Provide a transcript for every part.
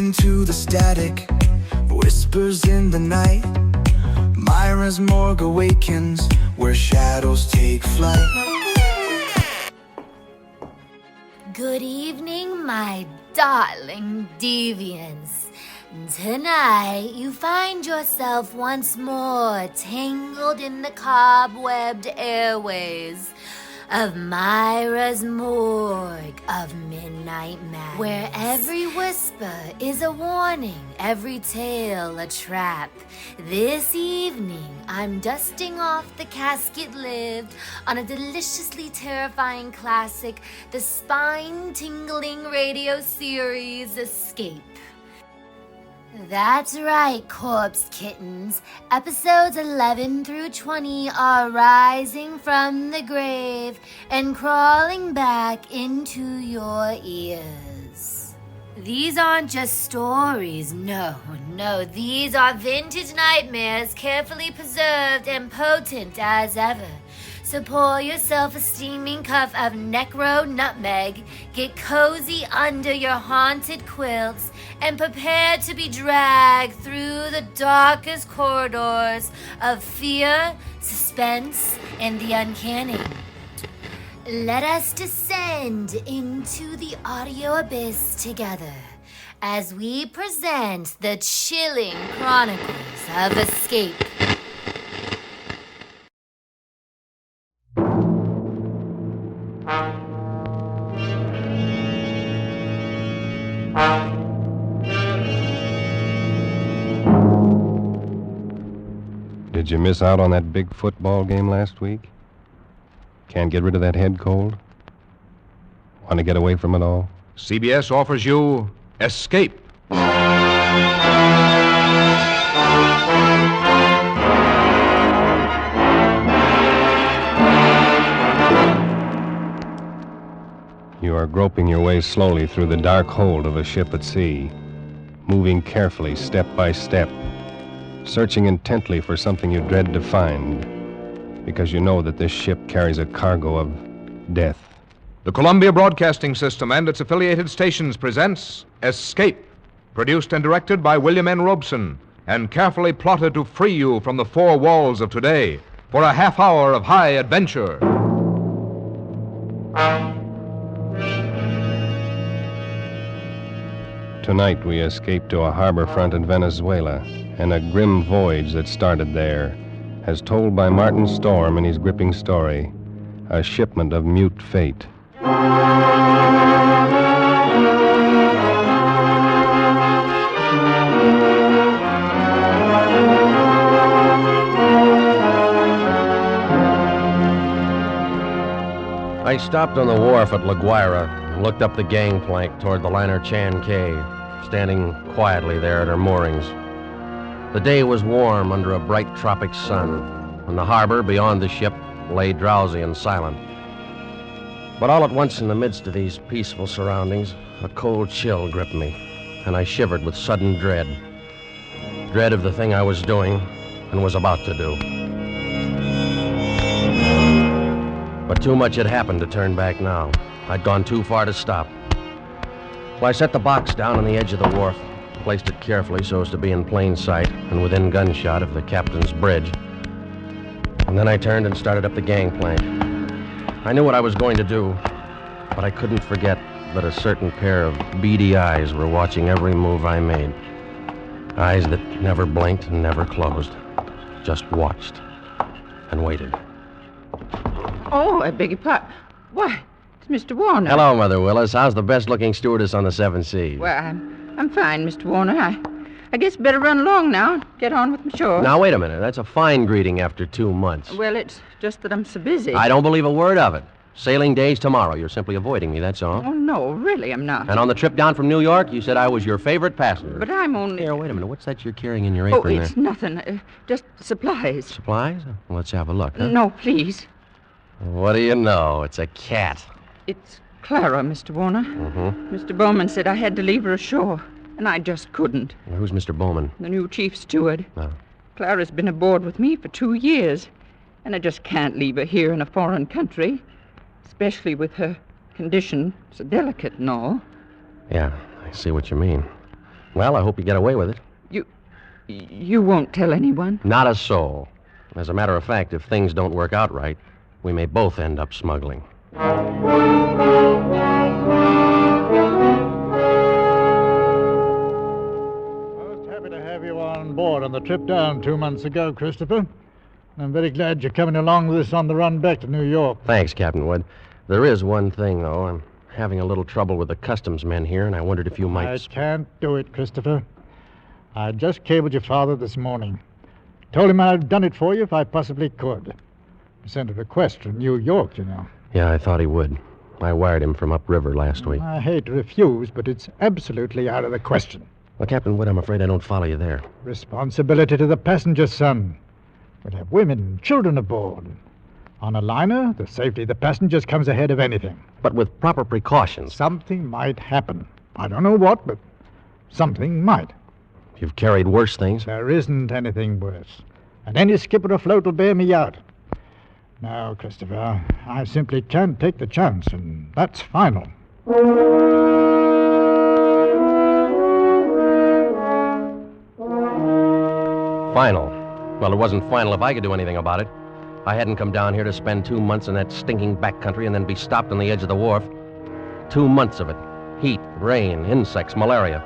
Listen to the static, whispers in the night. Mira's morgue awakens, where shadows take flight. Good evening, my darling Deviants. Tonight, you find yourself once more tangled in the cobwebbed airways of Mira's Morgue of Midnight Madness, where every whisper is a warning, every tale a trap. This evening, I'm dusting off the casket lid on a deliciously terrifying classic, the spine-tingling radio series Escape. That's right, corpse kittens. Episodes 11 through 20 are rising from the grave and crawling back into your ears. These aren't just stories, no, these are vintage nightmares, carefully preserved and potent as ever. So pour yourself a steaming cup of necro nutmeg, get cozy under your haunted quilts, and prepare to be dragged through the darkest corridors of fear, suspense, and the uncanny. Let us descend into the audio abyss together as we present the chilling chronicles of Escape. Did you miss out on that big football game last week? Can't get rid of that head cold? Want to get away from it all? CBS offers you Escape. You are groping your way slowly through the dark hold of a ship at sea, moving carefully, step by step, searching intently for something you dread to find, because you know that this ship carries a cargo of death. The Columbia Broadcasting System and its affiliated stations presents Escape, produced and directed by William N. Robeson, and carefully plotted to free you from the four walls of today for a half hour of high adventure. Tonight we escape to a harbor front in Venezuela, and a grim voyage that started there, as told by Martin Storm in his gripping story, A Shipment of Mute Fate. I stopped on the wharf at La Guaira and looked up the gangplank toward the liner Chan Quay, standing quietly there at her moorings. The day was warm under a bright tropic sun, and the harbor beyond the ship lay drowsy and silent. But all at once, in the midst of these peaceful surroundings, a cold chill gripped me, and I shivered with sudden dread. Dread of the thing I was doing and was about to do. But too much had happened to turn back now. I'd gone too far to stop. Well, I set the box down on the edge of the wharf, placed it carefully so as to be in plain sight and within gunshot of the captain's bridge. And then I turned and started up the gangplank. I knew what I was going to do, but I couldn't forget that a certain pair of beady eyes were watching every move I made. Eyes that never blinked and never closed, just watched and waited. Oh, I beg your pardon. Why, it's Mr. Warner. Hello, Mother Willis. How's the best-looking stewardess on the Seven Seas? Well, I'm fine, Mr. Warner. I guess better run along now. Get on with my chores. Now, wait a minute. That's a fine greeting after 2 months. Well, it's just that I'm so busy. I don't believe a word of it. Sailing day's tomorrow. You're simply avoiding me, that's all. Oh, no, really, I'm not. And on the trip down from New York, you said I was your favorite passenger. But I'm only... Here, wait a minute. What's that you're carrying in your apron there? Oh, it's there? nothing. Just supplies. Supplies? Well, let's have a look, huh? No, please. What do you know? It's a cat. It's Clara, Mr. Warner. Mm-hmm. Mr. Bowman said I had to leave her ashore, and I just couldn't. Well, who's Mr. Bowman? The new chief steward. Oh. Clara's been aboard with me for 2 years, and I just can't leave her here in a foreign country, especially with her condition so delicate and all. Yeah, I see what you mean. Well, I hope you get away with it. You won't tell anyone? Not a soul. As a matter of fact, if things don't work out right, we may both end up smuggling. Most happy to have you on board on the trip down 2 months ago, Christopher. I'm very glad you're coming along with us on the run back to New York. Thanks, Captain Wood. There is one thing, though. I'm having a little trouble with the customs men here, and I wondered if you might... I can't do it, Christopher. I just cabled your father this morning. Told him I'd done it for you if I possibly could. He sent a request from New York, you know. Yeah, I thought he would. I wired him from upriver last week. I hate to refuse, but it's absolutely out of the question. Well, Captain Wood, I'm afraid I don't follow you there. Responsibility to the passenger, son. We'll have women and children aboard. On a liner, the safety of the passengers comes ahead of anything. But with proper precautions. Something might happen. I don't know what, but something might. You've carried worse things. There isn't anything worse. And any skipper afloat will bear me out. Now, Christopher, I simply can't take the chance, and that's final. Final. Well, it wasn't final if I could do anything about it. I hadn't come down here to spend 2 months in that stinking backcountry and then be stopped on the edge of the wharf. 2 months of it. Heat, rain, insects, malaria.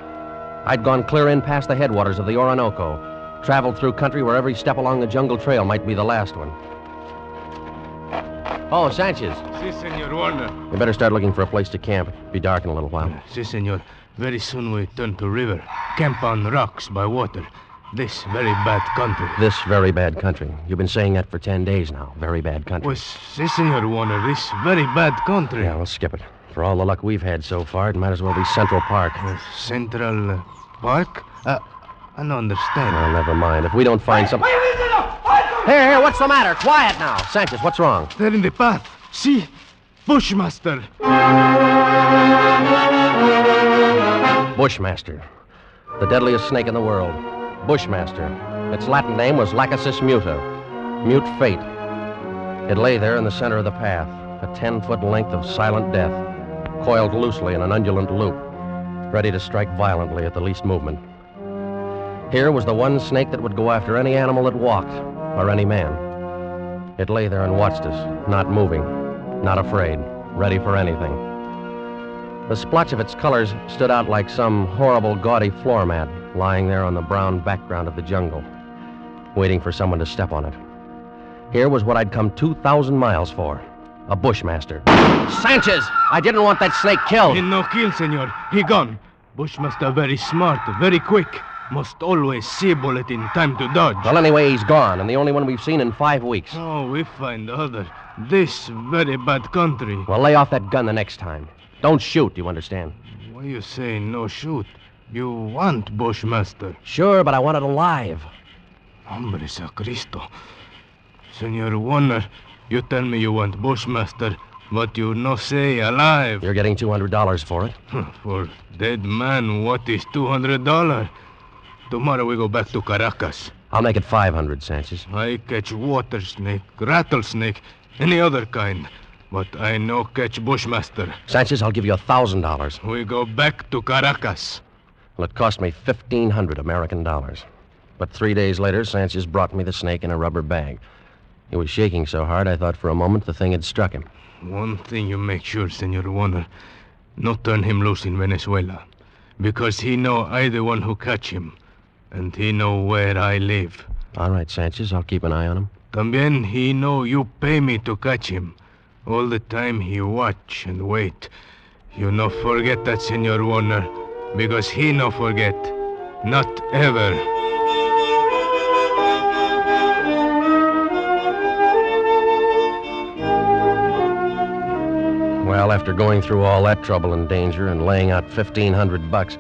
I'd gone clear in past the headwaters of the Orinoco, traveled through country where every step along the jungle trail might be the last one. Oh, Sanchez. Si, Senor Warner. We better start looking for a place to camp. It'll be dark in a little while. Si, Senor. Very soon we turn to river. Camp on rocks by water. This very bad country. This very bad country. You've been saying that for 10 days now. Very bad country. Pues, si, Senor Warner. This very bad country. Yeah, we'll skip it. For all the luck we've had so far, it might as well be Central Park. Central Park? I don't understand. Oh, never mind. If we don't find some... Here, what's the matter? Quiet now. Sanchez, what's wrong? They're in the path. See? Bushmaster. Bushmaster. The deadliest snake in the world. Bushmaster. Its Latin name was Lachesis muta. Mute fate. It lay there in the center of the path, a 10-foot length of silent death, coiled loosely in an undulant loop, ready to strike violently at the least movement. Here was the one snake that would go after any animal that walked, or any man. It lay there and watched us, not moving, not afraid, ready for anything. The splotch of its colors stood out like some horrible, gaudy floor mat lying there on the brown background of the jungle, waiting for someone to step on it. Here was what I'd come 2,000 miles for, a Bushmaster. Sanchez! I didn't want that snake killed. He no kill, Senor. He gone. Bushmaster very smart, very quick. Must always see bullet in time to dodge. Well, anyway, he's gone, and the only one we've seen in 5 weeks. Oh, we find other. This very bad country. Well, lay off that gun the next time. Don't shoot, you understand? Why you say no shoot? You want Bushmaster. Sure, but I want it alive. Hombre sacristo. Senor Warner, you tell me you want Bushmaster, but you no say alive. You're getting $200 for it. For dead man, what is $200? Tomorrow we go back to Caracas. I'll make it 500, Sanchez. I catch water snake, rattlesnake, any other kind. But I no catch Bushmaster. Sanchez, I'll give you $1,000. We go back to Caracas. Well, it cost me 1,500 American dollars. But 3 days later, Sanchez brought me the snake in a rubber bag. He was shaking so hard, I thought for a moment the thing had struck him. One thing you make sure, Senor Warner. Not turn him loose in Venezuela. Because he know I the one who catch him. And he know where I live. All right, Sanchez, I'll keep an eye on him. También he know you pay me to catch him. All the time he watch and wait. You no forget that, Senor Warner. Because he no forget. Not ever. Well, after going through all that trouble and danger and laying out $1,500,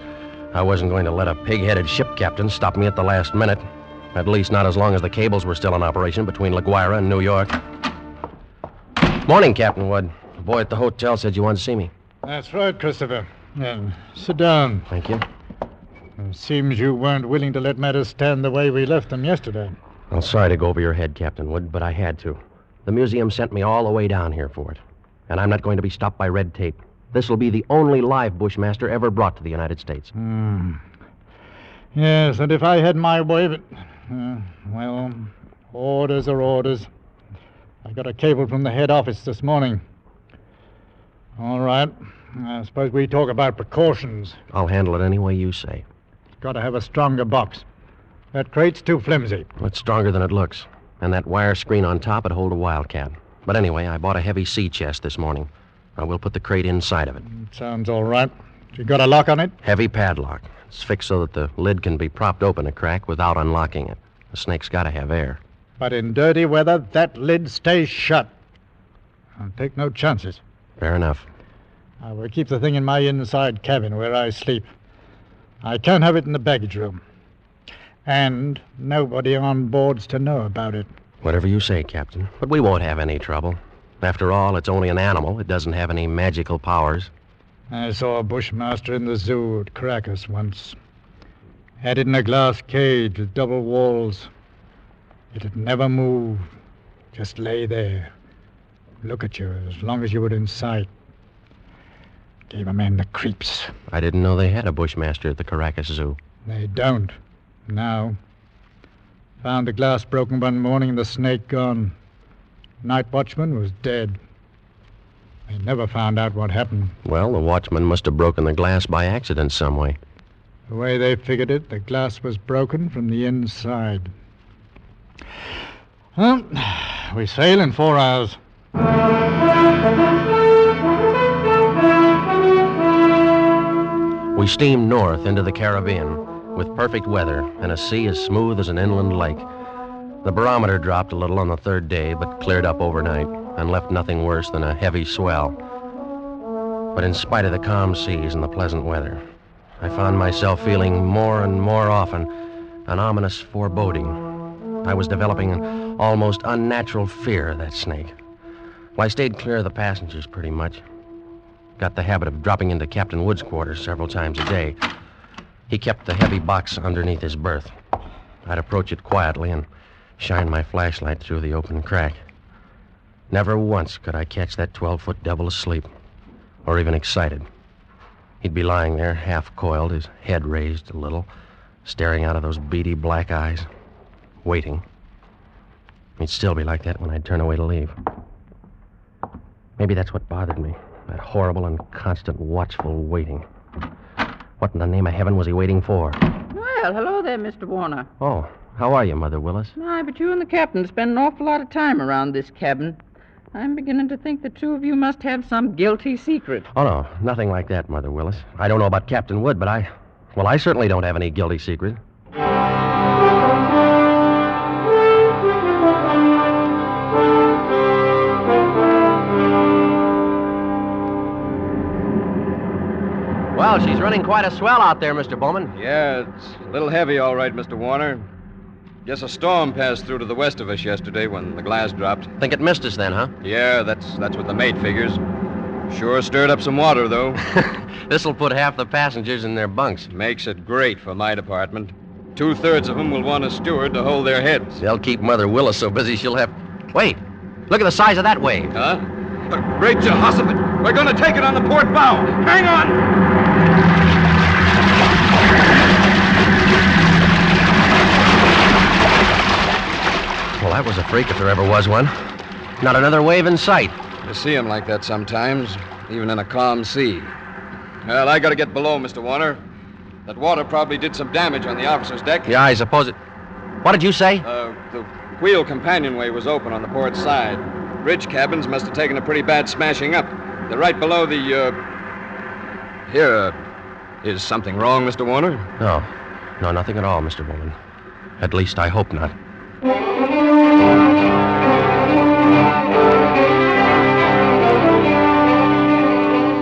I wasn't going to let a pig-headed ship captain stop me at the last minute. At least not as long as the cables were still in operation between La Guaira and New York. Morning, Captain Wood. The boy at the hotel said you wanted to see me. That's right, Christopher. Sit down. Thank you. It seems you weren't willing to let matters stand the way we left them yesterday. Well, sorry to go over your head, Captain Wood, but I had to. The museum sent me all the way down here for it. And I'm not going to be stopped by red tape. This will be the only live Bushmaster ever brought to the United States. Yes, and if I had my way, but... well, orders are orders. I got a cable from the head office this morning. All right. I suppose we talk about precautions. I'll handle it any way you say. Got to have a stronger box. That crate's too flimsy. Well, it's stronger than it looks. And that wire screen on top would hold a wildcat. But anyway, I bought a heavy sea chest this morning. I will put the crate inside of it. Sounds all right. You got a lock on it? Heavy padlock. It's fixed so that the lid can be propped open a crack without unlocking it. The snake's got to have air. But in dirty weather, that lid stays shut. I'll take no chances. Fair enough. I will keep the thing in my inside cabin where I sleep. I can't have it in the baggage room. And nobody on board's to know about it. Whatever you say, Captain. But we won't have any trouble. After all, it's only an animal. It doesn't have any magical powers. I saw a bushmaster in the zoo at Caracas once. Had it in a glass cage with double walls. It'd never move. Just lay there. Look at you as long as you were in sight. Gave a man the creeps. I didn't know they had a bushmaster at the Caracas Zoo. They don't. Now. Found the glass broken one morning and the snake gone. Night watchman was dead. They never found out what happened. Well, the watchman must have broken the glass by accident some way. The way they figured it, the glass was broken from the inside. Well, we sail in 4 hours. We steamed north into the Caribbean with perfect weather and a sea as smooth as an inland lake. The barometer dropped a little on the third day, but cleared up overnight and left nothing worse than a heavy swell. But in spite of the calm seas and the pleasant weather, I found myself feeling more and more often an ominous foreboding. I was developing an almost unnatural fear of that snake. Well, I stayed clear of the passengers pretty much. Got the habit of dropping into Captain Wood's quarters several times a day. He kept the heavy box underneath his berth. I'd approach it quietly and shine my flashlight through the open crack. Never once could I catch that 12-foot devil asleep, or even excited. He'd be lying there, half-coiled, his head raised a little, staring out of those beady black eyes, waiting. He'd still be like that when I'd turn away to leave. Maybe that's what bothered me, that horrible and constant watchful waiting. What in the name of heaven was he waiting for? Well, hello there, Mr. Warner. Oh, how are you, Mother Willis? Aye, but you and the captain spend an awful lot of time around this cabin. I'm beginning to think the two of you must have some guilty secret. Oh, no, nothing like that, Mother Willis. I don't know about Captain Wood, but I certainly don't have any guilty secret. Well, she's running quite a swell out there, Mr. Bowman. Yeah, it's a little heavy, all right, Mr. Warner. Guess a storm passed through to the west of us yesterday when the glass dropped. Think it missed us then, huh? Yeah, that's what the mate figures. Sure stirred up some water, though. This'll put half the passengers in their bunks. Makes it great for my department. 2/3 of them will want a steward to hold their heads. They'll keep Mother Willis so busy she'll have... Wait! Look at the size of that wave. Huh? Great Jehoshaphat! We're gonna take it on the port bow! Hang on! Well, that was a freak if there ever was one. Not another wave in sight. You see them like that sometimes, even in a calm sea. Well, I gotta get below, Mr. Warner. That water probably did some damage on the officer's deck. Yeah, I suppose it... What did you say? The wheel companionway was open on the port side. Bridge cabins must have taken a pretty bad smashing up. They're right below the, Here, is something wrong, Mr. Warner? No, nothing at all, Mr. Bowman. At least I hope not.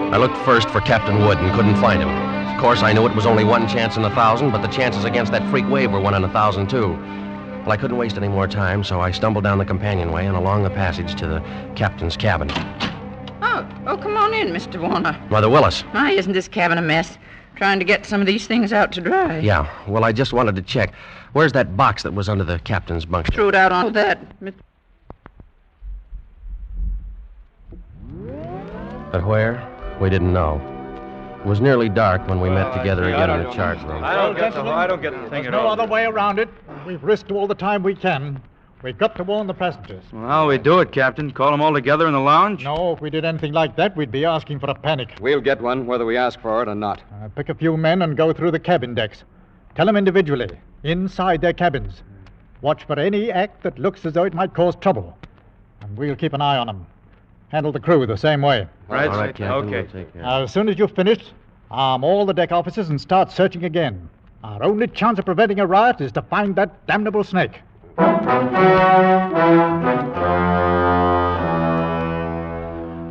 I looked first for Captain Wood and couldn't find him. Of course, I knew it was only one chance in 1,000, but the chances against that freak wave were 1 in 1,000, too. Well, I couldn't waste any more time, so I stumbled down the companionway and along the passage to the captain's cabin. Oh, come on in, Mr. Warner. Mother Willis. Why, isn't this cabin a mess? Trying to get some of these things out to dry. Yeah, well, I just wanted to check. Where's that box that was under the captain's bunk? Threw it out on that. But where? We didn't know. It was nearly dark when we met together again in the chart room. I don't get the thing There's at no all. other way around it. We've risked all the time we can. We've got to warn the passengers. Well, how'll we do it, Captain? Call them all together in the lounge? No, if we did anything like that, we'd be asking for a panic. We'll get one, whether we ask for it or not. Pick a few men and go through the cabin decks. Tell them individually, inside their cabins. Watch for any act that looks as though it might cause trouble. And we'll keep an eye on them. Handle the crew the same way. Right, All right, Captain. Okay. We'll take care. As soon as you've finished, arm all the deck officers and start searching again. Our only chance of preventing a riot is to find that damnable snake.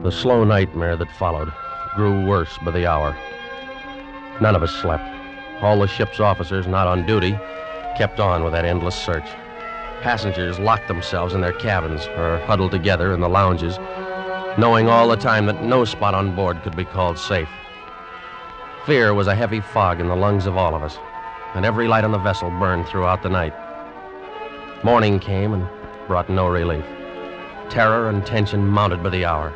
The slow nightmare that followed grew worse by the hour. None of us slept. All the ship's officers not on duty kept on with that endless search. Passengers locked themselves in their cabins or huddled together in the lounges, knowing all the time that no spot on board could be called safe. Fear was a heavy fog in the lungs of all of us, and every light on the vessel burned throughout the night. Morning came and brought no relief. Terror and tension mounted by the hour.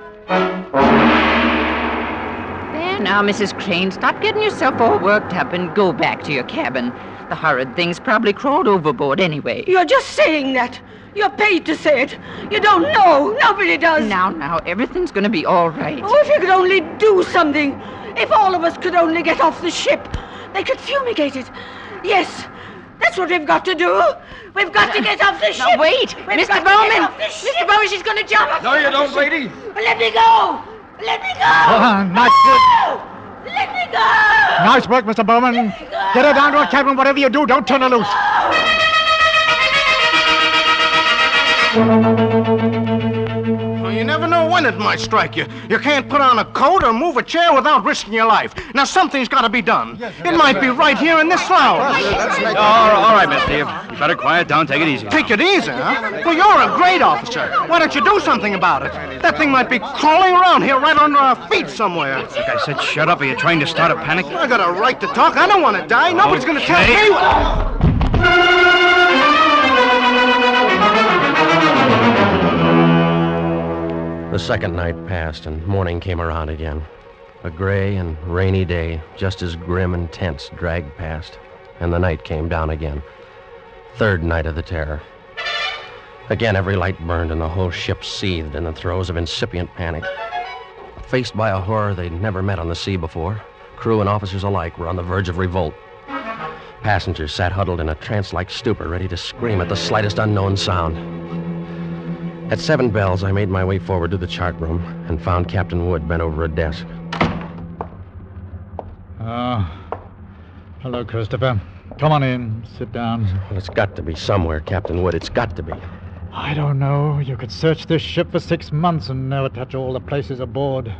There now, Mrs. Crane, stop getting yourself all worked up and go back to your cabin. The horrid thing's probably crawled overboard anyway. You're just saying that. You're paid to say it. You don't know. Nobody does. Now, everything's gonna be all right. Oh, if you could only do something. If all of us could only get off the ship. They could fumigate it. Yes, that's what we've got to do. We've got to get off the ship. Now, wait. We've Mr. got to Bowman. get off the ship. Mr. Bowman, she's gonna jump. No, you don't, lady. Let me go. Let me go. Nice work. Let me go. Nice work, Mr. Bowman. Get her down to her cabin. Whatever you do, don't turn her loose. Well, you never know when it might strike you. You can't put on a coat or move a chair without risking your life. Now, something's got to be done. It might be right here in this lounge. All right, Miss Steve. You better quiet down. Take it easy. Take it easy, huh? Well, you're a great officer. Why don't you do something about it? That thing might be crawling around here right under our feet somewhere. Like I said, shut up. Are you trying to start a panic? I got a right to talk. I don't want to die. Nobody's going to tell Okay. me what... The second night passed and morning came around again. A gray and rainy day, just as grim and tense, dragged past, and the night came down again. Third night of the terror. Again, every light burned and the whole ship seethed in the throes of incipient panic. Faced by a horror they'd never met on the sea before, crew and officers alike were on the verge of revolt. Passengers sat huddled in a trance-like stupor, ready to scream at the slightest unknown sound. At 7 bells, I made my way forward to the chart room and found Captain Wood bent over a desk. Hello, Christopher. Come on in. Sit down. Well, it's got to be somewhere, Captain Wood. It's got to be. I don't know. You could search this ship for 6 months and never touch all the places aboard.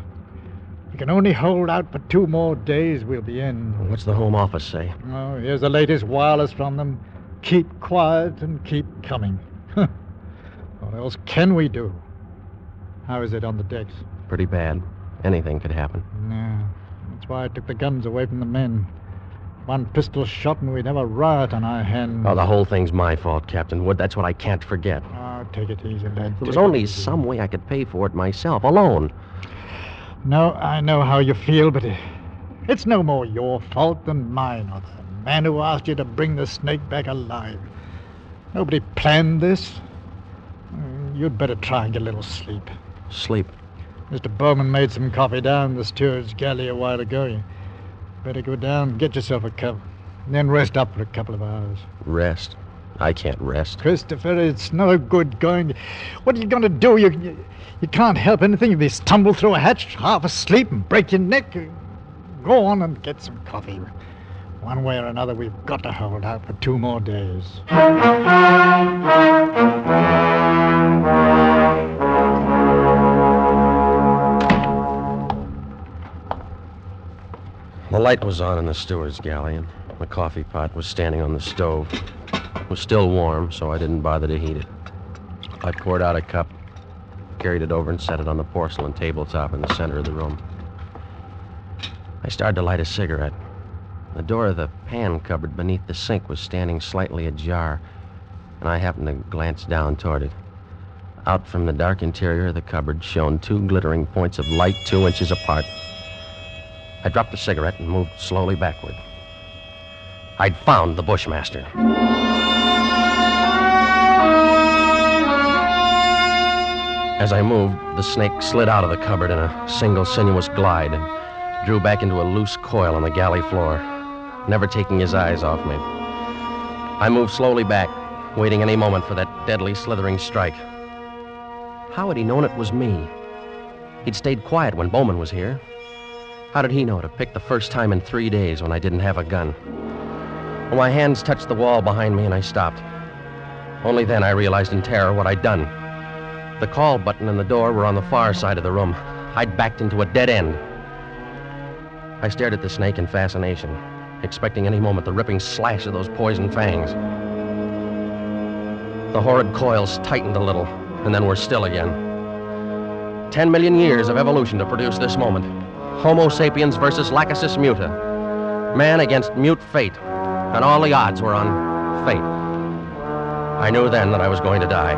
We can only hold out for 2 more days. We'll be in. What's the Home Office say? Oh, here's the latest wireless from them. Keep quiet and keep coming. What else can we do? How is it on the decks? Pretty bad. Anything could happen. Yeah, that's why I took the guns away from the men. 1 pistol shot and we'd have a riot on our hands. Oh, the whole thing's my fault, Captain Wood. That's what I can't forget. Oh, take it easy, lad. There was only some way I could pay for it myself, alone. No, I know how you feel, but it's no more your fault than mine or the man who asked you to bring the snake back alive. Nobody planned this. You'd better try and get a little sleep. Sleep. Mr. Bowman made some coffee down in the steward's galley a while ago. You better go down and get yourself a cup. And then rest up for a couple of hours. Rest? I can't rest. Christopher, it's no good going... What are you going to do? You can't help anything if you stumble through a hatch half asleep and break your neck. Go on and get some coffee. One way or another, we've got to hold out for 2 more days. The light was on in the steward's galley, and the coffee pot was standing on the stove. It was still warm, so I didn't bother to heat it. I poured out a cup, carried it over, and set it on the porcelain tabletop in the center of the room. I started to light a cigarette. The door of the pan cupboard beneath the sink was standing slightly ajar, and I happened to glance down toward it. Out from the dark interior of the cupboard shone 2 glittering points of light 2 inches apart. I dropped the cigarette and moved slowly backward. I'd found the Bushmaster. As I moved, the snake slid out of the cupboard in a single sinuous glide and drew back into a loose coil on the galley floor, never taking his eyes off me. I moved slowly back, waiting any moment for that deadly, slithering strike. How had he known it was me? He'd stayed quiet when Bowman was here. How did he know to pick the first time in 3 days when I didn't have a gun? Well, my hands touched the wall behind me and I stopped. Only then I realized in terror what I'd done. The call button and the door were on the far side of the room. I'd backed into a dead end. I stared at the snake in fascination, expecting any moment the ripping slash of those poison fangs. The horrid coils tightened a little, and then were still again. 10 million years of evolution to produce this moment. Homo sapiens versus Lachesis muta. Man against mute fate, and all the odds were on fate. I knew then that I was going to die.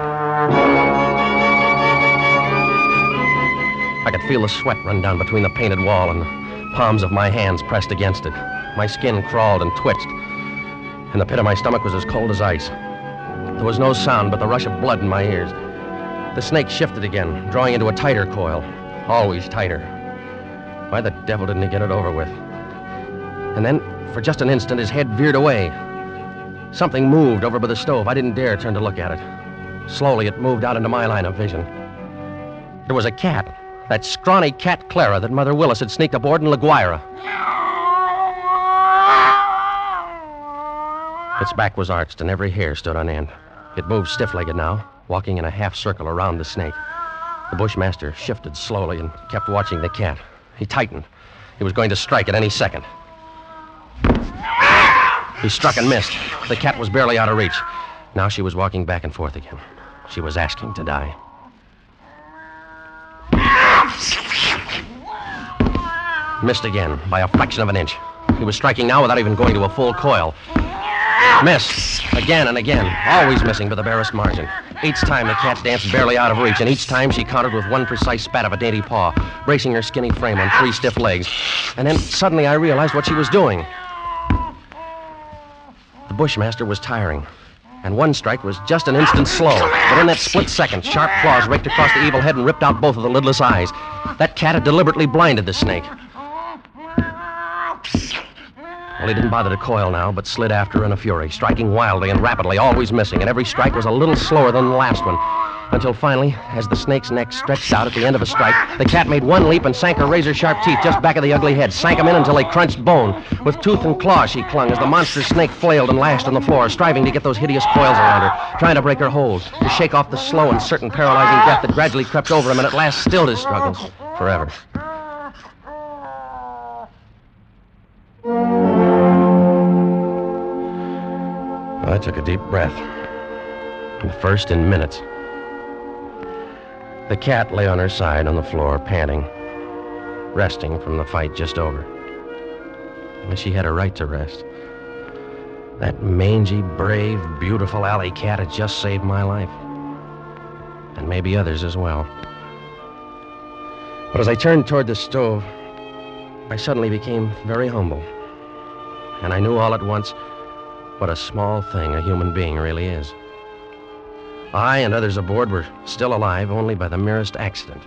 I could feel the sweat run down between the painted wall and the palms of my hands pressed against it. My skin crawled and twitched, and the pit of my stomach was as cold as ice. There was no sound but the rush of blood in my ears. The snake shifted again, drawing into a tighter coil, always tighter. Why the devil didn't he get it over with? And then, for just an instant, his head veered away. Something moved over by the stove. I didn't dare turn to look at it. Slowly, it moved out into my line of vision. There was a cat. That scrawny cat Clara that Mother Willis had sneaked aboard in La Guaira. Its back was arched and every hair stood on end. It moved stiff-legged now, walking in a half circle around the snake. The Bushmaster shifted slowly and kept watching the cat. He tightened. He was going to strike at any second. He struck and missed. The cat was barely out of reach. Now she was walking back and forth again. She was asking to die. Missed again, by a fraction of an inch. He was striking now without even going to a full coil. Missed. Again and again. Always missing by the barest margin. Each time the cat danced barely out of reach, and each time she countered with one precise spat of a dainty paw, bracing her skinny frame on 3 stiff legs. And then suddenly I realized what she was doing. The Bushmaster was tiring, and one strike was just an instant slow. But in that split second, sharp claws raked across the evil head and ripped out both of the lidless eyes. That cat had deliberately blinded the snake. Well, he didn't bother to coil now, but slid after her in a fury, striking wildly and rapidly, always missing, and every strike was a little slower than the last one. Until finally, as the snake's neck stretched out at the end of a strike, the cat made one leap and sank her razor-sharp teeth just back of the ugly head, sank them in until they crunched bone. With tooth and claw she clung as the monstrous snake flailed and lashed on the floor, striving to get those hideous coils around her, trying to break her hold, to shake off the slow and certain paralyzing death that gradually crept over him and at last stilled his struggles forever. I took a deep breath. The first in minutes. The cat lay on her side on the floor, panting, resting from the fight just over. And she had a right to rest. That mangy, brave, beautiful alley cat had just saved my life. And maybe others as well. But as I turned toward the stove, I suddenly became very humble. And I knew all at once what a small thing a human being really is. I and others aboard were still alive only by the merest accident.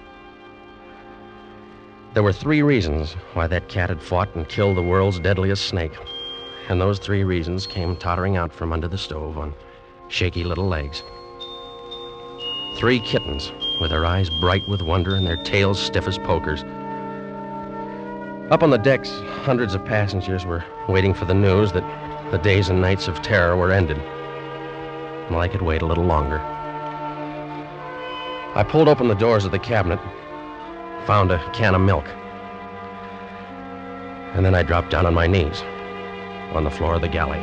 There were 3 reasons why that cat had fought and killed the world's deadliest snake. And those 3 reasons came tottering out from under the stove on shaky little legs. 3 kittens with their eyes bright with wonder and their tails stiff as pokers. Up on the decks, hundreds of passengers were waiting for the news that the days and nights of terror were ended. Well, I could wait a little longer. I pulled open the doors of the cabinet, found a can of milk, and then I dropped down on my knees on the floor of the galley.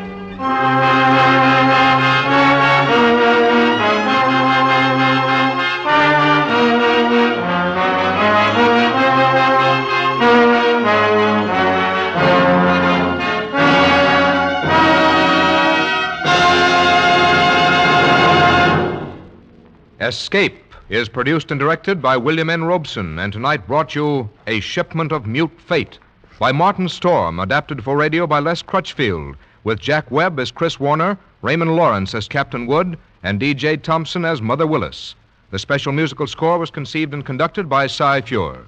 Escape is produced and directed by William N. Robeson, and tonight brought you A Shipment of Mute Fate, by Martin Storm, adapted for radio by Les Crutchfield, with Jack Webb as Chris Warner, Raymond Lawrence as Captain Wood, and D.J. Thompson as Mother Willis. The special musical score was conceived and conducted by Cy Feuer.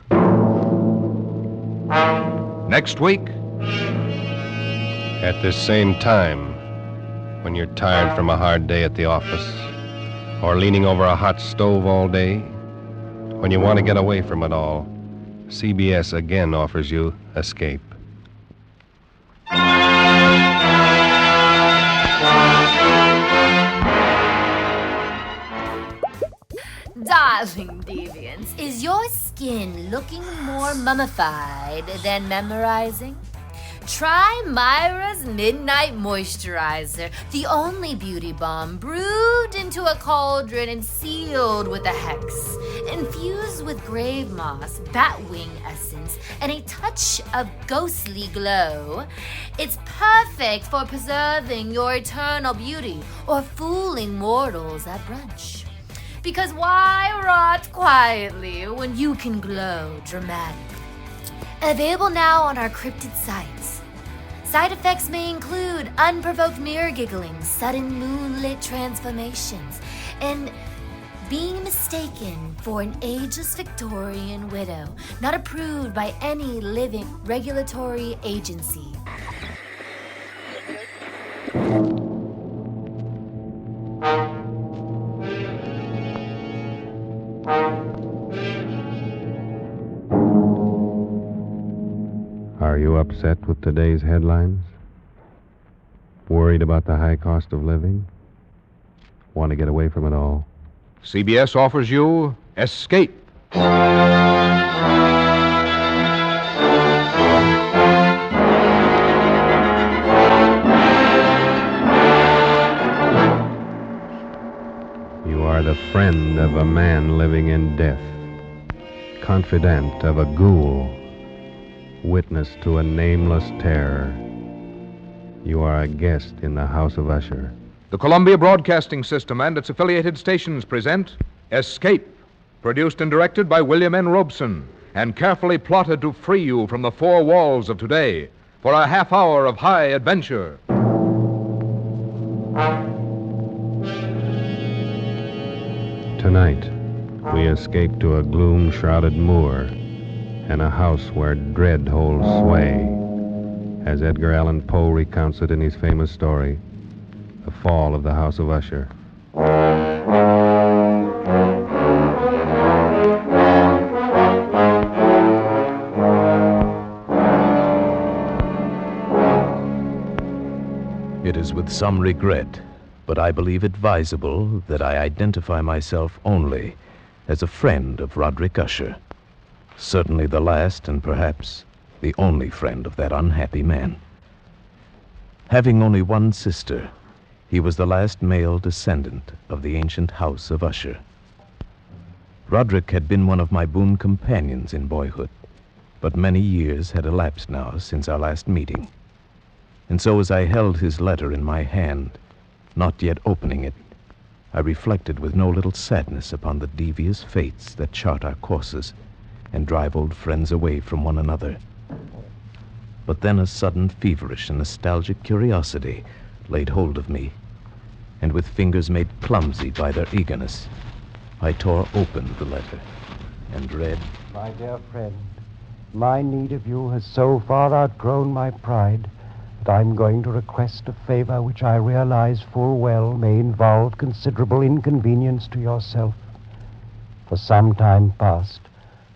Next week, at this same time, when you're tired from a hard day at the office, or leaning over a hot stove all day, when you want to get away from it all, CBS again offers you Escape. Darling Deviants, is your skin looking more mummified than memorizing? Try Mira's Midnight Moisturizer, the only beauty balm brewed into a cauldron and sealed with a hex, infused with grave moss, batwing essence, and a touch of ghostly glow. It's perfect for preserving your eternal beauty or fooling mortals at brunch. Because why rot quietly when you can glow dramatically? Available now on our cryptid sites. Side effects may include unprovoked mirror giggling, sudden moonlit transformations, and being mistaken for an ageless Victorian widow, not approved by any living regulatory agency. Are you upset with today's headlines? Worried about the high cost of living? Want to get away from it all? CBS offers you Escape. You are the friend of a man living in death, confidant of a ghoul, witness to a nameless terror. You are a guest in the House of Usher. The Columbia Broadcasting System and its affiliated stations present Escape, produced and directed by William N. Robeson, and carefully plotted to free you from the four walls of today for a half hour of high adventure. Tonight, we escape to a gloom-shrouded moor and a house where dread holds sway, as Edgar Allan Poe recounts it in his famous story, The Fall of the House of Usher. It is with some regret, but I believe advisable that I identify myself only as a friend of Roderick Usher. Certainly the last and perhaps the only friend of that unhappy man. Having only one sister, he was the last male descendant of the ancient house of Usher. Roderick had been one of my boon companions in boyhood, but many years had elapsed now since our last meeting. And so as I held his letter in my hand, not yet opening it, I reflected with no little sadness upon the devious fates that chart our courses and drive old friends away from one another. But then a sudden feverish and nostalgic curiosity laid hold of me, and with fingers made clumsy by their eagerness, I tore open the letter and read, My dear friend, my need of you has so far outgrown my pride that I'm going to request a favor which I realize full well may involve considerable inconvenience to yourself. For some time past,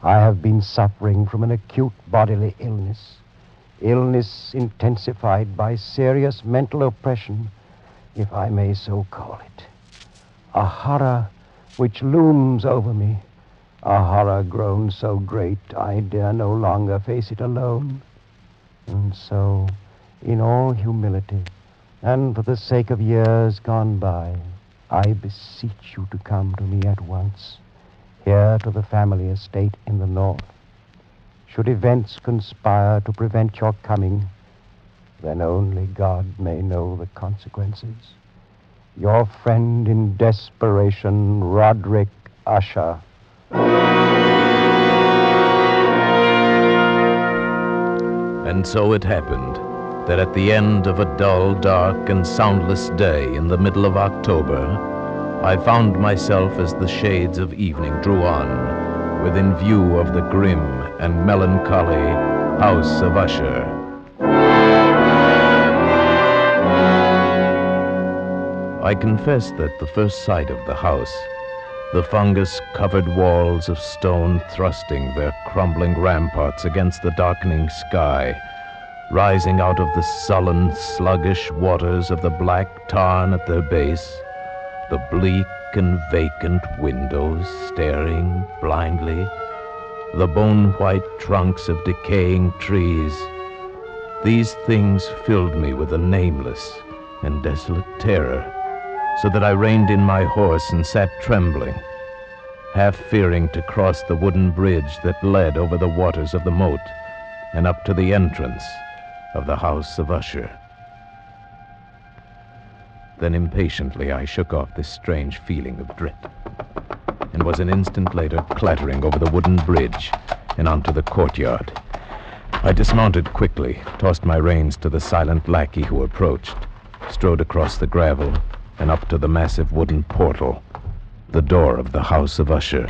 I have been suffering from an acute bodily illness intensified by serious mental oppression, if I may so call it. A horror which looms over me, a horror grown so great I dare no longer face it alone. And so, in all humility, and for the sake of years gone by, I beseech you to come to me at once, here to the family estate in the north. Should events conspire to prevent your coming, then only God may know the consequences. Your friend in desperation, Roderick Usher. And And so it happened that at the end of a dull, dark, and soundless day in the middle of October, I found myself as the shades of evening drew on, within view of the grim and melancholy House of Usher. I confess that the first sight of the house, the fungus-covered walls of stone thrusting their crumbling ramparts against the darkening sky, rising out of the sullen, sluggish waters of the black tarn at their base, the bleak and vacant windows staring blindly, the bone-white trunks of decaying trees, these things filled me with a nameless and desolate terror, so that I reined in my horse and sat trembling, half fearing to cross the wooden bridge that led over the waters of the moat and up to the entrance of the House of Usher. Then impatiently I shook off this strange feeling of dread, and was an instant later clattering over the wooden bridge and onto the courtyard. I dismounted quickly, tossed my reins to the silent lackey who approached, strode across the gravel and up to the massive wooden portal, the door of the House of Usher.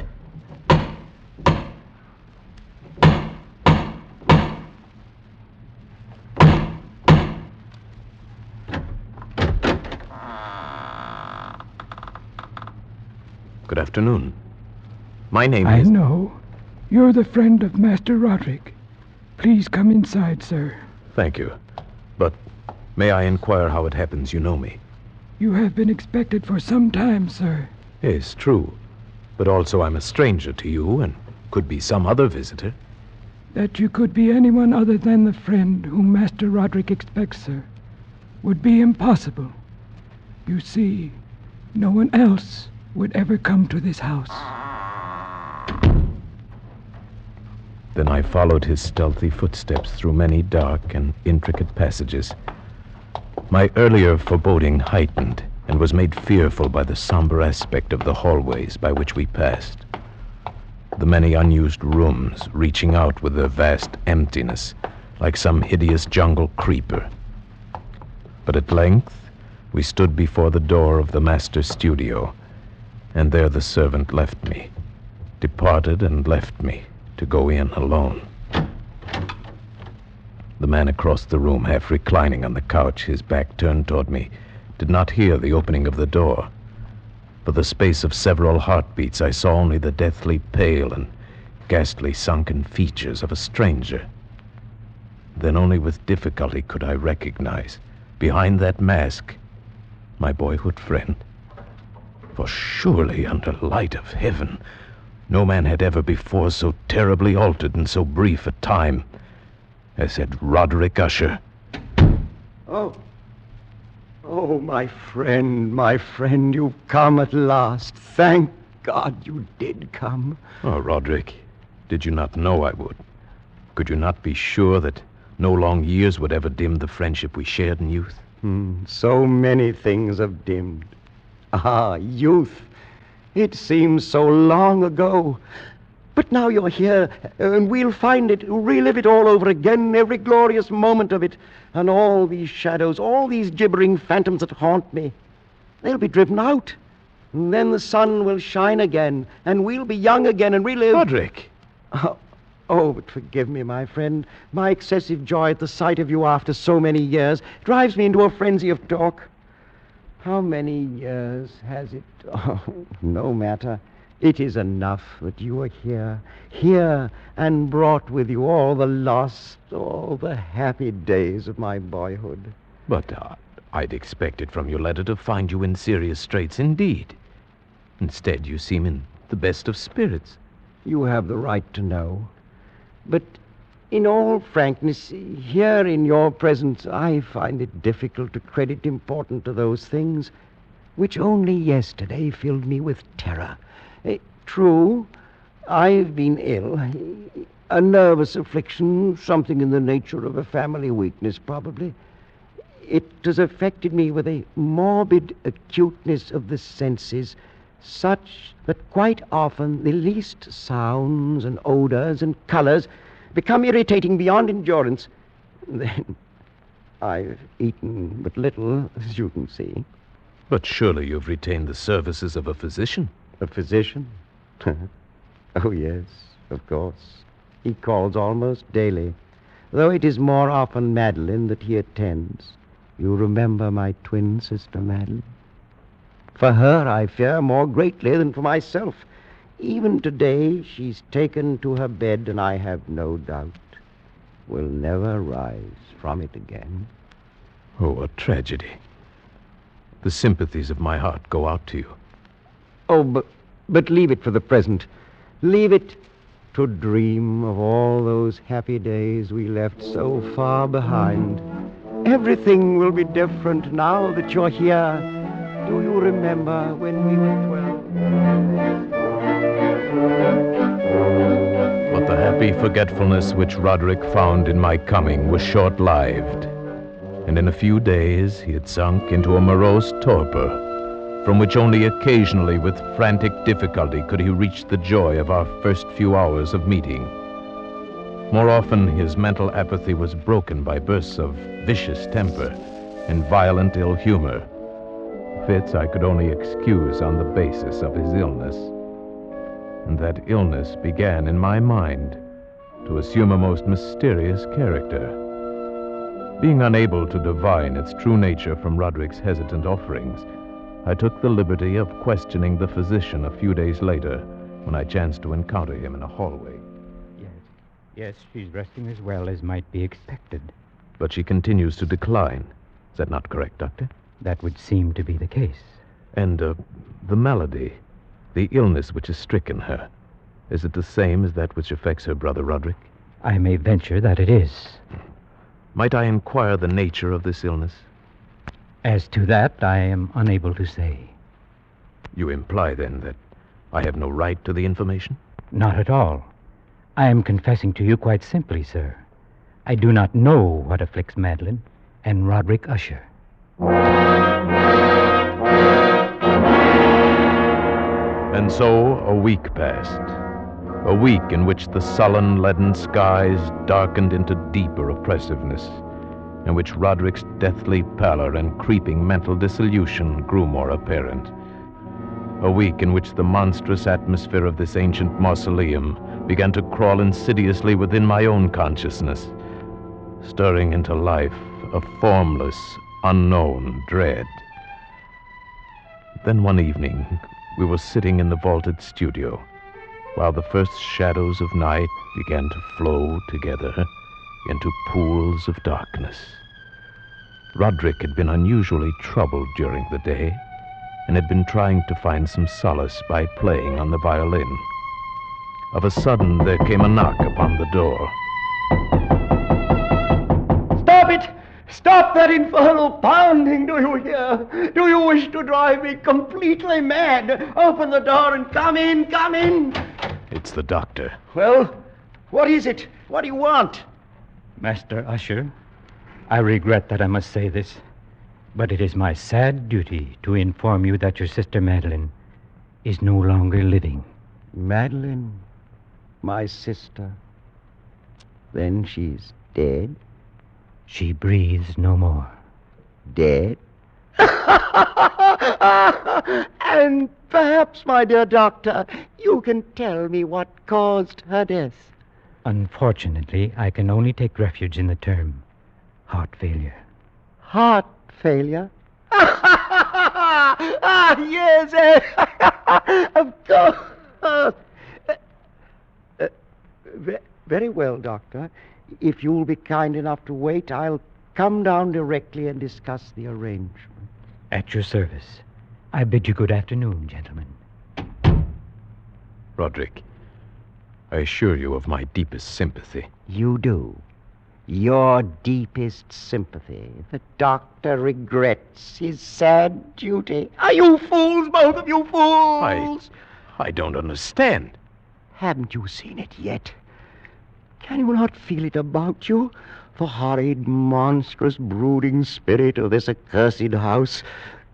Good afternoon. My name I is... know. You're the friend of Master Roderick. Please come inside, sir. Thank you. But may I inquire how it happens you know me? You have been expected for some time, sir. Yes, true. But also I'm a stranger to you and could be some other visitor. That you could be anyone other than the friend whom Master Roderick expects, sir, would be impossible. You see, no one else would ever come to this house. Then I followed his stealthy footsteps through many dark and intricate passages. My earlier foreboding heightened and was made fearful by the somber aspect of the hallways by which we passed. The many unused rooms reaching out with their vast emptiness like some hideous jungle creeper. But at length we stood before the door of the master's studio, and there the servant left me, departed and left me to go in alone. The man across the room, half reclining on the couch, his back turned toward me, did not hear the opening of the door. For the space of several heartbeats, I saw only the deathly pale and ghastly sunken features of a stranger. Then only with difficulty could I recognize, behind that mask, my boyhood friend. For surely, under light of heaven, no man had ever before so terribly altered in so brief a time as had Roderick Usher. Oh, my friend, you've come at last. Thank God you did come. Oh, Roderick, did you not know I would? Could you not be sure that no long years would ever dim the friendship we shared in youth? So many things have dimmed. Ah, youth. It seems so long ago. But now you're here, and we'll find it, relive it all over again, every glorious moment of it. And all these shadows, all these gibbering phantoms that haunt me, they'll be driven out. And then the sun will shine again, and we'll be young again and relive... Roderick! Oh, but forgive me, my friend. My excessive joy at the sight of you after so many years drives me into a frenzy of talk. How many years has it? Oh, no matter. It is enough that you are here, and brought with you all the lost, all the happy days of my boyhood. But I'd expected from your letter to find you in serious straits indeed. Instead, you seem in the best of spirits. You have the right to know. But in all frankness, here in your presence, I find it difficult to credit importance to those things which only yesterday filled me with terror. True, I've been ill. A nervous affliction, something in the nature of a family weakness, probably. It has affected me with a morbid acuteness of the senses, such that quite often the least sounds and odors and colors become irritating beyond endurance. Then I've eaten but little, as you can see. But surely you've retained the services of a physician. A physician? Oh, yes, of course. He calls almost daily, though it is more often Madeline that he attends. You remember my twin sister, Madeline? For her I fear more greatly than for myself. Even today she's taken to her bed, and I have no doubt will never rise from it again. Oh, what tragedy. The sympathies of my heart go out to you. Oh, but leave it for the present. Leave it to dream of all those happy days we left so far behind. Everything will be different now that you're here. Do you remember when we were 12? But the happy forgetfulness which Roderick found in my coming was short-lived, and in a few days he had sunk into a morose torpor, from which only occasionally with frantic difficulty could he reach the joy of our first few hours of meeting. More often his mental apathy was broken by bursts of vicious temper and violent ill humor, fits I could only excuse on the basis of his illness. And that illness began in my mind to assume a most mysterious character. Being unable to divine its true nature from Roderick's hesitant offerings, I took the liberty of questioning the physician a few days later when I chanced to encounter him in a hallway. Yes, she's resting as well as might be expected. But she continues to decline. Is that not correct, Doctor? That would seem to be the case. And the malady, the illness which has stricken her, is it the same as that which affects her brother Roderick? I may venture that it is. Might I inquire the nature of this illness? As to that, I am unable to say. You imply, then, that I have no right to the information? Not at all. I am confessing to you quite simply, sir. I do not know what afflicts Madeline and Roderick Usher. And so a week passed. A week in which the sullen, leaden skies darkened into deeper oppressiveness, in which Roderick's deathly pallor and creeping mental dissolution grew more apparent. A week in which the monstrous atmosphere of this ancient mausoleum began to crawl insidiously within my own consciousness, stirring into life a formless, unknown dread. Then one evening, we were sitting in the vaulted studio, while the first shadows of night began to flow together into pools of darkness. Roderick had been unusually troubled during the day, and had been trying to find some solace by playing on the violin. Of a sudden, there came a knock upon the door. Stop it! Stop that infernal pounding, do you hear? Do you wish to drive me completely mad? Open the door and come in, come in! It's the doctor. Well, what is it? What do you want? Master Usher, I regret that I must say this, but it is my sad duty to inform you that your sister Madeline is no longer living. Madeline? My sister? Then she's dead? She breathes no more. Dead? And perhaps, my dear doctor, you can tell me what caused her death. Unfortunately, I can only take refuge in the term heart failure. Heart failure? Yes, of course. Very well, Doctor. If you'll be kind enough to wait, I'll come down directly and discuss the arrangement. At your service. I bid you good afternoon, gentlemen. Roderick, I assure you of my deepest sympathy. You do. Your deepest sympathy. The doctor regrets his sad duty. Are you fools, both of you fools? I don't understand. Haven't you seen it yet? Can you not feel it about you? The horrid, monstrous, brooding spirit of this accursed house.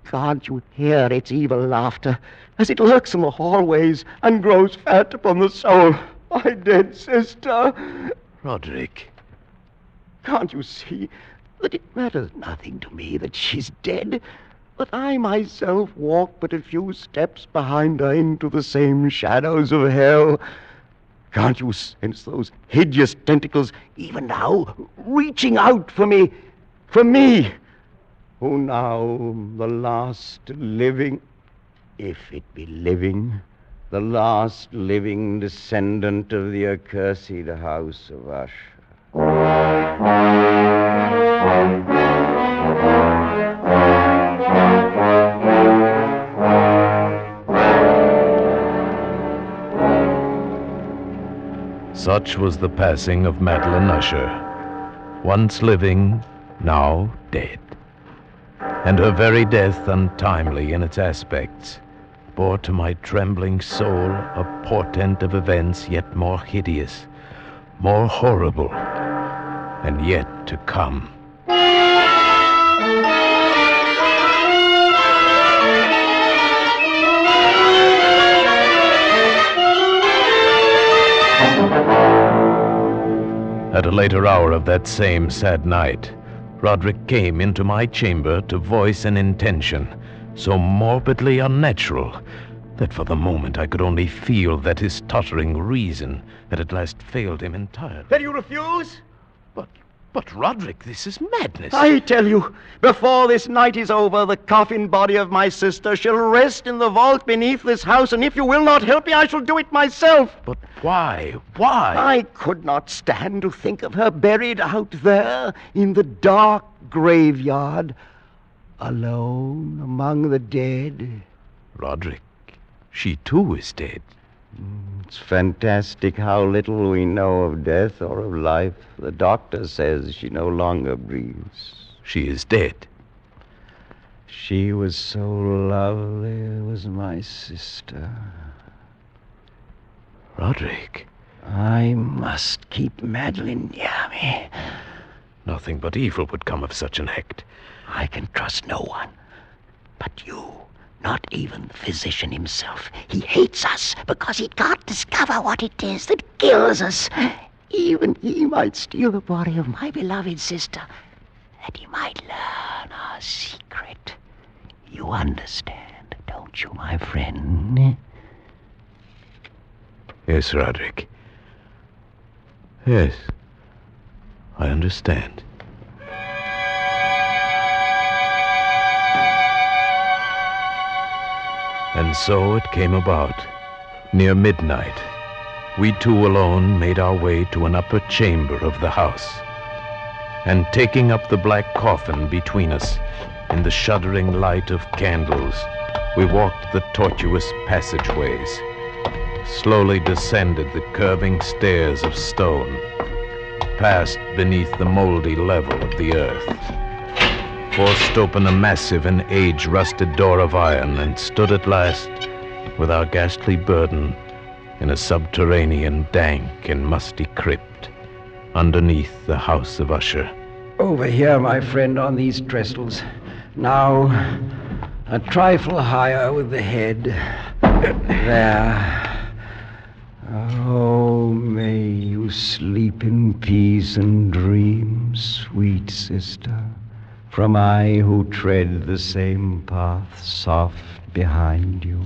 Can't you hear its evil laughter as it lurks in the hallways and grows fat upon the soul? My dead sister. Roderick, Can't you see that it matters nothing to me that she's dead? That I myself walk but a few steps behind her into the same shadows of hell? Can't you sense those hideous tentacles even now reaching out for me? For me, who now the last living, if it be living, the last living descendant of the accursed house of Usher. Such was the passing of Madeline Usher, once living, now dead. And her very death, untimely in its aspects, bore to my trembling soul a portent of events yet more hideous, more horrible, and yet to come. At a later hour of that same sad night, Roderick came into my chamber to voice an intention so morbidly unnatural that for the moment I could only feel that his tottering reason had at last failed him entirely. Then you refuse? But Roderick, this is madness. I tell you, before this night is over, the coffin body of my sister shall rest in the vault beneath this house, and if you will not help me, I shall do it myself. But why? Why? I could not stand to think of her buried out there in the dark graveyard, alone among the dead. Roderick, she too is dead. It's fantastic how little we know of death or of life. The doctor says she no longer breathes. She is dead. She was so lovely, was my sister. Roderick. I must keep Madeline near me. Nothing but evil would come of such an act. I can trust no one but you. Not even the physician himself. He hates us because he can't discover what it is that kills us. Even he might steal the body of my beloved sister, that he might learn our secret. You understand, don't you, my friend? Yes, Roderick. Yes, I understand. And so it came about. Near midnight, we two alone made our way to an upper chamber of the house. And taking up the black coffin between us, in the shuddering light of candles, we walked the tortuous passageways, slowly descended the curving stairs of stone, passed beneath the moldy level of the earth, forced open a massive and age-rusted door of iron, and stood at last, with our ghastly burden, in a subterranean, dank and musty crypt, underneath the house of Usher. Over here, my friend, on these trestles. Now, a trifle higher with the head. There. Oh, may you sleep in peace and dream, sweet sister. From I who tread the same path soft behind you.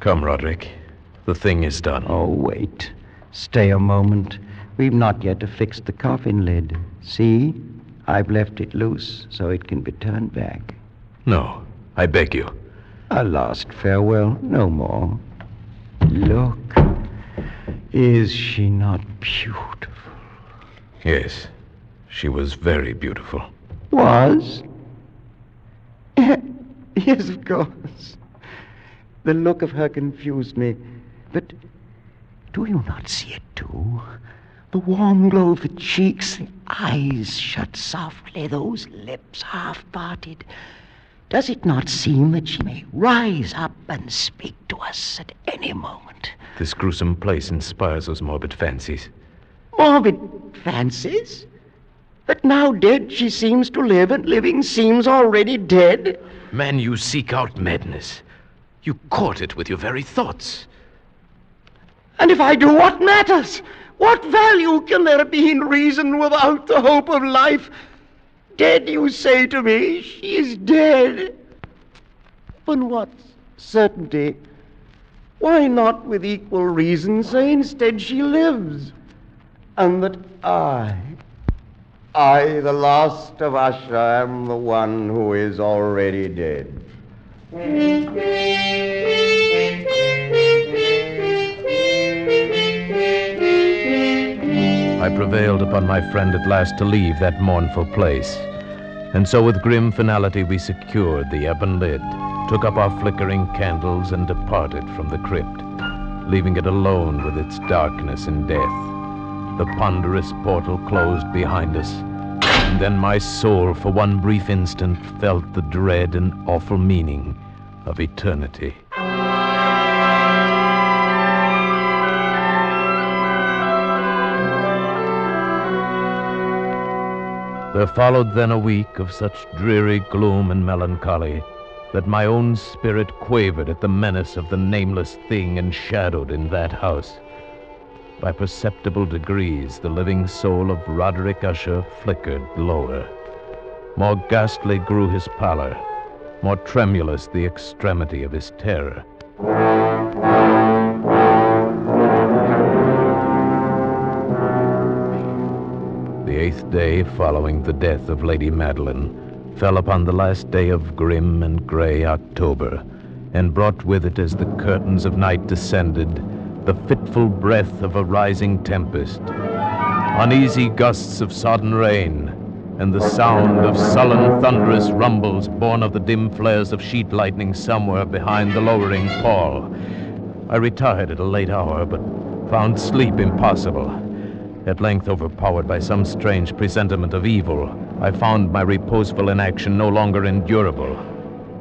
Come, Roderick. The thing is done. Oh, wait. Stay a moment. We've not yet affixed the coffin lid. See? I've left it loose so it can be turned back. No, I beg you. A last farewell, no more. Look. Is she not beautiful? Yes, she was very beautiful. Was? Yes, of course. The look of her confused me. But do you not see it, too? The warm glow of the cheeks, the eyes shut softly, those lips half parted. Does it not seem that she may rise up and speak to us at any moment? This gruesome place inspires those morbid fancies. Morbid fancies? That now dead she seems to live, and living seems already dead? Man, you seek out madness. You court it with your very thoughts. And if I do, what matters? What value can there be in reason without the hope of life? Dead, you say to me, she is dead. But what certainty? Why not with equal reason say instead she lives? And that I, the last of Usher, am the one who is already dead. I prevailed upon my friend at last to leave that mournful place. And so with grim finality we secured the ebon lid, took up our flickering candles, and departed from the crypt, leaving it alone with its darkness and death. The ponderous portal closed behind us, and then my soul for one brief instant felt the dread and awful meaning of eternity. There followed then a week of such dreary gloom and melancholy that my own spirit quavered at the menace of the nameless thing enshadowed in that house. By perceptible degrees, the living soul of Roderick Usher flickered lower. More ghastly grew his pallor, more tremulous the extremity of his terror. The 8th day following the death of Lady Madeline fell upon the last day of grim and gray October, and brought with it, as the curtains of night descended, the fitful breath of a rising tempest, uneasy gusts of sodden rain, and the sound of sullen thunderous rumbles born of the dim flares of sheet lightning somewhere behind the lowering pall. I retired at a late hour, but found sleep impossible. At length, overpowered by some strange presentiment of evil, I found my reposeful inaction no longer endurable.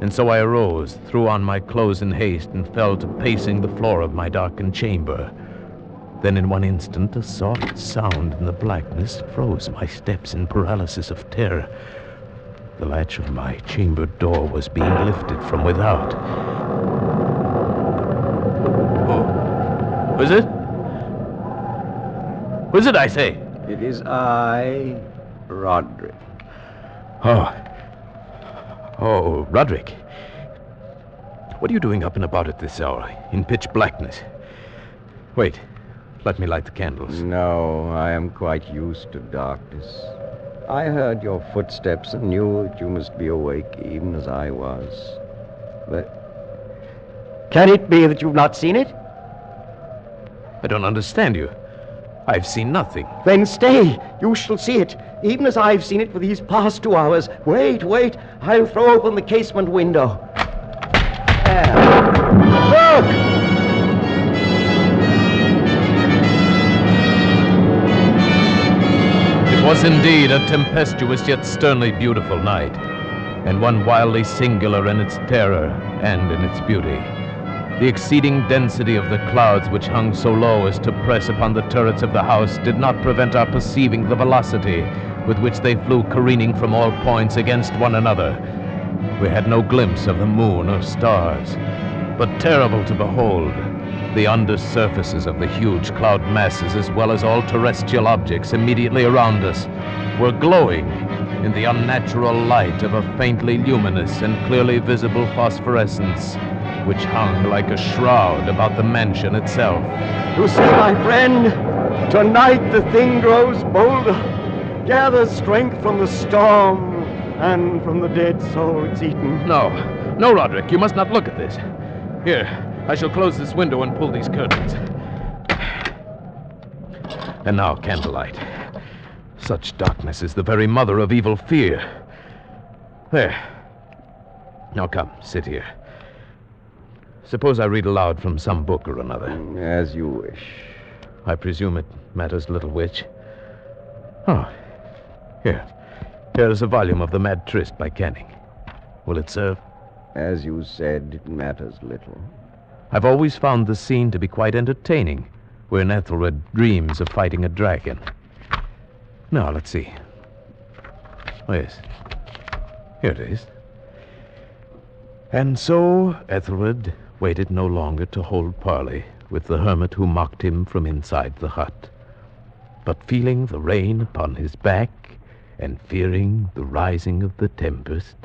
And so I arose, threw on my clothes in haste, and fell to pacing the floor of my darkened chamber. Then in one instant, a soft sound in the blackness froze my steps in paralysis of terror. The latch of my chamber door was being lifted from without. Who is it? Who is it, I say? It is I, Roderick. Oh, Roderick. What are you doing up and about at this hour, in pitch blackness? Wait, let me light the candles. No, I am quite used to darkness. I heard your footsteps and knew that you must be awake, even as I was. But can it be that you've not seen it? I don't understand you. I've seen nothing. Then stay. You shall see it, even as I've seen it for these past 2 hours. Wait. I'll throw open the casement window. There. Look! It was indeed a tempestuous yet sternly beautiful night, and one wildly singular in its terror and in its beauty. The exceeding density of the clouds which hung so low as to press upon the turrets of the house did not prevent our perceiving the velocity with which they flew careening from all points against one another. We had no glimpse of the moon or stars, but terrible to behold, the under surfaces of the huge cloud masses, as well as all terrestrial objects immediately around us, were glowing in the unnatural light of a faintly luminous and clearly visible phosphorescence, which hung like a shroud about the mansion itself. You see, my friend, tonight the thing grows bolder, gathers strength from the storm and from the dead soul it's eaten. No, Roderick, you must not look at this. Here, I shall close this window and pull these curtains. And now, candlelight. Such darkness is the very mother of evil fear. There. Now come, sit here. Suppose I read aloud from some book or another. As you wish. I presume it matters little which. Oh, here. Here is a volume of The Mad Tryst by Canning. Will it serve? As you said, it matters little. I've always found the scene to be quite entertaining, wherein Ethelred dreams of fighting a dragon. Now, let's see. Oh, yes. Here it is. And so Ethelred waited no longer to hold parley with the hermit who mocked him from inside the hut. but feeling the rain upon his back and fearing the rising of the tempest,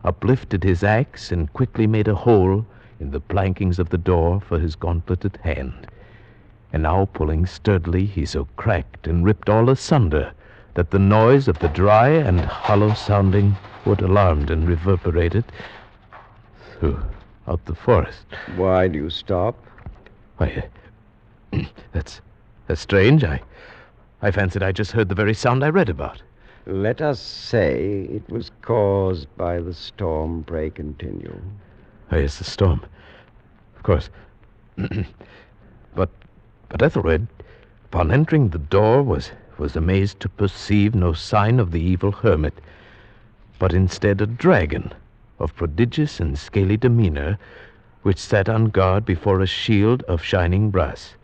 uplifted his axe and quickly made a hole in the plankings of the door for his gauntleted hand. And now, pulling sturdily, he so cracked and ripped all asunder that the noise of the dry and hollow-sounding wood alarmed and reverberated throughout the forest. Why do you stop? Why, that's strange. I fancied I just heard the very sound I read about. Let us say it was caused by the storm. Pray continue. Oh, yes, the storm. Of course. But Ethelred, upon entering the door, was amazed to perceive no sign of the evil hermit, but instead a dragon of prodigious and scaly demeanor, which sat on guard before a shield of shining brass.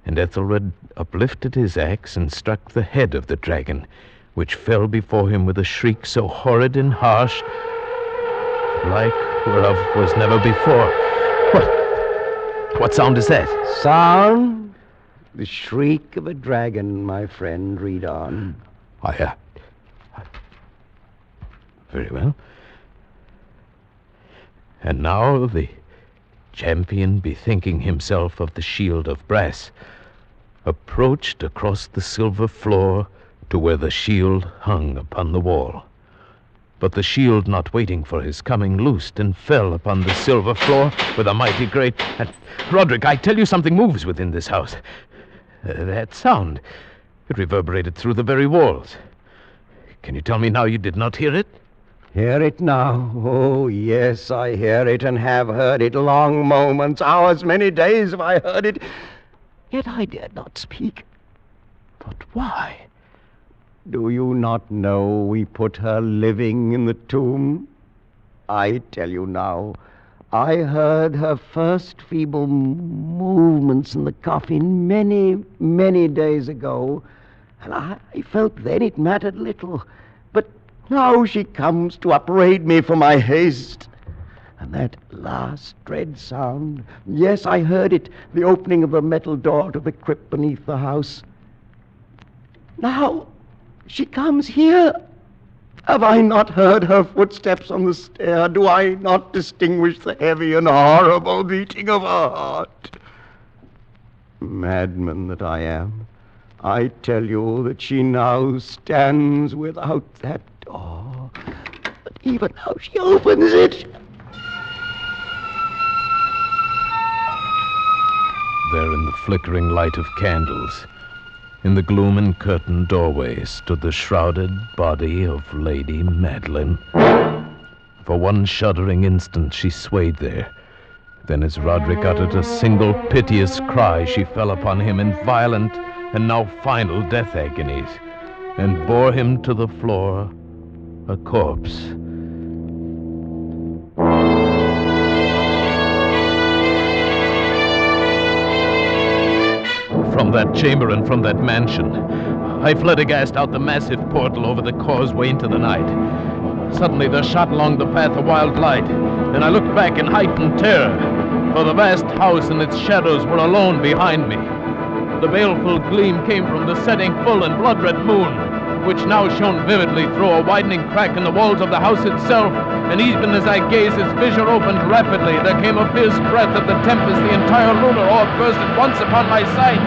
And Ethelred uplifted his axe and struck the head of the dragon, which fell before him with a shriek so horrid and harsh, like whereof was never before. What sound is that? Sound? The shriek of a dragon, my friend. Read on. Very well. And now the champion, bethinking himself of the shield of brass, approached across the silver floor to where the shield hung upon the wall. But the shield, not waiting for his coming, loosed and fell upon the silver floor with a mighty great... Roderick, I tell you something moves within this house. That sound, it reverberated through the very walls. Can you tell me now you did not hear it? Hear it now? Oh, yes, I hear it and have heard it. Long moments, hours, many days have I heard it. Yet I dared not speak. But why? Do you not know we put her living in the tomb? I tell you now, I heard her first feeble movements in the coffin many, many days ago, and I felt then it mattered little. But now she comes to upbraid me for my haste. And that last dread sound, yes, I heard it, the opening of a metal door to the crypt beneath the house. Now she comes here. Have I not heard her footsteps on the stair? Do I not distinguish the heavy and horrible beating of her heart? Madman that I am, I tell you that she now stands without that door. But even now she opens it. There, in the flickering light of candles, in the gloom and curtained doorway, stood the shrouded body of Lady Madeline. For one shuddering instant she swayed there. Then, as Roderick uttered a single piteous cry, she fell upon him in violent and now final death agonies, and bore him to the floor, a corpse. From that chamber and from that mansion, I fled aghast out the massive portal over the causeway into the night. Suddenly there shot along the path a wild light, and I looked back in heightened terror, for the vast house and its shadows were alone behind me. The baleful gleam came from the setting full and blood-red moon, which now shone vividly through a widening crack in the walls of the house itself, and even as I gazed, its fissure opened rapidly. There came a fierce breath of the tempest. The entire lunar orb burst at once upon my sight.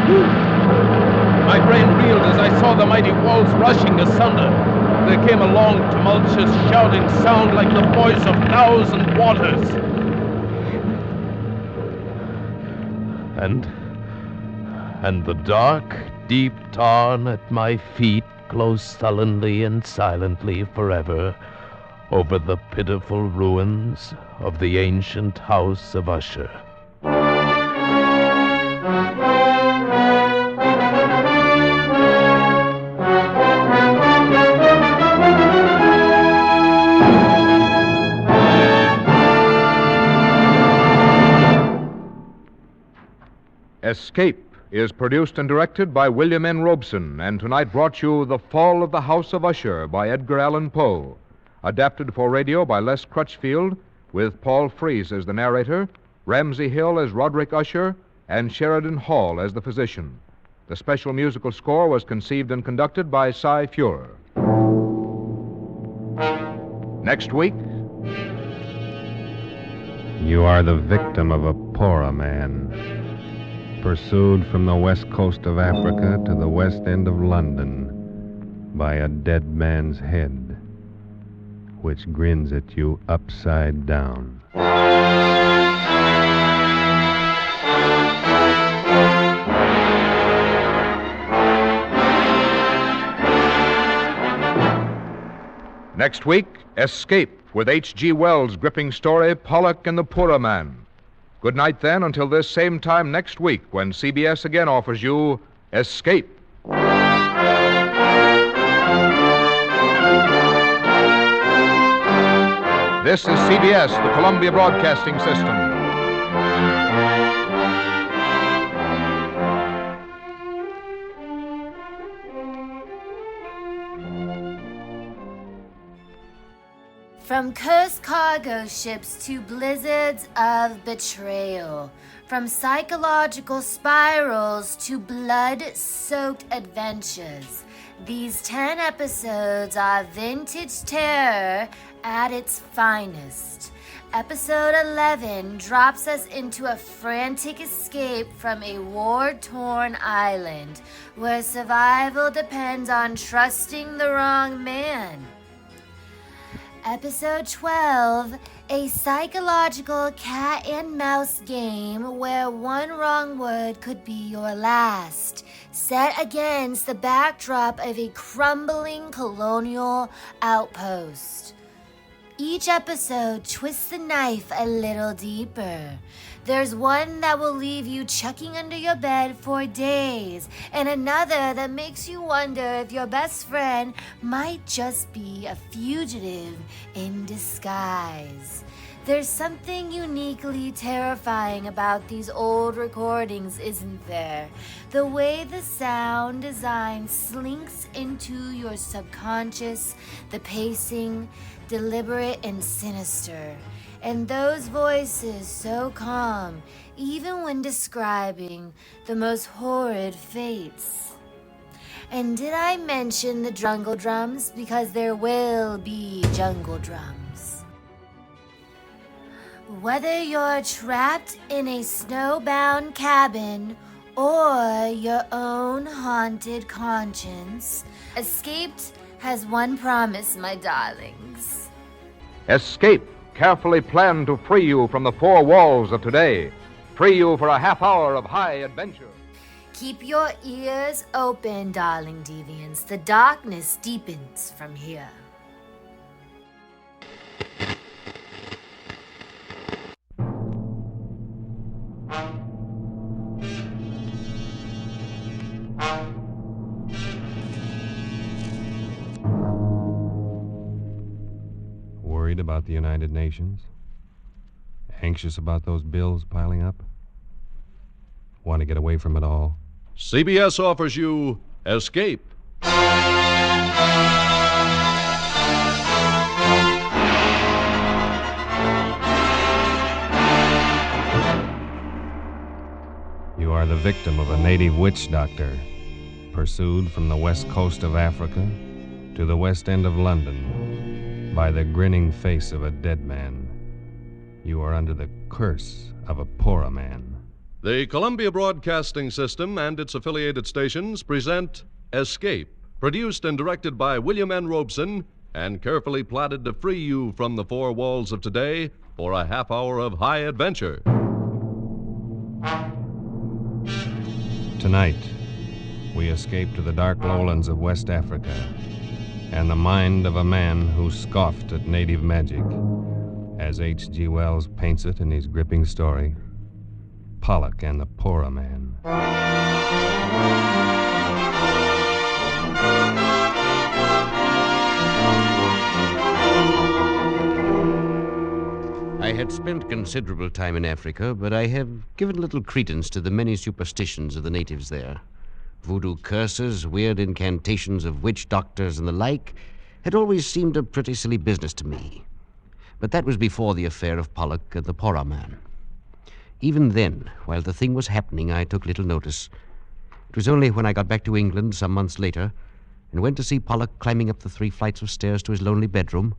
My brain reeled as I saw the mighty walls rushing asunder. There came a long, tumultuous, shouting sound like the voice of 1,000 waters. And the dark, deep tarn at my feet closed sullenly and silently forever over the pitiful ruins of the ancient house of Usher. Escape is produced and directed by William N. Robeson, and tonight brought you The Fall of the House of Usher by Edgar Allan Poe. Adapted for radio by Les Crutchfield, with Paul Frees as the narrator, Ramsey Hill as Roderick Usher, and Sheridan Hall as the physician. The special musical score was conceived and conducted by Cy Fuhrer. Next week, you are the victim of a poorer man, pursued from the west coast of Africa to the west end of London by a dead man's head, which grins at you upside down. next week, Escape with H.G. Wells' gripping story, Pollock and the Poorer Man. Good night, then, until this same time next week when CBS again offers you Escape. This is CBS, the Columbia Broadcasting System. From cursed cargo ships to blizzards of betrayal, from psychological spirals to blood-soaked adventures, these 10 episodes are vintage terror at its finest. Episode 11 drops us into a frantic escape from a war-torn island where survival depends on trusting the wrong man. Episode 12, a psychological cat and mouse game where one wrong word could be your last, set against the backdrop of a crumbling colonial outpost. Each episode twists the knife a little deeper. There's one that will leave you chucking under your bed for days, and another that makes you wonder if your best friend might just be a fugitive in disguise. There's something uniquely terrifying about these old recordings, isn't there? The way the sound design slinks into your subconscious, the pacing, deliberate and sinister. And those voices so calm, even when describing the most horrid fates. And did I mention the jungle drums? Because there will be jungle drums. Whether you're trapped in a snowbound cabin or your own haunted conscience, Escaped has one promise, my darlings. Escape, carefully planned to free you from the four walls of today. Free you for a half hour of high adventure. Keep your ears open, darling deviants. The darkness deepens from here. Worried about the United Nations? Anxious about those bills piling up? Want to get away from it all? CBS offers you Escape. You are the victim of a native witch doctor, pursued from the west coast of Africa to the west end of London by the grinning face of a dead man. You are under the curse of a poorer man. The Columbia Broadcasting System and its affiliated stations present Escape, produced and directed by William N. Robeson and carefully plotted to free you from the four walls of today for a half hour of high adventure. Tonight, we escape to the dark lowlands of West Africa and the mind of a man who scoffed at native magic, as H.G. Wells paints it in his gripping story, Pollock and the Poorer Man. I had spent considerable time in Africa, but I have given little credence to the many superstitions of the natives there. Voodoo curses, weird incantations of witch doctors, and the like had always seemed a pretty silly business to me. But that was before the affair of Pollock and the Poorer Man. Even then, while the thing was happening, I took little notice. It was only when I got back to England some months later and went to see Pollock climbing up the 3 flights of stairs to his lonely bedroom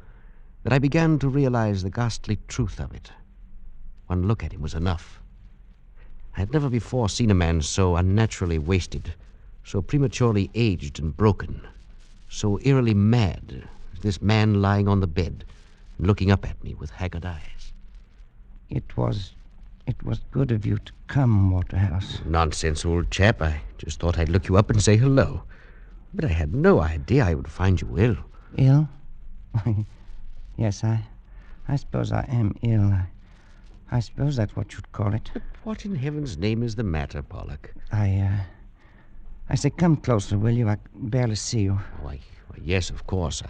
that I began to realize the ghastly truth of it. One look at him was enough. I had never before seen a man so unnaturally wasted, so prematurely aged and broken, so eerily mad as this man lying on the bed and looking up at me with haggard eyes. It was good of you to come, Waterhouse. Nonsense, old chap. I just thought I'd look you up and say hello. But I had no idea I would find you ill. Ill? Yes, I suppose I am ill. I suppose that's what you'd call it. But what in heaven's name is the matter, Pollock? I say, come closer, will you? I can barely see you. Why, yes, of course.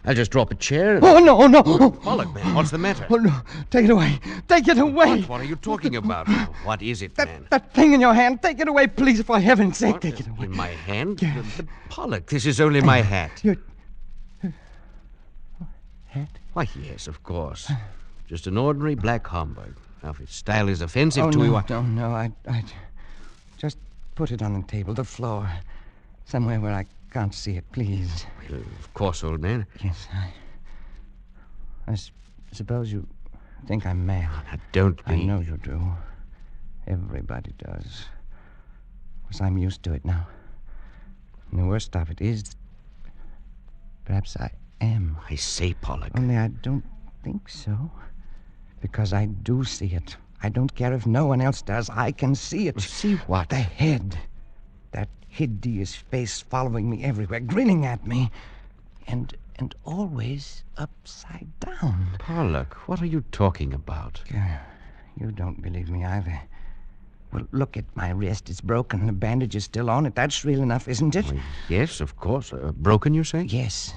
I'll just draw up a chair and... Oh, no, no! Pollock, man, what's the matter? Oh, no. Take it away. Take it away. What are you talking about? What is it, man? That thing in your hand. Take it away, please, for heaven's sake. Take it away. In my hand? But Pollock, this is only my hat. Your hat? Why, yes, of course. Just an ordinary black Homburg. Now, if its style is offensive to you... No, I just put it on the table, the floor. Somewhere where I can't see it, please. Well, of course, old man. Yes, I suppose you think I'm mad. Now, don't be. I know you do. Everybody does. Because I'm used to it now. And the worst of it is, perhaps I am. I say, Pollock. Only I don't think so. Because I do see it. I don't care if no one else does. I can see it. See what? The head. That hideous face following me everywhere, grinning at me. And always upside down. Pollock, what are you talking about? You don't believe me either. Well, look at my wrist. It's broken. The bandage is still on it. That's real enough, isn't it? Well, yes, of course. Broken, you say? Yes.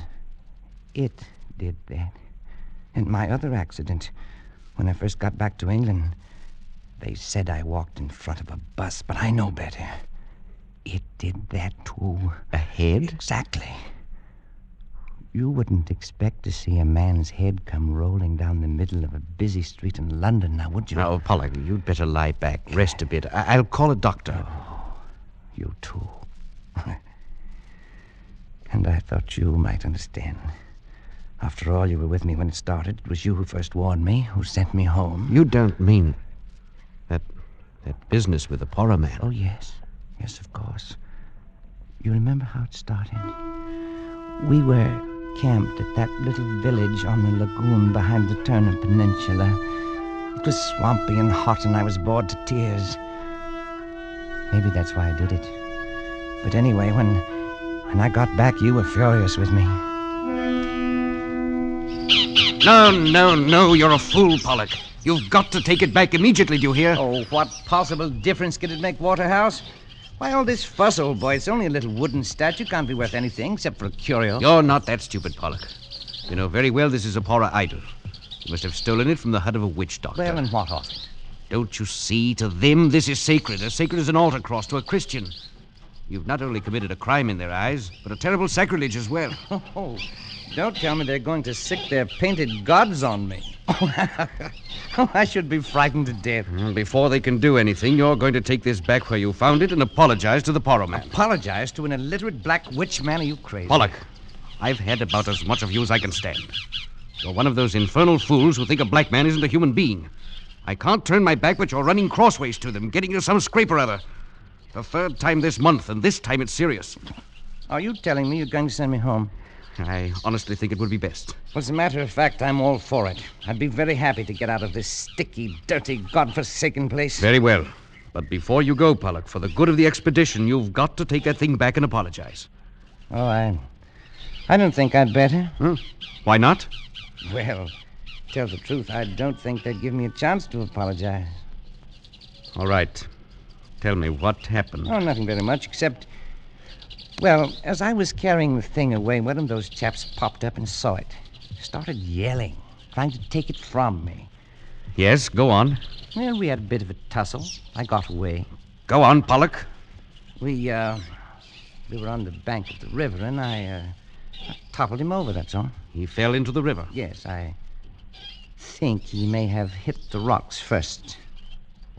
It did that. And my other accident, when I first got back to England, they said I walked in front of a bus, but I know better. It did that, too. A head? Exactly. You wouldn't expect to see a man's head come rolling down the middle of a busy street in London, now, would you? Now, Pollock, you'd better lie back, rest a bit. I'll call a doctor. Oh, you too. And I thought you might understand. After all, you were with me when it started. It was you who first warned me, who sent me home. You don't mean that business with the Porra man? Oh, yes. Yes, of course. You remember how it started? We were camped at that little village on the lagoon behind the Turner Peninsula. It was swampy and hot, and I was bored to tears. Maybe that's why I did it. But anyway, when I got back, you were furious with me. No, you're a fool, Pollock. You've got to take it back immediately, do you hear? Oh, what possible difference could it make, Waterhouse? Why all this fuss, old boy? It's only a little wooden statue. Can't be worth anything except for a curio. You're not that stupid, Pollock. You know very well this is a Porra idol. You must have stolen it from the hut of a witch doctor. Well, and what of it? Don't you see? To them, this is sacred. As sacred as an altar cross to a Christian. You've not only committed a crime in their eyes, but a terrible sacrilege as well. Oh, don't tell me they're going to sick their painted gods on me. Oh, I should be frightened to death. Before they can do anything, you're going to take this back where you found it and apologize to the Porra man. Apologize to an illiterate black witch man? Are you crazy? Pollock, I've had about as much of you as I can stand. You're one of those infernal fools who think a black man isn't a human being. I can't turn my back, but you're running crossways to them, getting you some scrape or other. The third time this month, and this time it's serious. Are you telling me you're going to send me home? I honestly think it would be best. Well, as a matter of fact, I'm all for it. I'd be very happy to get out of this sticky, dirty, godforsaken place. Very well. But before you go, Pollock, for the good of the expedition, you've got to take that thing back and apologize. Oh, I don't think I'd better. Why not? Well, tell the truth, I don't think they'd give me a chance to apologize. All right. Tell me, what happened? Oh, nothing very much, except... Well, as I was carrying the thing away, one of those chaps popped up and saw it. Started yelling, trying to take it from me. Yes, go on. Well, we had a bit of a tussle. I got away. Go on, Pollock. We were on the bank of the river, and I toppled him over, that's all. He fell into the river? Yes, I think he may have hit the rocks first.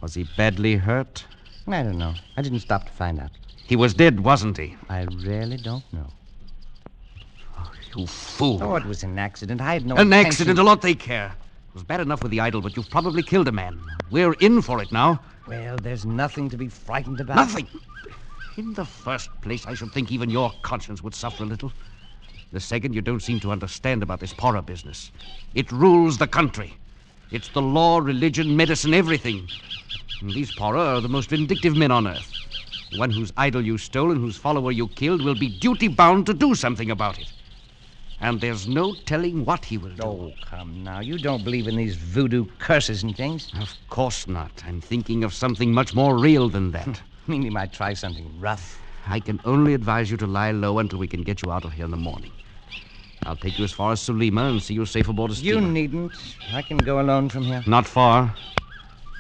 Was he badly hurt? I don't know. I didn't stop to find out. He was dead, wasn't he? I really don't know. Oh, you fool. Oh, it was an accident. I had no An intention. accident, a lot they care. It was bad enough with the idol, but you've probably killed a man. We're in for it now. Well, there's nothing to be frightened about. Nothing. In the first place, I should think even your conscience would suffer a little. The second, you don't seem to understand about this Porra business. It rules the country. It's the law, religion, medicine, everything. And these Porra are the most vindictive men on earth. The one whose idol you stole and whose follower you killed will be duty-bound to do something about it. And there's no telling what he will do. Oh, come now. You don't believe in these voodoo curses and things? Of course not. I'm thinking of something much more real than that. I mean, you might try something rough. I can only advise you to lie low until we can get you out of here in the morning. I'll take you as far as Sulima and see you safe aboard a steamer. You needn't. I can go alone from here. Not far.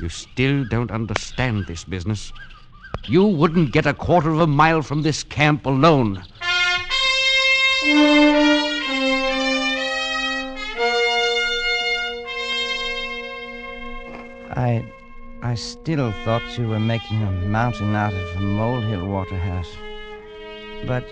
You still don't understand this business. You wouldn't get a quarter of a mile from this camp alone. I still thought you were making a mountain out of a molehill, Waterhouse. But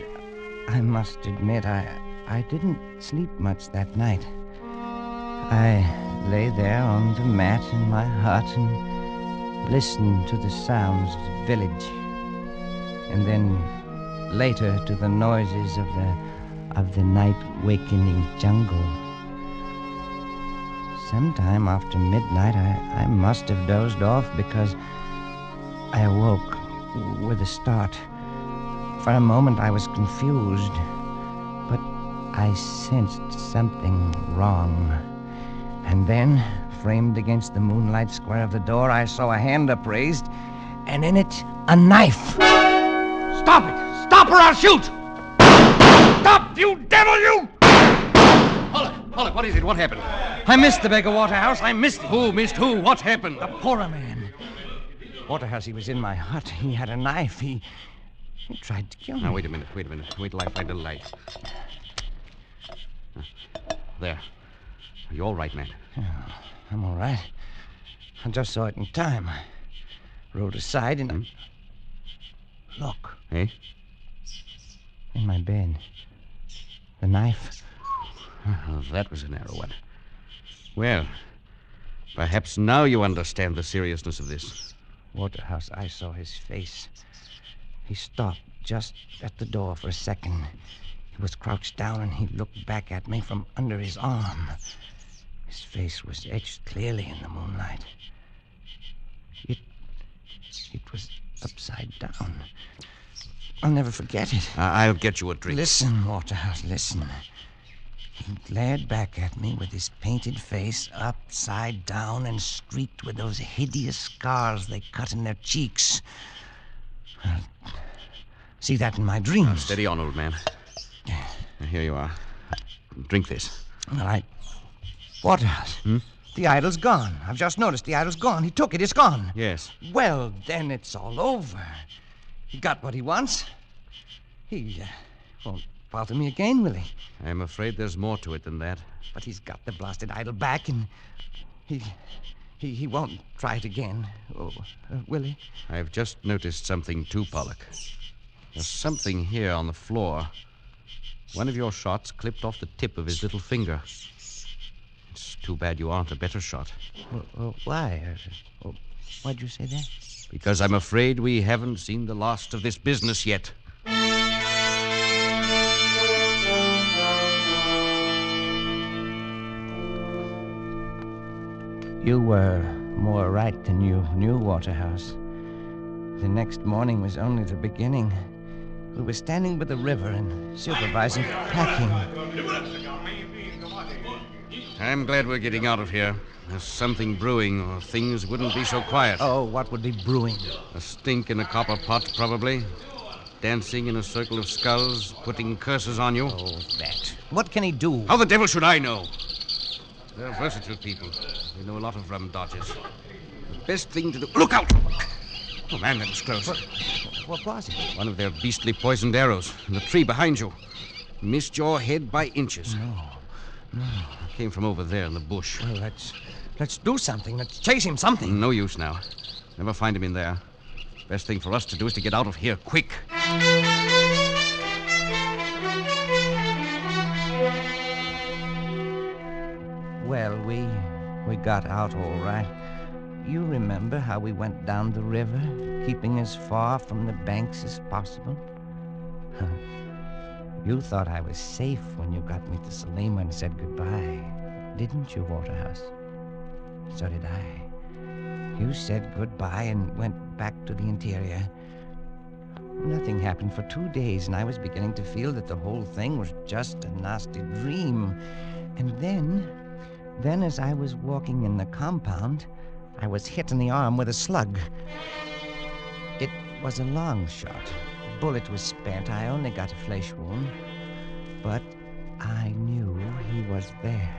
I must admit, I didn't sleep much that night. I lay there on the mat in my hut and listened to the sounds of the village. And then later to the noises of the night-wakening jungle. Sometime after midnight, I must have dozed off because I awoke with a start. For a moment, I was confused, but I sensed something wrong. And then, framed against the moonlight square of the door, I saw a hand upraised, and in it, a knife. Stop it! Stop or I'll shoot! Stop, you devil, you! Pollock, what is it? What happened? I missed the beggar, Waterhouse. I missed him. Who missed who? What happened? The Porra man. Waterhouse, he was in my hut. He had a knife. He tried to kill me. Now, wait a minute. Wait till I find a light. There. Are you all right, man? Oh, I'm all right. I just saw it in time. I rolled aside and... Look. Eh? In my bed. The knife. Oh, that was a narrow one. Well, perhaps now you understand the seriousness of this. Waterhouse, I saw his face. He stopped just at the door for a second. He was crouched down and he looked back at me from under his arm. His face was etched clearly in the moonlight. It was upside down. I'll never forget it. I'll get you a drink. Listen, Waterhouse, listen. He glared back at me with his painted face upside down and streaked with those hideous scars they cut in their cheeks. I'll see that in my dreams. Now, steady on, old man. Now, here you are. Drink this. Well, Waterhouse. The idol's gone. I've just noticed the idol's gone. He took it. It's gone. Yes. Well, then it's all over. He got what he wants. He won't bother me again, will he? I'm afraid there's more to it than that. But he's got the blasted idol back, and he won't try it again. Oh, will he? I've just noticed something too, Pollock. There's something here on the floor. One of your shots clipped off the tip of his little finger. It's too bad you aren't a better shot. Why? Why'd you say that? Because I'm afraid we haven't seen the last of this business yet. You were more right than you knew, Waterhouse. The next morning was only the beginning. We were standing by the river and supervising packing. I'm glad we're getting out of here. There's something brewing, or things wouldn't be so quiet. Oh, what would be brewing? A stink in a copper pot, probably. Dancing in a circle of skulls, putting curses on you. Oh, that. What can he do? How the devil should I know? They're versatile people. They know a lot of rum dodges. The best thing to do... Look out! Oh, man, that was close. What was it? One of their beastly poisoned arrows in the tree behind you. Missed your head by inches. No. It came from over there in the bush. Well, let's do something. Let's chase him something. No use now. Never find him in there. Best thing for us to do is to get out of here quick. Well, we got out all right. You remember how we went down the river, keeping as far from the banks as possible? You thought I was safe when you got me to Salima and said goodbye, didn't you, Waterhouse? So did I. You said goodbye and went back to the interior. Nothing happened for 2 days, and I was beginning to feel that the whole thing was just a nasty dream. And then as I was walking in the compound, I was hit in the arm with a slug. It was a long shot. The bullet was spent. I only got a flesh wound. But I knew he was there.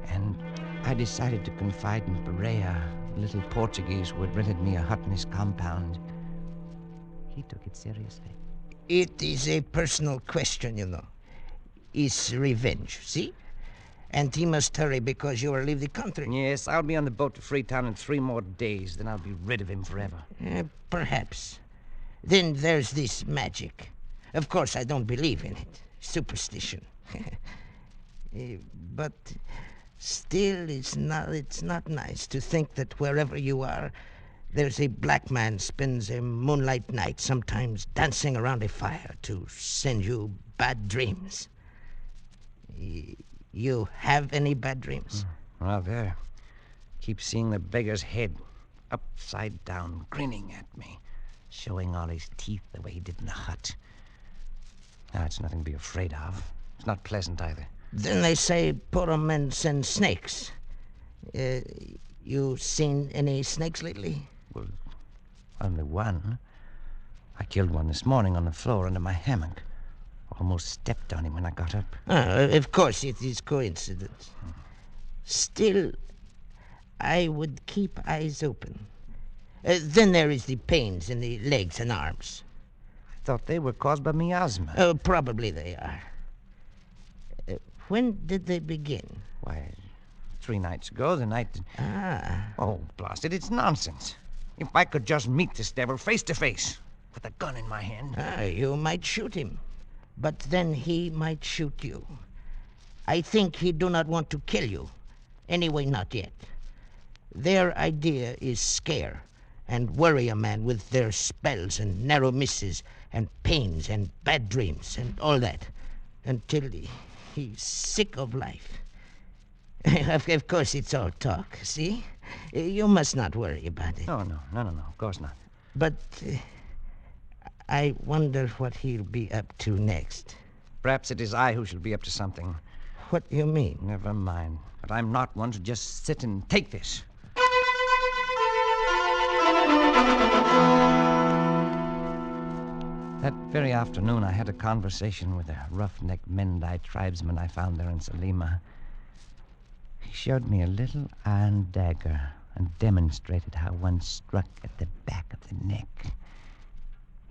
And I decided to confide in Perea, the little Portuguese who had rented me a hut in his compound. He took it seriously. It is a personal question, you know. It's revenge, see? And he must hurry because you will leave the country. Yes, I'll be on the boat to Freetown in 3 more days. Then I'll be rid of him forever. Perhaps. Then there's this magic. Of course, I don't believe in it. Superstition. But still, it's not nice to think that wherever you are, there's a black man spends a moonlight night, sometimes dancing around a fire to send you bad dreams. You have any bad dreams? Well, there. Keep seeing the beggar's head upside down, grinning at me, showing all his teeth the way he did in the hut. Now, it's nothing to be afraid of. It's not pleasant either. Then they say poor men send snakes. You seen any snakes lately? Well, only one. I killed one this morning on the floor under my hammock. Almost stepped on him when I got up. Of course, it is coincidence. Still, I would keep eyes open. Then there is the pains in the legs and arms. I thought they were caused by miasma. Oh, probably they are. When did they begin? Why, 3 nights ago, the night... Oh, blast it, it's nonsense. If I could just meet this devil face to face, with a gun in my hand... You might shoot him. But then he might shoot you. I think he do not want to kill you. Anyway, not yet. Their idea is scare and worry a man with their spells and narrow misses and pains and bad dreams and all that until he's sick of life. Of course, it's all talk, see? You must not worry about it. No, of course not. But... I wonder what he'll be up to next. Perhaps it is I who shall be up to something. What do you mean? Never mind. But I'm not one to just sit and take this. That very afternoon, I had a conversation with a roughneck Mendai tribesman I found there in Salima. He showed me a little iron dagger and demonstrated how one struck at the back of the neck.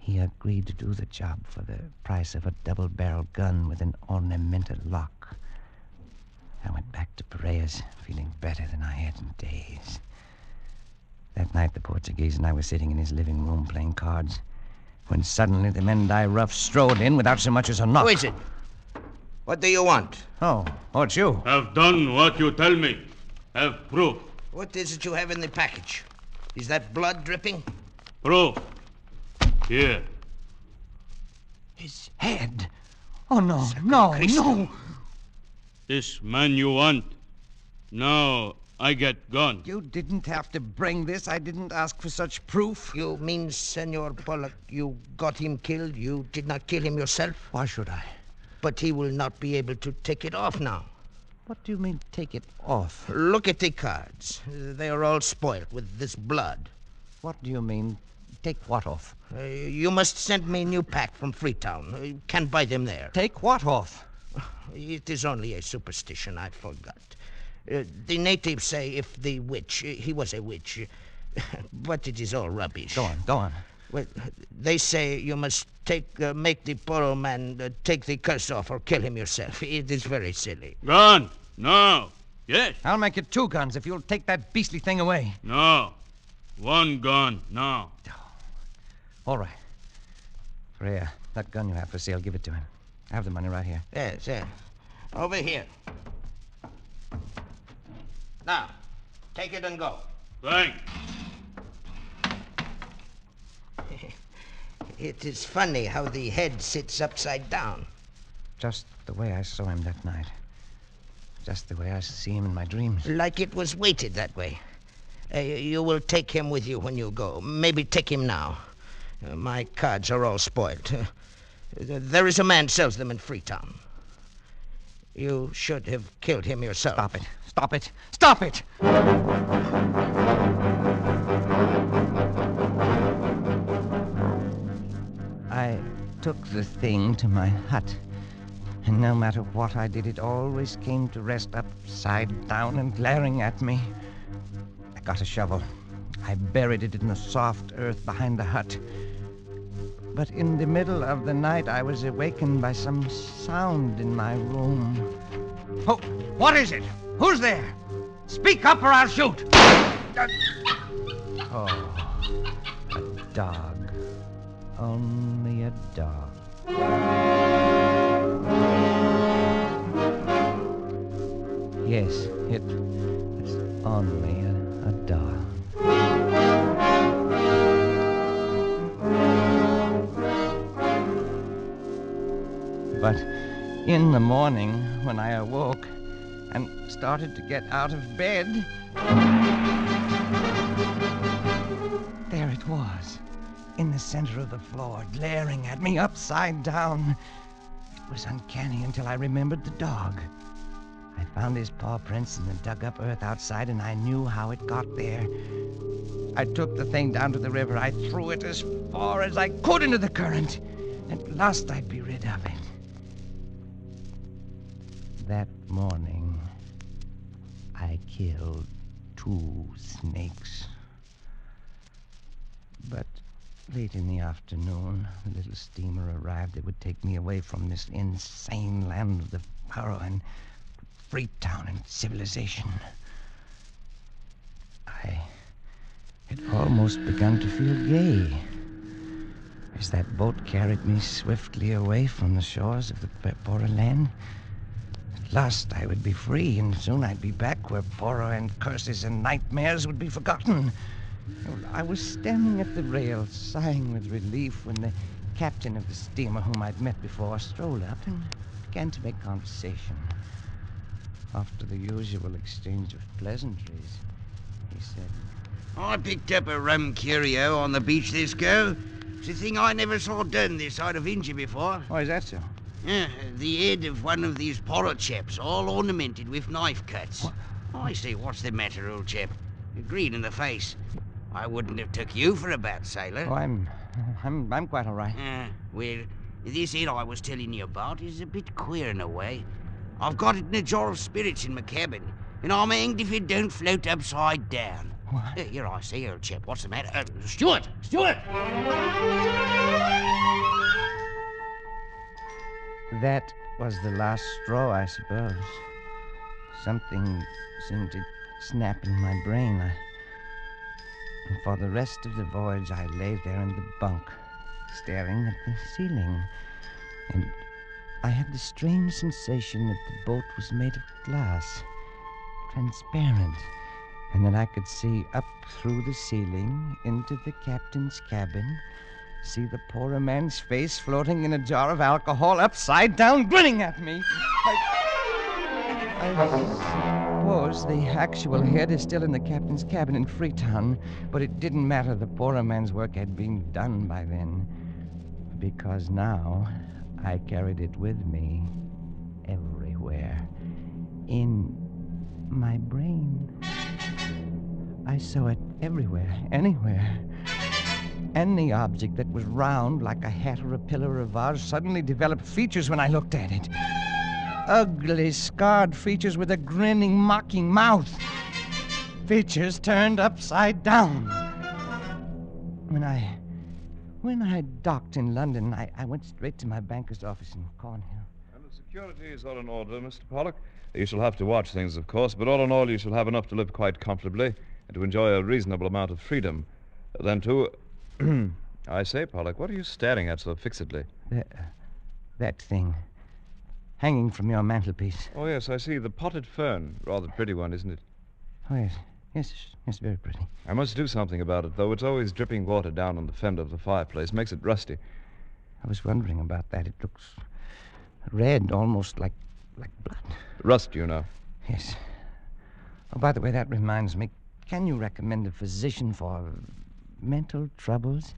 He agreed to do the job for the price of a double-barreled gun with an ornamental lock. I went back to Perea's, feeling better than I had in days. That night, the Portuguese and I were sitting in his living room playing cards, when suddenly the Mendai rough strode in without so much as a knock. Who is it? What do you want? Oh, it's you. Have done what you tell me. Have proof. What is it you have in the package? Is that blood dripping? Proof. Here. His head. Oh, no. This man you want. Now I get gone. You didn't have to bring this. I didn't ask for such proof. You mean, Senor Pollock, you got him killed? You did not kill him yourself? Why should I? But he will not be able to take it off now. What do you mean, take it off? Look at the cards. They are all spoiled with this blood. What do you mean, take what off? You must send me a new pack from Freetown. You can buy them there. Take what off? It is only a superstition, I forgot. The natives say if the witch... he was a witch. But it is all rubbish. Go on. Well, they say you must make the poor old man take the curse off or kill him yourself. It is very silly. Gun! No. Yes. I'll make it 2 guns if you'll take that beastly thing away. No. 1 gun. No. All right. Freya, that gun you have for sale, give it to him. I have the money right here. There. Over here. Now, take it and go. Thanks. It is funny how the head sits upside down. Just the way I saw him that night. Just the way I see him in my dreams. Like it was weighted that way. You will take him with you when you go. Maybe take him now. My cards are all spoiled. There is a man sells them in Freetown. You should have killed him yourself. Stop it. Stop it. Stop it! I took the thing to my hut, and no matter what I did, it always came to rest upside down and glaring at me. I got a shovel. I buried it in the soft earth behind the hut. But in the middle of the night, I was awakened by some sound in my room. Oh, what is it? Who's there? Speak up or I'll shoot. Oh, a dog. Only a dog. Yes, it's only a dog. But in the morning, when I awoke and started to get out of bed, there it was, in the center of the floor, glaring at me upside down. It was uncanny until I remembered the dog. I found his paw prints in the dug-up earth outside, and I knew how it got there. I took the thing down to the river. I threw it as far as I could into the current. At last I'd be rid of it. That morning, I killed 2 snakes. But late in the afternoon, a little steamer arrived that would take me away from this insane land of the Pharaoh and Freetown and civilization. I had almost begun to feel gay as that boat carried me swiftly away from the shores of the Pora land. At last I would be free, and soon I'd be back where Pora and curses and nightmares would be forgotten. I was standing at the rail, sighing with relief, when the captain of the steamer, whom I'd met before, strolled up and began to make conversation. After the usual exchange of pleasantries, he said, I picked up a rum curio on the beach this go. It's a thing I never saw done this side of India before. Why is that so? Yeah, the head of one of these Pora chaps, all ornamented with knife cuts. What? I see, what's the matter, old chap? You're green in the face. I wouldn't have took you for a bad sailor. Oh, I'm quite all right. Well, this head I was telling you about is a bit queer in a way. I've got it in a jar of spirits in my cabin, and I'm hanged if it don't float upside down. What? Here I see, old chap. What's the matter? Stuart! Stuart! That was the last straw, I suppose. Something seemed to snap in my brain. And for the rest of the voyage, I lay there in the bunk, staring at the ceiling. And I had the strange sensation that the boat was made of glass, transparent, and that I could see up through the ceiling into the captain's cabin, see the poor man's face floating in a jar of alcohol upside down, grinning at me. I suppose the actual head is still in the captain's cabin in Freetown, but it didn't matter. The poor man's work had been done by then, because now I carried it with me everywhere, in my brain. I saw it everywhere, anywhere. Any object that was round, like a hat or a pillar or a vase, suddenly developed features when I looked at it. Ugly, scarred features with a grinning, mocking mouth. Features turned upside down. When I docked in London, I went straight to my banker's office in Cornhill. And the security is all in order, Mr. Pollock. You shall have to watch things, of course, but all in all, you shall have enough to live quite comfortably and to enjoy a reasonable amount of freedom. Then, too, I say, Pollock, what are you staring at so fixedly? That thing. Hanging from your mantelpiece. Oh, yes, I see. The potted fern. Rather pretty one, isn't it? Oh, yes. Yes, very pretty. I must do something about it, though. It's always dripping water down on the fender of the fireplace. Makes it rusty. I was wondering about that. It looks red, almost like blood. Rust, you know. Yes. Oh, by the way, that reminds me. Can you recommend a physician for mental troubles?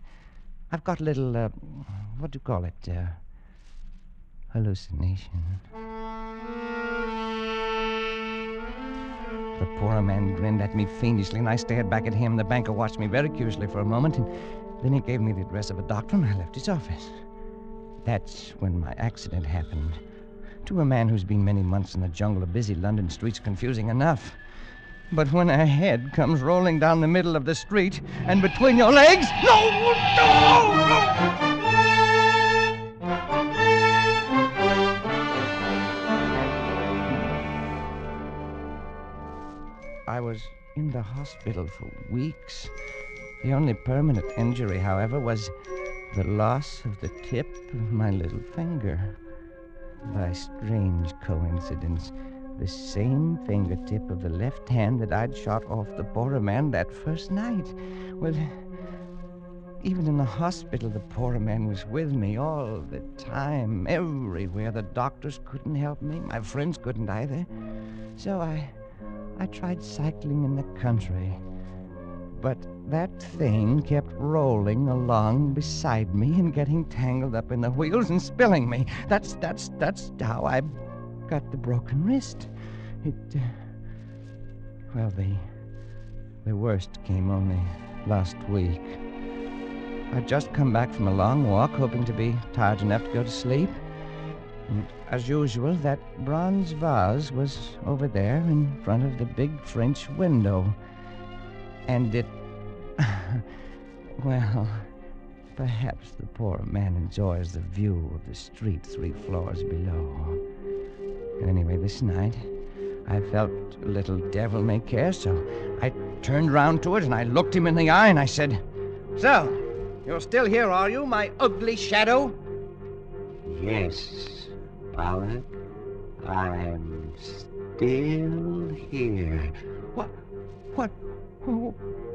I've got a little, what do you call it? Hallucination. The poor man grinned at me fiendishly, and I stared back at him. The banker watched me very curiously for a moment, and then he gave me the address of a doctor, and I left his office. That's when my accident happened. To a man who's been many months in the jungle of busy London streets, confusing enough. But when a head comes rolling down the middle of the street, and between your legs... No! I was in the hospital for weeks. The only permanent injury, however, was the loss of the tip of my little finger. By strange coincidence, the same fingertip of the left hand that I'd shot off the poorer man that first night. Well, even in the hospital, the poorer man was with me all the time, everywhere. The doctors couldn't help me. My friends couldn't either. So I tried cycling in the country. But that thing kept rolling along beside me and getting tangled up in the wheels and spilling me. That's how I got the broken wrist. Well, the worst came only last week. I'd just come back from a long walk, hoping to be tired enough to go to sleep. And as usual, that bronze vase was over there in front of the big French window. And it... well, perhaps the poor man enjoys the view of the street 3 floors below. Anyway, this night, I felt a little devil-may-care, so I turned round to it and I looked him in the eye and I said, "So, you're still here, are you, my ugly shadow?" Yes, Pollock. I'm still here.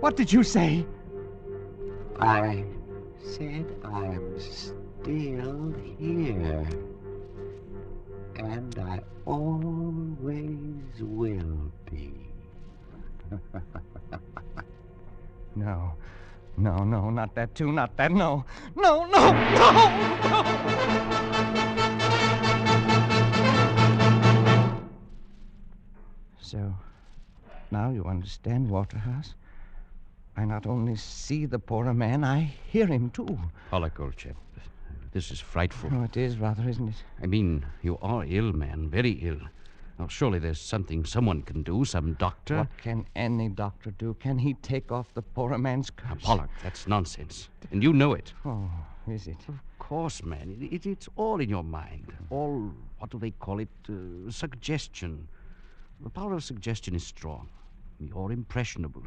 What did you say? I said I'm still here. And I always will be. No, not that too, not that, no. So, now you understand, Waterhouse? I not only see the poorer man, I hear him, too. Pollock, old chap, this is frightful. Oh, it is rather, isn't it? I mean, you are ill, man, very ill. Now, surely there's something someone can do, some doctor. What can any doctor do? Can he take off the poorer man's curse? Now, Pollock, that's nonsense. And you know it. Oh, is it? Of course, man. It's all in your mind. All, what do they call it? Suggestion. The power of suggestion is strong. You're impressionable.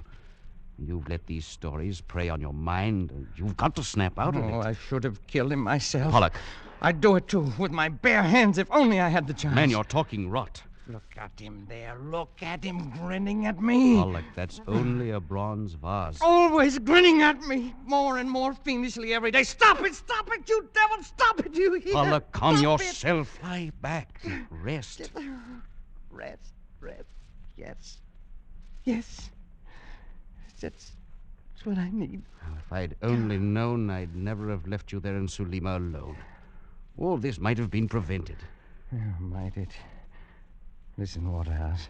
You've let these stories prey on your mind, and you've got to snap out of it. Oh, I should have killed him myself. Pollock. I'd do it, too, with my bare hands, if only I had the chance. Man, you're talking rot. Look at him there. Look at him grinning at me. Pollock, that's only a bronze vase. Always grinning at me, more and more fiendishly every day. Stop it, you devil, stop it, you hear? Pollock, calm Stop yourself. Lie back. Rest. Rest, yes. That's what I need. If I'd only known, I'd never have left you there in Sulima alone. All this might have been prevented. Oh, might it? Listen, Waterhouse.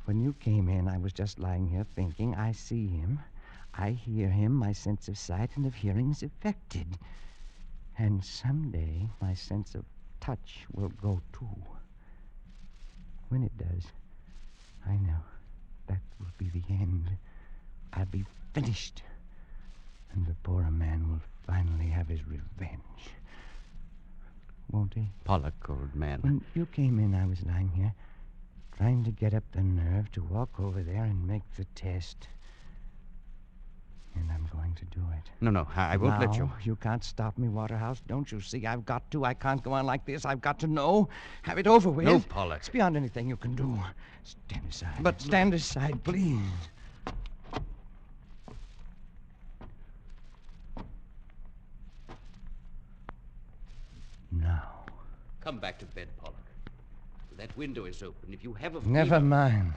When you came in, I was just lying here thinking, I see him, I hear him, my sense of sight and of hearing is affected. And someday, my sense of touch will go, too. When it does, I know that will be the end. I'll be finished. And the poorer man will finally have his revenge. Won't he? Pollock, old man. When you came in, I was lying here, trying to get up the nerve to walk over there and make the test. And I'm going going to do it. No, I won't let you. Now, you can't stop me, Waterhouse. Don't you see? I've got to. I can't go on like this. I've got to know. Have it over with. No, Pollock. It's beyond anything you can do. Stand aside. But... Stand aside, please. Now. Come back to bed, Pollock. That window is open. If you have a... Never mind.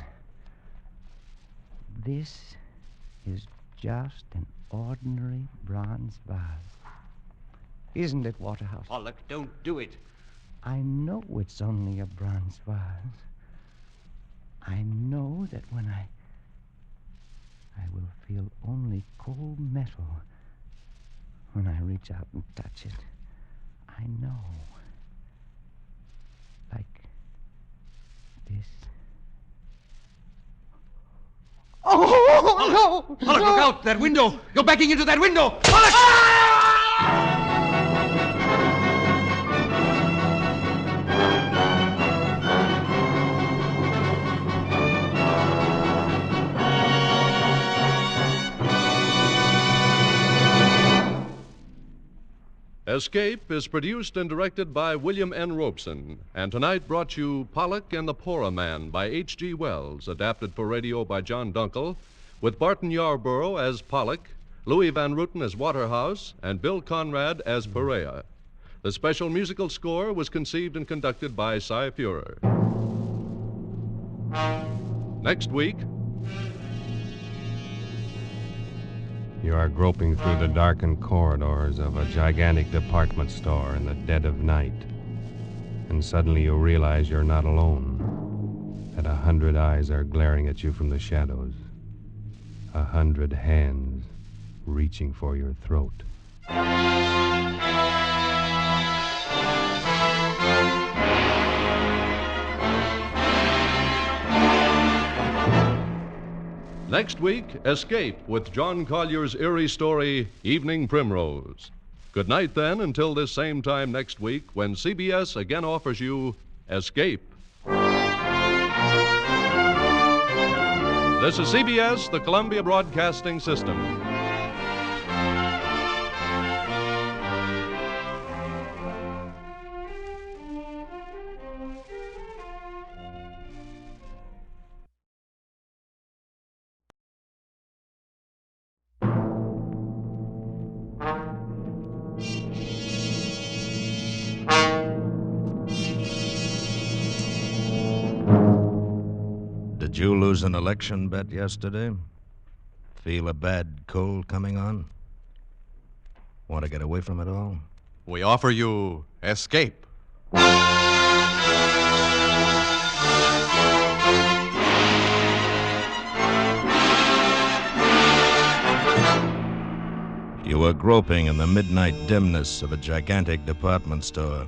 This is just an ordinary bronze vase. Isn't it, Waterhouse? Pollock, don't do it. I know it's only a bronze vase. I know that when I will feel only cold metal when I reach out and touch it. I know. Like this. Oh, no! Pollock, look out! That window! You're backing into that window! Pollock! Escape is produced and directed by William N. Robeson, and tonight brought you Pollock and the Poorer Man by H.G. Wells, adapted for radio by John Dunkel, with Barton Yarborough as Pollock, Louis Van Rooten as Waterhouse, and Bill Conrad as Perea. The special musical score was conceived and conducted by Cy Fuhrer. Next week... You are groping through the darkened corridors of a gigantic department store in the dead of night. And suddenly you realize you're not alone. That 100 eyes are glaring at you from the shadows. 100 hands reaching for your throat. Next week, Escape with John Collier's eerie story, Evening Primrose. Good night, then, until this same time next week when CBS again offers you Escape. This is CBS, the Columbia Broadcasting System. Did you lose an election bet yesterday? Feel a bad cold coming on? Want to get away from it all? We offer you Escape. You were groping in the midnight dimness of a gigantic department store,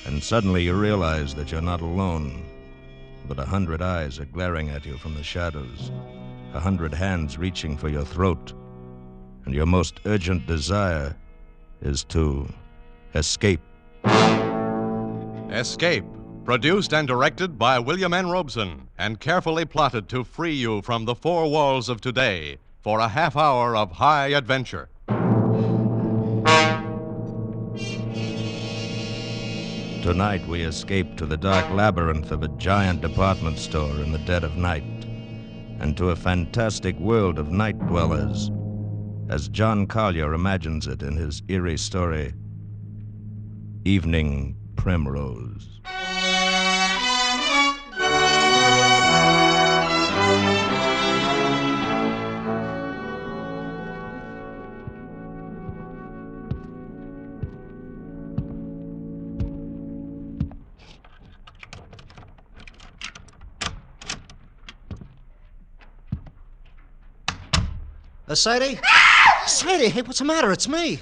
and suddenly you realize that you're not alone. But 100 eyes are glaring at you from the shadows, 100 hands reaching for your throat, and your most urgent desire is to escape. Escape, produced and directed by William N. Robeson, and carefully plotted to free you from the four walls of today for a half hour of high adventure. Tonight we escape to the dark labyrinth of a giant department store in the dead of night, and to a fantastic world of night dwellers, as John Collier imagines it in his eerie story, Evening Primrose. Sadie? Sadie, hey, what's the matter? It's me.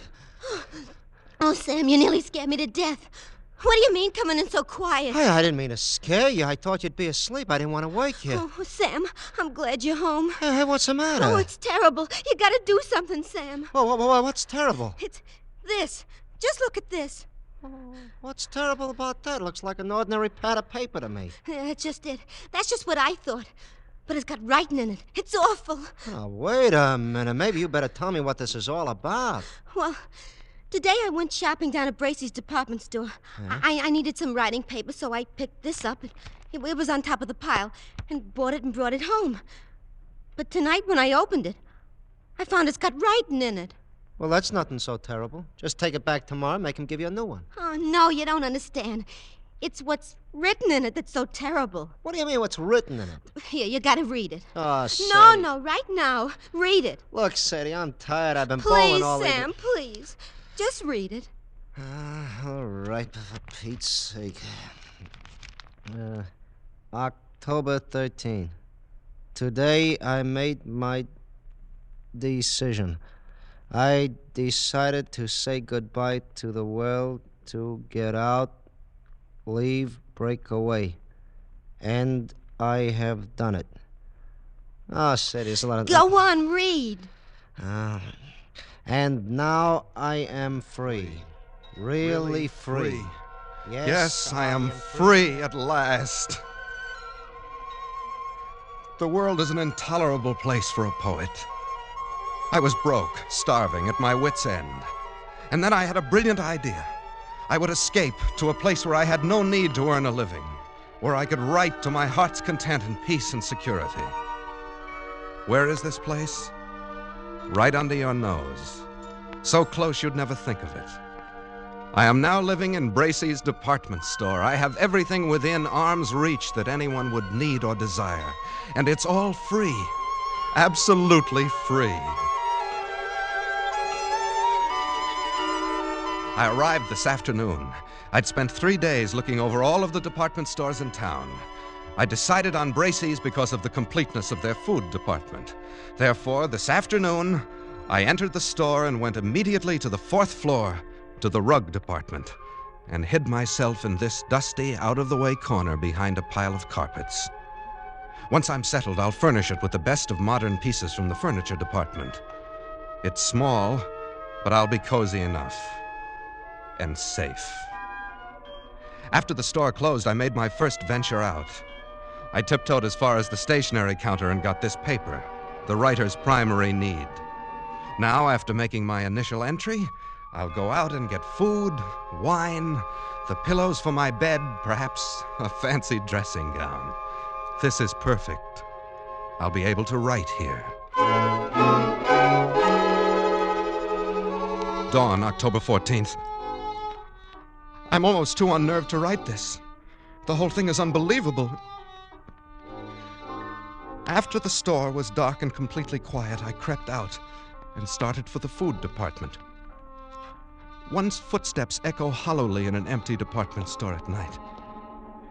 Oh, Sam, you nearly scared me to death. What do you mean coming in so quiet? Hey, I didn't mean to scare you. I thought you'd be asleep. I didn't want to wake you. Oh, Sam, I'm glad you're home. Hey, what's the matter? Oh, it's terrible. You gotta do something, Sam. What's terrible? It's this. Just look at this. What's terrible about that? Looks like an ordinary pad of paper to me. That's just it. That's just what I thought. but it's got writing in it. It's awful. Oh, wait a minute. Maybe you better tell me what this is all about. Well, today I went shopping down at Bracey's department store. Huh? I needed some writing paper, so I picked this up. It was on top of the pile, and bought it and brought it home. But tonight when I opened it, I found it's got writing in it. Well, that's nothing so terrible. Just take it back tomorrow and make him give you a new one. Oh, no, you don't understand. It's what's written in it that's so terrible. What do you mean, what's written in it? Here, you gotta read it. Oh, Sadie. No, right now. Read it. Look, Sadie, I'm tired. I've been bowling all Please, evening. Sam, please. Just read it. All right, for Pete's sake. October 13. Today I made my decision. I decided to say goodbye to the world, to get out, leave, break away. And I have done it. Oh, Sadie, there's a lot of... Go on, read. And now I am free. Really free. Yes, I am free at last. The world is an intolerable place for a poet. I was broke, starving, at my wits' end. And then I had a brilliant idea. I would escape to a place where I had no need to earn a living, where I could write to my heart's content in peace and security. Where is this place? Right under your nose. So close you'd never think of it. I am now living in Bracey's department store. I have everything within arm's reach that anyone would need or desire. And it's all free. Absolutely free. I arrived this afternoon. I'd spent 3 days looking over all of the department stores in town. I decided on Bracey's because of the completeness of their food department. Therefore, this afternoon, I entered the store and went immediately to the 4th floor, to the rug department, and hid myself in this dusty, out-of-the-way corner behind a pile of carpets. Once I'm settled, I'll furnish it with the best of modern pieces from the furniture department. It's small, but I'll be cozy enough. And safe. After the store closed, I made my first venture out. I tiptoed as far as the stationery counter and got this paper, the writer's primary need. Now, after making my initial entry, I'll go out and get food, wine, the pillows for my bed, perhaps a fancy dressing gown. This is perfect. I'll be able to write here. Dawn, October 14th. I'm almost too unnerved to write this. The whole thing is unbelievable. After the store was dark and completely quiet, I crept out and started for the food department. One's footsteps echo hollowly in an empty department store at night,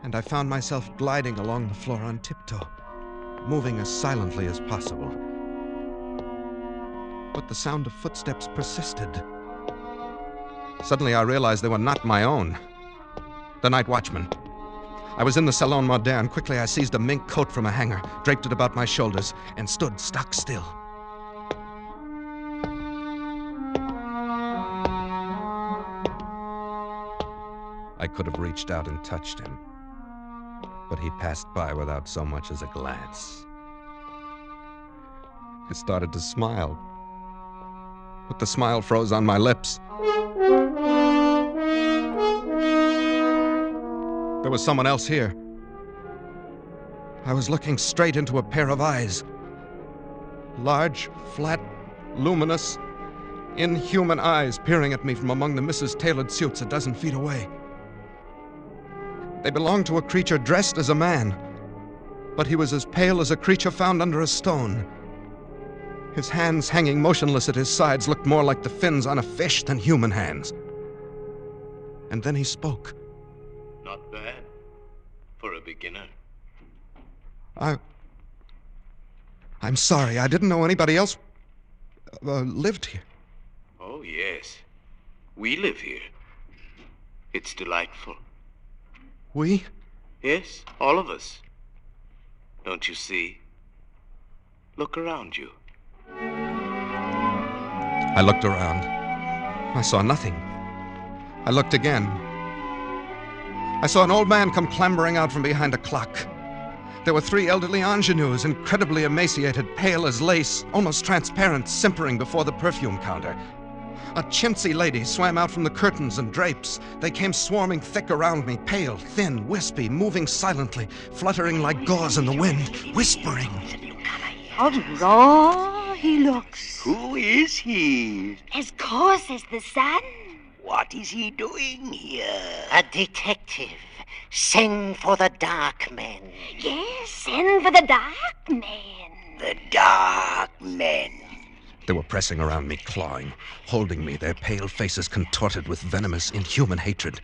and I found myself gliding along the floor on tiptoe, moving as silently as possible. But the sound of footsteps persisted. Suddenly I realized they were not my own. The night watchman. I was in the Salon Moderne. Quickly I seized a mink coat from a hanger, draped it about my shoulders, and stood stock still. I could have reached out and touched him, but he passed by without so much as a glance. I started to smile, but the smile froze on my lips. There was someone else here. I was looking straight into a pair of eyes. Large, flat, luminous, inhuman eyes peering at me from among the Mrs. Tailored suits a dozen feet away. They belonged to a creature dressed as a man, but he was as pale as a creature found under a stone. His hands hanging motionless at his sides looked more like the fins on a fish than human hands. And then he spoke. Not bad for a beginner. I'm sorry. I didn't know anybody else lived here. Oh, yes. We live here. It's delightful. We? Yes, all of us. Don't you see? Look around you. I looked around. I saw nothing. I looked again. I saw an old man come clambering out from behind a clock. There were 3 elderly ingenues, incredibly emaciated, pale as lace, almost transparent, simpering before the perfume counter. A chintzy lady swam out from the curtains and drapes. They came swarming thick around me, pale, thin, wispy, moving silently, fluttering like gauze in the wind, whispering. How raw he looks. Who is he? As coarse as the sun. What is he doing here? A detective. Send for the dark men. Yes, send for the dark men. The dark men. They were pressing around me, clawing, holding me, their pale faces contorted with venomous, inhuman hatred.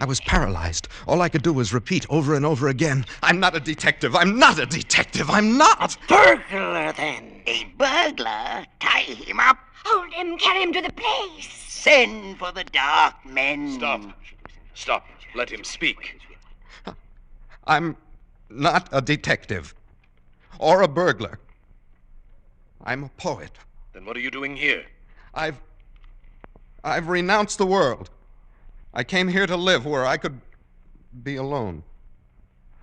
I was paralyzed. All I could do was repeat over and over again, I'm not a detective, I'm not a detective, I'm not! A burglar, then. A burglar? Tie him up. Hold him, carry him to the place. Send for the dark men. Stop. Let him speak. I'm not a detective. Or a burglar. I'm a poet. Then what are you doing here? I've renounced the world. I came here to live where I could be alone.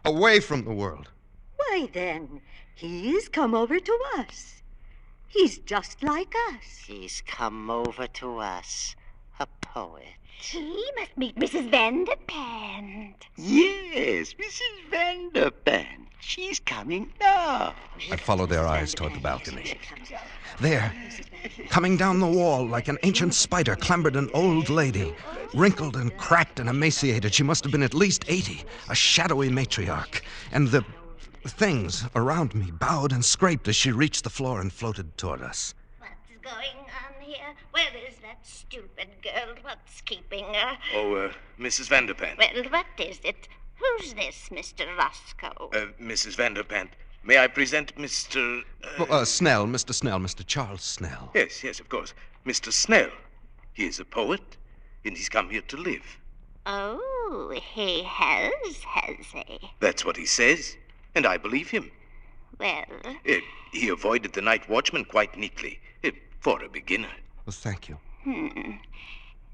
Away from the world. Why, then, he's come over to us. He's just like us. He's come over to us, a poet. He must meet Mrs. Vanderpant. Yes, Mrs. Vanderpant. She's coming now. I followed their eyes toward the balcony. There, coming down the wall like an ancient spider, clambered an old lady. Wrinkled and cracked and emaciated, she must have been at least 80, a shadowy matriarch. And the things around me bowed and scraped as she reached the floor and floated toward us. What's going on here? Where is that stupid girl? What's keeping her? Oh, Mrs. Vanderpant. Well, what is it? Who's this, Mr. Roscoe? Mrs. Vanderpant. May I present Mr. Snell, Mr. Snell, Mr. Charles Snell. Yes, of course. Mr. Snell. He is a poet, and he's come here to live. Oh, he has he? That's what he says, and I believe him. Well? He avoided the night watchman quite neatly, for a beginner. Well, thank you.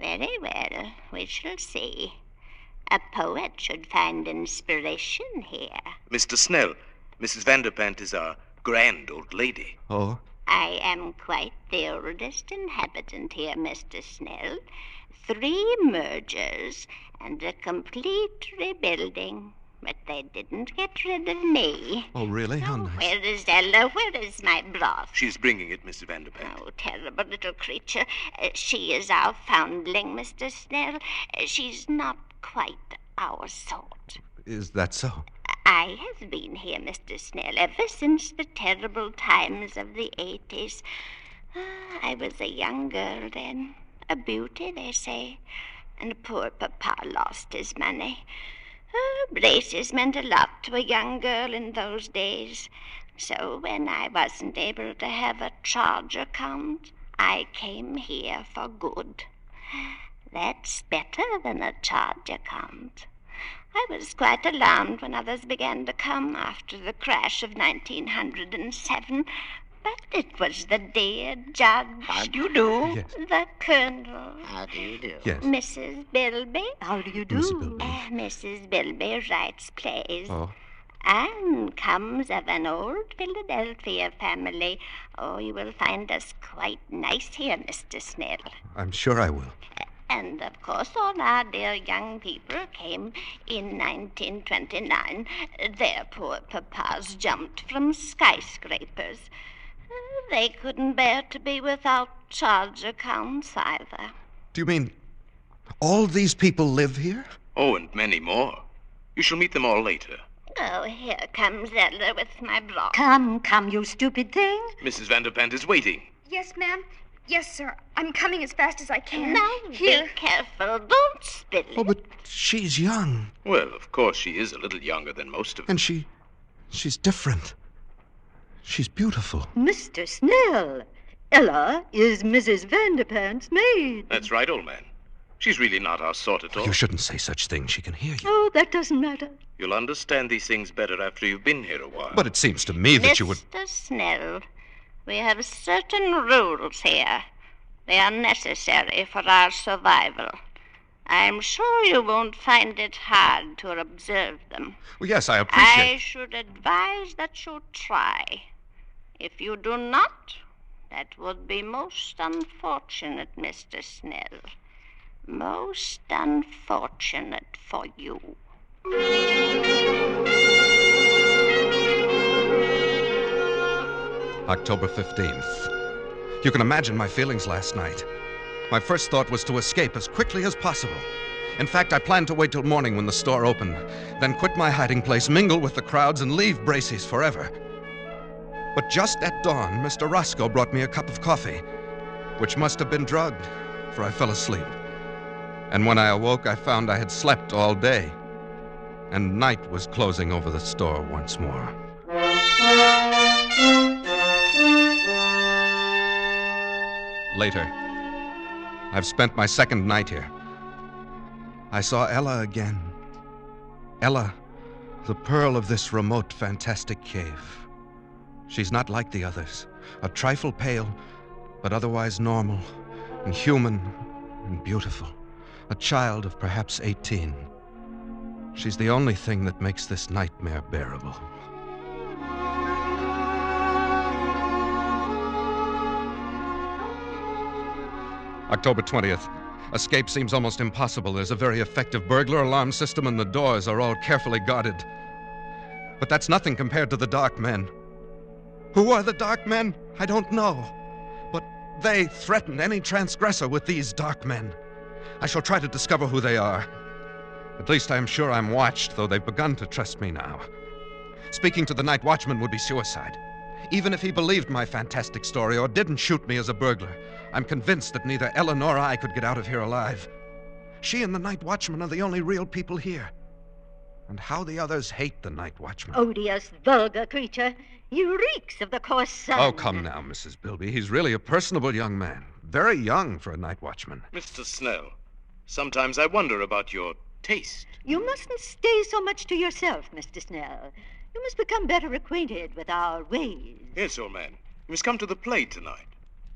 Very well. We shall see. A poet should find inspiration here. Mr. Snell, Mrs. Vanderpant is our grand old lady. Oh? I am quite the oldest inhabitant here, Mr. Snell. 3 mergers and a complete rebuilding. But they didn't get rid of me. Oh, really? How nice. Where is Ella? Where is my broth? She's bringing it, Mr. Vanderpant. Oh, terrible little creature. She is our foundling, Mr. Snell. She's not quite our sort. Is that so? I have been here, Mr. Snell, ever since the terrible times of the 80s. I was a young girl then. A beauty, they say. And poor Papa lost his money. Braces meant a lot to a young girl in those days. So when I wasn't able to have a charge account, I came here for good. That's better than a charge account. I was quite alarmed when others began to come after the crash of 1907. But it was the dear judge. How do you do? Yes. The colonel. How do you do? Yes. Mrs. Bilby. How do you do? Mrs. Bilby. Mrs. Bilby writes plays. Oh. And comes of an old Philadelphia family. Oh, you will find us quite nice here, Mr. Snell. I'm sure I will. And, of course, all our dear young people came in 1929. Their poor papas jumped from skyscrapers. They couldn't bear to be without charge accounts either. Do you mean all these people live here? Oh, and many more. You shall meet them all later. Oh, here comes Ella with my broth. Come, you stupid thing. Mrs. Vanderpant is waiting. Yes, ma'am. Yes, sir. I'm coming as fast as I can. Now, Here. be careful. Don't spill it. Oh, but she's young. Well, of course, she is a little younger than most of them. And she's different. She's beautiful. Mr. Snell, Ella is Mrs. Vanderpant's maid. That's right, old man. She's really not our sort at all. You shouldn't say such things. She can hear you. Oh, that doesn't matter. You'll understand these things better after you've been here a while. But it seems to me that you would... Mr. Snell, we have certain rules here. They are necessary for our survival. I'm sure you won't find it hard to observe them. Well, yes, I appreciate... I should advise that you try. If you do not, that would be most unfortunate, Mr. Snell. Most unfortunate for you. October 15th. You can imagine my feelings last night. My first thought was to escape as quickly as possible. In fact, I planned to wait till morning when the store opened, then quit my hiding place, mingle with the crowds, and leave Bracey's forever. But just at dawn, Mr. Roscoe brought me a cup of coffee, which must have been drugged, for I fell asleep. And when I awoke, I found I had slept all day, and night was closing over the store once more. Later, I've spent my second night here. I saw Ella again. Ella, the pearl of this remote, fantastic cave. She's not like the others, a trifle pale, but otherwise normal and human and beautiful. A child of perhaps 18. She's the only thing that makes this nightmare bearable. October 20th. Escape seems almost impossible. There's a very effective burglar alarm system and the doors are all carefully guarded. But that's nothing compared to the Dark Men. Who are the Dark Men? I don't know. But they threaten any transgressor with these Dark Men. I shall try to discover who they are. At least I am sure I'm watched, though they've begun to trust me now. Speaking to the night watchman would be suicide. Even if he believed my fantastic story or didn't shoot me as a burglar, I'm convinced that neither Ella nor I could get out of here alive. She and the night watchman are the only real people here. And how the others hate the night watchman. Odious, vulgar creature. He reeks of the coarse sun. Oh, come now, Mrs. Bilby. He's really a personable young man. Very young for a night watchman. Mr. Snell, sometimes I wonder about your taste. You mustn't stay so much to yourself, Mr. Snell. You must become better acquainted with our ways. Yes, old man. You must come to the play tonight.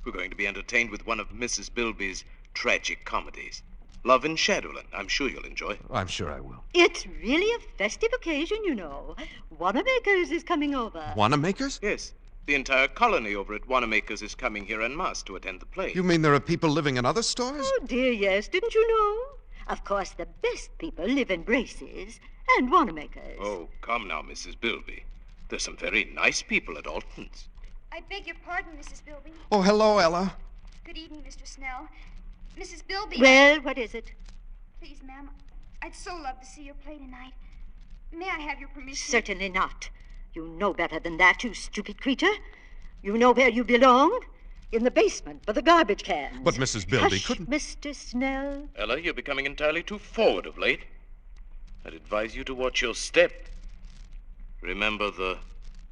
We're going to be entertained with one of Mrs. Bilby's tragic comedies. Love in Shadowland. I'm sure you'll enjoy it. I'm sure I will. It's really a festive occasion, you know. Wanamaker's is coming over. Wanamaker's? Yes. The entire colony over at Wanamaker's is coming here en masse to attend the play. You mean there are people living in other stores? Oh, dear, yes. Didn't you know? Of course, the best people live in Bracey's and Wanamaker's. Oh, come now, Mrs. Bilby. There's some very nice people at Alton's. I beg your pardon, Mrs. Bilby. Oh, hello, Ella. Good evening, Mr. Snell. Mrs. Bilby. Well, what is it? Please, ma'am, I'd so love to see your play tonight. May I have your permission? Certainly not. You know better than that, you stupid creature. You know where you belong. In the basement with the garbage cans. But Mrs. Bilby Hush, couldn't... Mr. Snell. Ella, you're becoming entirely too forward of late. I'd advise you to watch your step. Remember the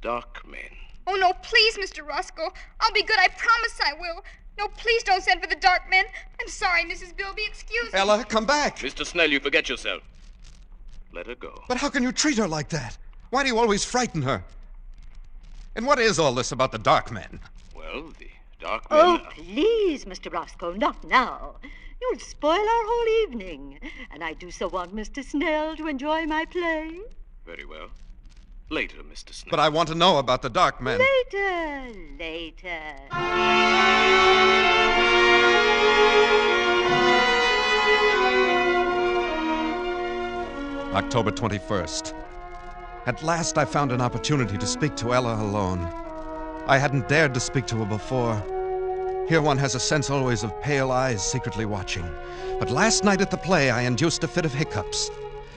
Dark Men. Oh, no, please, Mr. Roscoe. I'll be good. I promise I will. No, please don't send for the Dark Men. I'm sorry, Mrs. Bilby. Excuse me. Ella, come back. Mr. Snell, you forget yourself. Let her go. But how can you treat her like that? Why do you always frighten her? And what is all this about the Dark Men? Well, the Dark Men... Oh, please, Mr. Roscoe, not now. You'll spoil our whole evening. And I do so want Mr. Snell to enjoy my play. Very well. Later, Mr. Snell. But I want to know about the Dark Men. Later. October 21st. At last I found an opportunity to speak to Ella alone. I hadn't dared to speak to her before. Here one has a sense always of pale eyes secretly watching. But last night at the play I induced a fit of hiccups.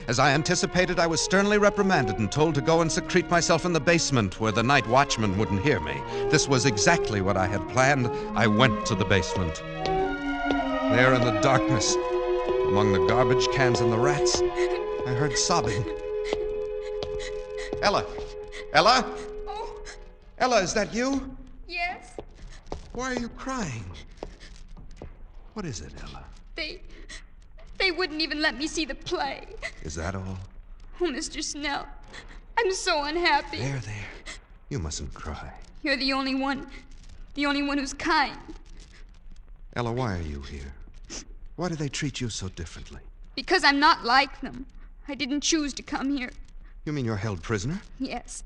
As I anticipated, I was sternly reprimanded and told to go and secrete myself in the basement where the night watchman wouldn't hear me. This was exactly what I had planned. I went to the basement. There in the darkness, among the garbage cans and the rats, I heard sobbing. Ella! Ella! Oh. Ella, is that you? Yes? Why are you crying? What is it, Ella? They wouldn't even let me see the play. Is that all? Oh, Mr. Snell, I'm so unhappy. There. You mustn't cry. You're the only one who's kind. Ella, why are you here? Why do they treat you so differently? Because I'm not like them. I didn't choose to come here. You mean you're held prisoner? Yes.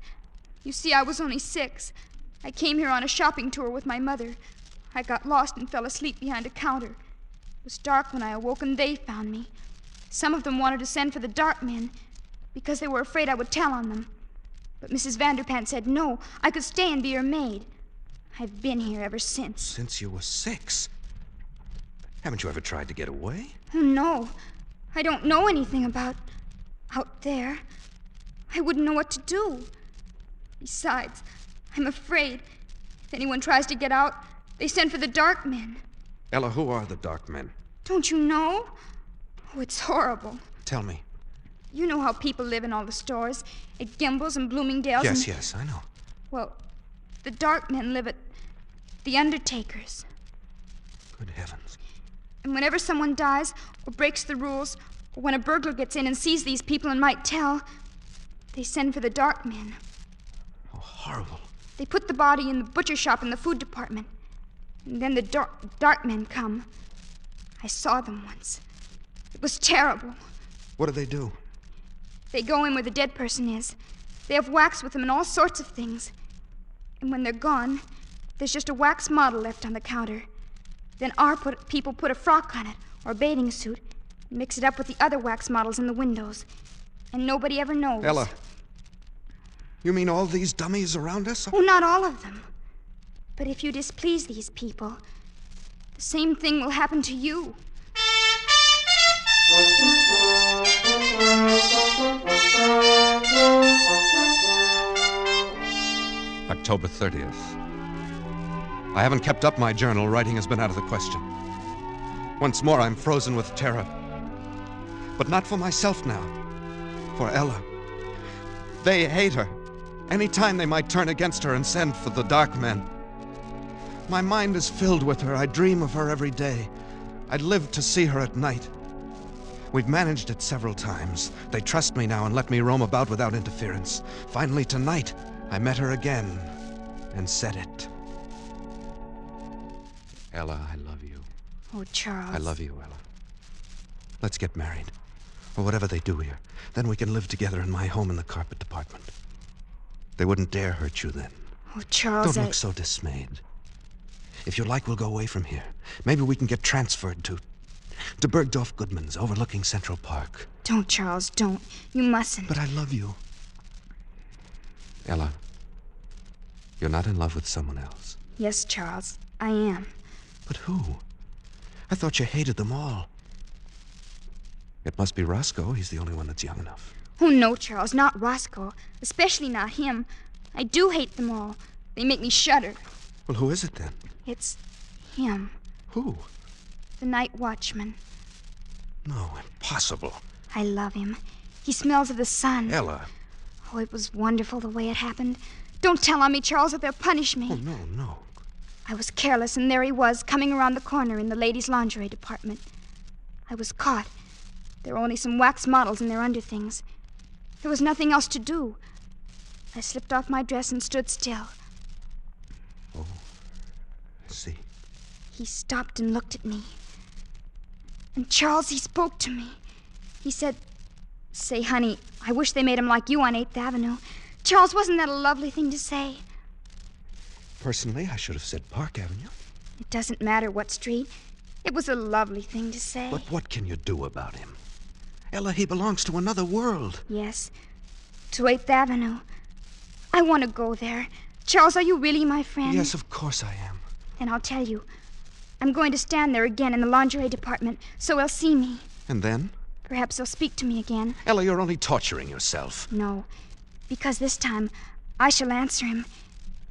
You see, I was only 6. I came here on a shopping tour with my mother. I got lost and fell asleep behind a counter. It was dark when I awoke, and they found me. Some of them wanted to send for the dark men because they were afraid I would tell on them. But Mrs. Vanderpant said no, I could stay and be her maid. I've been here ever since. Since you were 6? Haven't you ever tried to get away? Oh, no. I don't know anything about out there. I wouldn't know what to do. Besides, I'm afraid if anyone tries to get out, they send for the dark men. Ella, who are the dark men? Don't you know? Oh, it's horrible. Tell me. You know how people live in all the stores, at Gimbel's and Bloomingdale's. Yes, I know. Well, the dark men live at the Undertaker's. Good heavens. And whenever someone dies or breaks the rules, or when a burglar gets in and sees these people and might tell, they send for the dark men. Oh, horrible. They put the body in the butcher shop in the food department. And then the dark men come. I saw them once. It was terrible. What do they do? They go in where the dead person is. They have wax with them and all sorts of things. And when they're gone, there's just a wax model left on the counter. Then people put a frock on it, or a bathing suit, and mix it up with the other wax models in the windows. And nobody ever knows. Ella, you mean all these dummies around us? Oh, not all of them. But if you displease these people, the same thing will happen to you. October 30th. I haven't kept up my journal. Writing has been out of the question. Once more, I'm frozen with terror. But not for myself now. For Ella. They hate her. Any time they might turn against her and send for the dark men. My mind is filled with her. I dream of her every day. I'd live to see her at night. We've managed it several times. They trust me now and let me roam about without interference. Finally, tonight, I met her again and said it. Ella, I love you. Oh, Charles. I love you, Ella. Let's get married. Or whatever they do here. Then we can live together in my home in the carpet department. They wouldn't dare hurt you then. Oh, Charles, Don't look so dismayed. If you like, we'll go away from here. Maybe we can get transferred to Bergdorf Goodman's, overlooking Central Park. Don't, Charles, don't. You mustn't. But I love you. Ella, you're not in love with someone else. Yes, Charles, I am. But who? I thought you hated them all. It must be Roscoe. He's the only one that's young enough. Oh, no, Charles, not Roscoe. Especially not him. I do hate them all. They make me shudder. Well, who is it then? It's him. Who? The night watchman. No, impossible. I love him. He smells of the sun. Ella. Oh, it was wonderful the way it happened. Don't tell on me, Charles, or they'll punish me. Oh, no. I was careless, and there he was, coming around the corner in the ladies' lingerie department. I was caught. There were only some wax models in their underthings. There was nothing else to do. I slipped off my dress and stood still. Oh, I see. He stopped and looked at me. And Charles, he spoke to me. He said, "Say, honey, I wish they made him like you on 8th Avenue. Charles, wasn't that a lovely thing to say? Personally, I should have said Park Avenue. It doesn't matter what street. It was a lovely thing to say. But what can you do about him? Ella, he belongs to another world. Yes, to 8th Avenue. I want to go there. Charles, are you really my friend? Yes, of course I am. Then I'll tell you. I'm going to stand there again in the lingerie department, so he'll see me. And then? Perhaps he'll speak to me again. Ella, you're only torturing yourself. No, because this time I shall answer him.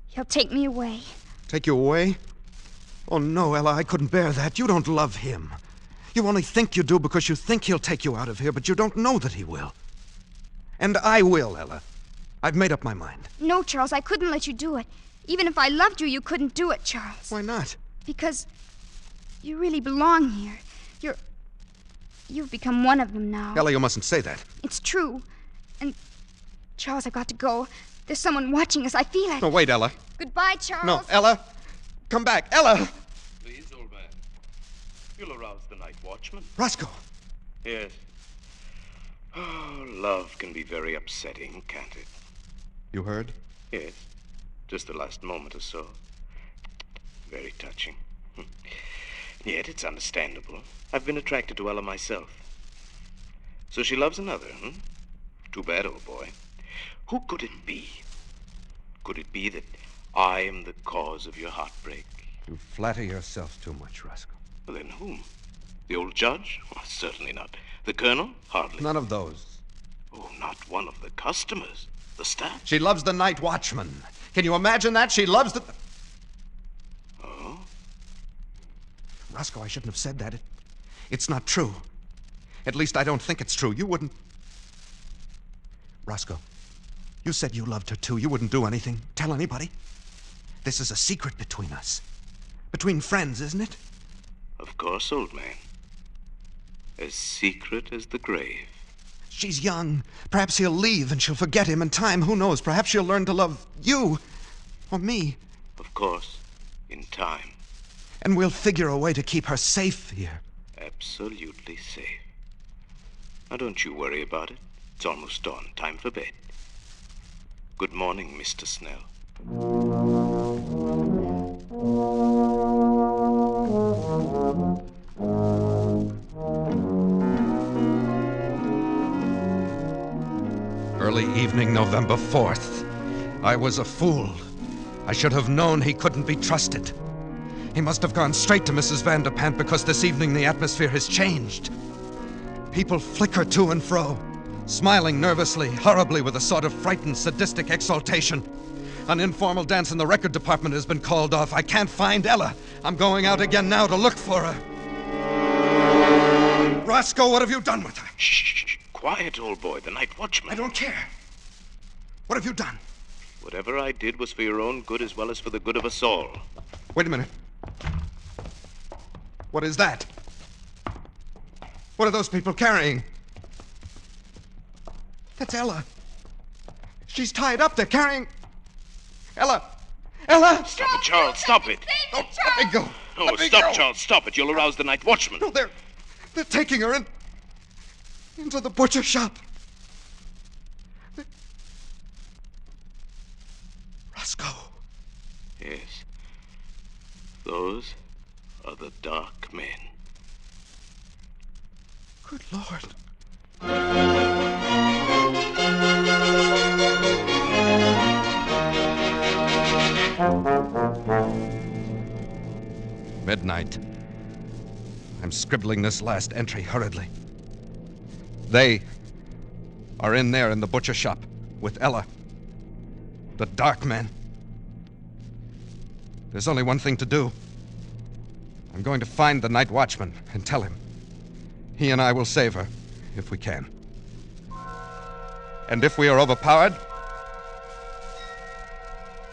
He'll take me away. Take you away? Oh, no, Ella, I couldn't bear that. You don't love him. You only think you do because you think he'll take you out of here, but you don't know that he will. And I will, Ella. I've made up my mind. No, Charles, I couldn't let you do it. Even if I loved you, you couldn't do it, Charles. Why not? Because you really belong here. You've become one of them now. Ella, you mustn't say that. It's true. And, Charles, I've got to go. There's someone watching us. I feel it. No, wait, Ella. Goodbye, Charles. No, Ella. Come back. Ella! Please, old man. You'll arouse the night watchman. Roscoe. Yes, Oh, love can be very upsetting, can't it? You heard? Yes. Just the last moment or so. Very touching. Yet it's understandable. I've been attracted to Ella myself. So she loves another, Too bad, old boy. Who could it be? Could it be that I am the cause of your heartbreak? You flatter yourself too much, Roscoe. Well, then whom? The old judge? Oh, certainly not. The colonel? Hardly. None of those. Oh, not one of the customers. The staff? She loves the night watchman. Can you imagine that? She loves the... Oh? Roscoe, I shouldn't have said that. It's not true. At least I don't think it's true. You wouldn't... Roscoe, you said you loved her too. You wouldn't do anything. Tell anybody. This is a secret between us. Between friends, isn't it? Of course, old man. As secret as the grave. She's young. Perhaps he'll leave and she'll forget him in time. Who knows? Perhaps she'll learn to love you. Or me. Of course. In time. And we'll figure a way to keep her safe here. Absolutely safe. Now don't you worry about it. It's almost dawn. Time for bed. Good morning, Mr. Snell. Early evening, November 4th. I was a fool. I should have known he couldn't be trusted. He must have gone straight to Mrs. Vanderpant because this evening the atmosphere has changed. People flicker to and fro, smiling nervously, horribly with a sort of frightened, sadistic exultation. An informal dance in the record department has been called off. I can't find Ella. I'm going out again now to look for her. Roscoe, what have you done with her? Shh. Quiet, old boy. The night watchman. I don't care. What have you done? Whatever I did was for your own good as well as for the good of us all. Wait a minute. What is that? What are those people carrying? That's Ella. She's tied up. They're carrying... Ella! Ella! Stop it, Charles. Stop it. Oh, let me go. Oh, stop, Charles. Stop it. You'll arouse the night watchman. No, they're taking her into the butcher shop. Roscoe. Yes. Those are the dark men. Good Lord. Midnight. I'm scribbling this last entry hurriedly. They are in there in the butcher shop with Ella. The dark men. There's only one thing to do. I'm going to find the night watchman and tell him. He and I will save her, if we can. And if we are overpowered,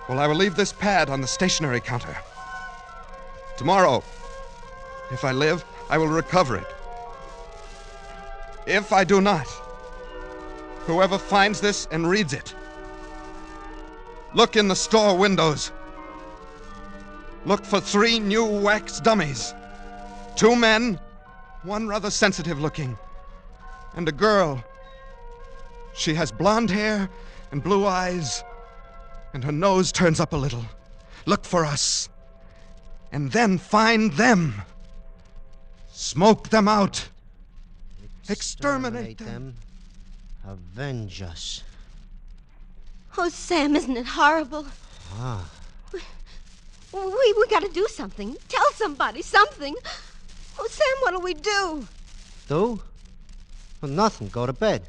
well, I will leave this pad on the stationery counter. Tomorrow, if I live, I will recover it. If I do not, whoever finds this and reads it, look in the store windows. Look for 3 new wax dummies. 2 men, 1 rather sensitive looking, and a girl. She has blonde hair and blue eyes, and her nose turns up a little. Look for us, and then find them. Smoke them out. Exterminate them. Avenge us. Oh, Sam, isn't it horrible? Ah. We gotta do something. Tell somebody something. Oh, Sam, what'll we do? Do? Well, nothing. Go to bed.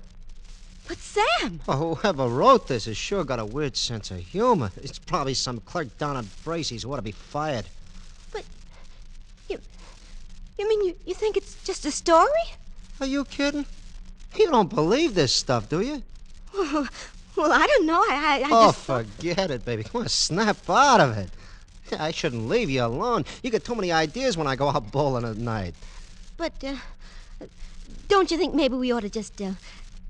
But Sam! Well, whoever wrote this has sure got a weird sense of humor. It's probably some clerk down at Bracey's who ought to be fired. But you mean you think it's just a story? Are you kidding? You don't believe this stuff, do you? Well, I don't know. I oh, just... forget it, baby. Come on, snap out of it. I shouldn't leave you alone. You get too many ideas when I go out bowling at night. But, don't you think maybe we ought to just,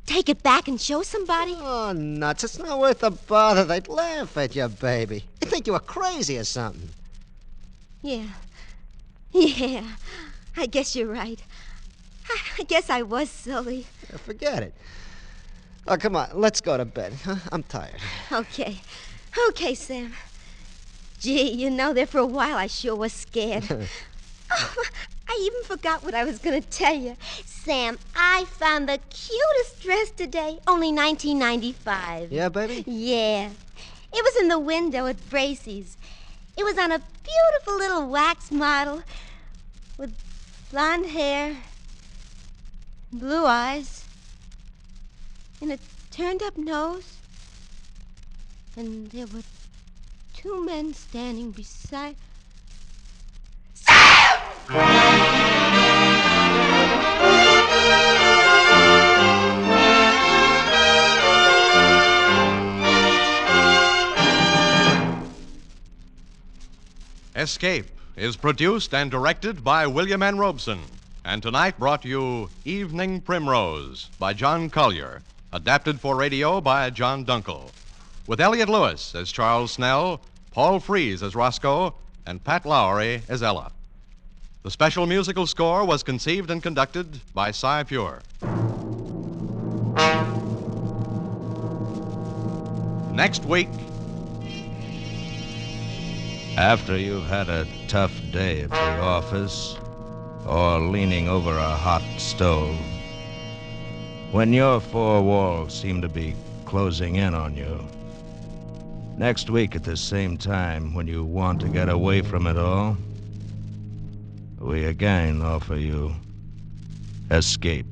take it back and show somebody? Oh, nuts. It's not worth the bother. They'd laugh at you, baby. They'd think you were crazy or something. Yeah. I guess you're right. I guess I was silly. Forget it. Oh, come on. Let's go to bed. Huh? I'm tired. Okay. Okay, Sam. Gee, you know, there for a while I sure was scared. I even forgot what I was going to tell you. Sam, I found the cutest dress today. Only $19.95. Yeah, baby? Yeah. It was in the window at Bracey's. It was on a beautiful little wax model with blonde hair, blue eyes, and a turned-up nose. And there were two men standing beside... Escape is produced and directed by William N. Robeson, and tonight brought you Evening Primrose by John Collier, adapted for radio by John Dunkel, with Elliot Lewis as Charles Snell, Paul Frees as Roscoe, and Pat Lowry as Ella. The special musical score was conceived and conducted by Cy Pure. Next week... After you've had a tough day at the office, or leaning over a hot stove, when your four walls seem to be closing in on you, next week at the same time, when you want to get away from it all, we again offer you Escape.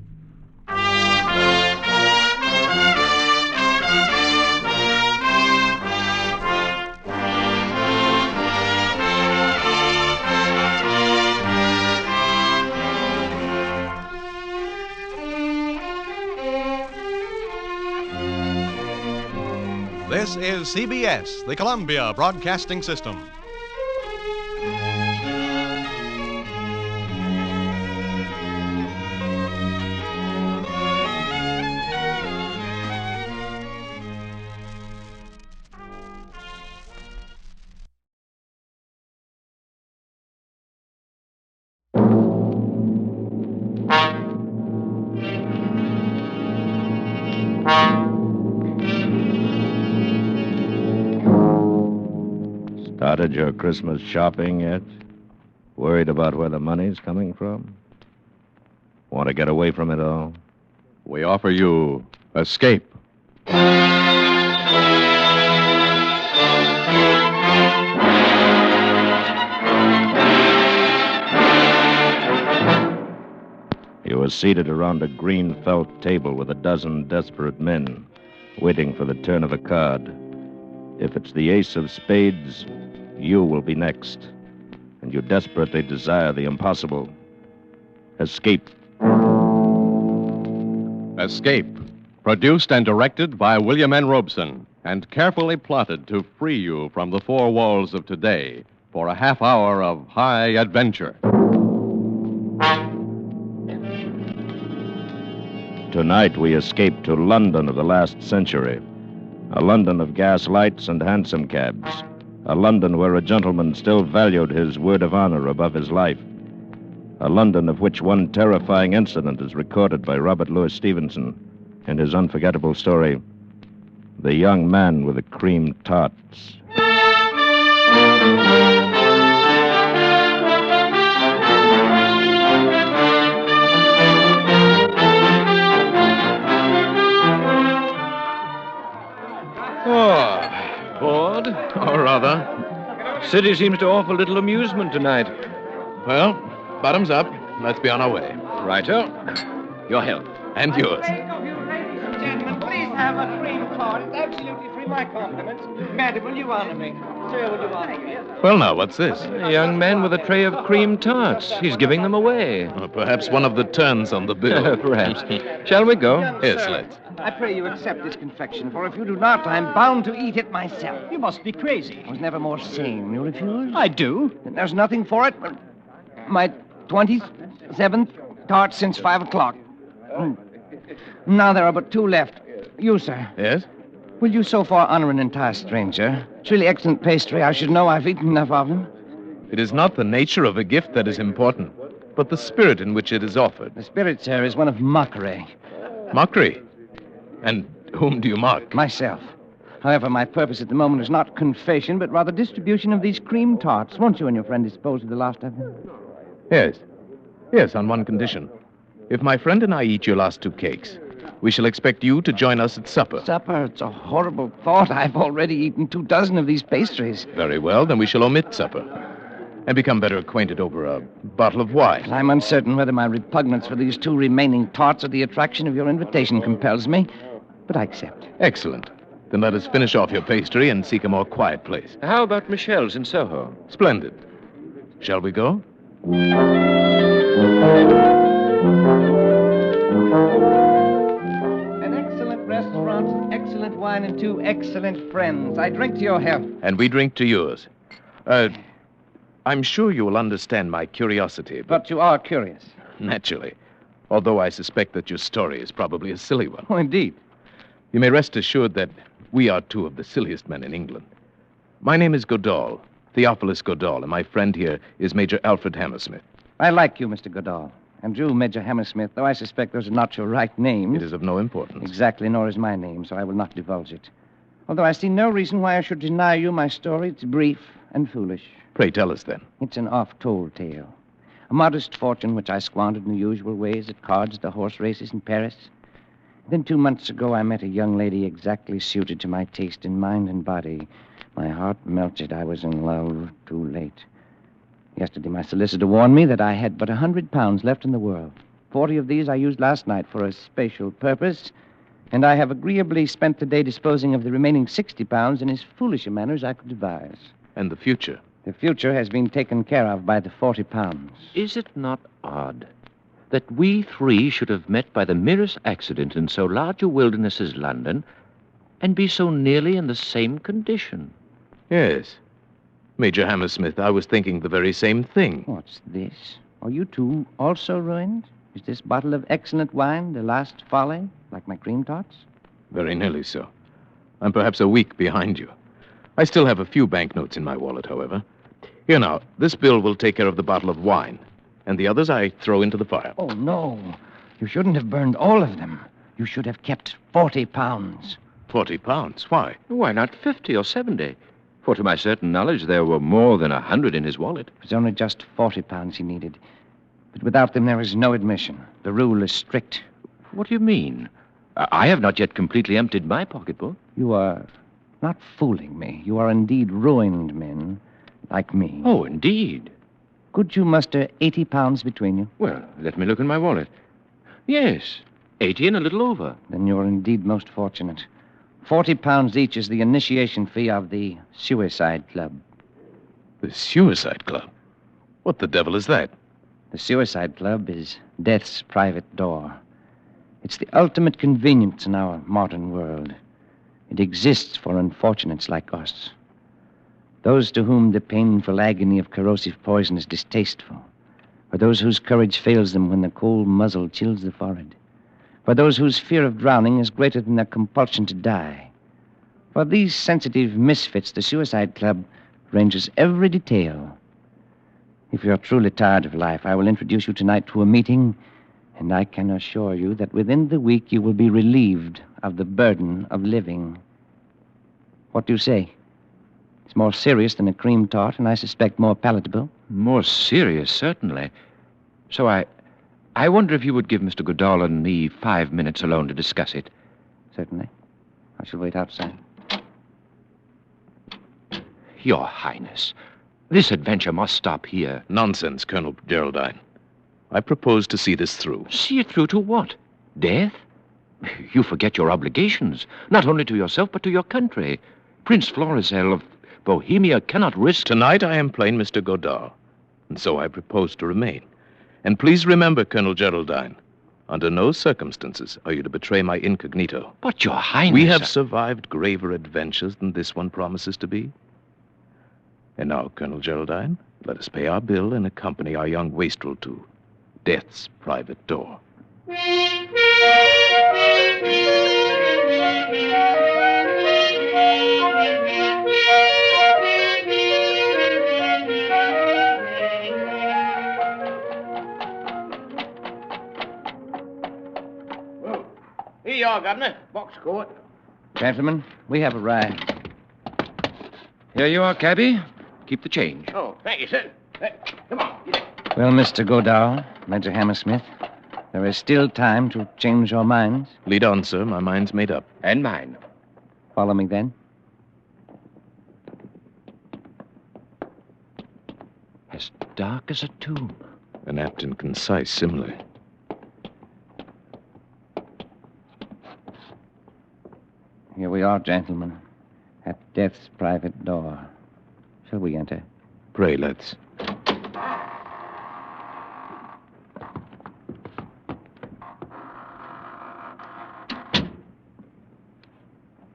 This is CBS, the Columbia Broadcasting System. Started your Christmas shopping yet? Worried about where the money's coming from? Want to get away from it all? We offer you Escape. You were seated around a green felt table with a dozen desperate men, waiting for the turn of a card. If it's the ace of spades, you will be next, and you desperately desire the impossible. Escape. Escape, produced and directed by William N. Robeson, and carefully plotted to free you from the four walls of today for a half hour of high adventure. Tonight we escape to London of the last century, a London of gas lights and hansom cabs, a London where a gentleman still valued his word of honor above his life, a London of which one terrifying incident is recorded by Robert Louis Stevenson in his unforgettable story, The Young Man with the Cream Tarts. Oh, bored? Or rather, city seems to offer little amusement tonight. Well, bottoms up. Let's be on our way. Righto. Your health. And yours. Gentlemen, please have a cream tart. It's absolutely free. My compliments. Madam, will you honor me? Sir, will you honor me? Well, now, what's this? A young man with a tray of cream tarts. He's giving them away. Perhaps one of the turns on the bill. Perhaps. Shall we go? Yes, let's. I pray you accept this confection, for if you do not, I'm bound to eat it myself. You must be crazy. I was never more sane. You refuse? I do. Then there's nothing for it but my 27th tart since 5 o'clock. Now there are but two left. You, sir. Yes? Will you so far honor an entire stranger? It's really excellent pastry. I should know. I've eaten enough of them. It is not the nature of a gift that is important, but the spirit in which it is offered. The spirit, sir, is one of mockery. Mockery? And whom do you mock? Myself. However, my purpose at the moment is not confession, but rather distribution of these cream tarts. Won't you and your friend dispose of the last of them? Yes. Yes, on one condition. If my friend and I eat your last 2 cakes, we shall expect you to join us at supper. Supper? It's a horrible thought. I've already eaten 2 dozen of these pastries. Very well, then we shall omit supper and become better acquainted over a bottle of wine. I'm uncertain whether my repugnance for these 2 remaining tarts or the attraction of your invitation compels me, but I accept. Excellent. Then let us finish off your pastry and seek a more quiet place. How about Michelle's in Soho? Splendid. Shall we go? An excellent restaurant, excellent wine, and 2 excellent friends. I drink to your health. And we drink to yours. I'm sure you will understand my curiosity, But you are curious. Naturally. Although I suspect that your story is probably a silly one. Oh, indeed. You may rest assured that we are 2 of the silliest men in England. My name is Goodall, Theophilus Goodall, and my friend here is Major Alfred Hammersmith. I like you, Mr. Goodall. And you, Major Hammersmith, though I suspect those are not your right names. It is of no importance. Exactly, nor is my name, so I will not divulge it. Although I see no reason why I should deny you my story. It's brief and foolish. Pray tell us, then. It's an oft-told tale. A modest fortune which I squandered in the usual ways at cards, the horse races in Paris. Then 2 months ago, I met a young lady exactly suited to my taste in mind and body. My heart melted. I was in love too late. Yesterday, my solicitor warned me that I had but £100 left in the world. 40 of these I used last night for a special purpose, and I have agreeably spent the day disposing of the remaining £60 in as foolish a manner as I could devise. And the future? The future has been taken care of by the £40. Is it not odd that we 3 should have met by the merest accident in so large a wilderness as London and be so nearly in the same condition? Yes. Major Hammersmith, I was thinking the very same thing. What's this? Are you 2 also ruined? Is this bottle of excellent wine the last folly, like my cream tarts? Very nearly so. I'm perhaps a week behind you. I still have a few banknotes in my wallet, however. Here now, this bill will take care of the bottle of wine, and the others I throw into the fire. Oh, no. You shouldn't have burned all of them. You should have kept £40. £40? Why? Why not 50 or 70? For to my certain knowledge, there were more than 100 in his wallet. It was only just £40 he needed. But without them, there is no admission. The rule is strict. What do you mean? I have not yet completely emptied my pocketbook. You are not fooling me. You are indeed ruined men, like me. Oh, indeed. Could you muster £80 between you? Well, let me look in my wallet. Yes, 80 and a little over. Then you're indeed most fortunate. £40 each is the initiation fee of the Suicide Club. The Suicide Club? What the devil is that? The Suicide Club is death's private door. It's the ultimate convenience in our modern world. It exists for unfortunates like us. Those to whom the painful agony of corrosive poison is distasteful. For those whose courage fails them when the cold muzzle chills the forehead. For those whose fear of drowning is greater than their compulsion to die. For these sensitive misfits, the Suicide Club arranges every detail. If you're truly tired of life, I will introduce you tonight to a meeting, and I can assure you that within the week you will be relieved of the burden of living. What do you say? It's more serious than a cream tart, and I suspect more palatable. More serious, certainly. So I wonder if you would give Mr. Goodall and me 5 minutes alone to discuss it. Certainly. I shall wait outside. Your Highness, this adventure must stop here. Nonsense, Colonel Geraldine. I propose to see this through. See it through to what? Death? You forget your obligations, not only to yourself, but to your country. Prince Florizel of Bohemia cannot risk... Tonight I am plain Mr. Goodall, and so I propose to remain. And please remember, Colonel Geraldine, under no circumstances are you to betray my incognito. But, Your Highness... We have survived graver adventures than this one promises to be. And now, Colonel Geraldine, let us pay our bill and accompany our young wastrel to death's private door. Here you are, Governor. Box court. Gentlemen, we have arrived. Here you are, cabby. Keep the change. Oh, thank you, sir. Come on. Well, Mr. Godal, Major Hammersmith, there is still time to change your minds. Lead on, sir. My mind's made up. And mine. Follow me, then. As dark as a tomb. An apt and concise simile. Here we are, gentlemen, at death's private door. Shall we enter? Pray, let's.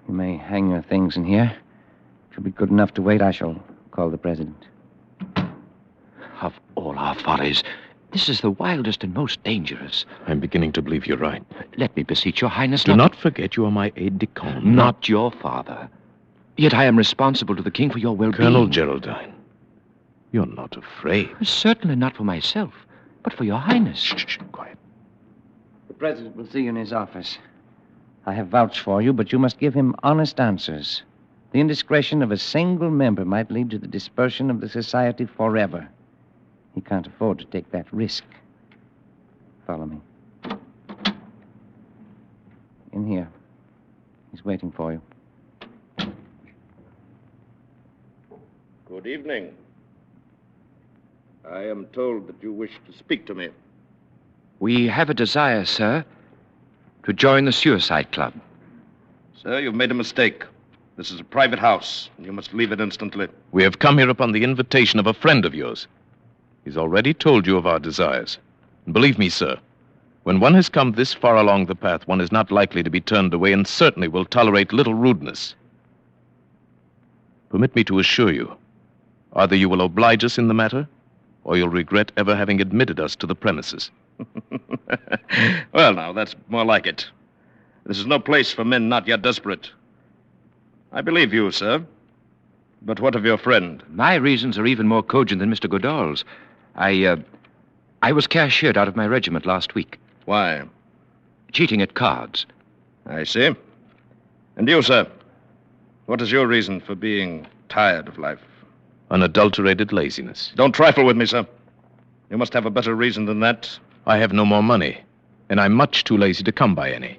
You may hang your things in here. If you'll be good enough to wait, I shall call the president. Of all our follies, this is the wildest and most dangerous. I'm beginning to believe you're right. Let me beseech your highness Do not forget you are my aide-de-camp. Not your father. Yet I am responsible to the king for your well-being. Colonel Geraldine, you're not afraid. Certainly not for myself, but for your highness. Shh, quiet. The president will see you in his office. I have vouched for you, but you must give him honest answers. The indiscretion of a single member might lead to the dispersion of the society forever. He can't afford to take that risk. Follow me. In here. He's waiting for you. Good evening. I am told that you wish to speak to me. We have a desire, sir, to join the Suicide Club. Sir, you've made a mistake. This is a private house, and you must leave it instantly. We have come here upon the invitation of a friend of yours. He's already told you of our desires. And believe me, sir, when one has come this far along the path, one is not likely to be turned away and certainly will tolerate little rudeness. Permit me to assure you, either you will oblige us in the matter, or you'll regret ever having admitted us to the premises. Well, now, that's more like it. This is no place for men not yet desperate. I believe you, sir. But what of your friend? My reasons are even more cogent than Mr. Godal's. I was cashiered out of my regiment last week. Why? Cheating at cards. I see. And you, sir? What is your reason for being tired of life? Unadulterated laziness. Don't trifle with me, sir. You must have a better reason than that. I have no more money, and I'm much too lazy to come by any.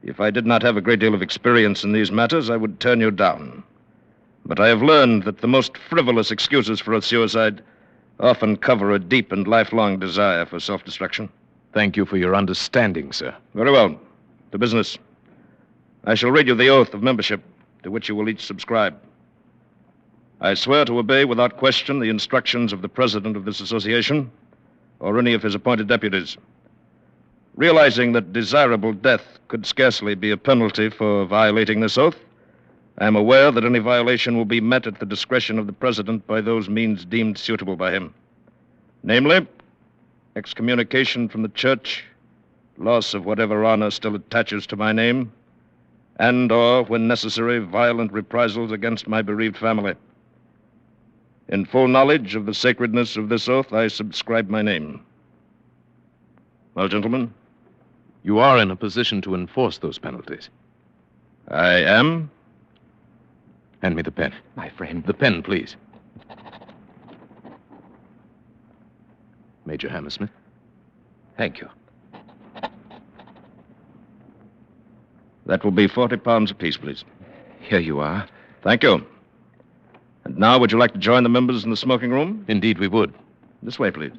If I did not have a great deal of experience in these matters, I would turn you down. But I have learned that the most frivolous excuses for a suicide often cover a deep and lifelong desire for self-destruction. Thank you for your understanding, sir. Very well. To business. I shall read you the oath of membership to which you will each subscribe. I swear to obey without question the instructions of the president of this association or any of his appointed deputies. Realizing that desirable death could scarcely be a penalty for violating this oath, I am aware that any violation will be met at the discretion of the president by those means deemed suitable by him. Namely, excommunication from the church, loss of whatever honor still attaches to my name, and, or, when necessary, violent reprisals against my bereaved family. In full knowledge of the sacredness of this oath, I subscribe my name. Well, gentlemen? You are in a position to enforce those penalties. I am. Hand me the pen. My friend. The pen, please. Major Hammersmith. Thank you. That will be 40 pounds apiece, please. Here you are. Thank you. And now, would you like to join the members in the smoking room? Indeed, we would. This way, please.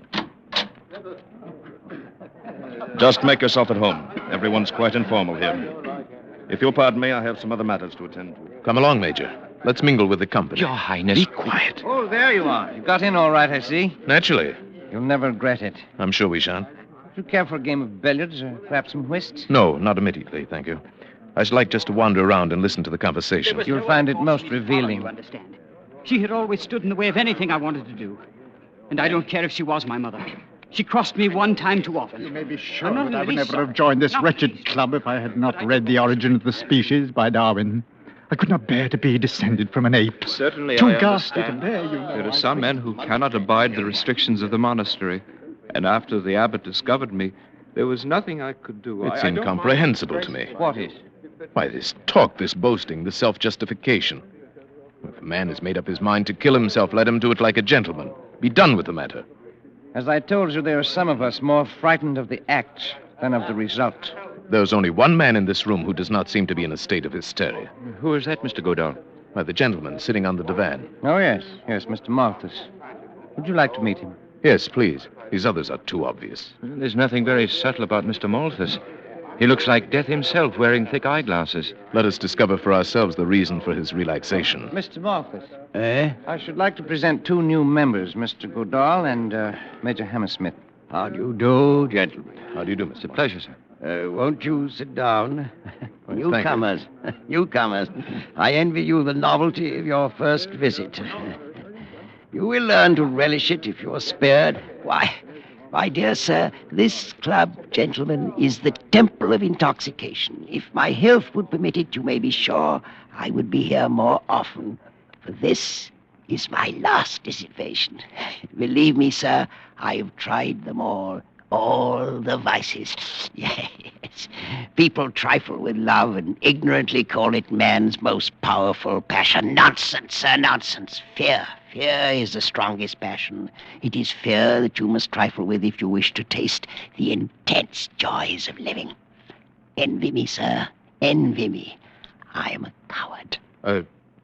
Just make yourself at home. Everyone's quite informal here. If you'll pardon me, I have some other matters to attend to. Come along, Major. Let's mingle with the company. Your Highness. Be quiet. Oh, there you are. You got in all right, I see. Naturally. You'll never regret it. I'm sure we shan't. Would you care for a game of billiards or perhaps some whist? No, not immediately, thank you. I should like just to wander around and listen to the conversation. You'll find it most revealing. You understand? She had always stood in the way of anything I wanted to do. And I don't care if she was my mother. She crossed me one time too often. You may be sure that I would never have joined this wretched club if I had not read The Origin of the Species by Darwin. I could not bear to be descended from an ape. Certainly, Too I ghastly to understand. bear, you know. There are some men who cannot abide the restrictions of the monastery. And after the abbot discovered me, There was nothing I could do. It's I don't incomprehensible mind- to me. What is? Why, this talk, this boasting, this self-justification. If a man has made up his mind to kill himself, let him do it like a gentleman. Be done with the matter. As I told you, there are some of us more frightened of the act than of the result. There's only one man in this room who does not seem to be in a state of hysteria. Who is that, Mr. Godal? Why, the gentleman sitting on the divan. Oh, yes. Yes, Mr. Malthus. Would you like to meet him? Yes, please. These others are too obvious. There's nothing very subtle about Mr. Malthus. He looks like death himself, wearing thick eyeglasses. Let us discover for ourselves the reason for his relaxation. Mr. Malthus. Eh? I should like to present two new members, Mr. Godal and Major Hammersmith. How do you do, gentlemen? How do you do, It's a pleasure, sir. Won't you sit down? Well, Newcomers. Newcomers. I envy you the novelty of your first visit. You will learn to relish it if you are spared. Why, my dear sir, this club, gentlemen, is the temple of intoxication. If my health would permit it, you may be sure I would be here more often. For this is my last dissipation. Believe me, sir, I have tried them all the vices. Yes. People trifle with love and ignorantly call it man's most powerful passion. Nonsense, sir, nonsense. Fear. Fear is the strongest passion. It is fear that you must trifle with if you wish to taste the intense joys of living. Envy me, sir. Envy me. I am a coward.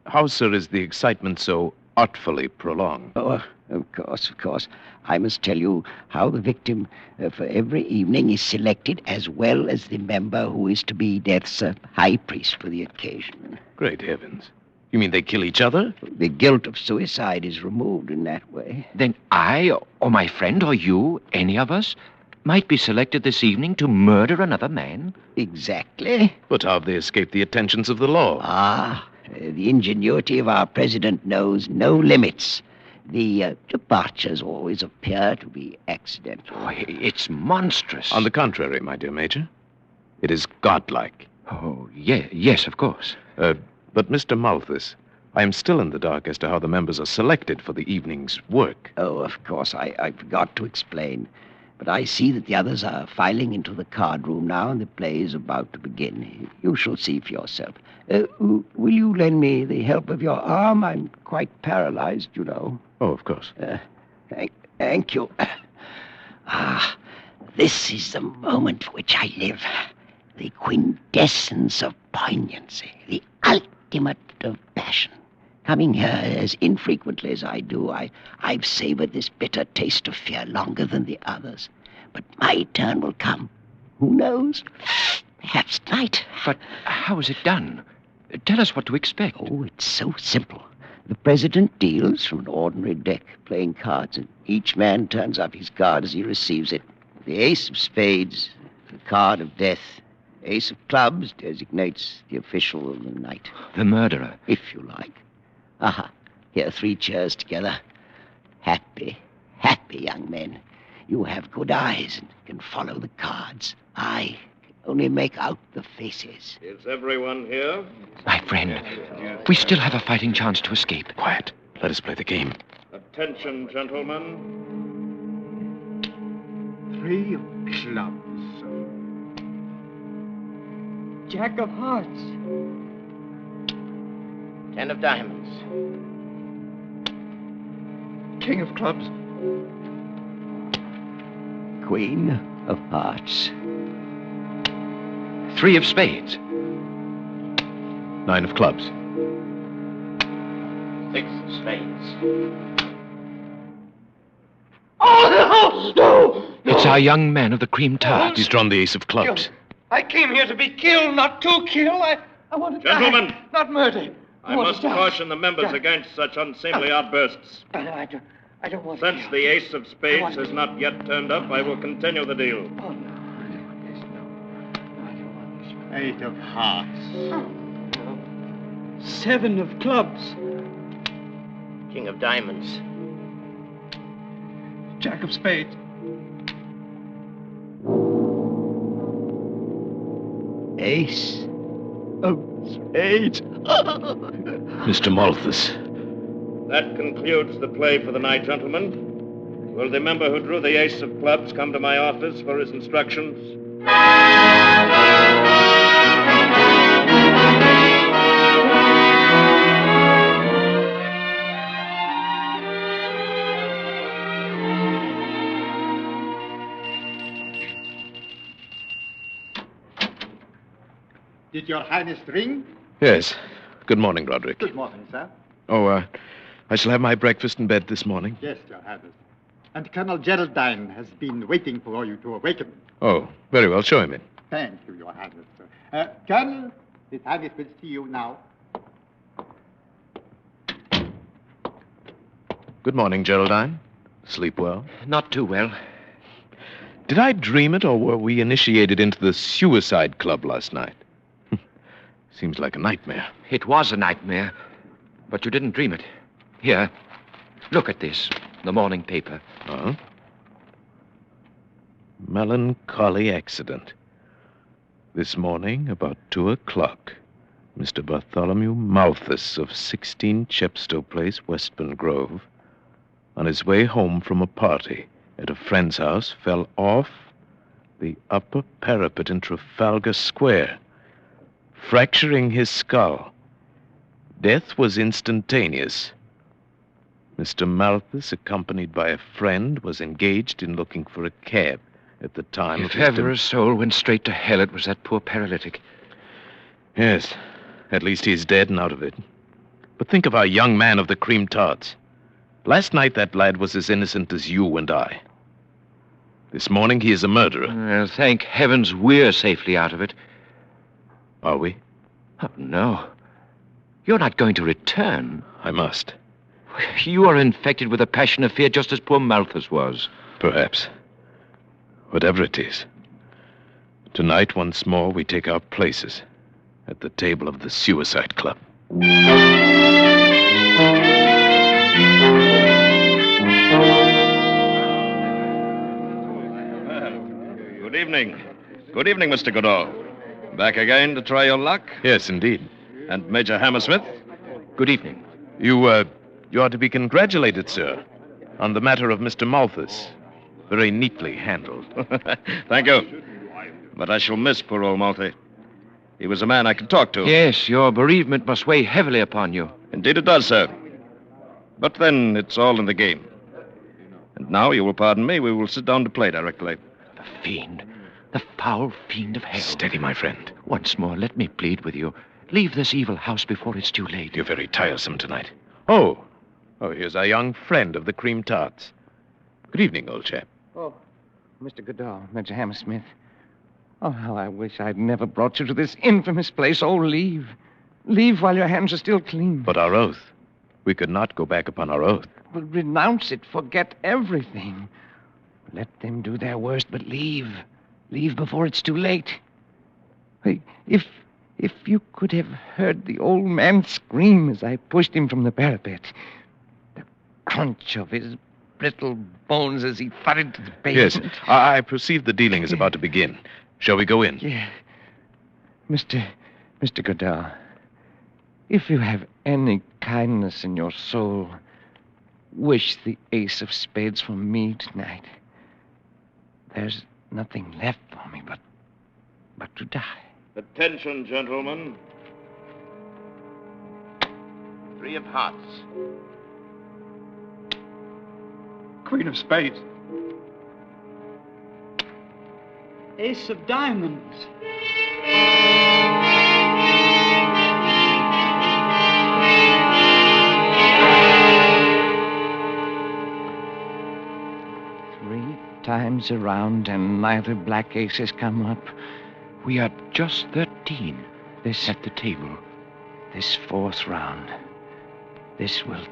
How, sir, is the excitement so artfully prolonged? Oh, of course. I must tell you how the victim for every evening is selected, as well as the member who is to be Death's high priest for the occasion. Great heavens. You mean they kill each other? The guilt of suicide is removed in that way. Then I, or my friend, or you, any of us, might be selected this evening to murder another man? Exactly. But how have they escaped the attentions of the law? The ingenuity of our president knows no limits. The departures always appear to be accidental. Oh, it's monstrous. On the contrary, my dear Major, it is godlike. Oh, yes, of course. But Mr. Malthus, I am still in the dark as to how the members are selected for the evening's work. Oh, of course, I forgot to explain. But I see that the others are filing into the card room now, and the play is about to begin. You shall see for yourself. Will you lend me the help of your arm? I'm quite paralyzed, you know. Oh, of course. Thank you. This is the moment for which I live. The quintessence of poignancy, the ultimate of passion. Coming here as infrequently as I do, I've savored this bitter taste of fear longer than the others. But my turn will come. Who knows? Perhaps tonight. But how is it done? Tell us what to expect. Oh, it's so simple. The president deals from an ordinary deck, playing cards, and each man turns up his card as he receives it. The ace of spades, the card of death. Ace of clubs designates the official of the night. The murderer. If you like. Here, 3 chairs together. Happy young men. You have good eyes and can follow the cards. I can only make out the faces. Is everyone here? My friend, we still have a fighting chance to escape. Quiet. Let us play the game. Attention, gentlemen. 3 of clubs. Jack of hearts. 10 of diamonds. King of clubs. Queen of hearts. 3 of spades. 9 of clubs. 6 of spades. Oh, no! It's our young man of the cream tarts. He's drawn the ace of clubs. I came here to be killed, not to kill. I want to Gentlemen. die, not murder. I must caution the members against such unseemly outbursts. I don't want Since the ace of spades has not yet turned up, I will continue the deal. Oh, no. 8 of hearts. 7 of clubs. King of diamonds. Jack of spades. Ace of spades. Mr. Malthus. That concludes the play for the night, gentlemen. Will the member who drew the ace of clubs come to my office for his instructions? Did Your Highness ring? Yes. Good morning, Roderick. Good morning, sir. Oh, I shall have my breakfast in bed this morning. Yes, Your Highness. And Colonel Geraldine has been waiting for you to awaken. Oh, very well. Show him in. Thank you, Your Highness. Colonel, His Highness will see you now. Good morning, Geraldine. Sleep well? Not too well. Did I dream it, or were we initiated into the suicide club last night? Seems like a nightmare. It was a nightmare, but you didn't dream it. Here, look at this, the morning paper. Huh? Melancholy accident. This morning, about 2 o'clock, Mr. Bartholomew Malthus of 16 Chepstow Place, Westbourne Grove, on his way home from a party at a friend's house, fell off the upper parapet in Trafalgar Square, fracturing his skull. Death was instantaneous. Mr. Malthus, accompanied by a friend, was engaged in looking for a cab at the time If ever a soul went straight to hell, it was that poor paralytic. Yes, at least he's dead and out of it. But think of our young man of the cream tarts. Last night that lad was as innocent as you and I. This morning he is a murderer. Well, thank heavens we're safely out of it. Are we? Oh, no. You're not going to return. I must. You are infected with a passion of fear just as poor Malthus was. Perhaps. Whatever it is. Tonight, once more, we take our places at the table of the Suicide Club. Good evening. Good evening, Mr. Goodall. Back again to try your luck? Yes, indeed. And Major Hammersmith? Good evening. You are to be congratulated, sir, on the matter of Mr. Malthus. Very neatly handled. Thank you. But I shall miss poor old Malty. He was a man I could talk to. Yes, your bereavement must weigh heavily upon you. Indeed it does, sir. But then it's all in the game. And now, you will pardon me, we will sit down to play directly. The fiend. The foul fiend of hell. Steady, my friend. Once more, let me plead with you. Leave this evil house before it's too late. You're very tiresome tonight. Oh, here's our young friend of the cream tarts. Good evening, old chap. Oh, Mr. Goodall, Major Hammersmith. Oh, how I wish I'd never brought you to this infamous place. Oh, leave. Leave while your hands are still clean. But our oath. We could not go back upon our oath. Well, renounce it. Forget everything. Let them do their worst, but leave. Leave before it's too late. Hey, if you could have heard the old man scream as I pushed him from the parapet, the crunch of his brittle bones as he thudded to the pavement. Yes, I perceive the dealing is about to begin. Shall we go in? Yeah. Mr. Goodall, if you have any kindness in your soul, wish the ace of spades for me tonight. There's nothing left for me but to die. Attention, gentlemen. 3 of hearts. Queen of spades. Ace of diamonds. Times around and neither black ace has come up. We are just 13 at the table. This 4th round. This will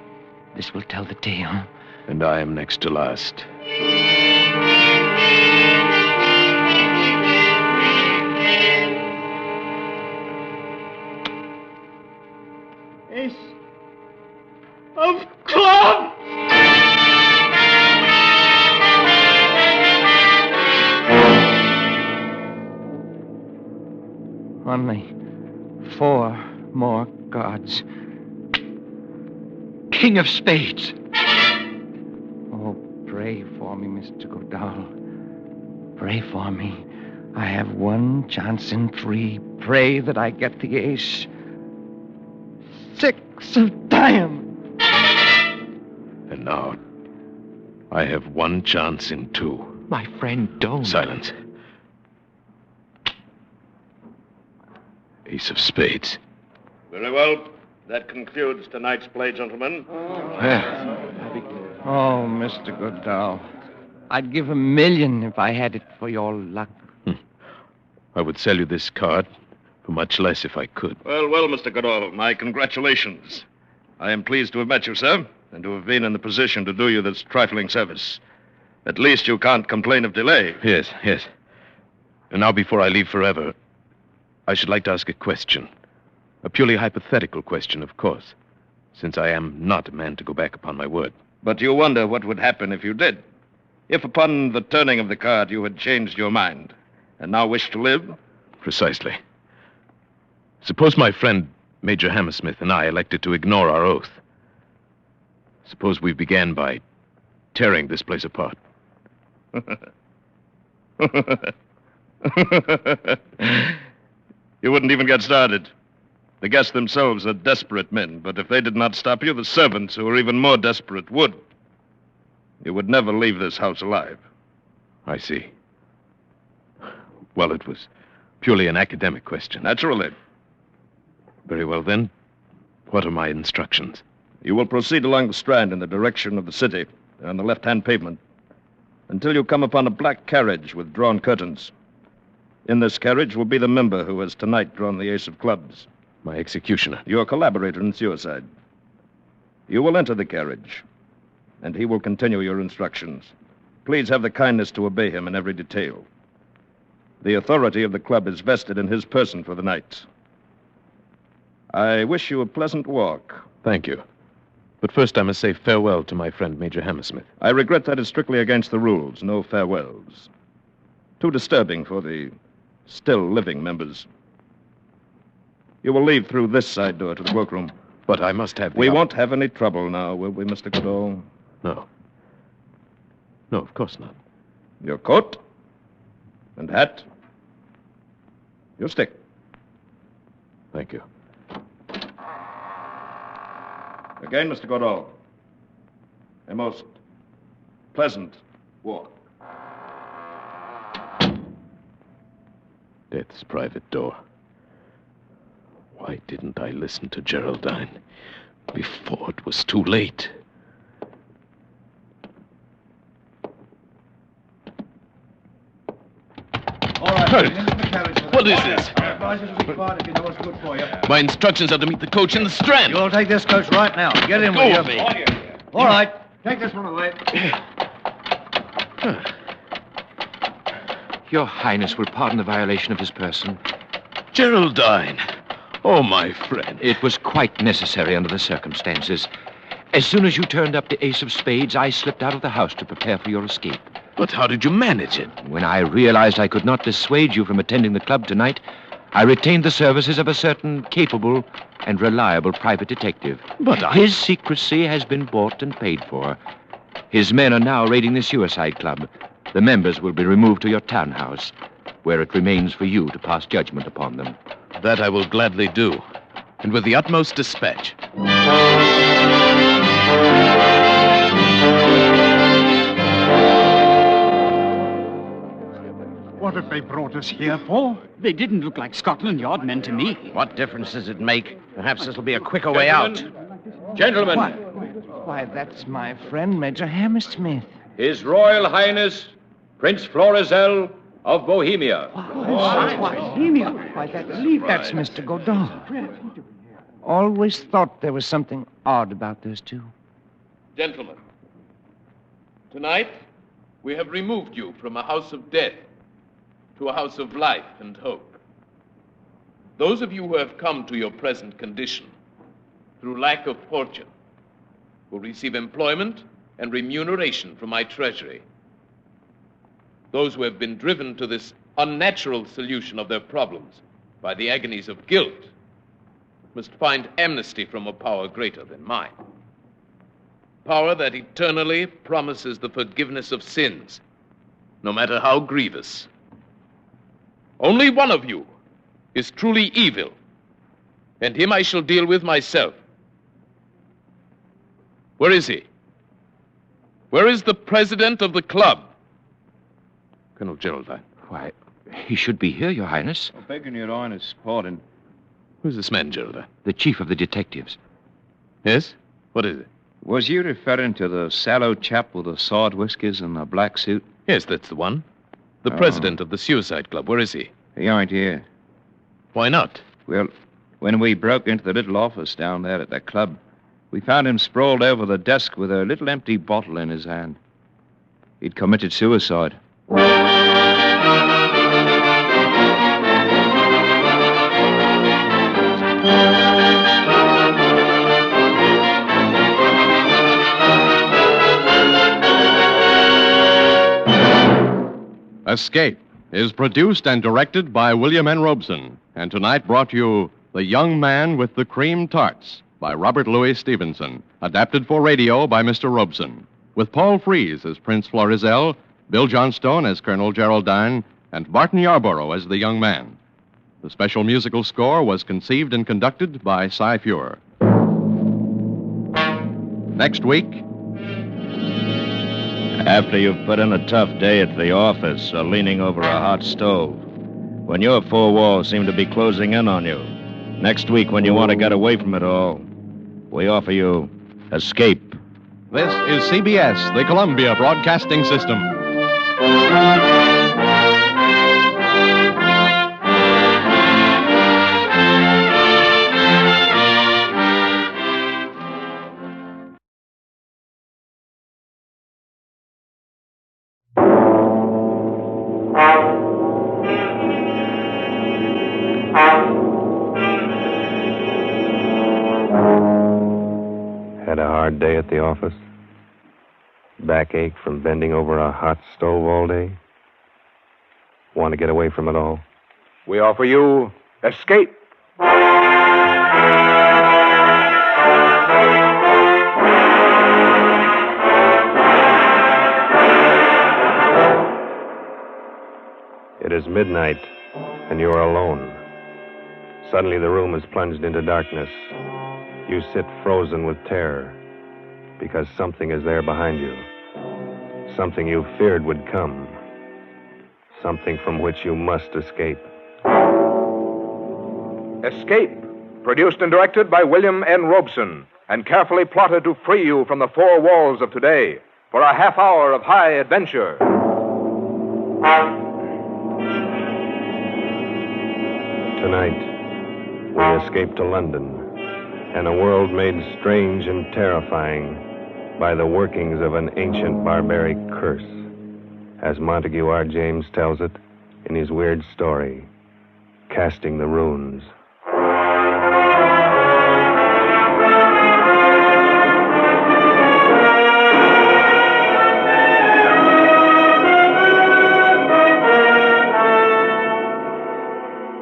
tell the tale. And I am next to last. Ace of clubs! Only 4 more cards. King of spades. Oh, pray Pray for me, Mr. Godal. Pray for me. I have one chance in 3. Pray that I get the ace. 6 of diamonds. And now, I have one chance in 2. My friend, don't. Silence. Ace of spades. Very well. That concludes tonight's play, gentlemen. Oh, Mr. Godal. I'd give $1 million if I had it for your luck. I would sell you this card for much less if I could. Well, Mr. Goodall, my congratulations. I am pleased to have met you, sir, and to have been in the position to do you this trifling service. At least you can't complain of delay. Yes. And now, before I leave forever, I should like to ask a question. A purely hypothetical question, of course, since I am not a man to go back upon my word. But you wonder what would happen if you did. If upon the turning of the card you had changed your mind and now wish to live? Precisely. Suppose my friend Major Hammersmith and I elected to ignore our oath. Suppose we began by tearing this place apart. You wouldn't even get started. The guests themselves are desperate men, but if they did not stop you, the servants, who are even more desperate, would. You would never leave this house alive. I see. Well, it was purely an academic question. Naturally. Very well, then. What are my instructions? You will proceed along the Strand in the direction of the city, on the left-hand pavement, until you come upon a black carriage with drawn curtains. In this carriage will be the member who has tonight drawn the ace of clubs. My executioner. Your collaborator in suicide. You will enter the carriage, and he will continue your instructions. Please have the kindness to obey him in every detail. The authority of the club is vested in his person for the night. I wish you a pleasant walk. Thank you. But first I must say farewell to my friend Major Hammersmith. I regret that is strictly against the rules. No farewells. Too disturbing for the still living members. You will leave through this side door to the workroom. But I must have... We won't have any trouble now, will we, Mr. Goodall? No. No, of course not. Your coat? And hat? Your stick. Thank you. Again, Mr. Goodall. A most pleasant walk. Death's private door. Why didn't I listen to Geraldine before it was too late? All right, into the carriage. What is this? I advise you to be quiet if you know what's good for you. My instructions are to meet the coach in the Strand. You'll take this coach right now. Get in Go with with you. me. All right, take this one away. Your Highness will pardon the violation of his person. Geraldine. Oh, my friend. It was quite necessary under the circumstances. As soon as you turned up the ace of spades, I slipped out of the house to prepare for your escape. But how did you manage it? When I realized I could not dissuade you from attending the club tonight, I retained the services of a certain capable and reliable private detective. But His secrecy has been bought and paid for. His men are now raiding the suicide club. The members will be removed to your townhouse, where it remains for you to pass judgment upon them. That I will gladly do, and with the utmost dispatch. What have they brought us here for? They didn't look like Scotland Yard men to me. What difference does it make? Perhaps this will be a quicker way out. Gentlemen. Why, that's my friend, Major Hammersmith. His Royal Highness, Prince Florizel of Bohemia. Why, that's Mr. Godal. Always thought there was something odd about those two. Gentlemen, tonight we have removed you from a house of death to a house of life and hope. Those of you who have come to your present condition through lack of fortune will receive employment and remuneration from my treasury. Those who have been driven to this unnatural solution of their problems by the agonies of guilt must find amnesty from a power greater than mine. power that eternally promises the forgiveness of sins, no matter how grievous. Only one of you is truly evil, and him I shall deal with myself. Where is he? Where is the president of the club? Colonel Geraldine. Why, he should be here, Your Highness. Begging your Highness' pardon. Who's this man, Geraldine? The chief of the detectives. Yes? What is it? Was you referring to the sallow chap with the sword whiskers and the black suit? Yes, that's the one. The president of the Suicide Club. Where is he? He aren't here. Why not? Well, when we broke into the little office down there at the club, we found him sprawled over the desk with a little empty bottle in his hand. He'd committed suicide. Escape is produced and directed by William N. Robeson, and tonight brought you The Young Man with the Cream Tarts by Robert Louis Stevenson, adapted for radio by Mr. Robeson, with Paul Frees as Prince Florizel, Bill Johnstone as Colonel Geraldine, and Barton Yarborough as the young man. The special musical score was conceived and conducted by Cy Feuer. Next week... After you've put in a tough day at the office or leaning over a hot stove, when your four walls seem to be closing in on you, next week when you want to get away from it all, we offer you Escape. This is CBS, the Columbia Broadcasting System. Had a hard day at the office? Backache from bending over a hot stove all day? Want to get away from it all? We offer you Escape. It is midnight, and you are alone. Suddenly the room is plunged into darkness. You sit frozen with terror, because something is there behind you. Something you feared would come. Something from which you must escape. Escape, produced and directed by William N. Robeson, and carefully plotted to free you from the four walls of today for a half hour of high adventure. Tonight, we escape to London, and a world made strange and terrifying by the workings of an ancient barbaric curse, as Montague R. James tells it in his weird story, Casting the Runes.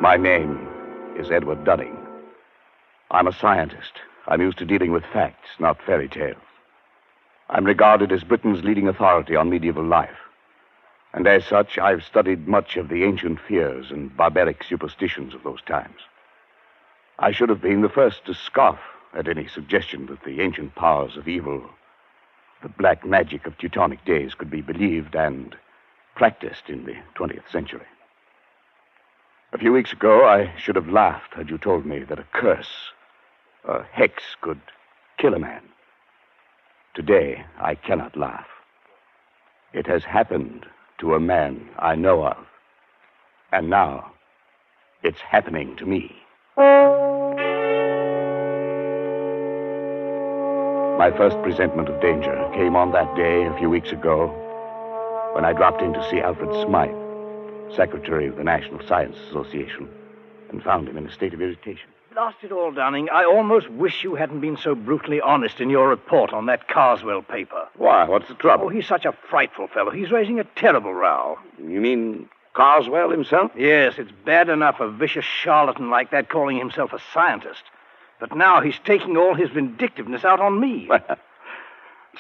My name is Edward Dunning. I'm a scientist. I'm used to dealing with facts, not fairy tales. I'm regarded as Britain's leading authority on medieval life. And as such, I've studied much of the ancient fears and barbaric superstitions of those times. I should have been the first to scoff at any suggestion that the ancient powers of evil, the black magic of Teutonic days, could be believed and practiced in the 20th century. A few weeks ago, I should have laughed had you told me that a curse, a hex, could kill a man. Today, I cannot laugh. It has happened to a man I know of. And now, it's happening to me. My first presentiment of danger came on that day a few weeks ago when I dropped in to see Alfred Smythe, Secretary of the National Science Association, and found him in a state of irritation. Blast it all, Dunning. I almost wish you hadn't been so brutally honest in your report on that Carswell paper. Why? What's the trouble? Oh, he's such a frightful fellow. He's raising a terrible row. You mean Carswell himself? Yes, it's bad enough a vicious charlatan like that calling himself a scientist. But now he's taking all his vindictiveness out on me.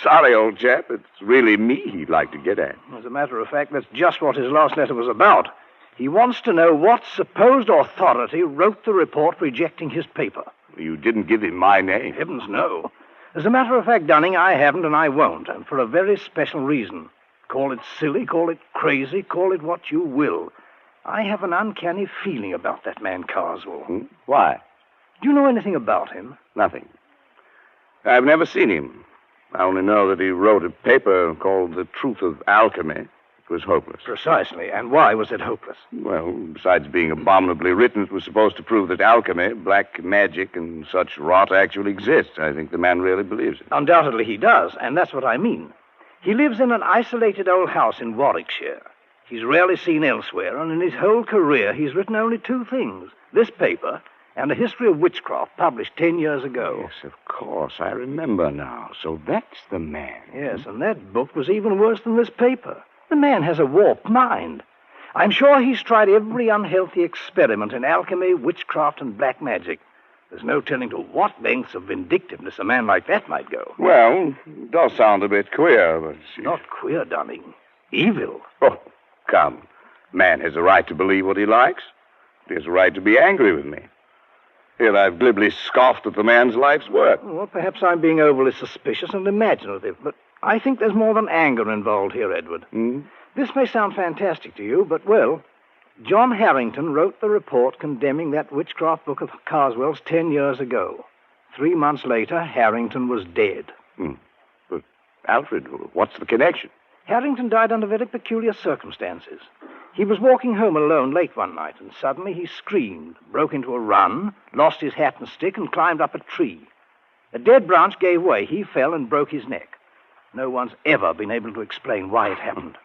Sorry, old chap. It's really me he'd like to get at. As a matter of fact, that's just what his last letter was about. He wants to know what supposed authority wrote the report rejecting his paper. You didn't give him my name. Heavens, no. As a matter of fact, Dunning, I haven't and I won't, and for a very special reason. Call it silly, call it crazy, call it what you will. I have an uncanny feeling about that man Carswell. Why? Do you know anything about him? Nothing. I've never seen him. I only know that he wrote a paper called The Truth of Alchemy. It was hopeless. Precisely. And why was it hopeless? Well, besides being abominably written, it was supposed to prove that alchemy, black magic, and such rot actually exists. I think the man really believes it. Undoubtedly he does, and that's what I mean. He lives in an isolated old house in Warwickshire. He's rarely seen elsewhere, and in his whole career he's written only two things. This paper and a history of witchcraft published 10 years ago. Yes, of course. I remember now. So that's the man. Yes, and that book was even worse than this paper. The man has a warped mind. I'm sure he's tried every unhealthy experiment in alchemy, witchcraft, and black magic. There's no telling to what lengths of vindictiveness a man like that might go. Well, it does sound a bit queer, but... Not queer, Dunning. Evil. Oh, come. Man has a right to believe what he likes. He has a right to be angry with me. Here I've glibly scoffed at the man's life's work. Well, perhaps I'm being overly suspicious and imaginative, but I think there's more than anger involved here, Edward. This may sound fantastic to you, but, well, John Harrington wrote the report condemning that witchcraft book of Carswell's 10 years ago. 3 months later, Harrington was dead. But, Alfred, what's the connection? Harrington died under very peculiar circumstances. He was walking home alone late one night, and suddenly he screamed, broke into a run, lost his hat and stick, and climbed up a tree. A dead branch gave way. He fell and broke his neck. No one's ever been able to explain why it happened.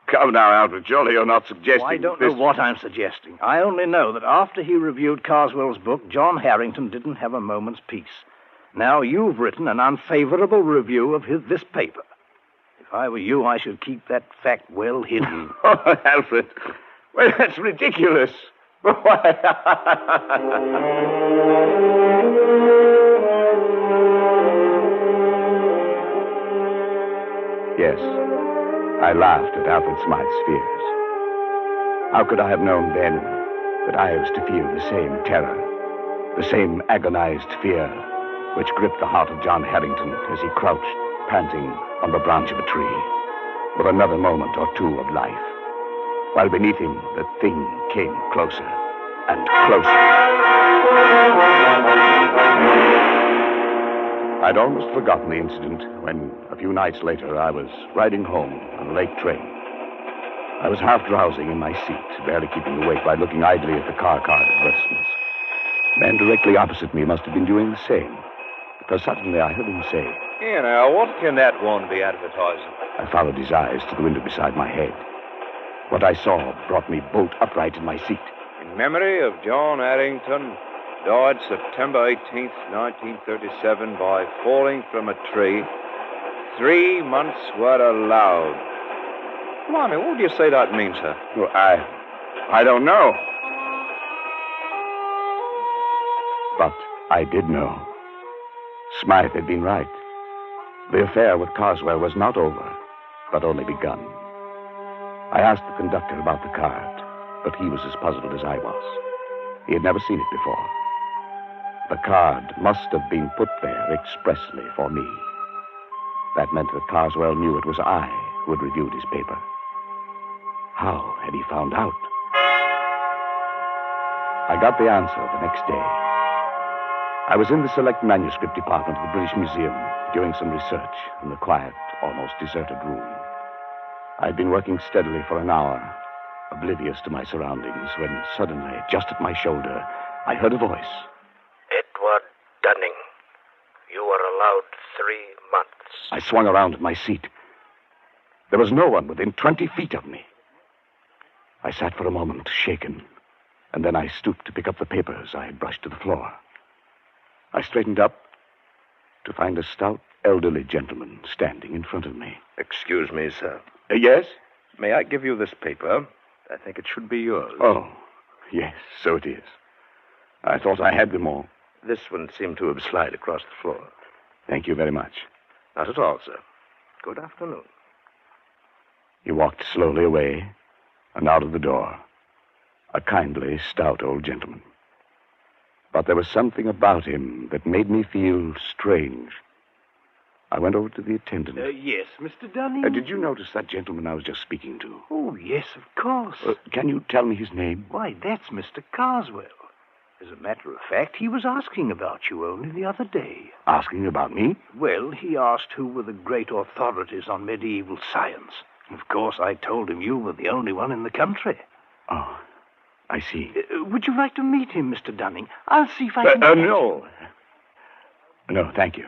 Come now, Alfred. Surely you're not suggesting... Well, I don't know what I'm suggesting. I only know that after he reviewed Carswell's book, John Harrington didn't have a moment's peace. Now you've written an unfavorable review of this paper. If I were you, I should keep that fact well hidden. Oh, Alfred. Well, that's ridiculous. Yes, I laughed at Alfred Smythe's fears. How could I have known then that I was to feel the same terror, the same agonized fear which gripped the heart of John Harrington as he crouched, panting, on the branch of a tree, with another moment or two of life, while beneath him the thing came closer and closer. I'd almost forgotten the incident when, a few nights later, I was riding home on a late train. I was half drowsing in my seat, barely keeping awake by looking idly at the car card advertisements. The man directly opposite me must have been doing the same, because suddenly I heard him say, "Here now, what can that one be advertising?" I followed his eyes to the window beside my head. What I saw brought me bolt upright in my seat. In memory of John Harrington, died September 18th, 1937, by falling from a tree. 3 months were allowed. Blimey, what do you say that means, sir? Well, I don't know. But I did know. Smythe had been right. The affair with Carswell was not over, but only begun. I asked the conductor about the card, but he was as puzzled as I was. He had never seen it before. The card must have been put there expressly for me. That meant that Carswell knew it was I who had reviewed his paper. How had he found out? I got the answer the next day. I was in the select manuscript department of the British Museum doing some research in the quiet, almost deserted room. I'd been working steadily for an hour, oblivious to my surroundings, when suddenly, just at my shoulder, I heard a voice. "Edward Dunning, you are allowed 3 months. I swung around in my seat. There was no one within 20 feet of me. I sat for a moment, shaken, and then I stooped to pick up the papers I had brushed to the floor. I straightened up to find a stout, elderly gentleman standing in front of me. Excuse me, sir. Yes? May I give you this paper? I think it should be yours. Oh, yes, so it is. I thought I had them all. This one seemed to have slid across the floor. Thank you very much. Not at all, sir. Good afternoon. He walked slowly away and out of the door. A kindly, stout old gentleman. But there was something about him that made me feel strange. I went over to the attendant. Yes, Mr. Dunning? Did you notice that gentleman I was just speaking to? Oh, yes, of course. Can you tell me his name? Why, that's Mr. Carswell. As a matter of fact, he was asking about you only the other day. Asking about me? Well, he asked who were the great authorities on medieval science. Of course, I told him you were the only one in the country. Oh, I see. Would you like to meet him, Mr. Dunning? I'll see if I can... No. No, thank you.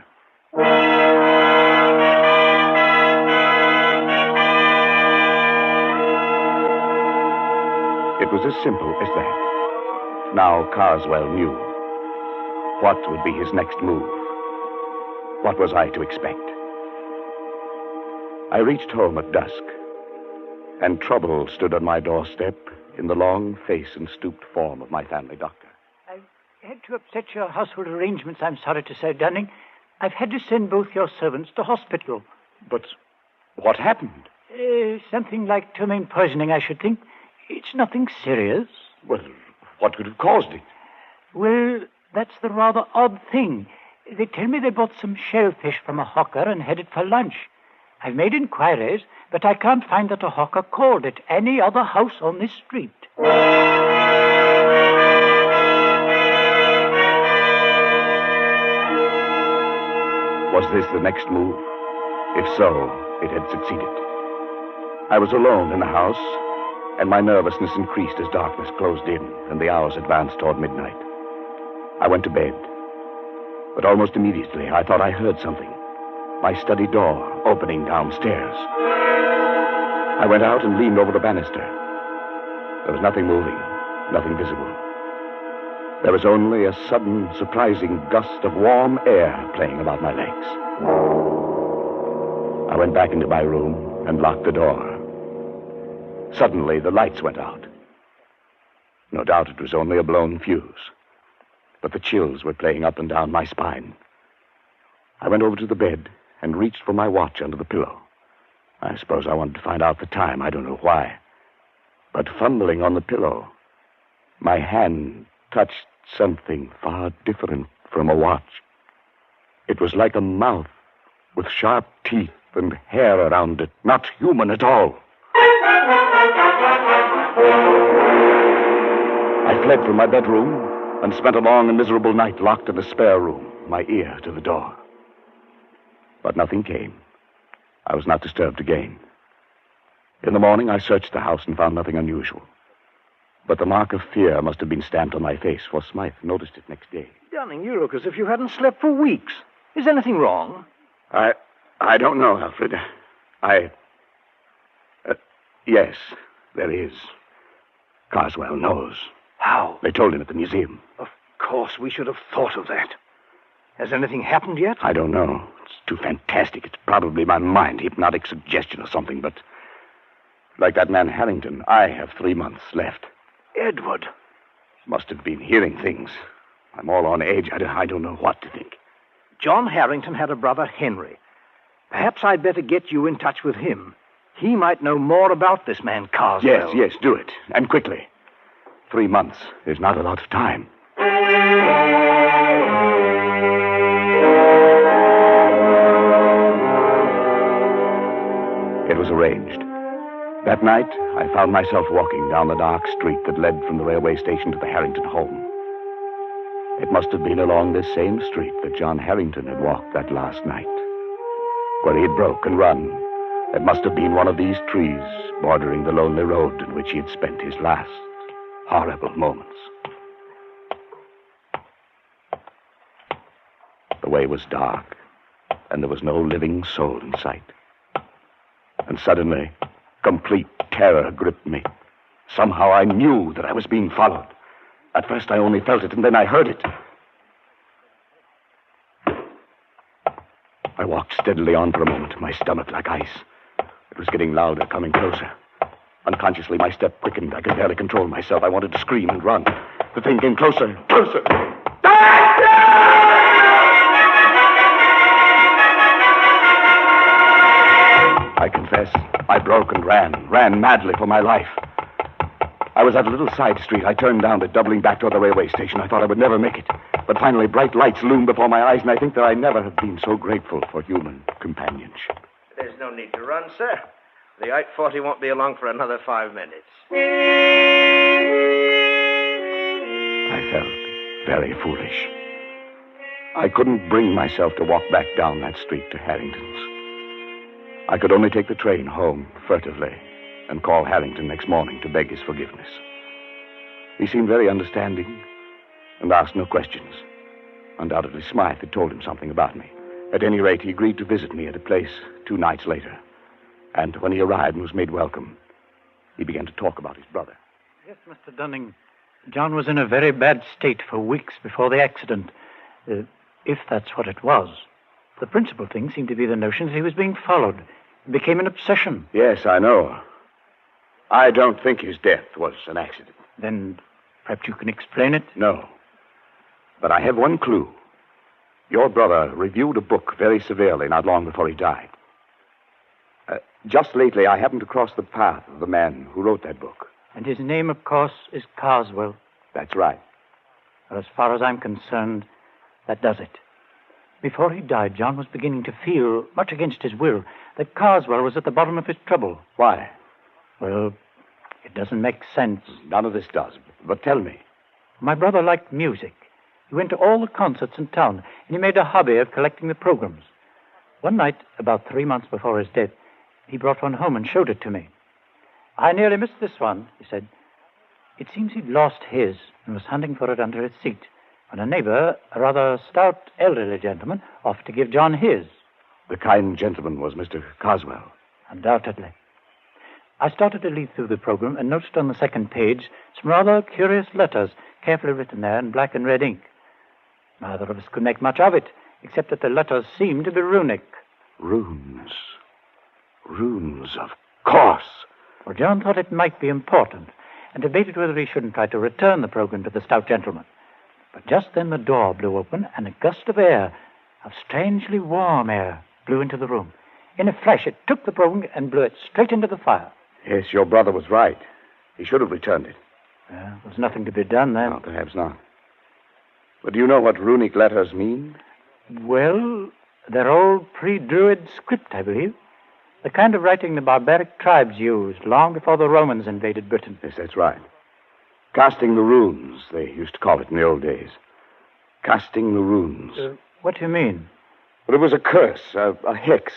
It was as simple as that. Now Carswell knew. What would be his next move? What was I to expect? I reached home at dusk, and trouble stood on my doorstep in the long face and stooped form of my family doctor. I've had to upset your household arrangements, I'm sorry to say, Dunning. I've had to send both your servants to hospital. But what happened? Something like ptomaine poisoning, I should think. It's nothing serious. Well, what could have caused it? Well, that's the rather odd thing. They tell me they bought some shellfish from a hawker and headed for lunch. I've made inquiries, but I can't find that a hawker called at any other house on this street. Was this the next move? If so, it had succeeded. I was alone in the house, and my nervousness increased as darkness closed in and the hours advanced toward midnight. I went to bed, but almost immediately I thought I heard something. My study door opening downstairs. I went out and leaned over the banister. There was nothing moving, nothing visible. There was only a sudden, surprising gust of warm air playing about my legs. I went back into my room and locked the door. Suddenly, the lights went out. No doubt it was only a blown fuse, but the chills were playing up and down my spine. I went over to the bed and reached for my watch under the pillow. I suppose I wanted to find out the time. I don't know why. But fumbling on the pillow, my hand touched something far different from a watch. It was like a mouth with sharp teeth and hair around it, not human at all. I fled from my bedroom and spent a long and miserable night locked in a spare room, my ear to the door. But nothing came. I was not disturbed again. In the morning, I searched the house and found nothing unusual. But the mark of fear must have been stamped on my face, for Smythe noticed it next day. Dunning, you look as if you hadn't slept for weeks. Is anything wrong? I don't know, Alfred. Yes, there is. Carswell knows. How? They told him at the museum. Of course, we should have thought of that. Has anything happened yet? I don't know. It's too fantastic. It's probably my mind, hypnotic suggestion or something, but like that man Harrington, I have 3 months left. Edward. Must have been hearing things. I'm all on edge. I don't know what to think. John Harrington had a brother, Henry. Perhaps I'd better get you in touch with him. He might know more about this man, Carswell. Yes, do it. And quickly. 3 months is not a lot of time. It was arranged. That night, I found myself walking down the dark street that led from the railway station to the Harrington home. It must have been along this same street that John Harrington had walked that last night. Where he had broke and run, it must have been one of these trees bordering the lonely road in which he had spent his last horrible moments. The way was dark, and there was no living soul in sight. And suddenly, complete terror gripped me. Somehow I knew that I was being followed. At first I only felt it, and then I heard it. I walked steadily on for a moment, my stomach like ice. It was getting louder, coming closer. Unconsciously, my step quickened. I could barely control myself. I wanted to scream and run. The thing came closer, closer. I confess, I broke and ran madly for my life. I was at a little side street. I turned down it, doubling back toward the railway station. I thought I would never make it. But finally, bright lights loomed before my eyes, and I think that I never have been so grateful for human companionship. There's no need to run, sir. The 840 won't be along for another 5 minutes. I felt very foolish. I couldn't bring myself to walk back down that street to Harrington's. I could only take the train home furtively and call Harrington next morning to beg his forgiveness. He seemed very understanding and asked no questions. Undoubtedly, Smythe had told him something about me. At any rate, he agreed to visit me at a place 2 nights later. And when he arrived and was made welcome, he began to talk about his brother. Yes, Mr. Dunning. John was in a very bad state for weeks before the accident. If that's what it was. The principal thing seemed to be the notion that he was being followed. It became an obsession. Yes, I know. I don't think his death was an accident. Then perhaps you can explain it? No. But I have one clue. Your brother reviewed a book very severely not long before he died. Just lately, I happened to cross the path of the man who wrote that book. And his name, of course, is Carswell. That's right. Well, as far as I'm concerned, that does it. Before he died, John was beginning to feel, much against his will, that Carswell was at the bottom of his trouble. Why? Well, it doesn't make sense. None of this does. But tell me. My brother liked music. He went to all the concerts in town, and he made a hobby of collecting the programs. One night, about 3 months before his death, he brought one home and showed it to me. I nearly missed this one, he said. It seems he'd lost his and was hunting for it under his seat, when a neighbor, a rather stout, elderly gentleman, offered to give John his. The kind gentleman was Mr. Carswell. Undoubtedly. I started to leaf through the program and noticed on the second page some rather curious letters, carefully written there in black and red ink. Neither of us could make much of it, except that the letters seemed to be runic. Runes. Runes, of course. Well, John thought it might be important, and debated whether he shouldn't try to return the program to the stout gentleman. But just then the door blew open, and a gust of air, of strangely warm air, blew into the room. In a flash, it took the program and blew it straight into the fire. Yes, your brother was right. He should have returned it. There was nothing to be done then. No, perhaps not. But do you know what runic letters mean? Well, they're old pre-Druid script, I believe. The kind of writing the barbaric tribes used long before the Romans invaded Britain. Yes, that's right. Casting the runes, they used to call it in the old days. Casting the runes. What do you mean? Well, it was a curse, a hex.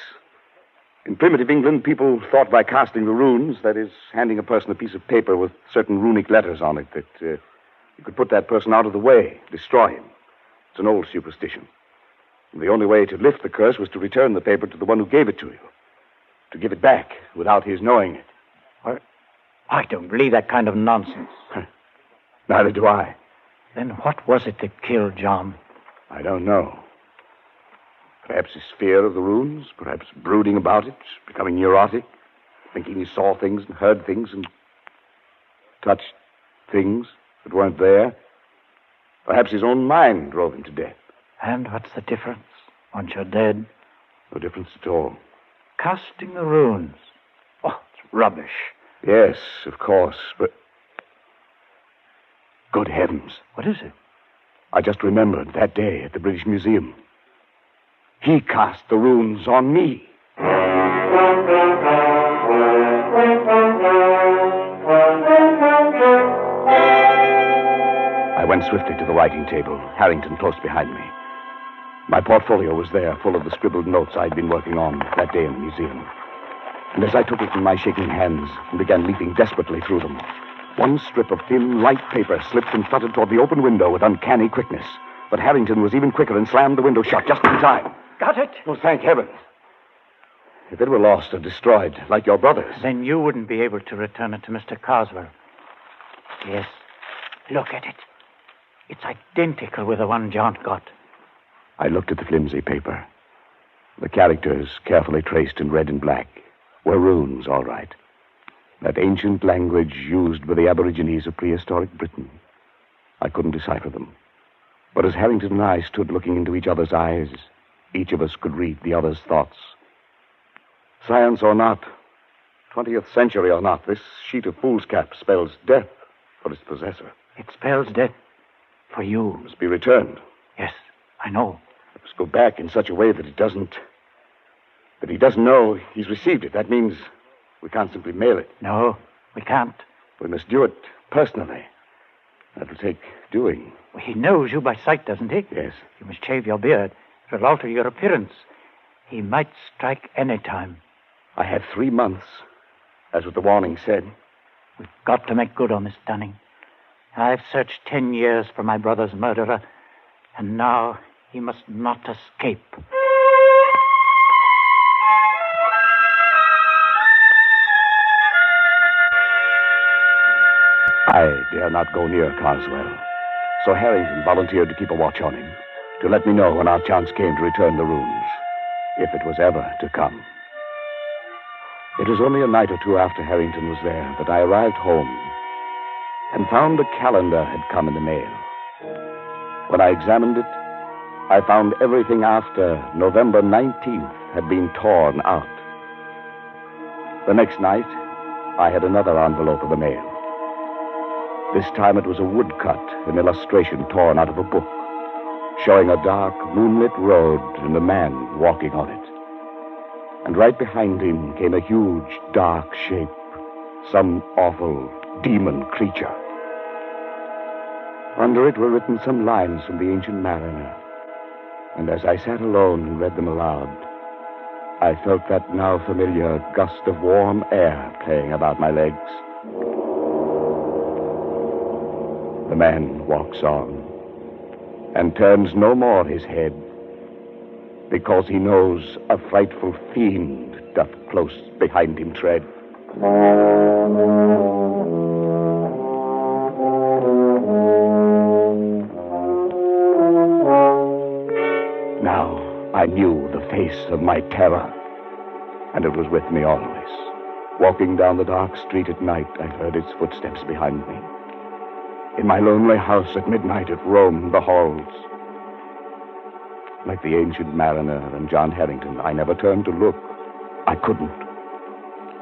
In primitive England, people thought by casting the runes, that is, handing a person a piece of paper with certain runic letters on it, that you could put that person out of the way, destroy him. It's an old superstition. And the only way to lift the curse was to return the paper to the one who gave it to you. To give it back without his knowing it. What? I don't believe that kind of nonsense. Neither do I. Then what was it that killed John? I don't know. Perhaps his fear of the runes, perhaps brooding about it, becoming neurotic, thinking he saw things and heard things and touched things that weren't there. Perhaps his own mind drove him to death. And what's the difference once you're dead? No difference at all. Casting the runes. Oh, it's rubbish. Yes, of course, but... Good heavens. What is it? I just remembered that day at the British Museum. He cast the runes on me. I went swiftly to the writing table, Harrington close behind me. My portfolio was there, full of the scribbled notes I'd been working on that day in the museum. And as I took it in my shaking hands and began leafing desperately through them, one strip of thin, light paper slipped and fluttered toward the open window with uncanny quickness. But Harrington was even quicker and slammed the window shut just in time. Got it? Oh, thank heavens. If it were lost or destroyed, like your brother's... Then you wouldn't be able to return it to Mr. Carswell. Yes. Look at it. It's identical with the one John got. I looked at the flimsy paper. The characters, carefully traced in red and black, were runes, all right. That ancient language used by the Aborigines of prehistoric Britain. I couldn't decipher them. But as Harrington and I stood looking into each other's eyes, each of us could read the other's thoughts. Science or not, 20th century or not, this sheet of foolscap spells death for its possessor. It spells death for you. It must be returned. Yes, I know. It must go back in such a way that he doesn't know he's received it. That means we can't simply mail it. No, we can't. We must do it personally. That'll take doing. Well, he knows you by sight, doesn't he? Yes. You must shave your beard. It'll alter your appearance. He might strike any time. I have 3 months, as what the warning said. We've got to make good on this Dunning. I've searched 10 years for my brother's murderer, and now he must not escape. I dare not go near Carswell, so Harrington volunteered to keep a watch on him, to let me know when our chance came to return the rooms, if it was ever to come. It was only a night or two after Harrington was there that I arrived home and found a calendar had come in the mail. When I examined it, I found everything after November 19th had been torn out. The next night, I had another envelope of the mail. This time it was a woodcut, an illustration torn out of a book, showing a dark, moonlit road and a man walking on it. And right behind him came a huge, dark shape, some awful demon creature. Under it were written some lines from the Ancient Mariner, and as I sat alone and read them aloud, I felt that now familiar gust of warm air playing about my legs. The man walks on and turns no more his head, because he knows a frightful fiend doth close behind him tread. Now I knew the face of my terror, and it was with me always. Walking down the dark street at night, I heard its footsteps behind me. In my lonely house at midnight, it roamed the halls. Like the Ancient Mariner and John Harrington, I never turned to look. I couldn't.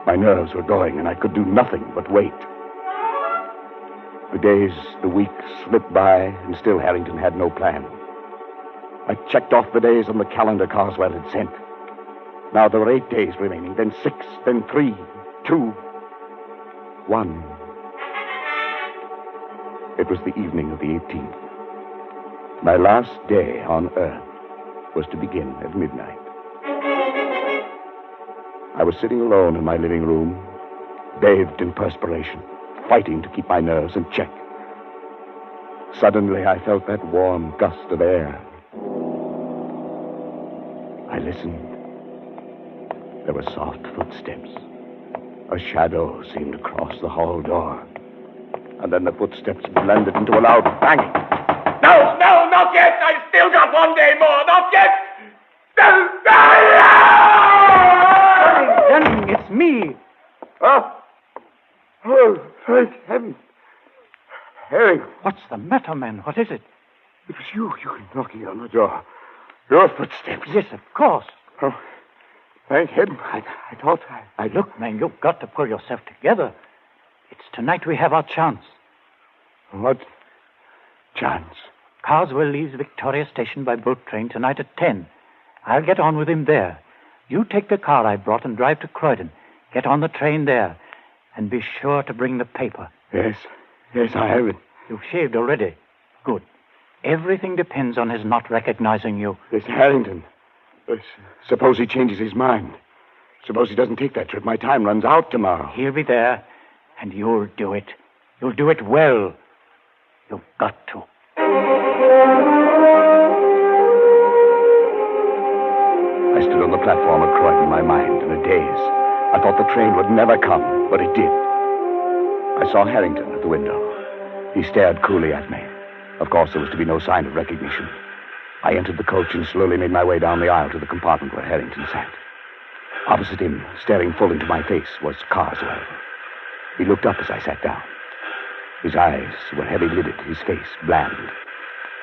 My nerves were going, and I could do nothing but wait. The days, the weeks slipped by, and still Harrington had no plan. I checked off the days on the calendar Carswell had sent. Now there were 8 days remaining, then 6, then 3, 2, 1. It was the evening of the 18th. My last day on Earth was to begin at midnight. I was sitting alone in my living room, bathed in perspiration, fighting to keep my nerves in check. Suddenly, I felt that warm gust of air. I listened. There were soft footsteps. A shadow seemed to cross the hall door. And then the footsteps blended into a loud banging. No, not yet. I still got 1 day more. Not yet. Dunning, it's me. Oh, thank heaven. Harry. What's the matter, man? What is it? It was you knocking on the door. Your footsteps. Yes, of course. Oh, thank heaven. I thought I... Look, man, you've got to pull yourself together. It's tonight we have our chance. What chance? Carswell leaves Victoria Station by boat train tonight at 10. I'll get on with him there. You take the car I brought and drive to Croydon. Get on the train there. And be sure to bring the paper. Yes, I have it. You've shaved already. Good. Everything depends on his not recognizing you. It's Harrington. Suppose he changes his mind. Suppose he doesn't take that trip. My time runs out tomorrow. He'll be there, and you'll do it. You'll do it well. You've got to. I stood on the platform at Croydon, my mind in a daze. I thought the train would never come, but it did. I saw Harrington at the window. He stared coolly at me. Of course, there was to be no sign of recognition. I entered the coach and slowly made my way down the aisle to the compartment where Harrington sat. Opposite him, staring full into my face, was Carswell. He looked up as I sat down. His eyes were heavy-lidded, his face bland.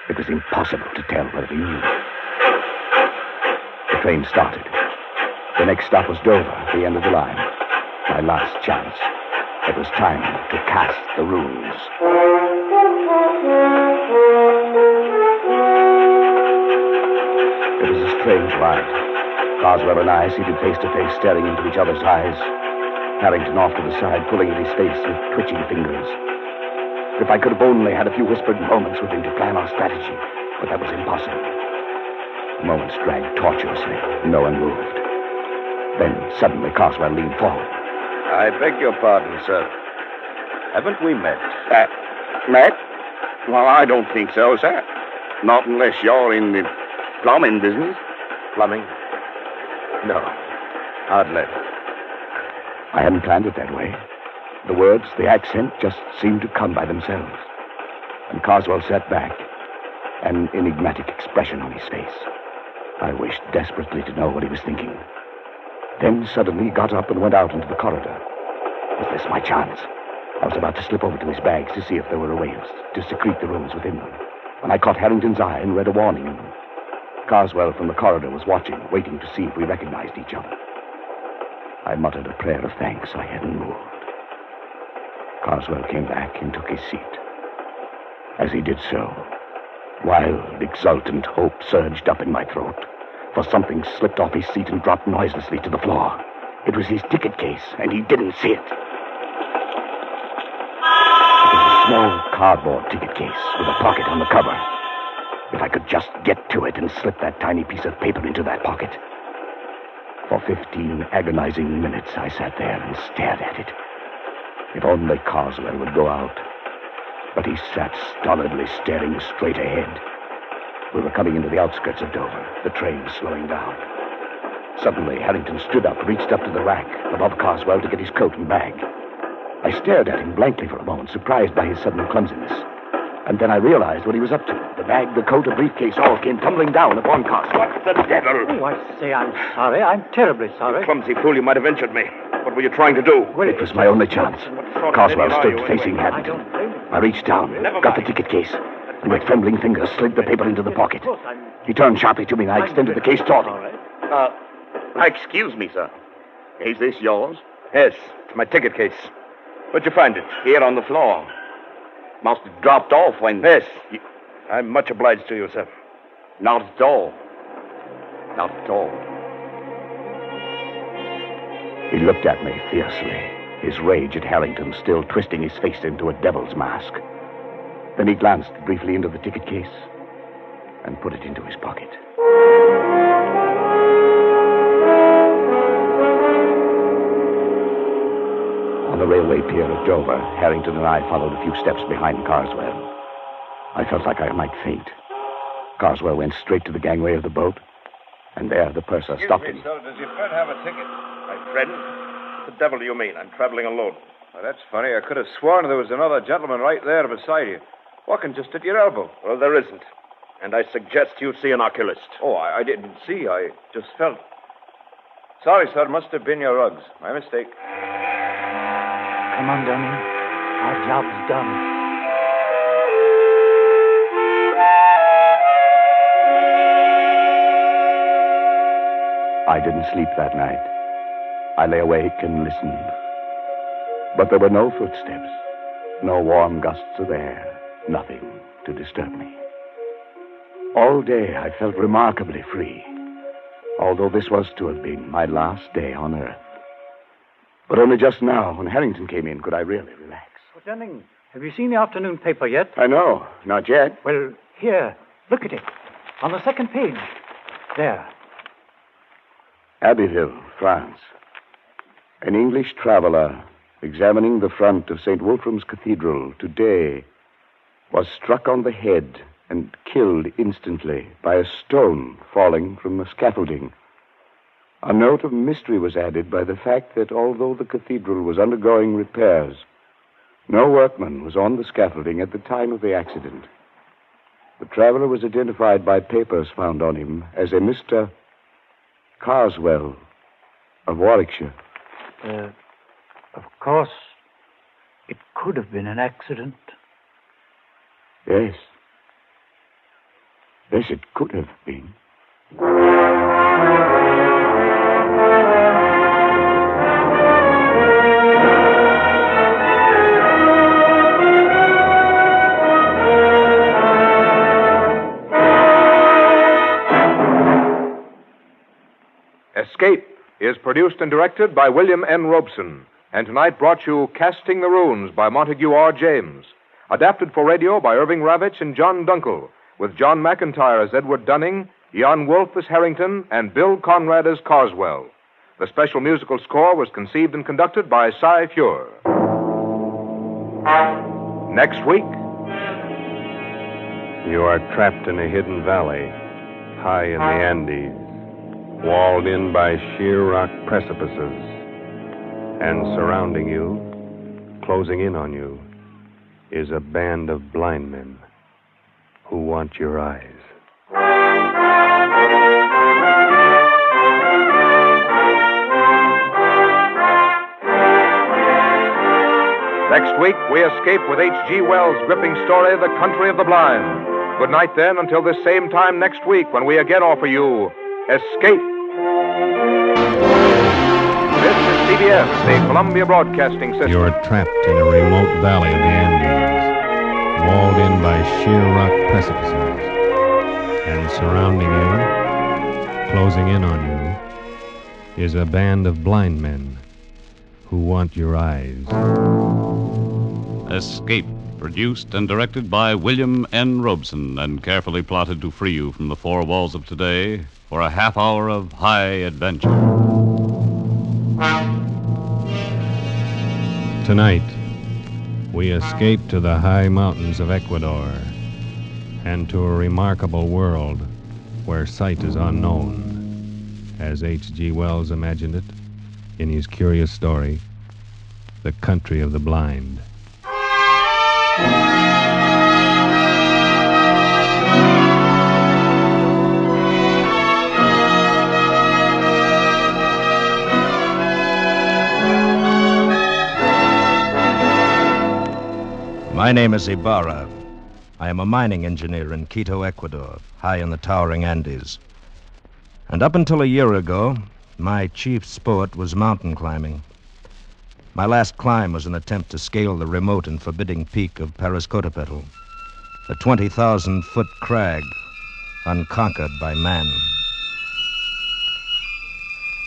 It was impossible to tell whether he knew. The train started. The next stop was Dover, at the end of the line. My last chance. It was time to cast the runes. It was a strange ride. Carswell and I seated face to face, staring into each other's eyes. Harrington off to the side, pulling at his face with twitching fingers. If I could have only had a few whispered moments with him to plan our strategy, but that was impossible. The moments dragged tortuously. No one moved. Then, suddenly, Carswell leaned forward. I beg your pardon, sir. Haven't we met? Met? Well, I don't think so, sir. Not unless you're in the plumbing business. Plumbing? No, hardly. I hadn't planned it that way. The words, the accent, just seemed to come by themselves. And Carswell sat back, an enigmatic expression on his face. I wished desperately to know what he was thinking. Then suddenly he got up and went out into the corridor. Was this my chance? I was about to slip over to his bags to see if there were ways to secrete the runes within them, when I caught Harrington's eye and read a warning in them. Carswell from the corridor was watching, waiting to see if we recognized each other. I muttered a prayer of thanks I hadn't moved. Carswell came back and took his seat. As he did so, wild, exultant hope surged up in my throat, for something slipped off his seat and dropped noiselessly to the floor. It was his ticket case, and he didn't see it. It was a small cardboard ticket case with a pocket on the cover. If I could just get to it and slip that tiny piece of paper into that pocket. For 15 agonizing minutes, I sat there and stared at it. If only Carswell would go out. But he sat stolidly staring straight ahead. We were coming into the outskirts of Dover, the train slowing down. Suddenly, Harrington stood up, reached up to the rack above Carswell to get his coat and bag. I stared at him blankly for a moment, surprised by his sudden clumsiness. And then I realized what he was up to. The bag, the coat, a briefcase, all came tumbling down upon Carswell. What the devil? Oh, I say, I'm sorry. I'm terribly sorry. You clumsy fool, you might have injured me. What were you trying to do? Well, it was my only chance. Carswell stood facing Harrington. I reached down, got the ticket case, and with trembling fingers slid the paper into the pocket. He turned sharply to me, and I extended the case toward him. Excuse me, sir. Is this yours? Yes, it's my ticket case. Where'd you find it? Here on the floor. Must have dropped off when... Yes. I'm much obliged to you, sir. Not at all. Not at all. He looked at me fiercely, his rage at Harrington still twisting his face into a devil's mask. Then he glanced briefly into the ticket case and put it into his pocket. On the railway pier at Dover, Harrington and I followed a few steps behind Carswell. I felt like I might faint. Carswell went straight to the gangway of the boat, and there the purser stopped him. Sir, does your friend have a ticket? My friend? What the devil do you mean? I'm traveling alone. Well, that's funny. I could have sworn there was another gentleman right there beside you, walking just at your elbow. Well, there isn't. And I suggest you see an oculist. Oh, I didn't see. I just felt... Sorry, sir. Must have been your rugs. My mistake. Come on, Dunning. Our job's done. I didn't sleep that night. I lay awake and listened. But there were no footsteps, no warm gusts of air, nothing to disturb me. All day I felt remarkably free, although this was to have been my last day on Earth. But only just now, when Harrington came in, could I really relax. Oh, Dunning, have you seen the afternoon paper yet? I know, not yet. Well, here, look at it. On the second page. There. Abbeville, France. An English traveler examining the front of St. Wolfram's Cathedral today was struck on the head and killed instantly by a stone falling from the scaffolding. A note of mystery was added by the fact that although the cathedral was undergoing repairs, no workman was on the scaffolding at the time of the accident. The traveler was identified by papers found on him as a Mr. Carswell of Warwickshire. Of course, it could have been an accident. Yes. Yes, it could have been. is produced and directed by William N. Robeson, and tonight brought you Casting the Runes by Montague R. James, adapted for radio by Irving Ravitch and John Dunkel, with John McIntyre as Edward Dunning, Jan Wolfe as Harrington, and Bill Conrad as Carswell. The special musical score was conceived and conducted by Cy Fure. Next week, you are trapped in a hidden valley, high in the Andes, walled in by sheer rock precipices, and surrounding you, closing in on you, is a band of blind men who want your eyes. Next week, we escape with H.G. Wells' gripping story, The Country of the Blind. Good night, then, until this same time next week when we again offer you Escape. This is CBS, the Columbia Broadcasting System. You're trapped in a remote valley of the Andes, walled in by sheer rock precipices, and surrounding you, closing in on you, is a band of blind men who want your eyes. Escape, produced and directed by William N. Robeson, and carefully plotted to free you from the four walls of today for a half hour of high adventure. Tonight, we escape to the high mountains of Ecuador and to a remarkable world where sight is unknown, as H.G. Wells imagined it in his curious story, The Country of the Blind. My name is Ibarra. I am a mining engineer in Quito, Ecuador, high in the towering Andes. And up until a year ago, my chief sport was mountain climbing. My last climb was an attempt to scale the remote and forbidding peak of Parascotopetl, a 20,000-foot crag unconquered by man.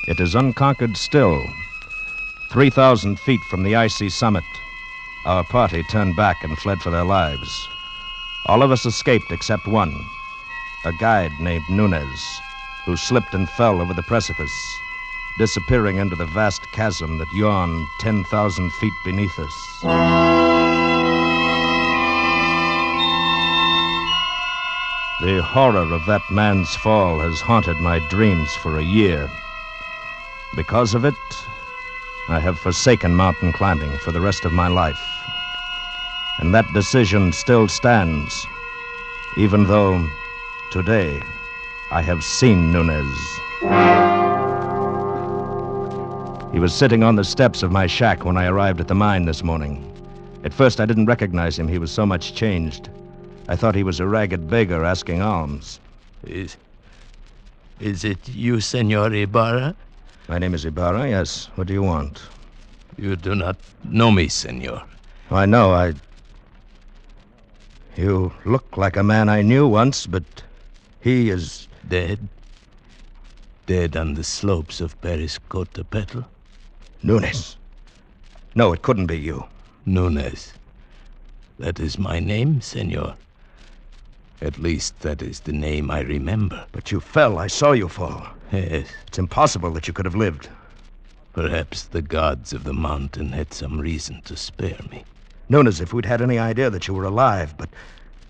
It is unconquered still. 3,000 feet from the icy summit, our party turned back and fled for their lives. All of us escaped except one, a guide named Nunez, who slipped and fell over the precipice, disappearing into the vast chasm that yawned 10,000 feet beneath us. The horror of that man's fall has haunted my dreams for a year. Because of it, I have forsaken mountain climbing for the rest of my life. And that decision still stands, even though today I have seen Nunez. He was sitting on the steps of my shack when I arrived at the mine this morning. At first, I didn't recognize him. He was so much changed. I thought he was a ragged beggar asking alms. Is it you, Senor Ibarra? My name is Ibarra, yes. What do you want? You do not know me, senor. I know. You look like a man I knew once, but he is... Dead? Dead on the slopes of Parascotopetl? Nunez. No, it couldn't be you. Nunez. That is my name, senor. At least that is the name I remember. But you fell. I saw you fall. Yes. It's impossible that you could have lived. Perhaps the gods of the mountain had some reason to spare me. Nunez, if we'd had any idea that you were alive, but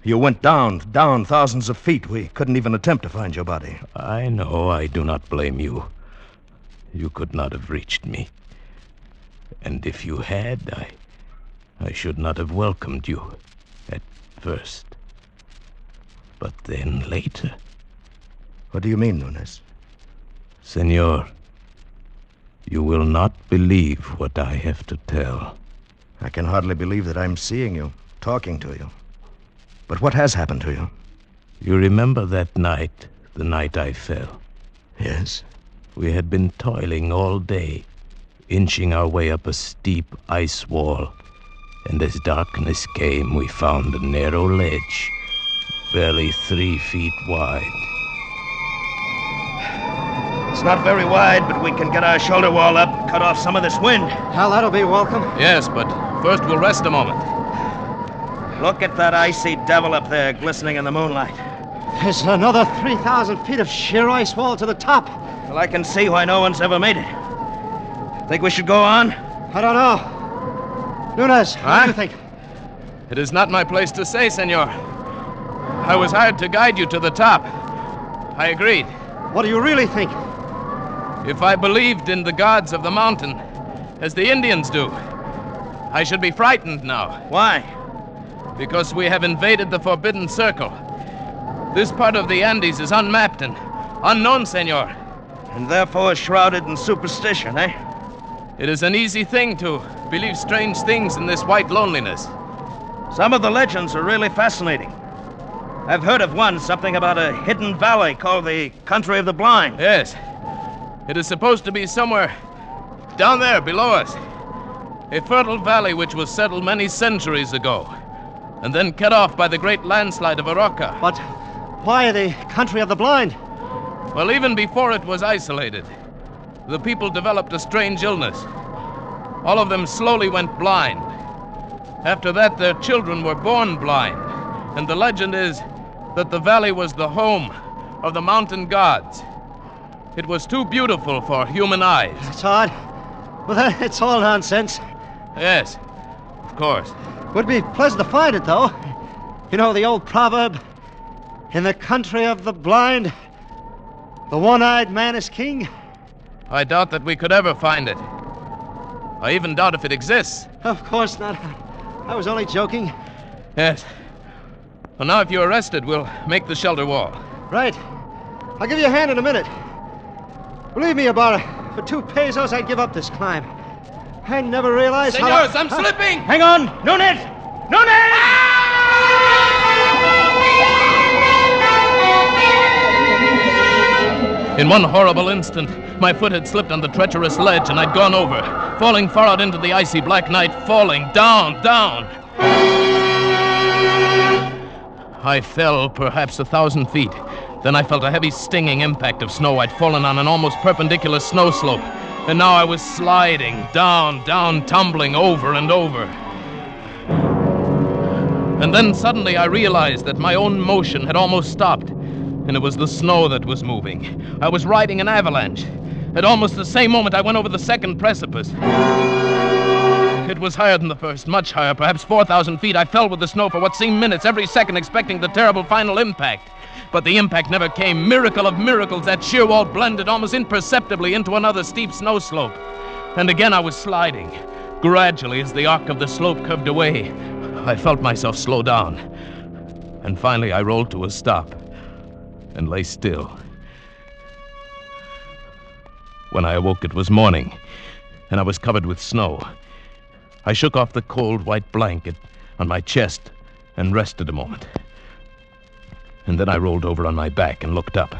you went down thousands of feet. We couldn't even attempt to find your body. I know. I do not blame you. You could not have reached me. And if you had, I should not have welcomed you at first. But then later. What do you mean, Nunez? Senor, you will not believe what I have to tell. I can hardly believe that I'm seeing you, talking to you. But what has happened to you? You remember that night, the night I fell? Yes. We had been toiling all day, inching our way up a steep ice wall. And as darkness came, we found a narrow ledge, barely 3 feet wide. It's not very wide, but we can get our shoulder wall up, cut off some of this wind. Hal, that'll be welcome. Yes, but first we'll rest a moment. Look at that icy devil up there glistening in the moonlight. There's another 3,000 feet of sheer ice wall to the top. Well, I can see why no one's ever made it. Think we should go on? I don't know. Nunez, what do you think? It is not my place to say, senor. I was hired to guide you to the top. I agreed. What do you really think? If I believed in the gods of the mountain, as the Indians do, I should be frightened now. Why? Because we have invaded the Forbidden Circle. This part of the Andes is unmapped and unknown, senor. And therefore shrouded in superstition, eh? It is an easy thing to believe strange things in this white loneliness. Some of the legends are really fascinating. I've heard of one, something about a hidden valley called the Country of the Blind. Yes. It is supposed to be somewhere down there below us. A fertile valley which was settled many centuries ago, and then cut off by the great landslide of Arauca. But why the Country of the Blind? Well, even before it was isolated, the people developed a strange illness. All of them slowly went blind. After that, their children were born blind. And the legend is that the valley was the home of the mountain gods. It was too beautiful for human eyes. It's odd. Well, it's all nonsense. Yes, of course. Would be pleasant to find it, though. You know the old proverb, in the country of the blind, the one-eyed man is king? I doubt that we could ever find it. I even doubt if it exists. Of course not. I was only joking. Yes. Well, now if you're arrested, we'll make the shelter wall. Right. I'll give you a hand in a minute. Believe me, Ibarra, for 2 pesos, I'd give up this climb. I never realized Senors, I'm slipping! Hang on! Nunez! Nunez! In one horrible instant, my foot had slipped on the treacherous ledge and I'd gone over, falling far out into the icy black night, falling down, down. I fell perhaps 1,000 feet. Then I felt a heavy stinging impact of snow. I'd fallen on an almost perpendicular snow slope. And now I was sliding, down, down, tumbling over and over. And then suddenly I realized that my own motion had almost stopped. And it was the snow that was moving. I was riding an avalanche. At almost the same moment, I went over the second precipice. It was higher than the first, much higher, perhaps 4,000 feet. I fell with the snow for what seemed minutes, every second expecting the terrible final impact. But the impact never came. Miracle of miracles, that sheer wall blended almost imperceptibly into another steep snow slope. And again I was sliding. Gradually, as the arc of the slope curved away, I felt myself slow down. And finally I rolled to a stop and lay still. When I awoke, it was morning, and I was covered with snow. I shook off the cold white blanket on my chest and rested a moment. And then I rolled over on my back and looked up.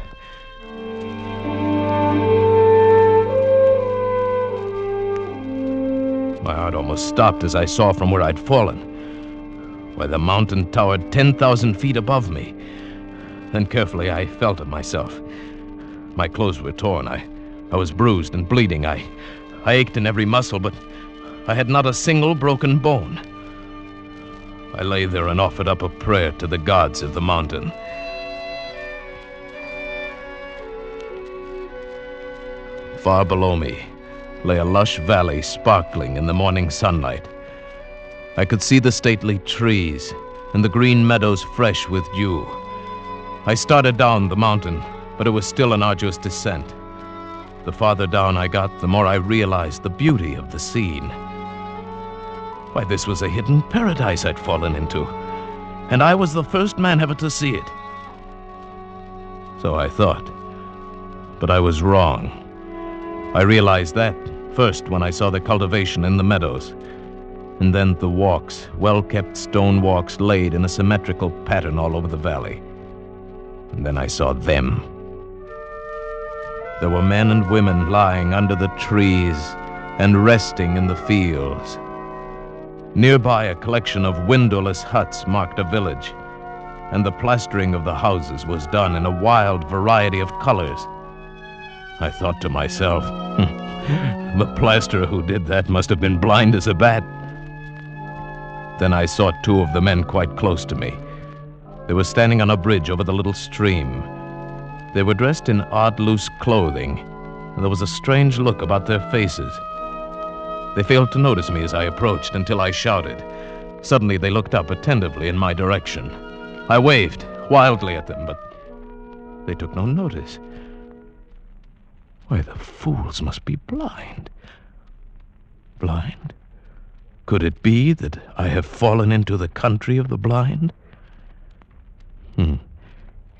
My heart almost stopped as I saw from where I'd fallen. Why, the mountain towered 10,000 feet above me. Then carefully I felt of myself. My clothes were torn. I was bruised and bleeding. I ached in every muscle, but I had not a single broken bone. I lay there and offered up a prayer to the gods of the mountain. Far below me lay a lush valley sparkling in the morning sunlight. I could see the stately trees and the green meadows fresh with dew. I started down the mountain, but it was still an arduous descent. The farther down I got, the more I realized the beauty of the scene. Why, this was a hidden paradise I'd fallen into, and I was the first man ever to see it. So I thought, but I was wrong. I realized that first when I saw the cultivation in the meadows, and then the walks, well-kept stone walks laid in a symmetrical pattern all over the valley. And then I saw them. There were men and women lying under the trees and resting in the fields. Nearby, a collection of windowless huts marked a village, and the plastering of the houses was done in a wild variety of colors. I thought to myself, the plasterer who did that must have been blind as a bat. Then I saw two of the men quite close to me. They were standing on a bridge over the little stream. They were dressed in odd, loose clothing, and there was a strange look about their faces. They failed to notice me as I approached until I shouted. Suddenly they looked up attentively in my direction. I waved wildly at them, but they took no notice. Why, the fools must be blind. Blind? Could it be that I have fallen into the country of the blind? In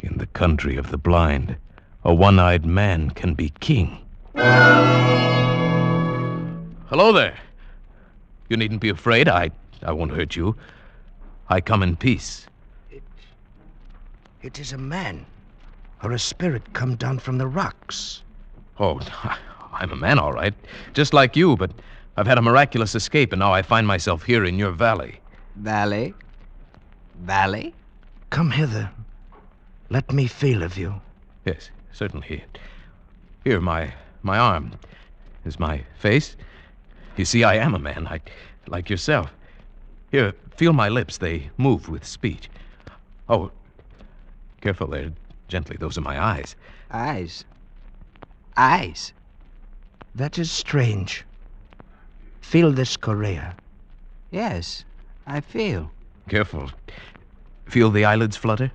the country of the blind, a one-eyed man can be king. Hello there. You needn't be afraid. I won't hurt you. I come in peace. It is a man, or a spirit come down from the rocks. Oh, I'm a man, all right. Just like you, but I've had a miraculous escape, and now I find myself here in your valley. Valley? Valley? Come hither. Let me feel of you. Yes, certainly. Here, my arm. Is my face? You see, I am a man, like yourself. Here, feel my lips. They move with speech. Oh, careful there. Gently, those are my eyes. Eyes? Eyes? That is strange. Feel this chorea. Yes, I feel. Careful. Feel the eyelids flutter?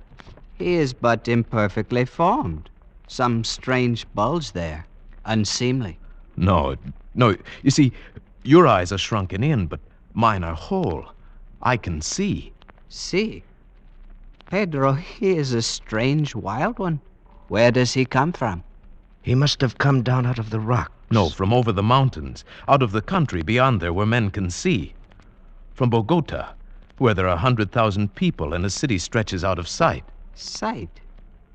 He is but imperfectly formed. Some strange bulge there. Unseemly. No. You see, your eyes are shrunken in, but mine are whole. I can see. See? Pedro, he is a strange wild one. Where does he come from? He must have come down out of the rocks. No, from over the mountains, out of the country beyond there where men can see. From Bogota, where there are 100,000 people and a city stretches out of sight. Sight?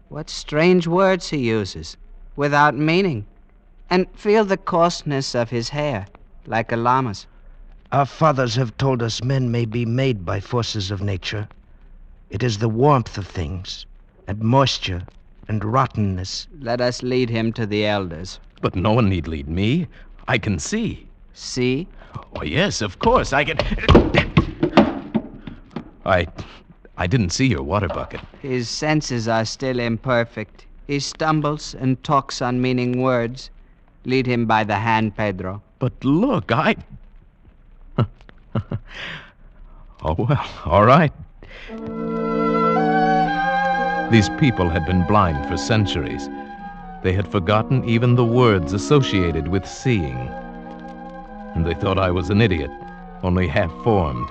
What strange words he uses, without meaning. And feel the coarseness of his hair, like a llama's. Our fathers have told us men may be made by forces of nature. It is the warmth of things, and moisture, and rottenness. Let us lead him to the elders. But no one need lead me. I can see. See? Oh, yes, of course, I can... I didn't see your water bucket. His senses are still imperfect. He stumbles and talks unmeaning words. Lead him by the hand, Pedro. But look, Oh, well, all right. These people had been blind for centuries. They had forgotten even the words associated with seeing. And they thought I was an idiot, only half-formed.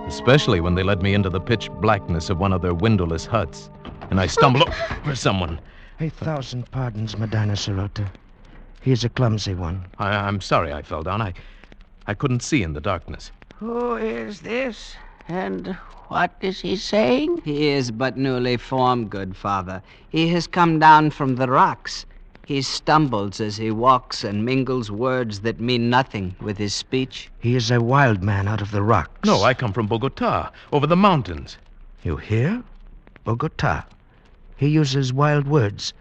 Especially when they led me into the pitch blackness of one of their windowless huts, and I stumbled over someone. 1,000 pardons, Medina Sirota. He is a clumsy one. I'm sorry I fell down. I couldn't see in the darkness. Who is this? And what is he saying? He is but newly formed, good father. He has come down from the rocks. He stumbles as he walks and mingles words that mean nothing with his speech. He is a wild man out of the rocks. No, I come from Bogota, over the mountains. You hear? Bogota. He uses wild words.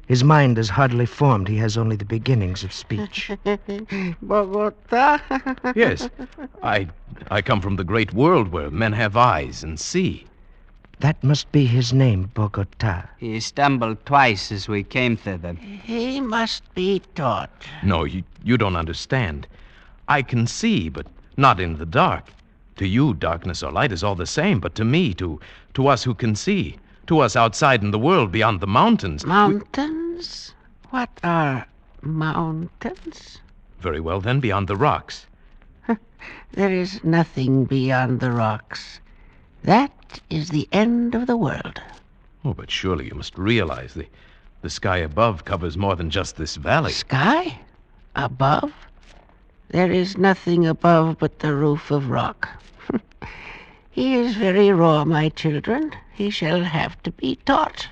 His mind is hardly formed. He has only the beginnings of speech. Bogota? Yes. I come from the great world where men have eyes and see. That must be his name, Bogota. He stumbled twice as we came thither. He must be taught. No, you don't understand. I can see, but not in the dark. To you, darkness or light is all the same, but to me, to us who can see, to us outside in the world beyond the mountains... Mountains? What are mountains? Very well, then, beyond the rocks. There is nothing beyond the rocks. That is the end of the world. Oh, but surely you must realize the sky above covers more than just this valley. Sky? Above? There is nothing above but the roof of rock. He is very raw, my children. He shall have to be taught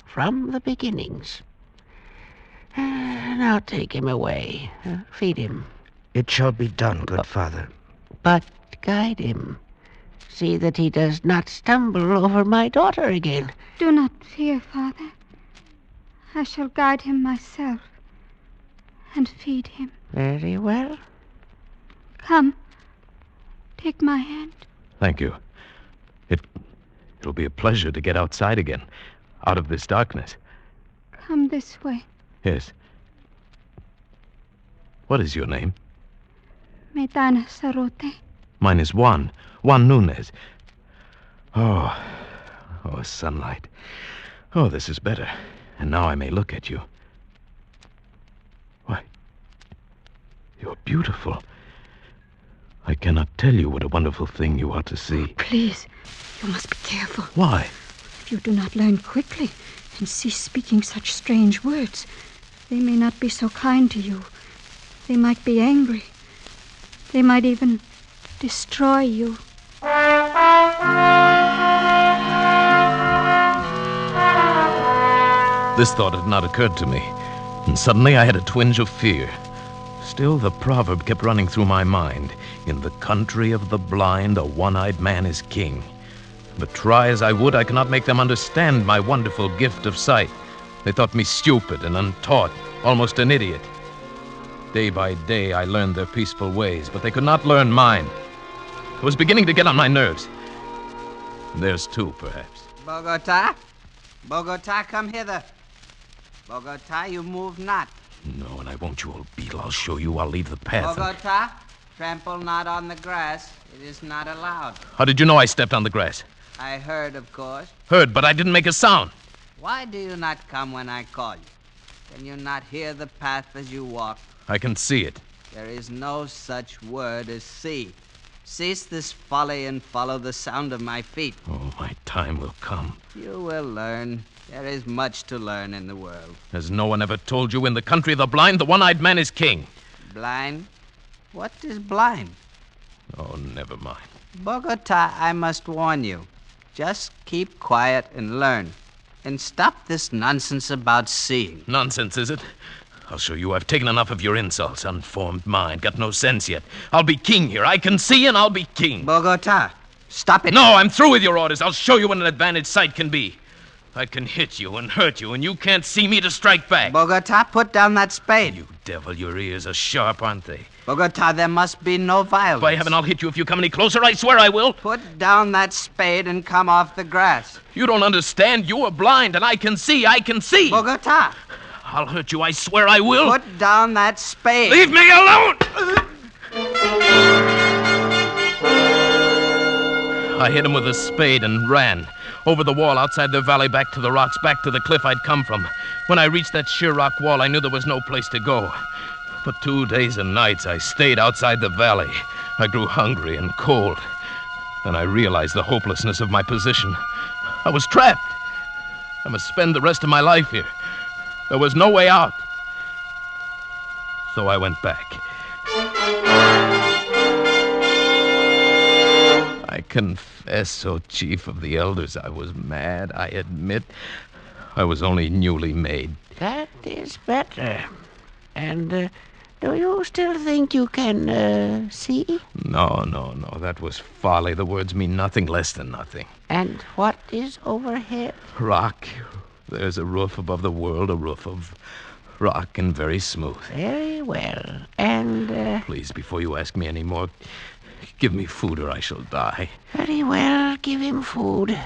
from the beginnings. Now take him away. Feed him. It shall be done, good father. But guide him. See that he does not stumble over my daughter again. Do not fear, Father. I shall guide him myself. and feed him. Very well. Come. Take my hand. Thank you. It'll be a pleasure to get outside again, out of this darkness. Come this way. Yes. What is your name? Medana Sarote. Mine is Juan Nunez. Oh, sunlight. Oh, this is better. And now I may look at you. Why, you're beautiful. I cannot tell you what a wonderful thing you are to see. Please, you must be careful. Why? If you do not learn quickly and cease speaking such strange words, they may not be so kind to you. They might be angry. They might even destroy you. This thought had not occurred to me, and suddenly I had a twinge of fear. Still, the proverb kept running through my mind. In the country of the blind, a one-eyed man is king. But try as I would, I could not make them understand my wonderful gift of sight. They thought me stupid and untaught, almost an idiot. Day by day, I learned their peaceful ways, but they could not learn mine. It was beginning to get on my nerves. Theirs too, perhaps. Bogota? Bogota, come hither. Bogota, you move not. No, and I won't, you old beetle. I'll show you. I'll leave the path. Bogota, trample not on the grass. It is not allowed. How did you know I stepped on the grass? I heard, of course. Heard, but I didn't make a sound. Why do you not come when I call you? Can you not hear the path as you walk? I can see it. There is no such word as see. Cease this folly and follow the sound of my feet. Oh, my time will come. You will learn. There is much to learn in the world. Has no one ever told you in the country of the blind, the one-eyed man is king? Blind? What is blind? Oh, never mind. Bogota, I must warn you. Just keep quiet and learn. And stop this nonsense about seeing. Nonsense, is it? I'll show you I've taken enough of your insults. Unformed mind, got no sense yet. I'll be king here. I can see and I'll be king. Bogota, stop it. No, I'm through with your orders. I'll show you what an advantage sight can be. I can hit you and hurt you, and you can't see me to strike back. Bogota, put down that spade. You devil, your ears are sharp, aren't they? Bogota, there must be no violence. By heaven, I'll hit you if you come any closer. I swear I will. Put down that spade and come off the grass. You don't understand. You are blind, and I can see. I can see. Bogota. I'll hurt you. I swear I will. Put down that spade. Leave me alone! I hit him with a spade and ran. Over the wall, outside the valley, back to the rocks, back to the cliff I'd come from. When I reached that sheer rock wall, I knew there was no place to go. For 2 days and nights, I stayed outside the valley. I grew hungry and cold. Then I realized the hopelessness of my position. I was trapped. I must spend the rest of my life here. There was no way out. So I went back. I confess, O chief of the elders, I was mad. I admit I was only newly made. That is better. And do you still think you can see? No. That was folly. The words mean nothing less than nothing. And what is overhead? Rock. There's a roof above the world, a roof of rock and very smooth. Very well. And, Please, before you ask me any more, give me food or I shall die. Very well, give him food.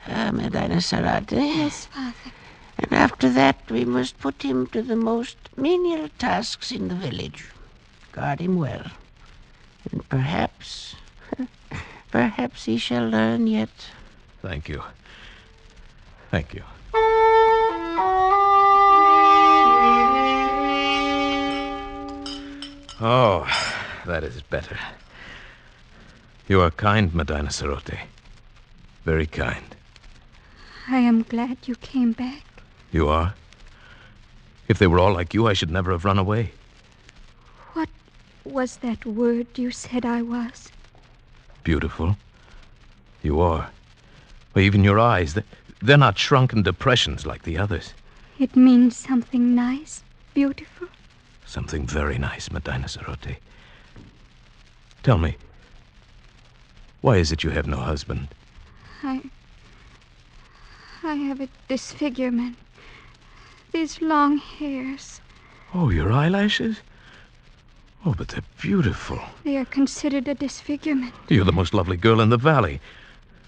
Medina Sarote. Yes, Father. And after that, we must put him to the most menial tasks in the village. Guard him well. And perhaps he shall learn yet. Thank you. Thank you. Oh, that is better. You are kind, Medina Sarote. Very kind. I am glad you came back. You are? If they were all like you, I should never have run away. What was that word you said I was? Beautiful. You are. Well, even your eyes, they're not shrunken depressions like the others. It means something nice, beautiful. Something very nice, Medina Sarote. Tell me, why is it you have no husband? I have a disfigurement. These long hairs. Oh, your eyelashes? Oh, but they're beautiful. They are considered a disfigurement. You're the most lovely girl in the valley.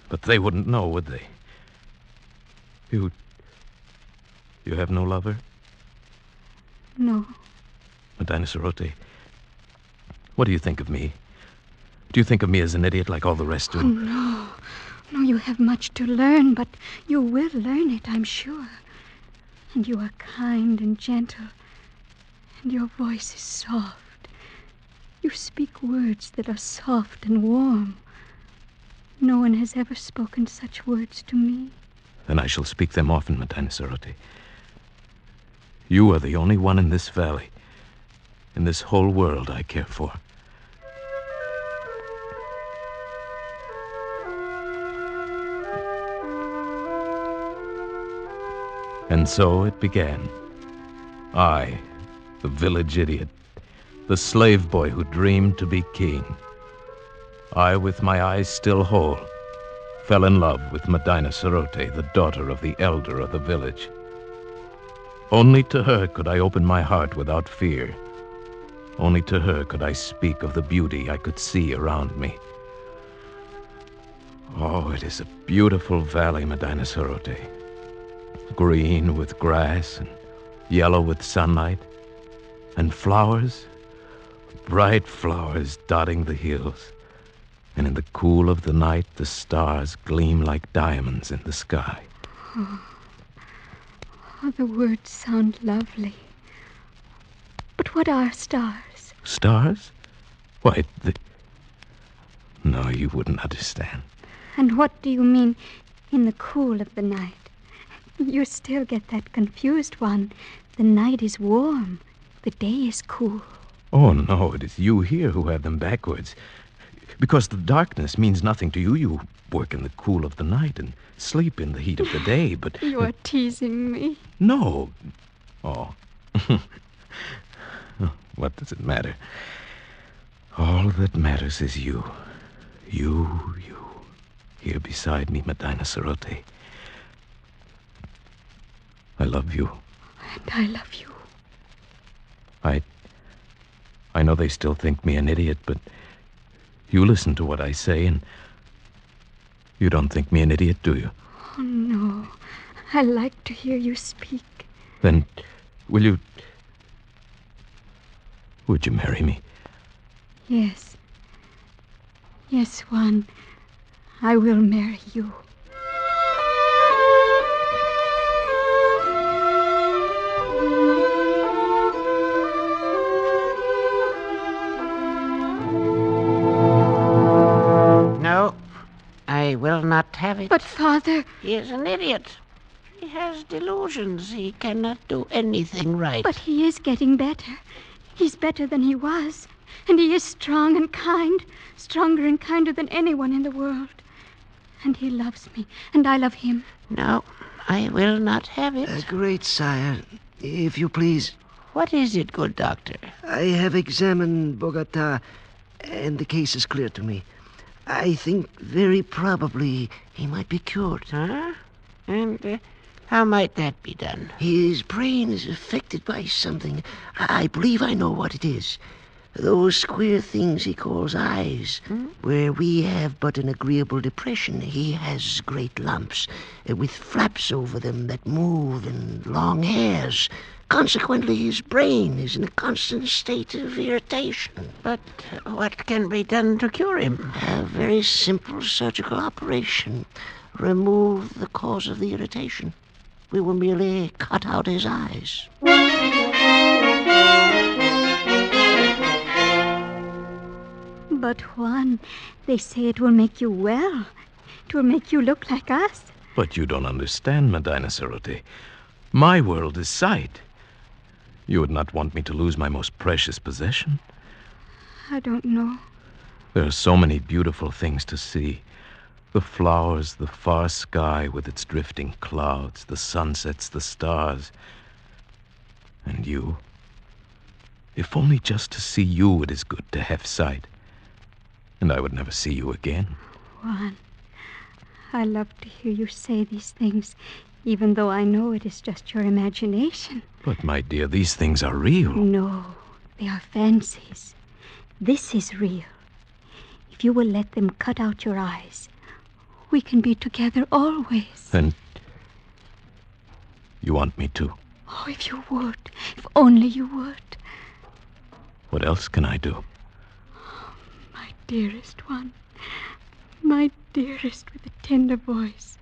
But they wouldn't know, would they? You have no lover? No. Medina Cerote, what do you think of me? Do you think of me as an idiot like all the rest do? Oh, no. No, you have much to learn, but you will learn it, I'm sure. And you are kind and gentle, and your voice is soft. You speak words that are soft and warm. No one has ever spoken such words to me. Then I shall speak them often, Medina Cerote. You are the only one in this valley, in this whole world I care for. And so it began. I, the village idiot, the slave boy who dreamed to be king. I, with my eyes still whole, fell in love with Medina Cerote, the daughter of the elder of the village. Only to her could I open my heart without fear. Only to her could I speak of the beauty I could see around me. Oh, it is a beautiful valley, Medina Cerote. Green with grass and yellow with sunlight. And flowers, bright flowers dotting the hills. And in the cool of the night, the stars gleam like diamonds in the sky. Oh, the words sound lovely. But what are stars? Stars? Why, No, you wouldn't understand. And what do you mean, in the cool of the night? You still get that confused one. The night is warm. The day is cool. Oh, no, it is you here who have them backwards. Because the darkness means nothing to you. You work in the cool of the night and sleep in the heat of the day, but... You are teasing me. No. Oh. What does it matter? All that matters is you. You. Here beside me, Medina Cerote. I love you. And I love you. I know they still think me an idiot, but you listen to what I say, and you don't think me an idiot, do you? Oh, no. I like to hear you speak. Then, would you marry me? Yes. Yes, Juan. I will marry you. No, I will not have it. But, Father... He is an idiot. He has delusions. He cannot do anything right. But he is getting better. He's better than he was. And he is strong and kind. Stronger and kinder than anyone in the world. And he loves me. And I love him. No, I will not have it. Great sire, if you please. What is it, good doctor? I have examined Bogota, and the case is clear to me. I think very probably he might be cured. Huh? And how might that be done? His brain is affected by something. I believe I know what it is. Those queer things he calls eyes. Where we have but an agreeable depression, he has great lumps, with flaps over them that move and long hairs. Consequently, his brain is in a constant state of irritation. But what can be done to cure him? A very simple surgical operation. Remove the cause of the irritation. We will merely cut out his eyes. But, Juan, they say it will make you well. It will make you look like us. But you don't understand, Medina Cerote. My world is sight. You would not want me to lose my most precious possession? I don't know. There are so many beautiful things to see. The flowers, the far sky with its drifting clouds, the sunsets, the stars. And you. If only just to see you it is good to have sight. And I would never see you again. Juan, I love to hear you say these things. even though I know it is just your imagination. But, my dear, these things are real. No, they are fancies. This is real. If you will let them cut out your eyes, we can be together always. Then you want me to? Oh, if you would. If only you would. What else can I do? My dearest one. My dearest with the tender voice.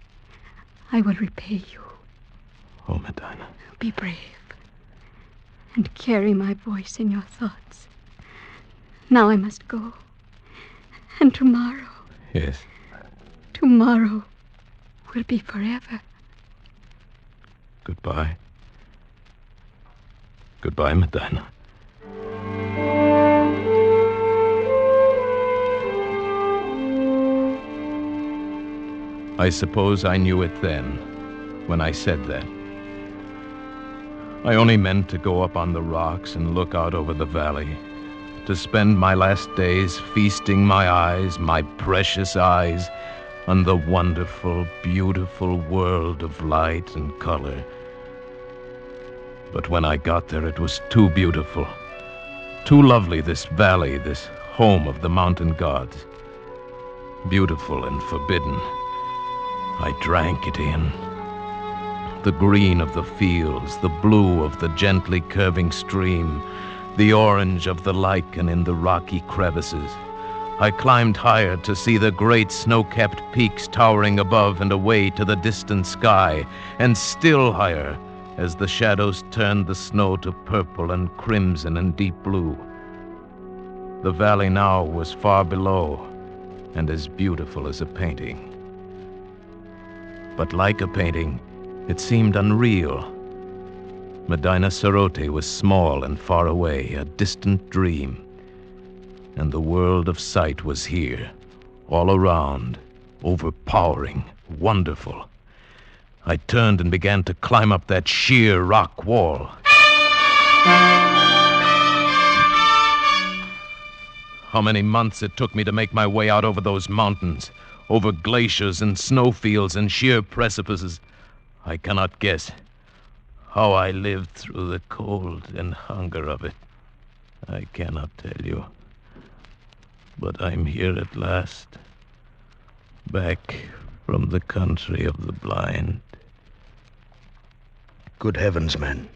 I will repay you. Oh, Medina. Be brave. And carry my voice in your thoughts. Now I must go. And tomorrow. Yes. Tomorrow will be forever. Goodbye. Goodbye, Medina. I suppose I knew it then, when I said that. I only meant to go up on the rocks and look out over the valley, to spend my last days feasting my eyes, my precious eyes, on the wonderful, beautiful world of light and color. But when I got there, it was too beautiful, too lovely, this valley, this home of the mountain gods. Beautiful and forbidden. I drank it in. The green of the fields, the blue of the gently curving stream, the orange of the lichen in the rocky crevices. I climbed higher to see the great snow-capped peaks towering above and away to the distant sky, and still higher as the shadows turned the snow to purple and crimson and deep blue. The valley now was far below and as beautiful as a painting. But like a painting, it seemed unreal. Medina Sarote was small and far away, a distant dream. And the world of sight was here, all around, overpowering, wonderful. I turned and began to climb up that sheer rock wall. How many months it took me to make my way out over those mountains, over glaciers and snowfields and sheer precipices, I cannot guess. How I lived through the cold and hunger of it, I cannot tell you. But I'm here at last, back from the country of the blind. Good heavens, man.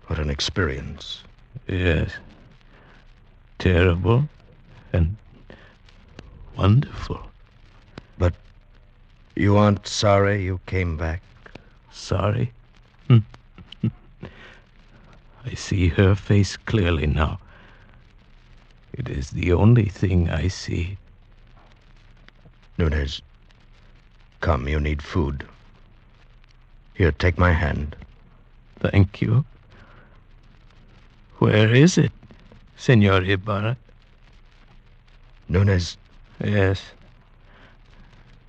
What an experience. Yes. Terrible and wonderful. But you aren't sorry you came back? Sorry? I see her face clearly now. It is the only thing I see. Nunez, come, you need food. Here, take my hand. Thank you. Where is it, Senor Ibarra? Nunez. Yes.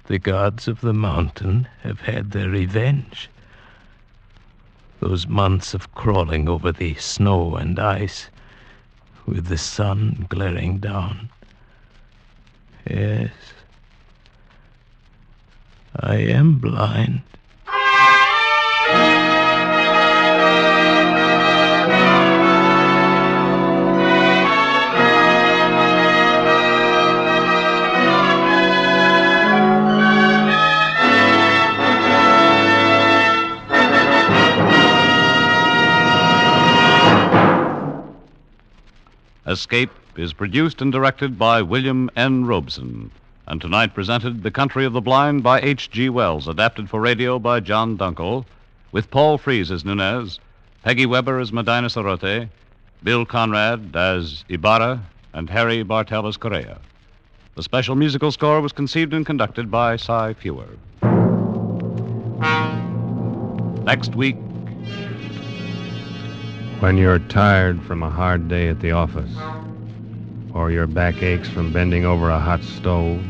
The gods of the mountain have had their revenge. Those months of crawling over the snow and ice, with the sun glaring down. Yes. I am blind. Escape is produced and directed by William N. Robeson, and tonight presented The Country of the Blind by H.G. Wells, adapted for radio by John Dunkel, with Paul Frees as Nunez, Peggy Weber as Medina Sarote, Bill Conrad as Ibarra, and Harry Bartell as Correa. The special musical score was conceived and conducted by Cy Fewer. Next week, when you're tired from a hard day at the office, or your back aches from bending over a hot stove,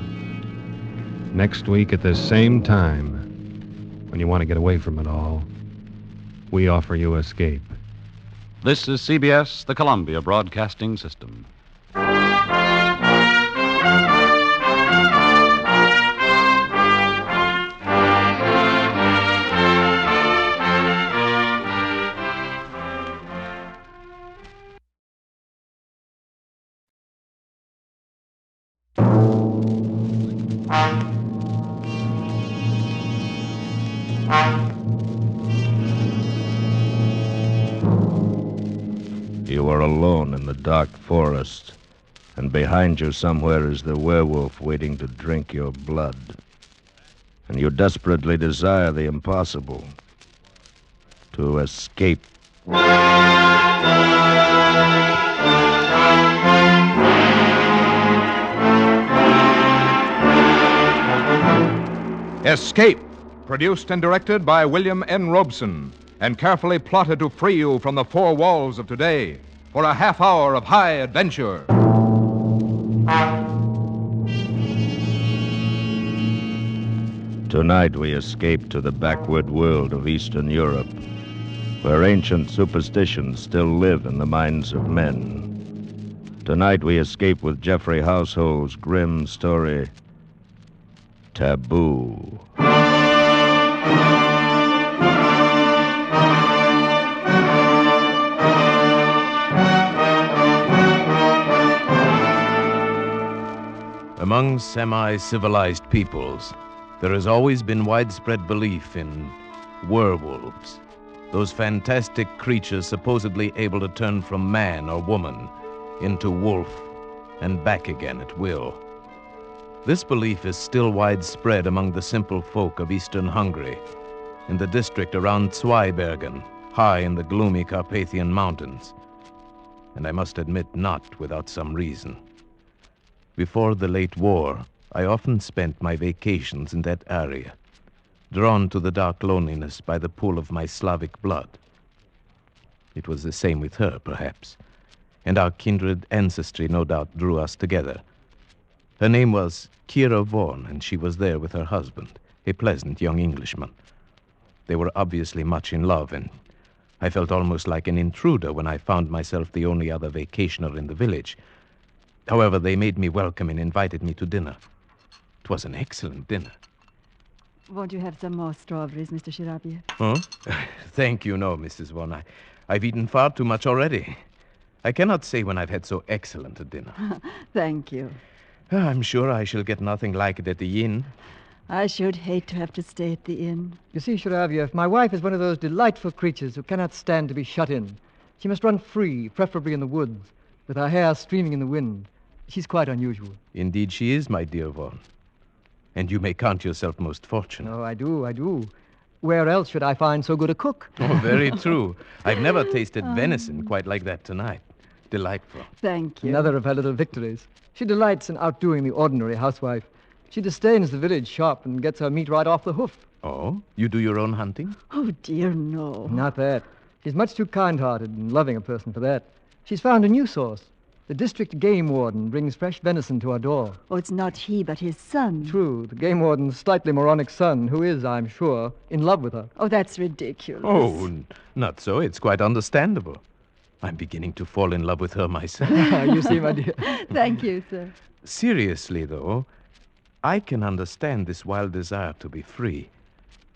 next week at the same time, when you want to get away from it all, we offer you Escape. This is CBS, the Columbia Broadcasting System. You are alone in the dark forest, and behind you somewhere is the werewolf waiting to drink your blood. And you desperately desire the impossible, to escape. Escape, produced and directed by William N. Robeson, and carefully plotted to free you from the four walls of today for a half hour of high adventure. Tonight we escape to the backward world of Eastern Europe, where ancient superstitions still live in the minds of men. Tonight we escape with Geoffrey Household's grim story, Taboo. Among semi-civilized peoples, there has always been widespread belief in werewolves, those fantastic creatures supposedly able to turn from man or woman into wolf and back again at will. This belief is still widespread among the simple folk of eastern Hungary, in the district around Zweibergen, high in the gloomy Carpathian Mountains, and I must admit not without some reason. Before the late war, I often spent my vacations in that area, drawn to the dark loneliness by the pool of my Slavic blood. It was the same with her, perhaps, and our kindred ancestry no doubt drew us together. Her name was Kira Vaughan, and she was there with her husband, a pleasant young Englishman. They were obviously much in love, and I felt almost like an intruder when I found myself the only other vacationer in the village. However, they made me welcome and invited me to dinner. It was an excellent dinner. Won't you have some more strawberries, Mr. Shirabiev? Huh? Thank you, no, Mrs. Vaughan. I've eaten far too much already. I cannot say when I've had so excellent a dinner. Thank you. I'm sure I shall get nothing like it at the inn. I should hate to have to stay at the inn. You see, Shirabiev, my wife is one of those delightful creatures who cannot stand to be shut in. She must run free, preferably in the woods, with her hair streaming in the wind. She's quite unusual. Indeed she is, my dear Vaughan. And you may count yourself most fortunate. Oh, I do. Where else should I find so good a cook? Oh, very true. I've never tasted venison quite like that tonight. Delightful. Thank you. Another of her little victories. She delights in outdoing the ordinary housewife. She disdains the village shop and gets her meat right off the hoof. Oh? You do your own hunting? Oh, dear, no. Not that. She's much too kind-hearted and loving a person for that. She's found a new source. The district game warden brings fresh venison to our door. Oh, it's not he, but his son. True. The game warden's slightly moronic son, who is, I'm sure, in love with her. Oh, that's ridiculous. Oh, not so. It's quite understandable. I'm beginning to fall in love with her myself. You see, my dear. Thank you, sir. Seriously, though, I can understand this wild desire to be free.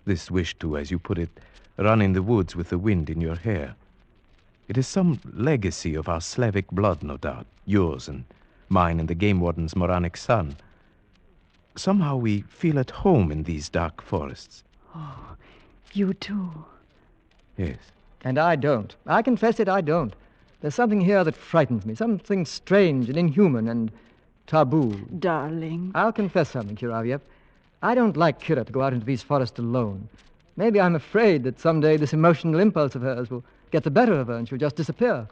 This wish to, as you put it, run in the woods with the wind in your hair. It is some legacy of our Slavic blood, no doubt. Yours and mine and the game warden's moronic son. Somehow we feel at home in these dark forests. Oh, you too. Yes. And I don't. I confess it, I don't. There's something here that frightens me. Something strange and inhuman and taboo. Darling. I'll confess something, Shirabiev. I don't like Kira to go out into these forests alone. Maybe I'm afraid that someday this emotional impulse of hers will get the better of her and she'll just disappear.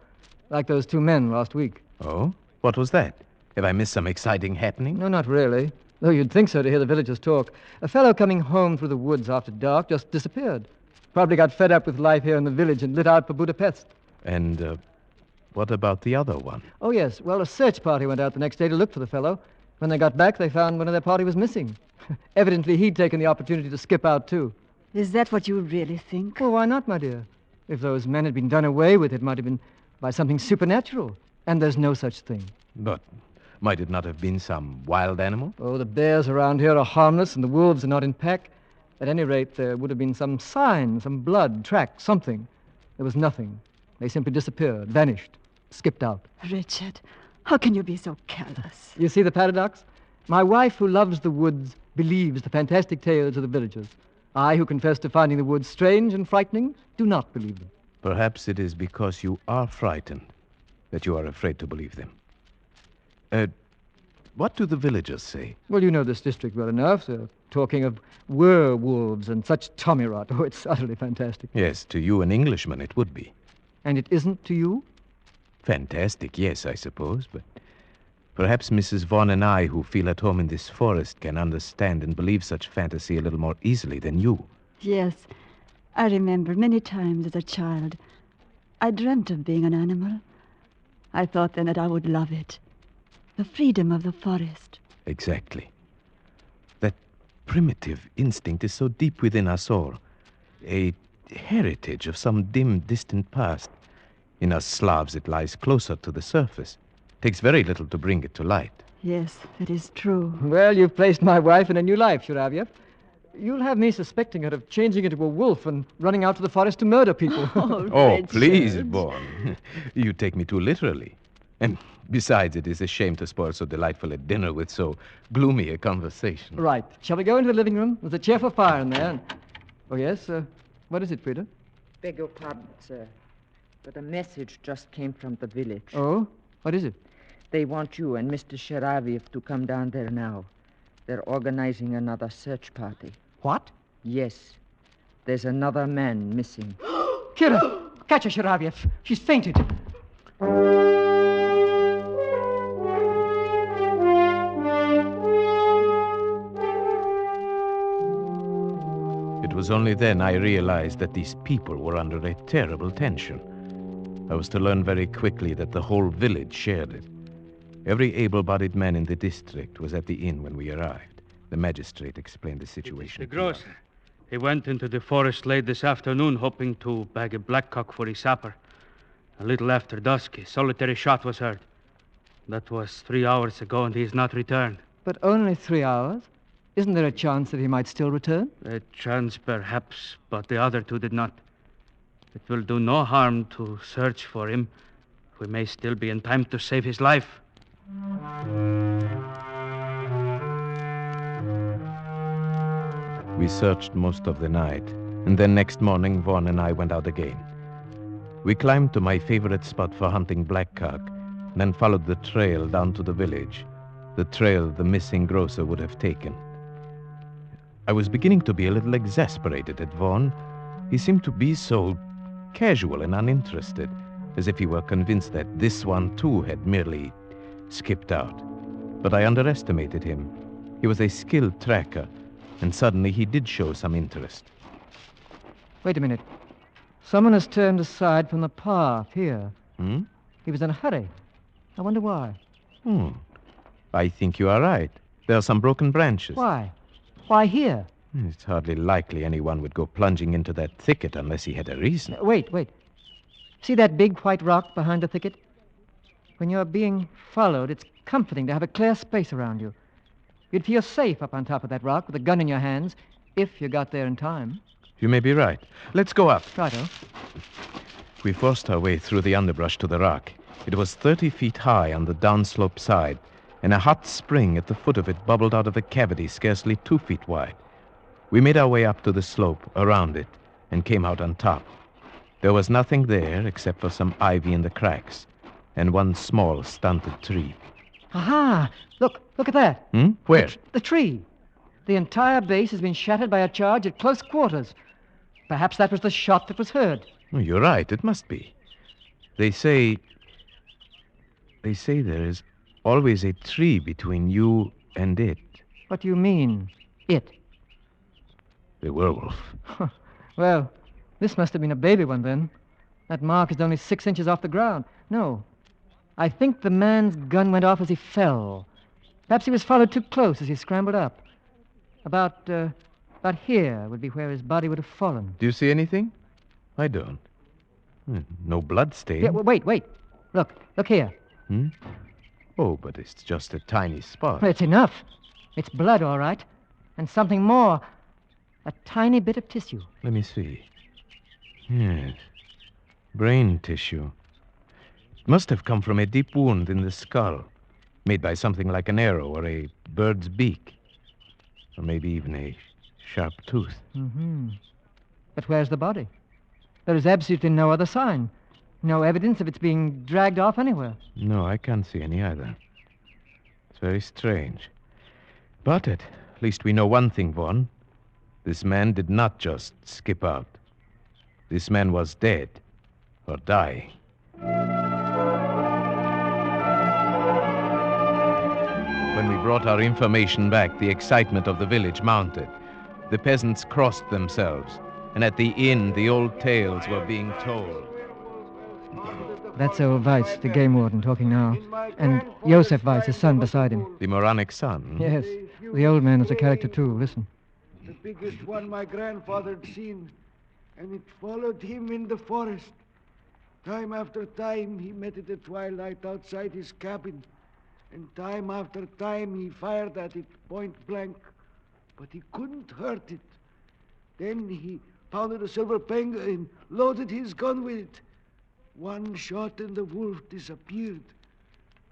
Like those two men last week. Oh? What was that? Have I missed some exciting happening? No, not really. Though you'd think so to hear the villagers talk. A fellow coming home through the woods after dark just disappeared. Probably got fed up with life here in the village and lit out for Budapest. And, what about the other one? Oh, yes. Well, a search party went out the next day to look for the fellow. When they got back, they found one of their party was missing. Evidently, he'd taken the opportunity to skip out, too. Is that what you really think? Well, why not, my dear? If those men had been done away with, it might have been by something supernatural. And there's no such thing. But might it not have been some wild animal? Oh, the bears around here are harmless and the wolves are not in pack. At any rate, there would have been some sign, some blood, track, something. There was nothing. They simply disappeared, vanished, skipped out. Richard, how can you be so callous? You see the paradox? My wife, who loves the woods, believes the fantastic tales of the villagers. I, who confess to finding the woods strange and frightening, do not believe them. Perhaps it is because you are frightened that you are afraid to believe them. What do the villagers say? Well, you know this district well enough. They're talking of werewolves and such tommy rot. Oh, it's utterly fantastic. Yes, to you, an Englishman, it would be. And it isn't to you? Fantastic, yes, I suppose, but perhaps Mrs. Vaughn and I, who feel at home in this forest, can understand and believe such fantasy a little more easily than you. Yes, I remember many times as a child, I dreamt of being an animal. I thought then that I would love it. The freedom of the forest. Exactly. That primitive instinct is so deep within us all. A heritage of some dim, distant past. In us Slavs, it lies closer to the surface. Takes very little to bring it to light. Yes, that is true. Well, you've placed my wife in a new life, Shiravyev. You'll have me suspecting her of changing into a wolf and running out to the forest to murder people. Oh, please, Vaughn. You take me too literally. And besides, it is a shame to spoil so delightful a dinner with so gloomy a conversation. Right. Shall we go into the living room? There's a cheerful fire in there. Oh, yes? What is it, Frida? Beg your pardon, sir. But a message just came from the village. Oh? What is it? They want you and Mr. Shiravyev to come down there now. They're organizing another search party. What? Yes. There's another man missing. Kira! Catch her, Shiravyev. She's fainted. It was only then I realized that these people were under a terrible tension. I was to learn very quickly that the whole village shared it. Every able-bodied man in the district was at the inn when we arrived. The magistrate explained the situation. The grocer. He went into the forest late this afternoon hoping to bag a blackcock for his supper. A little after dusk, a solitary shot was heard. That was 3 hours ago, and he has not returned. But only 3 hours? Isn't there a chance that he might still return? A chance, perhaps, but the other two did not. It will do no harm to search for him. We may still be in time to save his life. We searched most of the night, and then next morning, Vaughn and I went out again. We climbed to my favorite spot for hunting blackcock, then followed the trail down to the village, the trail the missing grocer would have taken. I was beginning to be a little exasperated at Vaughn. He seemed to be so casual and uninterested, as if he were convinced that this one, too, had merely skipped out. But I underestimated him. He was a skilled tracker, and suddenly he did show some interest. Wait a minute. Someone has turned aside from the path here. Hmm? He was in a hurry. I wonder why. I think you are right. There are some broken branches. Why? Why here? It's hardly likely anyone would go plunging into that thicket unless he had a reason. Wait. See that big white rock behind the thicket? When you're being followed, it's comforting to have a clear space around you. You'd feel safe up on top of that rock with a gun in your hands, if you got there in time. You may be right. Let's go up. Righto. We forced our way through the underbrush to the rock. It was 30 feet high on the downslope side, and a hot spring at the foot of it bubbled out of a cavity scarcely 2 feet wide. We made our way up to the slope, around it, and came out on top. There was nothing there except for some ivy in the cracks, and one small, stunted tree. Aha! Look at that. Where? The tree. The entire base has been shattered by a charge at close quarters. Perhaps that was the shot that was heard. You're right, it must be. They say there is always a tree between you and it. What do you mean, it? The werewolf. Well, this must have been a baby one then. That mark is only 6 inches off the ground. No. I think the man's gun went off as he fell. Perhaps he was followed too close as he scrambled up. About here would be where his body would have fallen. Do you see anything? I don't. No blood stain. Yeah, wait. Look here. Oh, but it's just a tiny spot. Well, it's enough. It's blood, all right. And something more. A tiny bit of tissue. Let me see. Yes. Brain tissue. It must have come from a deep wound in the skull. made by something like an arrow or a bird's beak, or maybe even a sharp tooth. Mm-hmm. But where's the body? There is absolutely no other sign. No evidence of its being dragged off anywhere. No, I can't see any either. It's very strange. But at least we know one thing, Vaughn. This man did not just skip out. This man was dead or dying. When we brought our information back, the excitement of the village mounted. The peasants crossed themselves, and at the inn, the old tales were being told. That's old Weiss, the game warden, talking now. And Josef Weiss, his son, beside him. The moronic son? Yes. The old man is a character, too. Listen. The biggest one my grandfather had seen, and it followed him in the forest. Time after time, he met it at twilight outside his cabin, and time after time, he fired at it point blank, but he couldn't hurt it. Then he pounded a silver peng and loaded his gun with it. One shot and the wolf disappeared.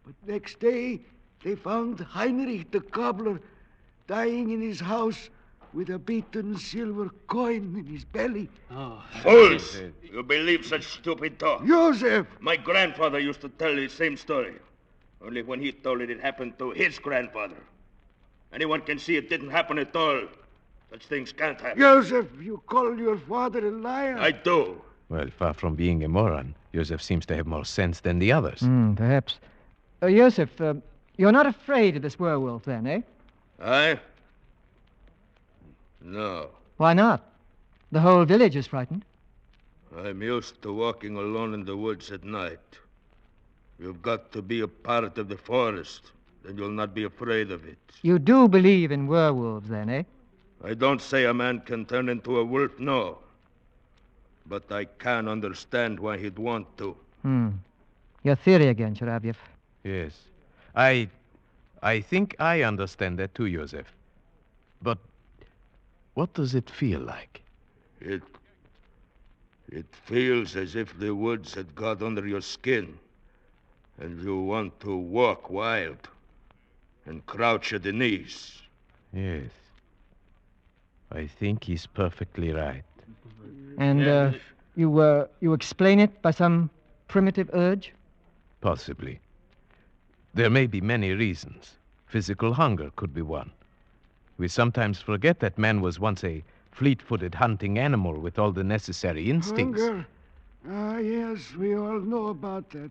But next day, they found Heinrich the cobbler dying in his house with a beaten silver coin in his belly. Oh, fools! You believe such stupid talk? Joseph! My grandfather used to tell the same story. Only when he told it, it happened to his grandfather. Anyone can see it didn't happen at all. Such things can't happen. Joseph, you call your father a liar? I do. Well, far from being a moron, Joseph seems to have more sense than the others. Perhaps. Joseph, you're not afraid of this werewolf, then, eh? I? No. Why not? The whole village is frightened. I'm used to walking alone in the woods at night. You've got to be a part of the forest, then you'll not be afraid of it. You do believe in werewolves, then, eh? I don't say a man can turn into a wolf, no. But I can understand why he'd want to. Your theory again, Sharavyev. Yes. I think I understand that too, Joseph. But what does it feel like? It feels as if the woods had got under your skin, and you want to walk wild and crouch at the knees. Yes. I think he's perfectly right. And you explain it by some primitive urge? Possibly. There may be many reasons. Physical hunger could be one. We sometimes forget that man was once a fleet-footed hunting animal with all the necessary instincts. Hunger? Yes, we all know about that.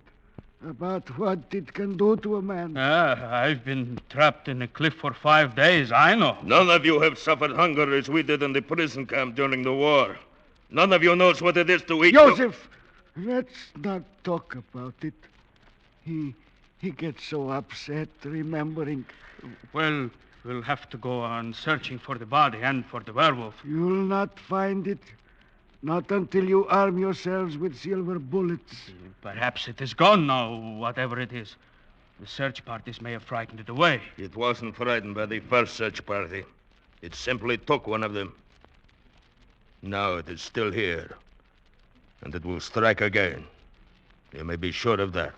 About what it can do to a man. I've been trapped in a cliff for 5 days, I know. None of you have suffered hunger as we did in the prison camp during the war. None of you knows what it is to eat... Joseph, let's not talk about it. He gets so upset remembering. Well, we'll have to go on searching for the body and for the werewolf. You'll not find it. Not until you arm yourselves with silver bullets. Perhaps it is gone now, whatever it is. The search parties may have frightened it away. It wasn't frightened by the first search party. It simply took one of them. Now it is still here. And it will strike again. You may be sure of that.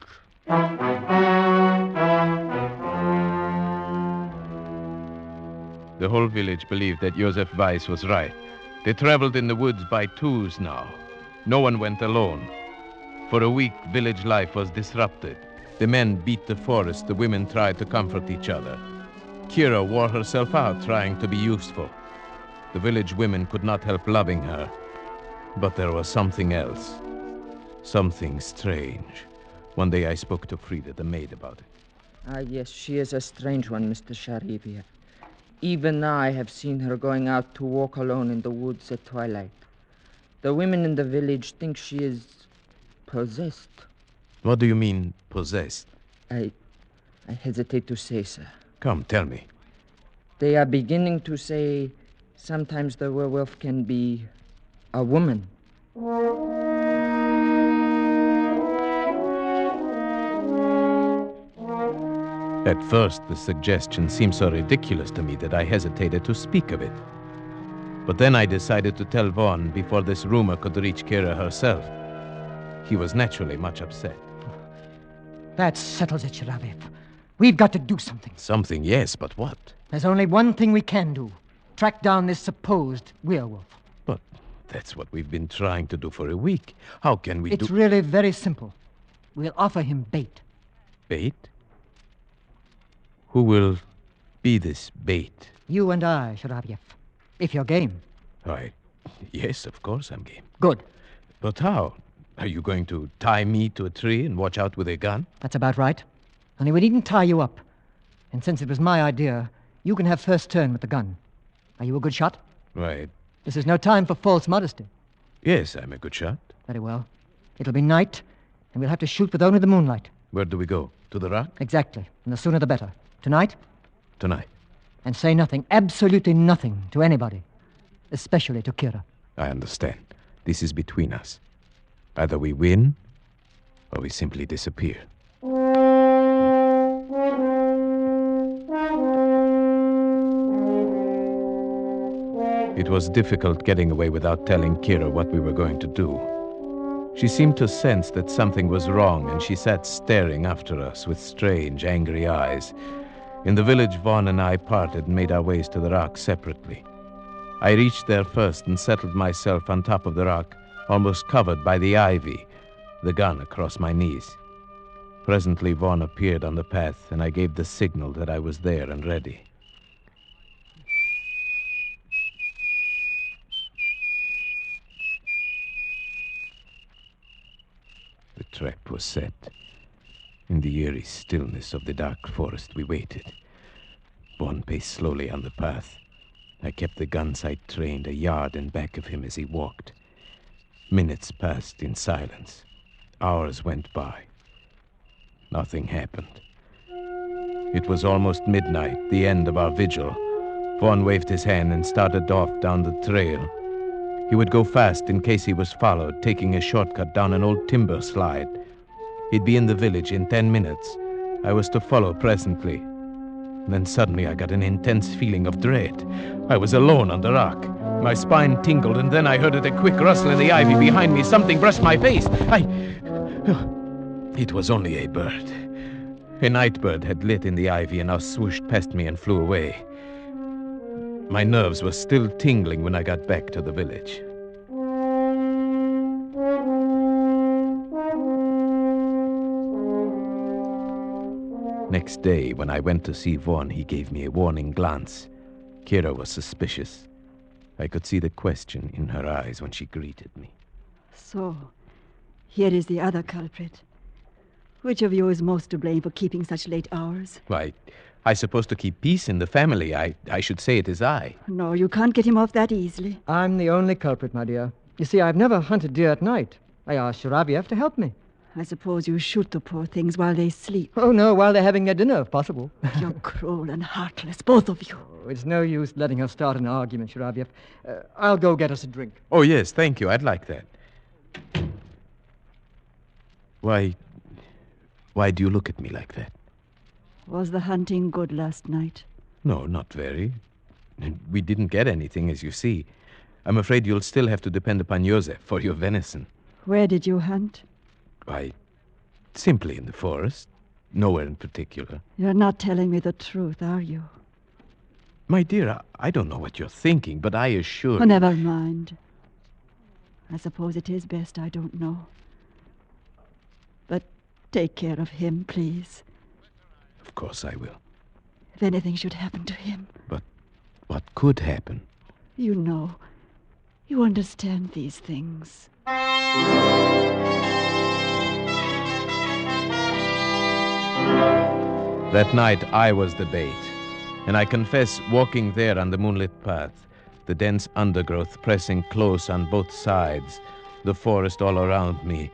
The whole village believed that Josef Weiss was right. They traveled in the woods by twos now. No one went alone. For a week, village life was disrupted. The men beat the forest, the women tried to comfort each other. Kira wore herself out trying to be useful. The village women could not help loving her. But there was something else. Something strange. One day I spoke to Frida, the maid, about it. Yes, she is a strange one, Mr. Sharivia. Even I have seen her going out to walk alone in the woods at twilight. The women in the village think she is possessed. What do you mean, possessed? I hesitate to say, sir. Come, tell me. They are beginning to say sometimes the werewolf can be a woman. At first, the suggestion seemed so ridiculous to me that I hesitated to speak of it. But then I decided to tell Vaughn before this rumor could reach Kira herself. He was naturally much upset. That settles it, Sharavev. We've got to do something. Something, yes, but what? There's only one thing we can do. Track down this supposed werewolf. But that's what we've been trying to do for a week. How can we It's really very simple. We'll offer him bait. Bait? Who will be this bait? You and I, Sharavyev. If you're game. Why, yes, of course I'm game. Good. But how? Are you going to tie me to a tree and watch out with a gun? That's about right. Only we needn't tie you up. And since it was my idea, you can have first turn with the gun. Are you a good shot? Right. This is no time for false modesty. Yes, I'm a good shot. Very well. It'll be night, and we'll have to shoot with only the moonlight. Where do we go? To the rock? Exactly. And the sooner the better. Tonight? Tonight. And say nothing, absolutely nothing, to anybody. Especially to Kira. I understand. This is between us. Either we win, or we simply disappear. It was difficult getting away without telling Kira what we were going to do. She seemed to sense that something was wrong, and she sat staring after us with strange, angry eyes. In the village, Vaughn and I parted and made our ways to the rock separately. I reached there first and settled myself on top of the rock, almost covered by the ivy, the gun across my knees. Presently, Vaughn appeared on the path, and I gave the signal that I was there and ready. The trap was set. In the eerie stillness of the dark forest, we waited. Vaughn paced slowly on the path. I kept the gun sight trained a yard in back of him as he walked. Minutes passed in silence. Hours went by. Nothing happened. It was almost midnight, the end of our vigil. Vaughn waved his hand and started off down the trail. He would go fast in case he was followed, taking a shortcut down an old timber slide. He'd be in the village in 10 minutes. I was to follow presently. Then suddenly I got an intense feeling of dread. I was alone on the rock. My spine tingled, and then I heard a quick rustle in the ivy behind me. Something brushed my face. It was only a bird. A night bird had lit in the ivy and now swooshed past me and flew away. My nerves were still tingling when I got back to the village. Next day, when I went to see Vaughn, he gave me a warning glance. Kira was suspicious. I could see the question in her eyes when she greeted me. So, here is the other culprit. Which of you is most to blame for keeping such late hours? Why, I suppose to keep peace in the family. I should say it is I. No, you can't get him off that easily. I'm the only culprit, my dear. You see, I've never hunted deer at night. I asked Sharavyev to help me. I suppose you shoot the poor things while they sleep. Oh, no, while they're having their dinner, if possible. You're cruel and heartless, both of you. Oh, it's no use letting her start an argument, Sharavyev. I'll go get us a drink. Oh, yes, thank you. I'd like that. Why do you look at me like that? Was the hunting good last night? No, not very. We didn't get anything, as you see. I'm afraid you'll still have to depend upon Joseph for your venison. Where did you hunt? Why, simply in the forest. Nowhere in particular. You're not telling me the truth, are you? My dear, I don't know what you're thinking, but I assure you... Oh, never mind. I suppose it is best I don't know. But take care of him, please. Of course I will. If anything should happen to him. But what could happen? You know. You understand these things. That night, I was the bait. And I confess, walking there on the moonlit path, the dense undergrowth pressing close on both sides, the forest all around me,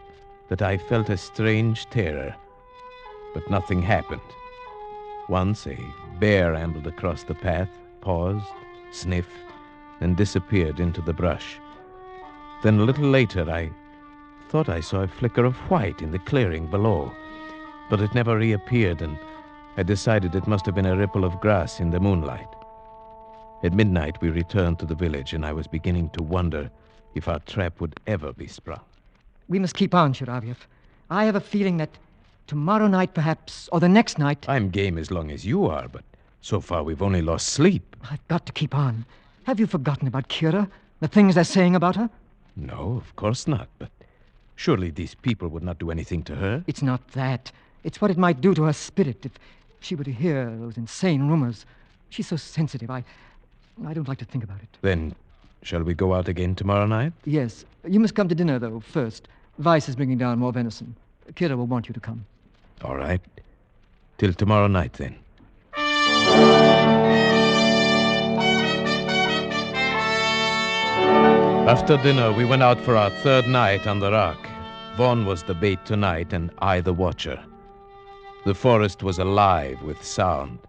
that I felt a strange terror. But nothing happened. Once a bear ambled across the path, paused, sniffed, and disappeared into the brush. Then a little later, I thought I saw a flicker of white in the clearing below, but it never reappeared, and I decided it must have been a ripple of grass in the moonlight. At midnight, we returned to the village, and I was beginning to wonder if our trap would ever be sprung. We must keep on, Sharavyev. I have a feeling that Tomorrow night, perhaps, or the next night. I'm game as long as you are, but so far we've only lost sleep. I've got to keep on. Have you forgotten about Kira? The things they're saying about her? No, of course not, but surely these people would not do anything to her? It's not that. It's what it might do to her spirit if she were to hear those insane rumors. She's so sensitive. I don't like to think about it. Then, shall we go out again tomorrow night? Yes. You must come to dinner, though, first. Weiss is bringing down more venison. Kira will want you to come. All right. Till tomorrow night, then. After dinner, we went out for our third night on the rock. Vaughn was the bait tonight, and I the watcher. The forest was alive with sound.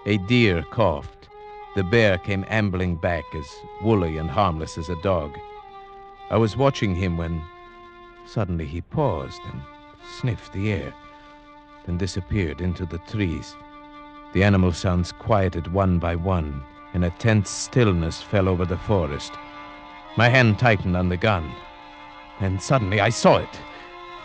A deer coughed. The bear came ambling back as woolly and harmless as a dog. I was watching him when suddenly he paused and sniffed the air, then disappeared into the trees. The animal sounds quieted one by one, and a tense stillness fell over the forest. My hand tightened on the gun, and suddenly I saw it.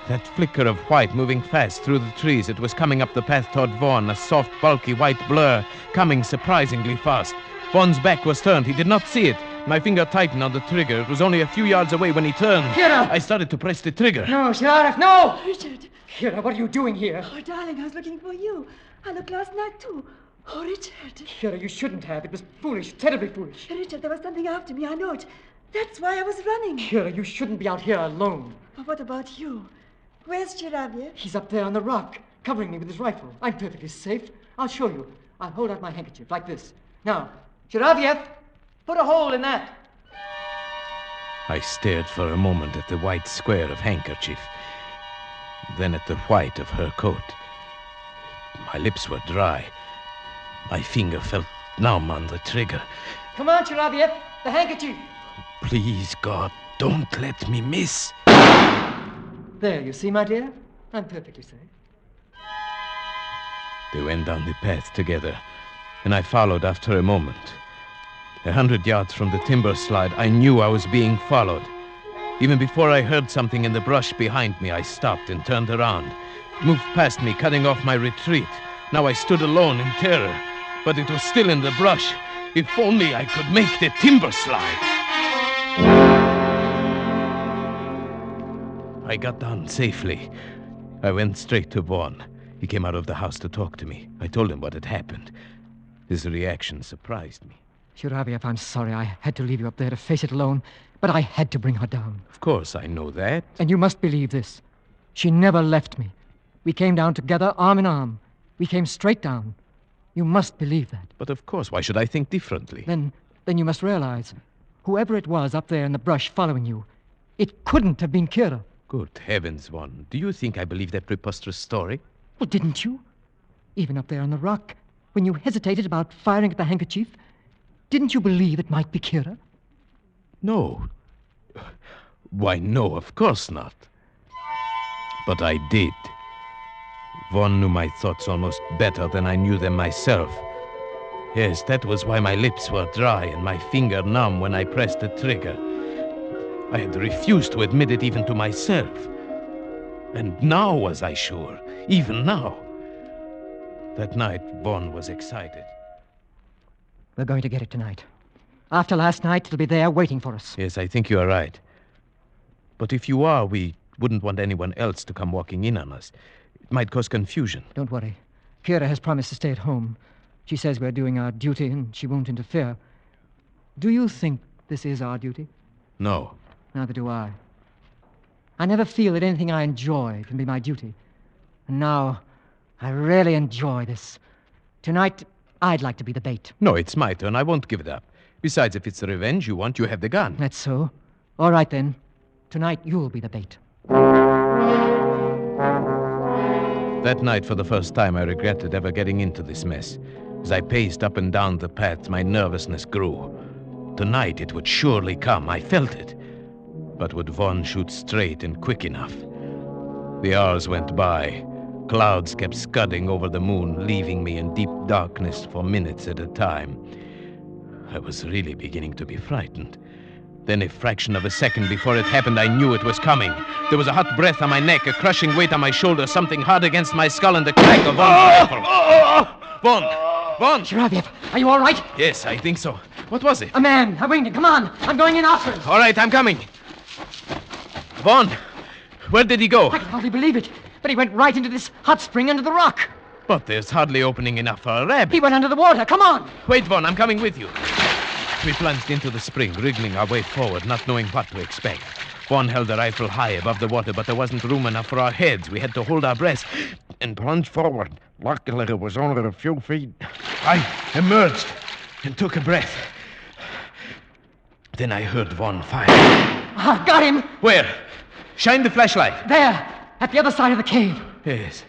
That flicker of white moving fast through the trees. It was coming up the path toward Vaughn, a soft, bulky white blur, coming surprisingly fast. Vaughn's back was turned. He did not see it. My finger tightened on the trigger. It was only a few yards away when he turned. Kira! I started to press the trigger. No, Sheriff, no! Richard! Kira, what are you doing here? Oh, darling, I was looking for you. I looked last night, too. Oh, Richard. Kira, you shouldn't have. It was foolish, terribly foolish. Richard, there was something after me, I know it. That's why I was running. Kira, you shouldn't be out here alone. But what about you? Where's Chiravia? He's up there on the rock, covering me with his rifle. I'm perfectly safe. I'll show you. I'll hold out my handkerchief like this. Now, Chiraviev, put a hole in that. I stared for a moment at the white square of handkerchief, then at the white of her coat. My lips were dry. My finger felt numb on the trigger. Come on, Chiraviev, the handkerchief. Please, God, don't let me miss. There, you see, my dear? I'm perfectly safe. They went down the path together, and I followed after a moment. 100 yards from the timber slide, I knew I was being followed. Even before I heard something in the brush behind me, I stopped and turned around. It moved past me, cutting off my retreat. Now I stood alone in terror, but it was still in the brush. If only I could make the timber slide. I got down safely. I went straight to Vaughn. He came out of the house to talk to me. I told him what had happened. His reaction surprised me. Shiraviev, I'm sorry I had to leave you up there to face it alone, but I had to bring her down. Of course, I know that. And you must believe this. She never left me. We came down together, arm in arm. We came straight down. You must believe that. But of course, why should I think differently? Then you must realize, whoever it was up there in the brush following you, it couldn't have been Kira. Good heavens, Vaughn. Do you think I believe that preposterous story? Well, didn't you? Even up there on the rock, when you hesitated about firing at the handkerchief, didn't you believe it might be Kira? No. Why, no, of course not. But I did. Vaughn knew my thoughts almost better than I knew them myself. Yes, that was why my lips were dry and my finger numb when I pressed the trigger. I had refused to admit it even to myself. And now was I sure, even now. That night, Vaughn was excited. We're going to get it tonight. After last night, it'll be there waiting for us. Yes, I think you are right. But if you are, we wouldn't want anyone else to come walking in on us. It might cause confusion. Don't worry. Kira has promised to stay at home. She says we're doing our duty and she won't interfere. Do you think this is our duty? No. Neither do I. I never feel that anything I enjoy can be my duty. And now, I really enjoy this. Tonight, I'd like to be the bait. No, it's my turn. I won't give it up. Besides, if it's the revenge you want, you have the gun. That's so. All right, then. Tonight, you'll be the bait. That night, for the first time, I regretted ever getting into this mess. As I paced up and down the path, my nervousness grew. Tonight, it would surely come. I felt it. But would Vaughn shoot straight and quick enough? The hours went by. Clouds kept scudding over the moon, leaving me in deep darkness for minutes at a time. I was really beginning to be frightened. Then a fraction of a second before it happened, I knew it was coming. There was a hot breath on my neck, a crushing weight on my shoulder, something hard against my skull, and the crack of Vaughn's rifle. Vaughn! Shiravyev, are you all right? Yes, I think so. What was it? A man. I winged him. Come on. I'm going in after him. All right, I'm coming. Vaughn, where did he go? I can hardly believe it. But he went right into this hot spring under the rock. But there's hardly opening enough for a rabbit. He went under the water. Come on. Wait, Vaughn, I'm coming with you. We plunged into the spring, wriggling our way forward, not knowing what to expect. Vaughn held the rifle high above the water, but there wasn't room enough for our heads. We had to hold our breath and plunge forward. Luckily, it was only a few feet. I emerged and took a breath. Then I heard Vaughn fire. Got him. Where? Shine the flashlight. There, at the other side of the cave. Yes.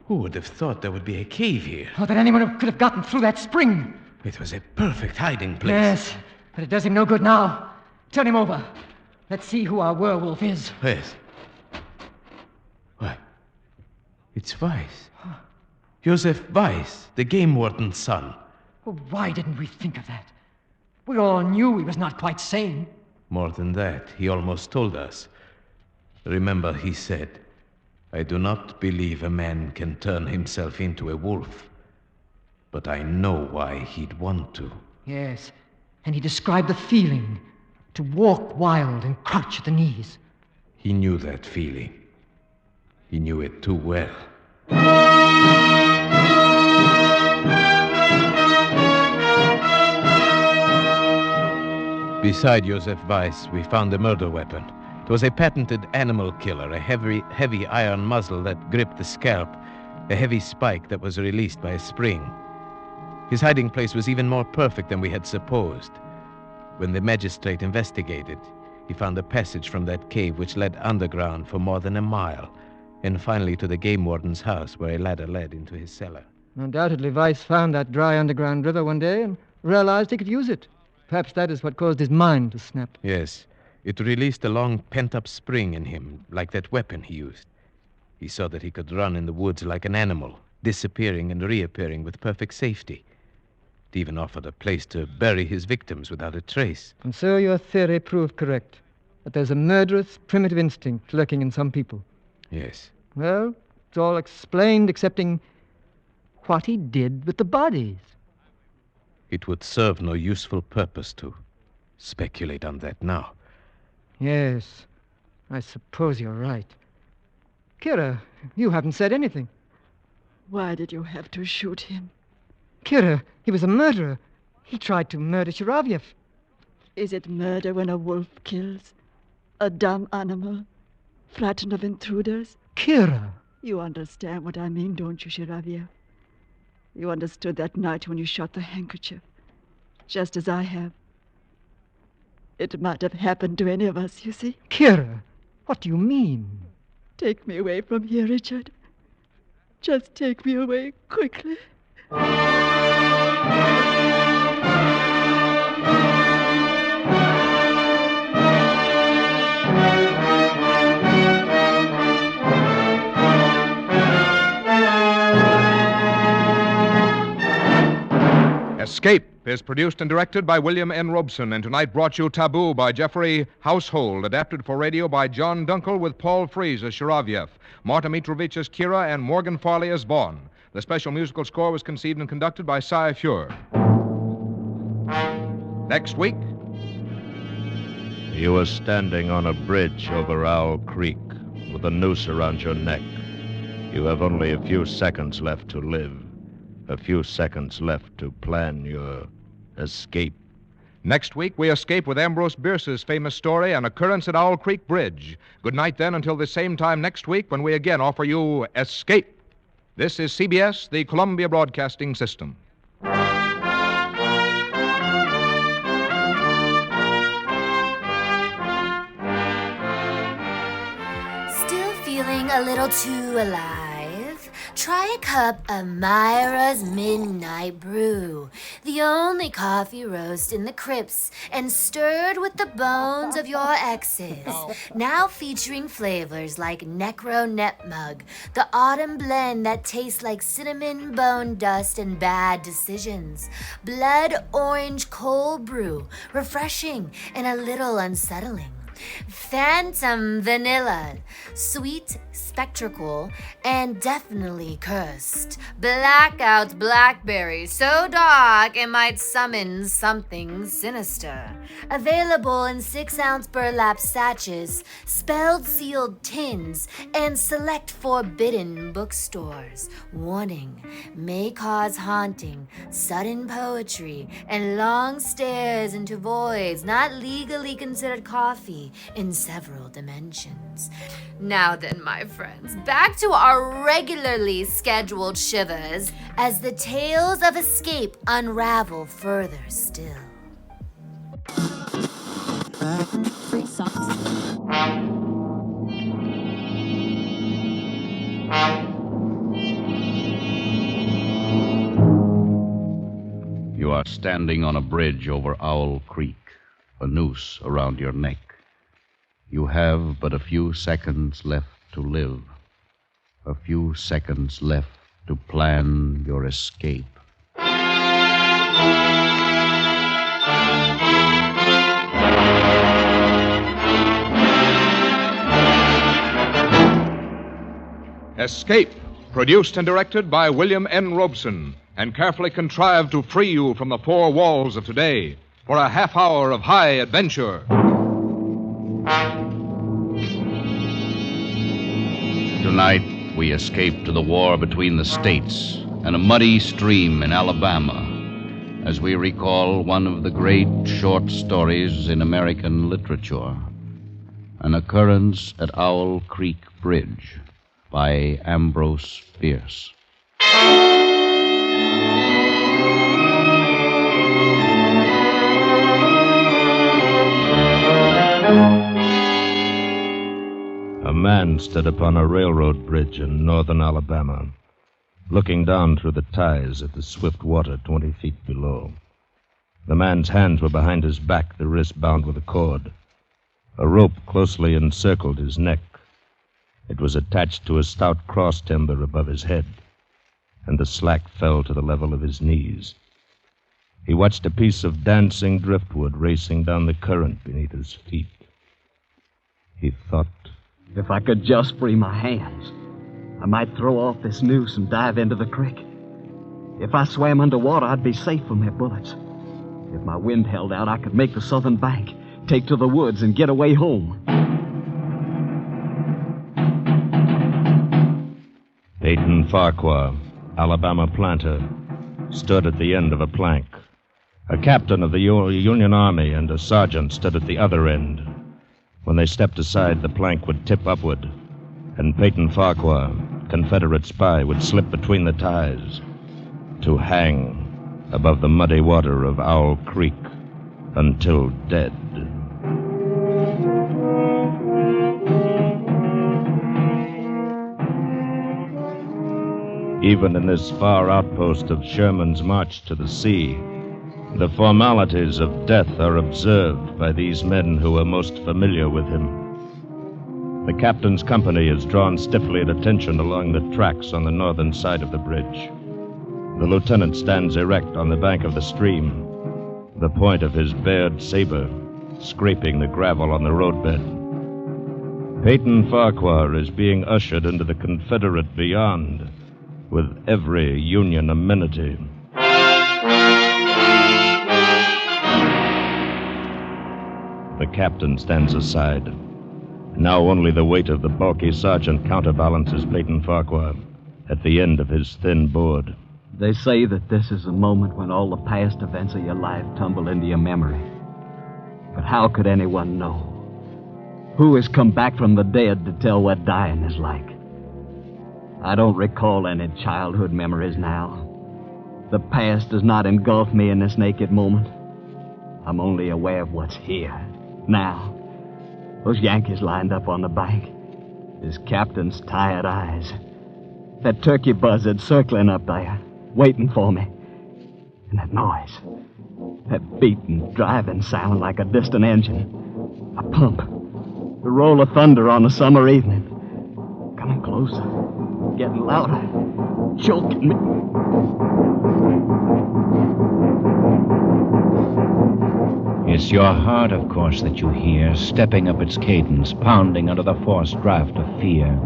Who would have thought there would be a cave here? Or that anyone could have gotten through that spring. It was a perfect hiding place. Yes, but it does him no good now. Turn him over. Let's see who our werewolf is. Yes. What? It's Weiss. Joseph Weiss, the game warden's son. Well, why didn't we think of that? We all knew he was not quite sane. More than that, he almost told us. Remember, he said, I do not believe a man can turn himself into a wolf. But I know why he'd want to. Yes, and he described the feeling to walk wild and crouch at the knees. He knew that feeling. He knew it too well. Beside Joseph Weiss, we found a murder weapon. It was a patented animal killer, a heavy iron muzzle that gripped the scalp, a heavy spike that was released by a spring. His hiding place was even more perfect than we had supposed. When the magistrate investigated, he found a passage from that cave which led underground for more than a mile, and finally to the game warden's house, where a ladder led into his cellar. Undoubtedly, Weiss found that dry underground river one day and realized he could use it. Perhaps that is what caused his mind to snap. Yes, it released a long pent-up spring in him, like that weapon he used. He saw that he could run in the woods like an animal, disappearing and reappearing with perfect safety. It even offered a place to bury his victims without a trace. And so your theory proved correct, that there's a murderous, primitive instinct lurking in some people. Yes. Well, it's all explained excepting what he did with the bodies. It would serve no useful purpose to speculate on that now. Yes, I suppose you're right. Kira, you haven't said anything. Why did you have to shoot him? Kira, he was a murderer. He tried to murder Shiravyev. Is it murder when a wolf kills? A dumb animal? Frightened of intruders? Kira! You understand what I mean, don't you, Shiravyev? You understood that night when you shot the handkerchief, just as I have. It might have happened to any of us, you see. Kira, what do you mean? Take me away from here, Richard. Just take me away quickly. Escape is produced and directed by William N. Robeson, and tonight brought you Taboo by Jeffrey Household, adapted for radio by John Dunkel with Paul Frees as Shiravyev, Marta Mitrovich as Kira, and Morgan Farley as Vaughn. The special musical score was conceived and conducted by Cy Fure. Next week... You were standing on a bridge over Owl Creek with a noose around your neck. You have only a few seconds left to live. A few seconds left to plan your escape. Next week, we escape with Ambrose Bierce's famous story, An Occurrence at Owl Creek Bridge. Good night, then, until the same time next week when we again offer you Escape. This is CBS, the Columbia Broadcasting System. Still feeling a little too alive? Try a cup of Mira's Midnight Brew, the only coffee roast in the crypts and stirred with the bones of your exes. Now featuring flavors like Necro Netmug, the autumn blend that tastes like cinnamon, bone dust, and bad decisions. Blood Orange Cold Brew, refreshing and a little unsettling. Phantom Vanilla, sweet, spectral, and definitely cursed. Blackout Blackberry, so dark it might summon something sinister. Available in 6-ounce burlap sachets, spelled sealed tins, and select forbidden bookstores. Warning, may cause haunting, sudden poetry, and long stares into voids not legally considered coffee in several dimensions. Now then, my friends, back to our regularly scheduled shivers as the tales of escape unravel further still. You are standing on a bridge over Owl Creek, a noose around your neck. You have but a few seconds left to live, a few seconds left to plan your escape. Escape, produced and directed by William N. Robeson, and carefully contrived to free you from the four walls of today for a half hour of high adventure. Tonight, we escape to the war between the states and a muddy stream in Alabama as we recall one of the great short stories in American literature, An Occurrence at Owl Creek Bridge by Ambrose Bierce. A man stood upon a railroad bridge in northern Alabama, looking down through the ties at the swift water 20 feet below. The man's hands were behind his back, the wrist bound with a cord. A rope closely encircled his neck. It was attached to a stout cross timber above his head, and the slack fell to the level of his knees. He watched a piece of dancing driftwood racing down the current beneath his feet. He thought, if I could just free my hands, I might throw off this noose and dive into the creek. If I swam underwater, I'd be safe from their bullets. If my wind held out, I could make the southern bank, take to the woods, and get away home. Peyton Farquhar, Alabama planter, stood at the end of a plank. A captain of the Union Army and a sergeant stood at the other end. When they stepped aside, the plank would tip upward, and Peyton Farquhar, Confederate spy, would slip between the ties to hang above the muddy water of Owl Creek until dead. Even in this far outpost of Sherman's march to the sea, the formalities of death are observed by these men who are most familiar with him. The captain's company is drawn stiffly at attention along the tracks on the northern side of the bridge. The lieutenant stands erect on the bank of the stream, the point of his bared saber scraping the gravel on the roadbed. Peyton Farquhar is being ushered into the Confederate beyond with every Union amenity. The captain stands aside. Now only the weight of the bulky sergeant counterbalances Peyton Farquhar at the end of his thin board. They say that this is a moment when all the past events of your life tumble into your memory. But how could anyone know? Who has come back from the dead to tell what dying is like? I don't recall any childhood memories now. The past does not engulf me in this naked moment. I'm only aware of what's here, now. Those Yankees lined up on the bank. His captain's tired eyes. That turkey buzzard circling up there, waiting for me. And that noise. That beating, driving sound like a distant engine. A pump. The roll of thunder on a summer evening. Coming closer. Getting louder. Choking me. It's your heart, of course, that you hear, stepping up its cadence, pounding under the forced draft of fear.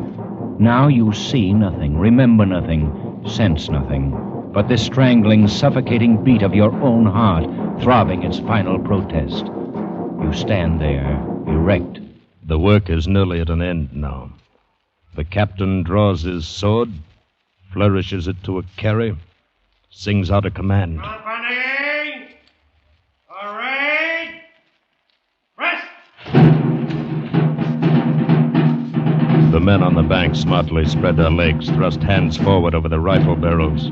Now you see nothing, remember nothing, sense nothing, but this strangling, suffocating beat of your own heart, throbbing its final protest. You stand there, erect. The work is nearly at an end now. The captain draws his sword, flourishes it to a carry, sings out a command. Company! Array! Rest! The men on the bank smartly spread their legs, thrust hands forward over the rifle barrels.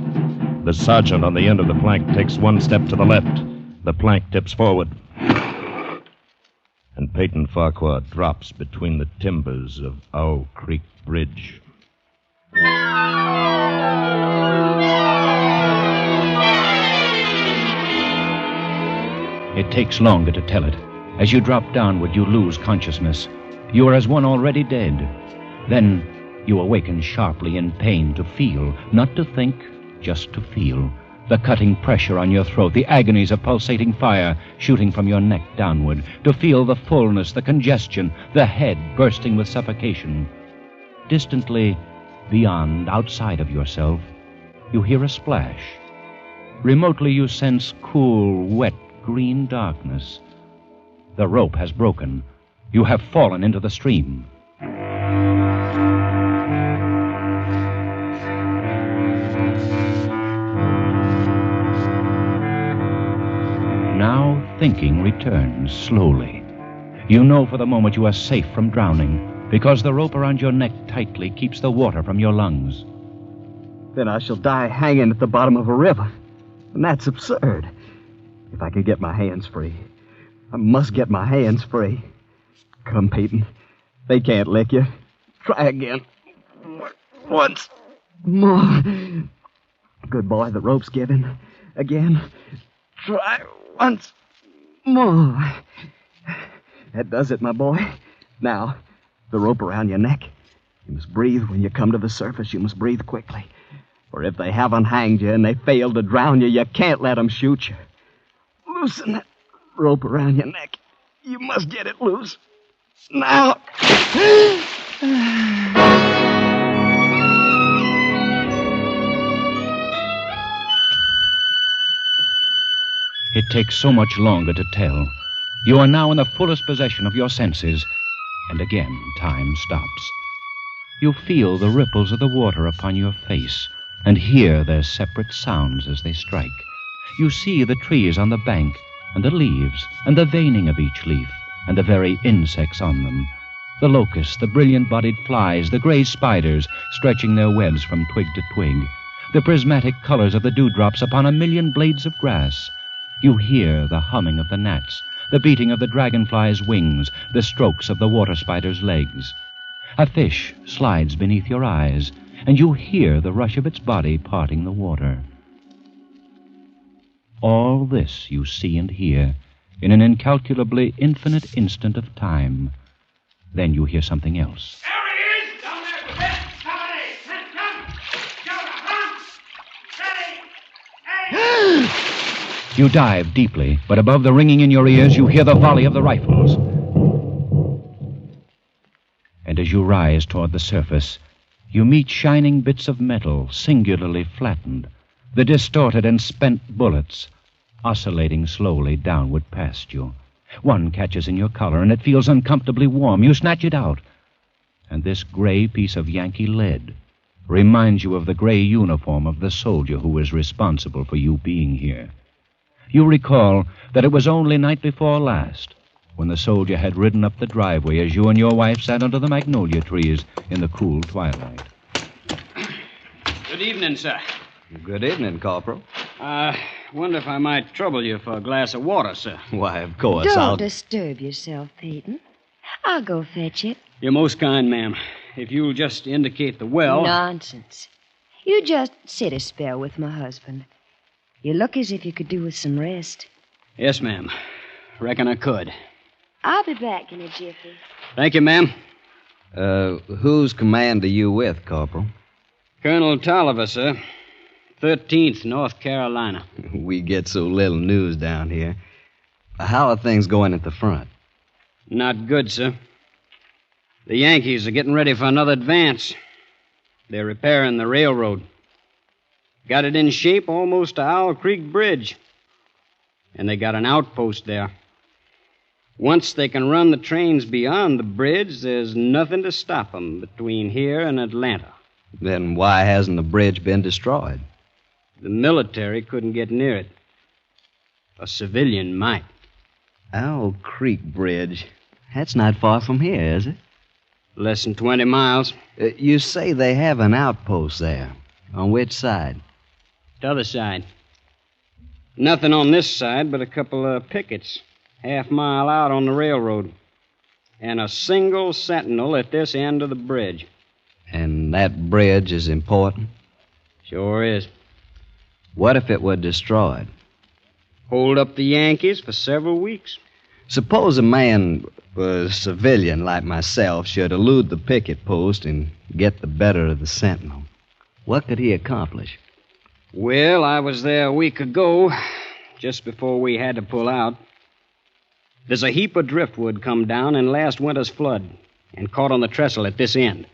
The sergeant on the end of the plank takes one step to the left. The plank tips forward. And Peyton Farquhar drops between the timbers of Owl Creek Bridge. It takes longer to tell it. As you drop downward, you lose consciousness. You are as one already dead. Then you awaken sharply in pain to feel, not to think, just to feel. The cutting pressure on your throat, the agonies of pulsating fire shooting from your neck downward. To feel the fullness, the congestion, the head bursting with suffocation. Distantly, beyond, outside of yourself, you hear a splash. Remotely you sense cool, wet, green darkness. The rope has broken. You have fallen into the stream. Now thinking returns slowly. You know for the moment you are safe from drowning because the rope around your neck tightly keeps the water from your lungs. Then I shall die hanging at the bottom of a river. And that's absurd. If I could get my hands free. I must get my hands free. Come, Peyton. They can't lick you. Try again. Once more. Good boy, the rope's given. Again. Try once more. That does it, my boy. Now, the rope around your neck. You must breathe when you come to the surface. You must breathe quickly. For if they haven't hanged you and they fail to drown you, you can't let them shoot you. Loosen that rope around your neck. You must get it loose. Now. It takes so much longer to tell. You are now in the fullest possession of your senses, and again time stops. You feel the ripples of the water upon your face, and hear their separate sounds as they strike. You see the trees on the bank, and the leaves, and the veining of each leaf, and the very insects on them. The locusts, the brilliant-bodied flies, the gray spiders stretching their webs from twig to twig, the prismatic colors of the dewdrops upon a million blades of grass. You hear the humming of the gnats, the beating of the dragonfly's wings, the strokes of the water spider's legs. A fish slides beneath your eyes, and you hear the rush of its body parting the water. All this you see and hear in an incalculably infinite instant of time. Then you hear something else. You dive deeply, but above the ringing in your ears, you hear the volley of the rifles. And as you rise toward the surface, you meet shining bits of metal, singularly flattened, the distorted and spent bullets, oscillating slowly downward past you. One catches in your collar, and it feels uncomfortably warm. You snatch it out, and this gray piece of Yankee lead reminds you of the gray uniform of the soldier who was responsible for you being here. You recall that it was only night before last when the soldier had ridden up the driveway as you and your wife sat under the magnolia trees in the cool twilight. Good evening, sir. Good evening, Corporal. Wonder if I might trouble you for a glass of water, sir. Why, of course, Don't disturb yourself, Peyton. I'll go fetch it. You're most kind, ma'am. If you'll just indicate the well... Nonsense. You just sit a spell with my husband. You look as if you could do with some rest. Yes, ma'am. Reckon I could. I'll be back in a jiffy. Thank you, ma'am. Whose command are you with, Corporal? Colonel Tolliver, sir. 13th, North Carolina. We get so little news down here. How are things going at the front? Not good, sir. The Yankees are getting ready for another advance. They're repairing the railroad. Got it in shape almost to Owl Creek Bridge. And they got an outpost there. Once they can run the trains beyond the bridge, there's nothing to stop them between here and Atlanta. Then why hasn't the bridge been destroyed? The military couldn't get near it. A civilian might. Owl Creek Bridge. That's not far from here, is it? Less than 20 miles. You say they have an outpost there. On which side? The other side. Nothing on this side but a couple of pickets, half-mile out on the railroad. And a single sentinel at this end of the bridge. And that bridge is important? Sure is. What if it were destroyed? Hold up the Yankees for several weeks. Suppose a man, a civilian like myself, should elude the picket post and get the better of the sentinel. What could he accomplish? Well, I was there a week ago, just before we had to pull out. There's a heap of driftwood come down in last winter's flood and caught on the trestle at this end.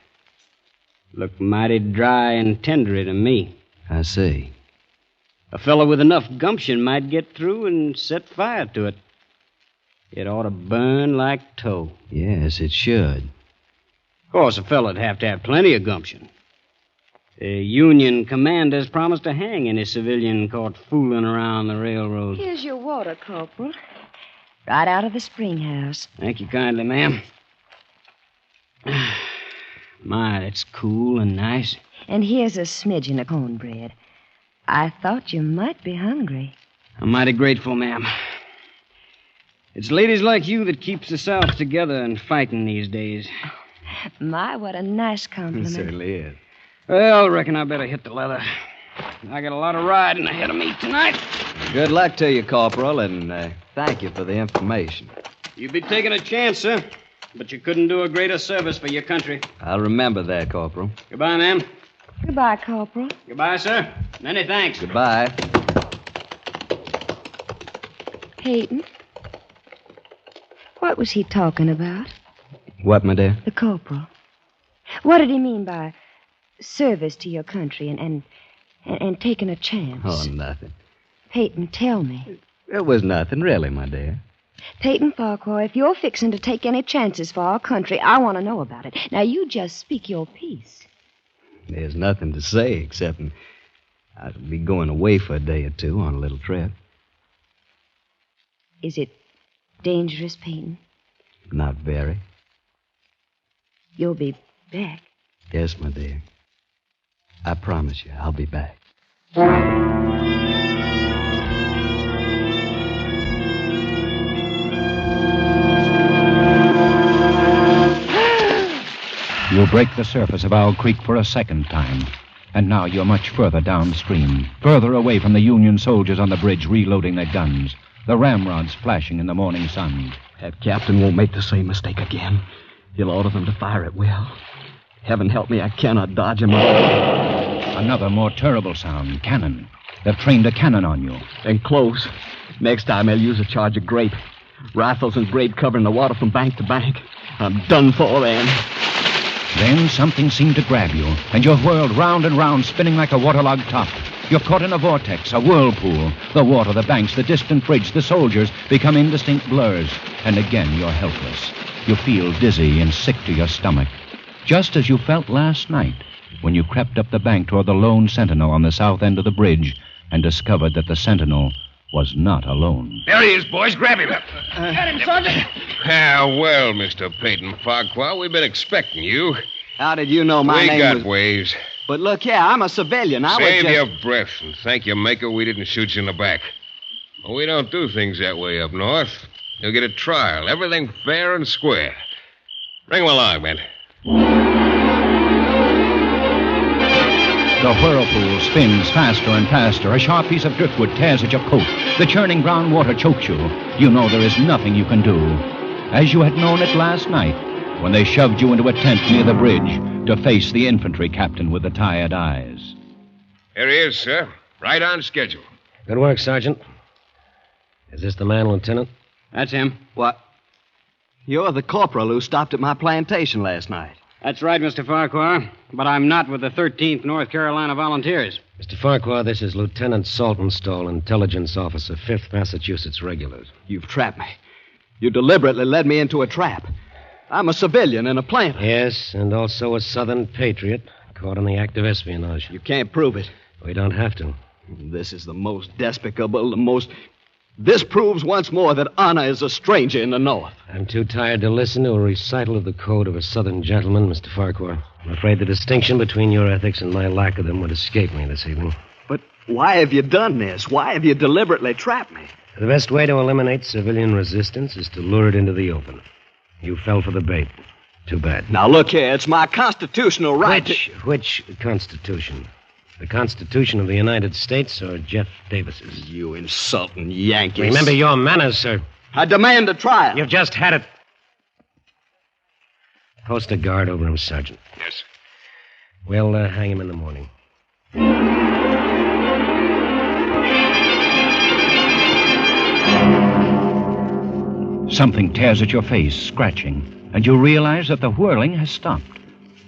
Looked mighty dry and tendery to me. I see. A fellow with enough gumption might get through and set fire to it. It ought to burn like tow. Yes, it should. Of course, a fellow'd have to have plenty of gumption. The Union commander's promised to hang any civilian caught fooling around the railroad. Here's your water, Corporal. Right out of the spring house. Thank you kindly, ma'am. My, it's cool and nice. And here's a smidgen of cornbread. I thought you might be hungry. I'm mighty grateful, ma'am. It's ladies like you that keeps the South together and fighting these days. My, what a nice compliment. It certainly is. Well, I reckon I better hit the leather. I got a lot of riding ahead of me tonight. Good luck to you, Corporal, and thank you for the information. You'd be taking a chance, sir. But you couldn't do a greater service for your country. I'll remember that, Corporal. Goodbye, ma'am. Goodbye, Corporal. Goodbye, sir. Many thanks. Goodbye. Peyton, what was he talking about? What, my dear? The corporal. What did he mean by service to your country and taking a chance? Oh, nothing. Peyton, tell me. It was nothing, really, my dear. Peyton Farquhar, if you're fixing to take any chances for our country, I want to know about it. Now, you just speak your piece. There's nothing to say except I'll be going away for a day or two on a little trip. Is it dangerous, Peyton? Not very. You'll be back. Yes, my dear. I promise you, I'll be back. You break the surface of Owl Creek for a second time, and now you're much further downstream, further away from the Union soldiers on the bridge reloading their guns, the ramrods flashing in the morning sun. That captain won't make the same mistake again. He'll order them to fire at will. Heaven help me, I cannot dodge him. Another more terrible sound, cannon. They've trained a cannon on you. And close. Next time I'll use a charge of grape. Rifles and grape covering the water from bank to bank. I'm done for then. Then something seemed to grab you, and you're whirled round and round, spinning like a waterlogged top. You're caught in a vortex, a whirlpool. The water, the banks, the distant bridge, the soldiers become indistinct blurs. And again, you're helpless. You feel dizzy and sick to your stomach. Just as you felt last night when you crept up the bank toward the lone sentinel on the south end of the bridge and discovered that the sentinel was not alone. There he is, boys. Grab him. Got him, Sergeant. Well, Mr. Peyton Farquhar, we've been expecting you. How did you know my name We got was... ways. But look here, I'm a civilian. Save your breath and thank your maker we didn't shoot you in the back. We don't do things that way up north. You'll get a trial. Everything fair and square. Bring him along, man. The whirlpool spins faster and faster. A sharp piece of driftwood tears at your coat. The churning brown water chokes you. You know there is nothing you can do. As you had known it last night, when they shoved you into a tent near the bridge to face the infantry captain with the tired eyes. Here he is, sir. Right on schedule. Good work, Sergeant. Is this the man, Lieutenant? That's him. What? You're the corporal who stopped at my plantation last night. That's right, Mr. Farquhar. But I'm not with the 13th North Carolina Volunteers. Mr. Farquhar, this is Lieutenant Saltonstall, intelligence officer, 5th Massachusetts Regulars. You've trapped me. You deliberately led me into a trap. I'm a civilian and a planter. Yes, and also a Southern patriot, caught in the act of espionage. You can't prove it. We don't have to. This is the most despicable, This proves once more that honor is a stranger in the North. I'm too tired to listen to a recital of the code of a Southern gentleman, Mr. Farquhar. I'm afraid the distinction between your ethics and my lack of them would escape me this evening. But why have you done this? Why have you deliberately trapped me? The best way to eliminate civilian resistance is to lure it into the open. You fell for the bait. Too bad. Now, look here. It's my constitutional right Which Constitution? The Constitution of the United States or Jeff Davis's? You insulting Yankees. Remember your manners, sir. I demand a trial. You've just had it. Post a guard over him, Sergeant. Yes, sir. We'll hang him in the morning. Something tears at your face, scratching, and you realize that the whirling has stopped.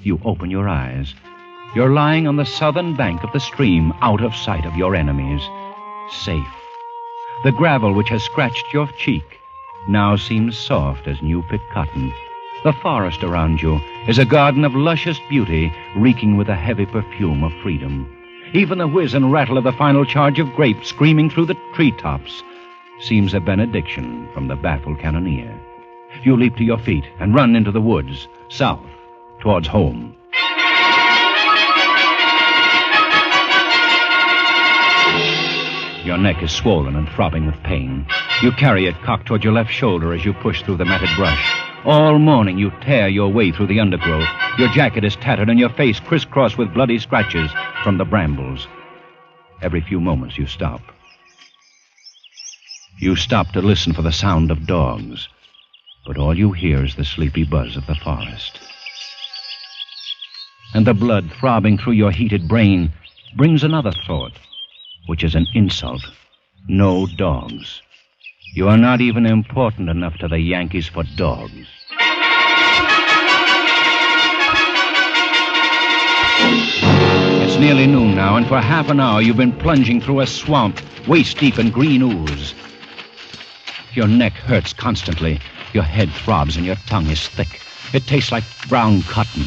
You open your eyes. You're lying on the southern bank of the stream, out of sight of your enemies. Safe. The gravel which has scratched your cheek now seems soft as new-picked cotton. The forest around you is a garden of luscious beauty, reeking with a heavy perfume of freedom. Even the whiz and rattle of the final charge of grape screaming through the treetops seems a benediction from the baffled cannoneer. You leap to your feet and run into the woods, south, towards home. Your neck is swollen and throbbing with pain. You carry it cocked toward your left shoulder as you push through the matted brush. All morning you tear your way through the undergrowth. Your jacket is tattered and your face crisscrossed with bloody scratches from the brambles. Every few moments you stop. You stop to listen for the sound of dogs, but all you hear is the sleepy buzz of the forest. And the blood throbbing through your heated brain brings another thought, which is an insult. No dogs. You are not even important enough to the Yankees for dogs. It's nearly noon now, and for half an hour you've been plunging through a swamp, waist-deep in green ooze. Your neck hurts constantly. Your head throbs and your tongue is thick. It tastes like brown cotton.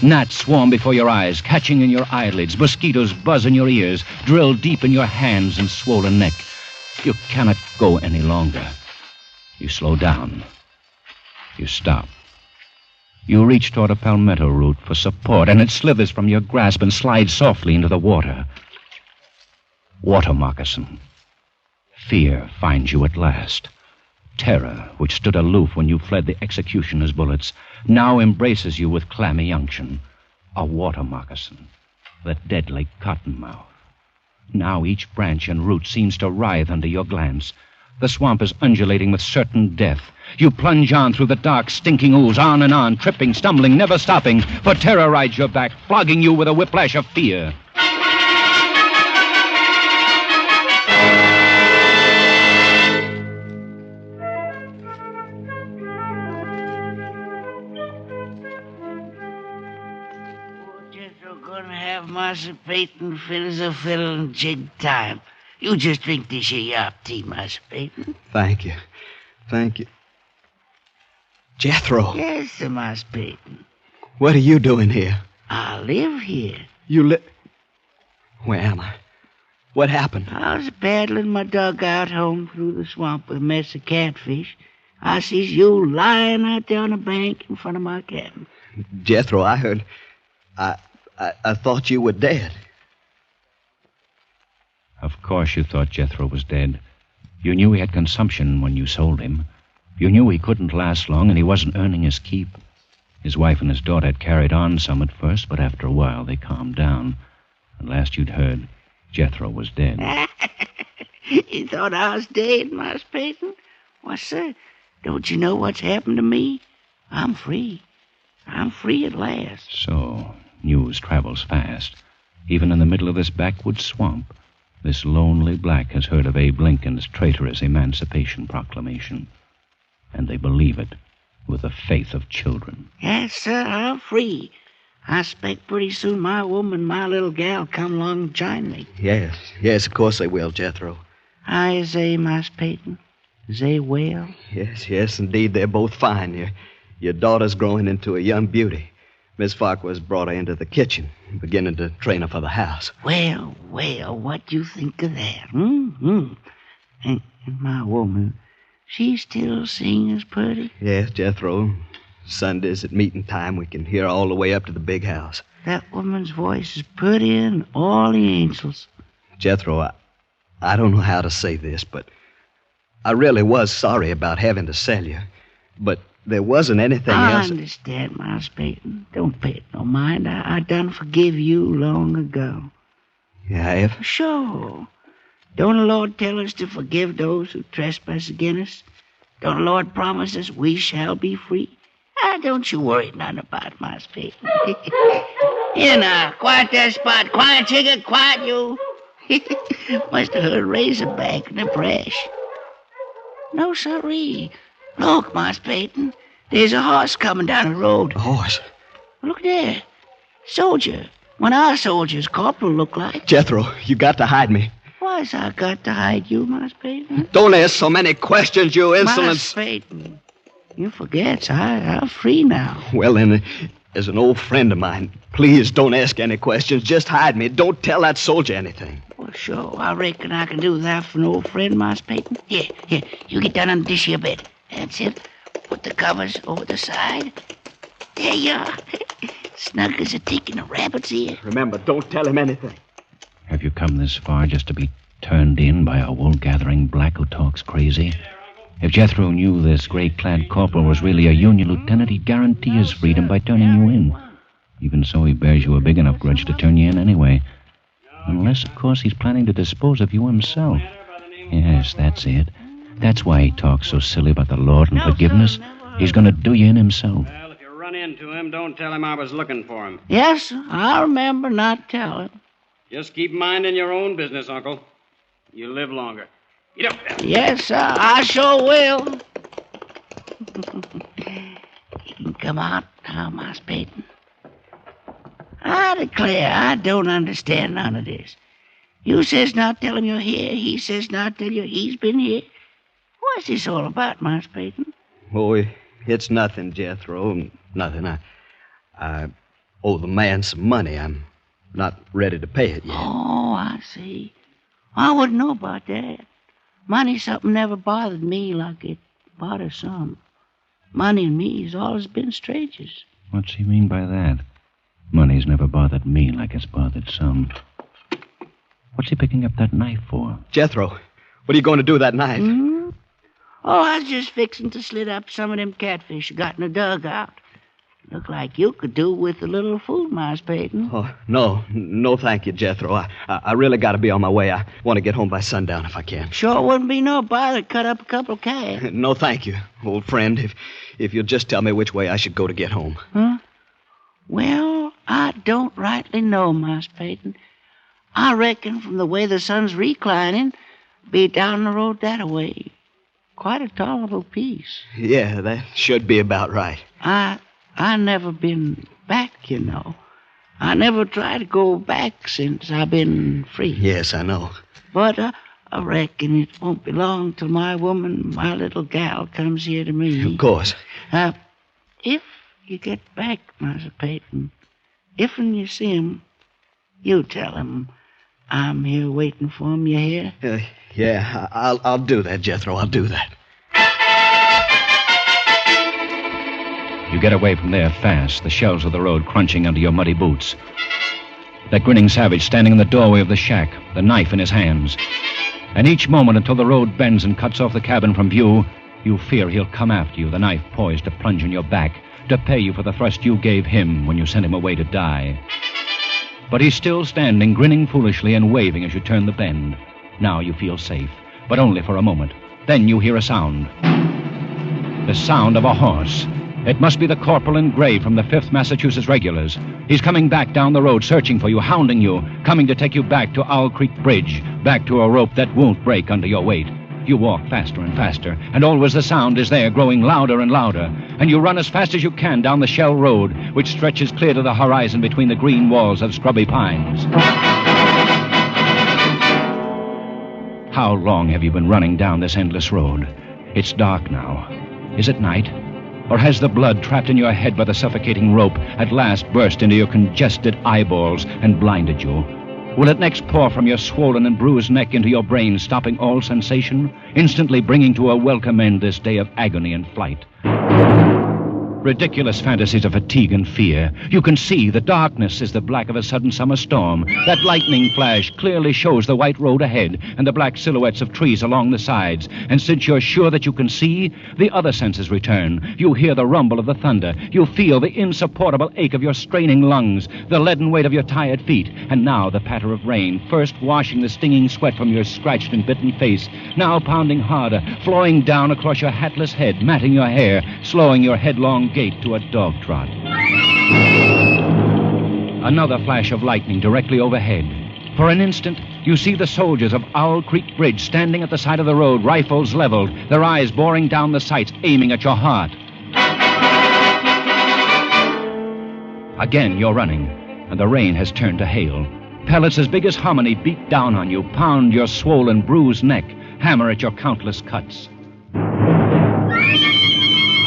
Gnats swarm before your eyes, catching in your eyelids. Mosquitoes buzz in your ears, drill deep in your hands and swollen neck. You cannot go any longer. You slow down. You stop. You reach toward a palmetto root for support, and it slithers from your grasp and slides softly into the water. Water moccasin. Fear finds you at last. Terror, which stood aloof when you fled the executioner's bullets, now embraces you with clammy unction. A water moccasin, the deadly cottonmouth. Now each branch and root seems to writhe under your glance. The swamp is undulating with certain death. You plunge on through the dark, stinking ooze, on and on, tripping, stumbling, never stopping, for terror rides your back, flogging you with a whiplash of fear. Master Peyton, fiddle's a fiddle and jig time. You just drink this here yop tea, Master Peyton. Thank you. Thank you. Jethro. Yes, sir, Master Peyton. What are you doing here? I live here. You live... Where am I? What happened? I was paddling my dugout home through the swamp with a mess of catfish. I sees you lying out there on the bank in front of my cabin. Jethro, I heard... I thought you were dead. Of course you thought Jethro was dead. You knew he had consumption when you sold him. You knew he couldn't last long and he wasn't earning his keep. His wife and his daughter had carried on some at first, but after a while they calmed down. And last you'd heard, Jethro was dead. You thought I was dead, Miss Peyton? Why, sir, don't you know what's happened to me? I'm free. I'm free at last. So, news travels fast. Even in the middle of this backwoods swamp, this lonely black has heard of Abe Lincoln's traitorous Emancipation Proclamation. And they believe it with the faith of children. Yes, sir, I'm free. I expect pretty soon my woman, my little gal, come along and join me. Yes, of course they will, Jethro. How is they, Miss Peyton? Is they well? Yes, indeed, they're both fine. Your daughter's growing into a young beauty. Miss Farquhar's brought her into the kitchen, beginning to train her for the house. Well, what do you think of that? And my woman, she still sings pretty? Yes, Jethro. Sundays at meeting time, we can hear all the way up to the big house. That woman's voice is pretty in all the angels. Jethro, I don't know how to say this, but I really was sorry about having to sell you. But there wasn't anything else. I understand, Miss Peyton. Don't pay it no mind. I done forgive you long ago. You have? Sure. Don't the Lord tell us to forgive those who trespass against us? Don't the Lord promise us we shall be free? Don't you worry none about it, Miss Peyton. Here now, quiet that spot. Quiet, chicken, quiet you. Must have heard Razorback in the brush. No, sirree. Look, Miss Peyton. There's a horse coming down the road. A horse? Look there. Soldier. One of our soldiers, Corporal, look like. Jethro, you got to hide me. Why's I got to hide you, Miss Peyton? Don't ask so many questions, you insolent... Miss Peyton, you forget, I'm free now. Well, then, as an old friend of mine, please don't ask any questions. Just hide me. Don't tell that soldier anything. Well, sure. I reckon I can do that for an old friend, Miss Peyton. Here. You get down on this here bed. That's it. Put the covers over the side. There you are. Snug as a tick in a rabbit's ear. Remember, don't tell him anything. Have you come this far just to be turned in by a wool-gathering black who talks crazy? If Jethro knew this gray-clad corporal was really a Union lieutenant, he'd guarantee his freedom by turning you in. Even so, he bears you a big enough grudge to turn you in anyway. Unless, of course, he's planning to dispose of you himself. Yes, that's it. That's why he talks so silly about the Lord and forgiveness. He's going to do you in himself. Well, if you run into him, don't tell him I was looking for him. Yes, I remember not telling. Just keep minding your own business, Uncle. You live longer. Get up there. Yes, sir, I sure will. You can come out now, Miss Peyton. I declare I don't understand none of this. You says not tell him you're here. He says not tell you he's been here. What's this all about, Miss Peyton? Oh, it's nothing, Jethro. Nothing. I owe the man some money. I'm not ready to pay it yet. Oh, I see. I wouldn't know about that. Money's something never bothered me like it bothers some. Money and me's always been strangers. What's he mean by that? Money's never bothered me like it's bothered some. What's he picking up that knife for? Jethro, what are you going to do with that knife? Hmm? Oh, I was just fixing to slit up some of them catfish I got in the dugout. Look like you could do with a little food, Miss Peyton. Oh, no, thank you, Jethro. I really got to be on my way. I want to get home by sundown if I can. Sure wouldn't be no bother to cut up a couple of calves. No, thank you, old friend. If you'll just tell me which way I should go to get home. Huh? Well, I don't rightly know, Miss Peyton. I reckon from the way the sun's reclining, be down the road that way. Quite a tolerable piece. Yeah, that should be about right. I never been back, you know. I never tried to go back since I've been free. Yes, I know. But I reckon it won't be long till my woman, my little gal, comes here to me. Of course. If you get back, Master Peyton, if and you see him, you tell him I'm here waiting for him, you hear? Yeah, I'll do that, Jethro. I'll do that. You get away from there fast, the shells of the road crunching under your muddy boots. That grinning savage standing in the doorway of the shack, the knife in his hands. And each moment until the road bends and cuts off the cabin from view, you fear he'll come after you, the knife poised to plunge in your back, to pay you for the thrust you gave him when you sent him away to die. but he's still standing, grinning foolishly and waving as you turn the bend. Now you feel safe, but only for a moment. Then you hear a sound. The sound of a horse. It must be the corporal in gray from the 5th Massachusetts Regulars. He's coming back down the road, searching for you, hounding you, coming to take you back to Owl Creek Bridge, back to a rope that won't break under your weight. You walk faster and faster, and always the sound is there, growing louder and louder. And you run as fast as you can down the shell road, which stretches clear to the horizon between the green walls of scrubby pines. How long have you been running down this endless road? It's dark now. Is it night? Or has the blood trapped in your head by the suffocating rope at last burst into your congested eyeballs and blinded you? Will it next pour from your swollen and bruised neck into your brain, stopping all sensation, instantly bringing to a welcome end this day of agony and flight? Ridiculous fantasies of fatigue and fear. You can see the darkness is the black of a sudden summer storm. That lightning flash clearly shows the white road ahead and the black silhouettes of trees along the sides. And since you're sure that you can see, the other senses return. You hear the rumble of the thunder. You feel the insupportable ache of your straining lungs, the leaden weight of your tired feet. And now the patter of rain, first washing the stinging sweat from your scratched and bitten face, now pounding harder, flowing down across your hatless head, matting your hair, slowing your headlong gait to a dog trot. Another flash of lightning directly overhead. For an instant, you see the soldiers of Owl Creek Bridge standing at the side of the road, rifles leveled, their eyes boring down the sights, aiming at your heart. Again, you're running, and the rain has turned to hail. Pellets as big as hominy beat down on you, pound your swollen, bruised neck, hammer at your countless cuts.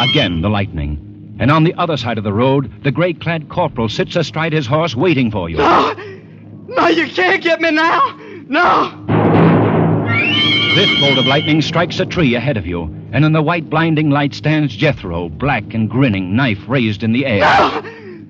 Again, the lightning. And on the other side of the road, the gray-clad corporal sits astride his horse waiting for you. No! No, you can't get me now! No! This bolt of lightning strikes a tree ahead of you, and in the white blinding light stands Jethro, black and grinning, knife raised in the air. No!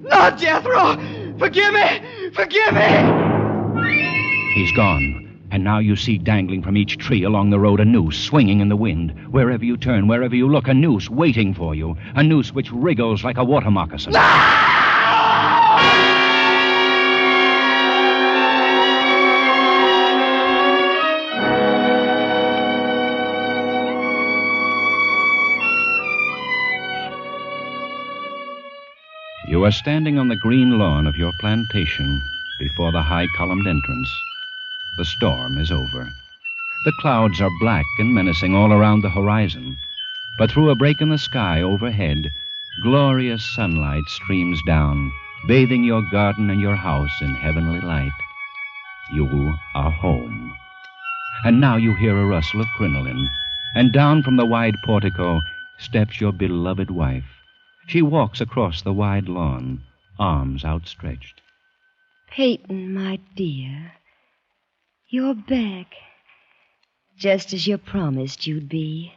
No, Jethro! Forgive me! Forgive me! He's gone. And now you see dangling from each tree along the road a noose swinging in the wind. Wherever you turn, wherever you look, a noose waiting for you. A noose which wriggles like a water moccasin. You are standing on the green lawn of your plantation before the high-columned entrance. The storm is over. The clouds are black and menacing all around the horizon. But through a break in the sky overhead, glorious sunlight streams down, bathing your garden and your house in heavenly light. You are home. And now you hear a rustle of crinoline, and down from the wide portico steps your beloved wife. She walks across the wide lawn, arms outstretched. Peyton, my dear. You're back, just as you promised you'd be.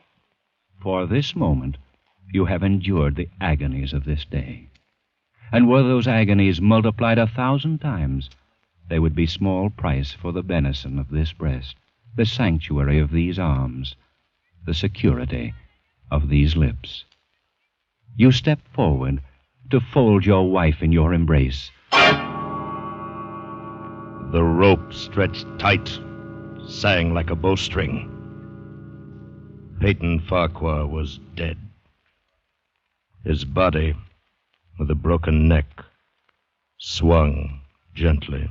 For this moment, you have endured the agonies of this day. And were those agonies multiplied 1,000 times, they would be small price for the benison of this breast, the sanctuary of these arms, the security of these lips. You step forward to fold your wife in your embrace. The rope stretched tight, sang like a bowstring. Peyton Farquhar was dead. His body, with a broken neck, swung gently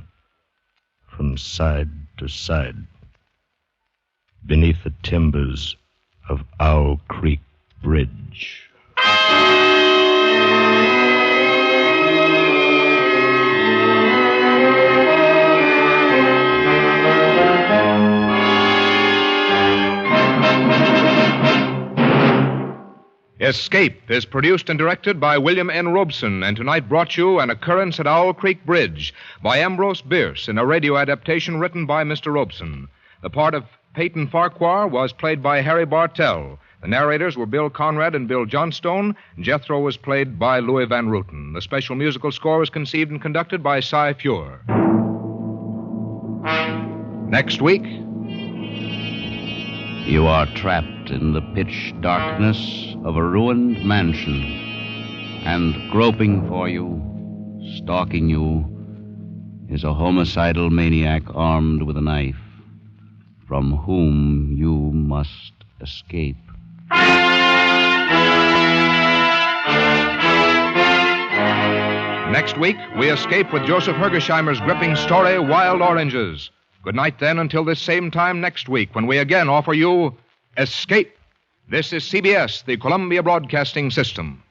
from side to side beneath the timbers of Owl Creek Bridge. Escape is produced and directed by William N. Robeson, and tonight brought you An Occurrence at Owl Creek Bridge by Ambrose Bierce in a radio adaptation written by Mr. Robeson. The part of Peyton Farquhar was played by Harry Bartell. The narrators were Bill Conrad and Bill Johnstone. Jethro was played by Louis Van Rooten. The special musical score was conceived and conducted by Cy Feuer. Next week... You are trapped in the pitch darkness of a ruined mansion, and groping for you, stalking you, is a homicidal maniac armed with a knife, from whom you must escape. Next week, we escape with Joseph Hergesheimer's gripping story, Wild Oranges. Good night, then, until this same time next week, when we again offer you Escape. This is CBS, the Columbia Broadcasting System.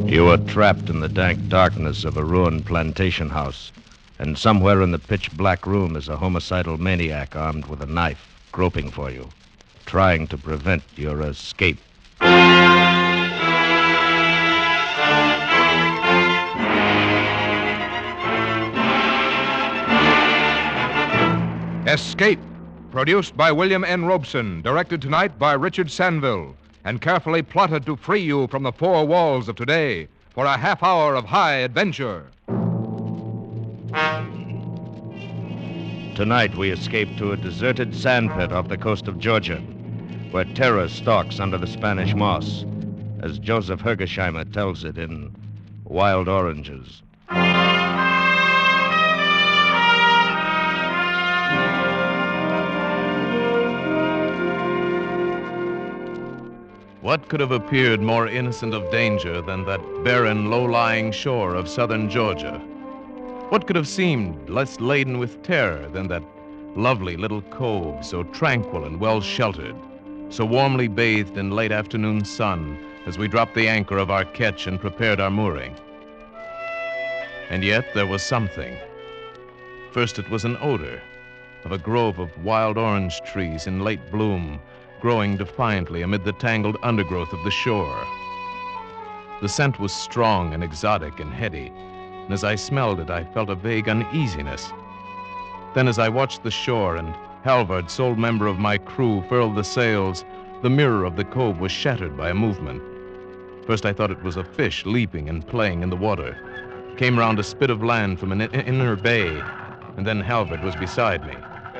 You are trapped in the dank darkness of a ruined plantation house, and somewhere in the pitch-black room is a homicidal maniac armed with a knife, groping for you, trying to prevent your escape. Escape, produced by William N. Robeson, directed tonight by Richard Sanville, and carefully plotted to free you from the four walls of today for a half hour of high adventure. Tonight we escape to a deserted sandpit off the coast of Georgia, where terror stalks under the Spanish moss, as Joseph Hergesheimer tells it in Wild Oranges. What could have appeared more innocent of danger than that barren, low-lying shore of southern Georgia? What could have seemed less laden with terror than that lovely little cove, so tranquil and well-sheltered, so warmly bathed in late afternoon sun as we dropped the anchor of our ketch and prepared our mooring? And yet there was something. First it was an odor of a grove of wild orange trees in late bloom, growing defiantly amid the tangled undergrowth of the shore. The scent was strong and exotic and heady, and as I smelled it, I felt a vague uneasiness. Then as I watched the shore and Halvard, sole member of my crew, furled the sails, the mirror of the cove was shattered by a movement. First I thought it was a fish leaping and playing in the water. Came round a spit of land from an inner bay, and then Halvard was beside me.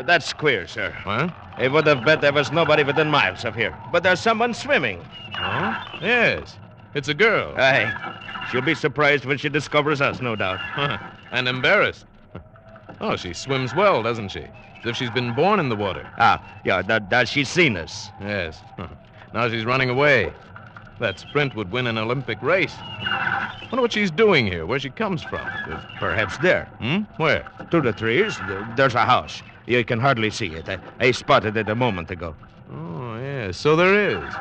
That's queer, sir. Huh? I would have bet there was nobody within miles of here. But there's someone swimming. Oh? Yes. It's a girl. Aye. She'll be surprised when she discovers us, no doubt. And embarrassed. Oh, she swims well, doesn't she? As if she's been born in the water. Yeah, that she's seen us. Yes. Now she's running away. That sprint would win an Olympic race. Wonder what she's doing here, where she comes from. Perhaps there. Where? Through the trees, there's a house. You can hardly see it. I spotted it a moment ago. Oh, yes, so there is.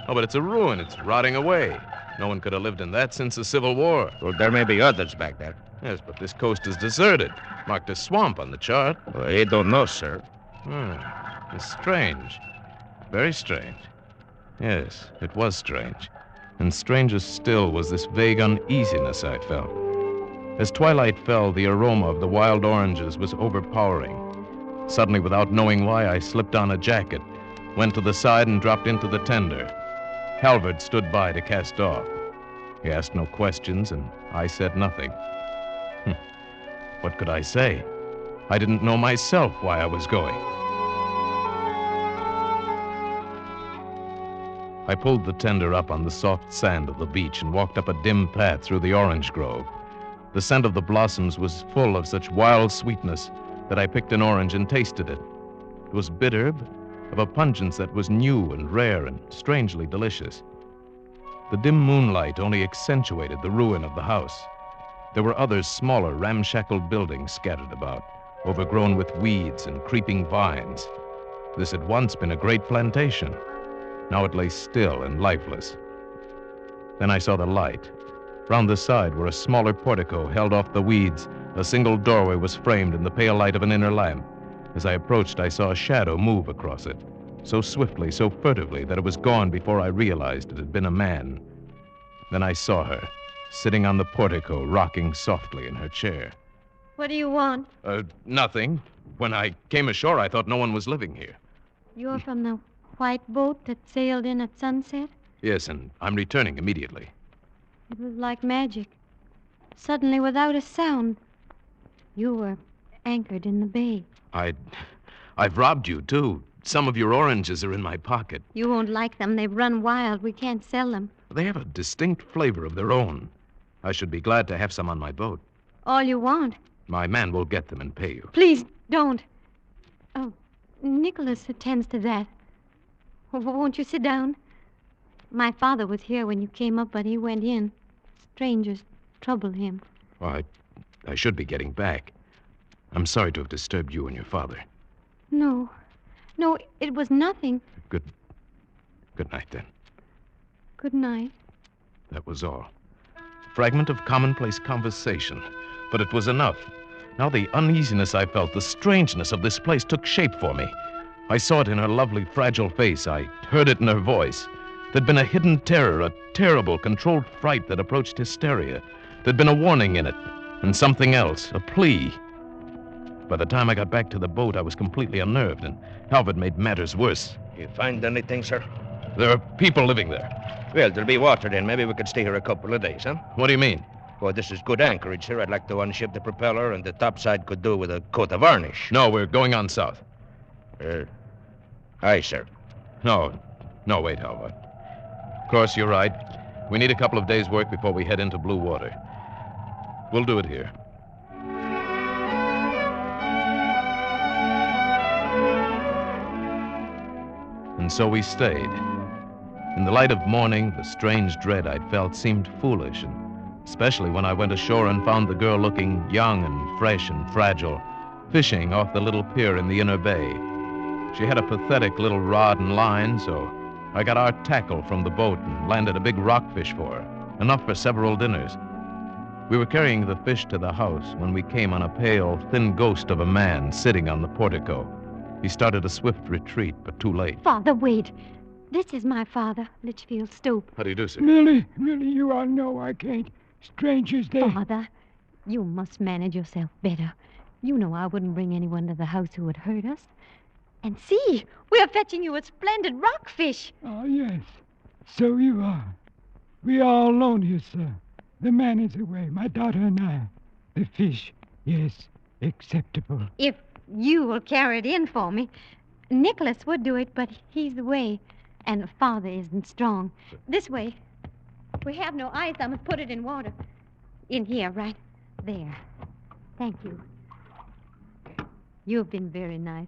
Oh, but it's a ruin. It's rotting away. No one could have lived in that since the Civil War. Well, there may be others back there. Yes, but this coast is deserted. Marked as swamp on the chart. Well, I don't know, sir. It's strange. Very strange. Yes, it was strange. And stranger still was this vague uneasiness I felt. As twilight fell, the aroma of the wild oranges was overpowering. Suddenly, without knowing why, I slipped on a jacket, went to the side and dropped into the tender. Halvard stood by to cast off. He asked no questions, and I said nothing. What could I say? I didn't know myself why I was going. I pulled the tender up on the soft sand of the beach and walked up a dim path through the orange grove. The scent of the blossoms was full of such wild sweetness that I picked an orange and tasted it. It was bitter, but of a pungence that was new and rare and strangely delicious. The dim moonlight only accentuated the ruin of the house. There were other smaller, ramshackle buildings scattered about, overgrown with weeds and creeping vines. This had once been a great plantation. Now it lay still and lifeless. Then I saw the light. Round the side were a smaller portico held off the weeds. A single doorway was framed in the pale light of an inner lamp. As I approached, I saw a shadow move across it, so swiftly, so furtively, that it was gone before I realized it had been a man. Then I saw her, sitting on the portico, rocking softly in her chair. What do you want? Nothing. When I came ashore, I thought no one was living here. You're from the white boat that sailed in at sunset? Yes, and I'm returning immediately. It was like magic. Suddenly, without a sound, you were anchored in the bay. I've robbed you, too. Some of your oranges are in my pocket. You won't like them. They've run wild. We can't sell them. They have a distinct flavor of their own. I should be glad to have some on my boat. All you want. My man will get them and pay you. Please, don't. Oh, Nicholas attends to that. Won't you sit down? My father was here when you came up, but he went in. Strangers trouble him. Oh, I should be getting back. I'm sorry to have disturbed you and your father. No, it was nothing. Good night, then. Good night. That was all. Fragment of commonplace conversation, but it was enough. Now the uneasiness I felt, the strangeness of this place took shape for me. I saw it in her lovely, fragile face. I heard it in her voice. There'd been a hidden terror, a terrible, controlled fright that approached hysteria. There'd been a warning in it, and something else, a plea. By the time I got back to the boat, I was completely unnerved, and Halvard made matters worse. You find anything, sir? There are people living there. Well, there'll be water then. Maybe we could stay here a couple of days, huh? What do you mean? Well, this is good anchorage, sir. I'd like to unship the propeller, and the topside could do with a coat of varnish. No, we're going on south. Aye, sir. No, wait, Halvard. Of course, you're right. We need a couple of days' work before we head into blue water. We'll do it here. And so we stayed. In the light of morning, the strange dread I'd felt seemed foolish, and especially when I went ashore and found the girl looking young and fresh and fragile, fishing off the little pier in the inner bay. She had a pathetic little rod and line, so I got our tackle from the boat and landed a big rockfish for her, enough for several dinners. We were carrying the fish to the house when we came on a pale, thin ghost of a man sitting on the portico. He started a swift retreat, but too late. Father, wait. This is my father, Litchfield Stoop. How do you do, sir? Millie, you all know I can't. Strangers, they... Father, you must manage yourself better. You know I wouldn't bring anyone to the house who would hurt us. And see, we're fetching you a splendid rockfish. Oh, yes. So you are. We are all alone here, sir. The man is away, my daughter and I. The fish, yes, acceptable. If you will carry it in for me. Nicholas would do it, but he's away. And Father isn't strong. This way. We have no ice. I must put it in water. In here, right there. Thank you. You've been very nice.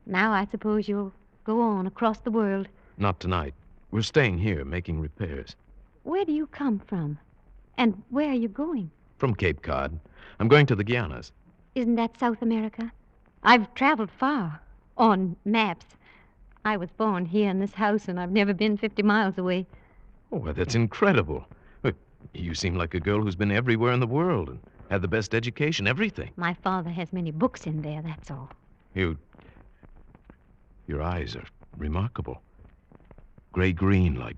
Now I suppose you'll go on across the world. Not tonight. We're staying here, making repairs. Where do you come from? And where are you going? From Cape Cod. I'm going to the Guianas. Isn't that South America? I've traveled far. On maps. I was born here in this house, and I've never been 50 miles away. Oh, well, that's incredible. You seem like a girl who's been everywhere in the world and had the best education, everything. My father has many books in there, that's all. Your eyes are remarkable. Gray-green, like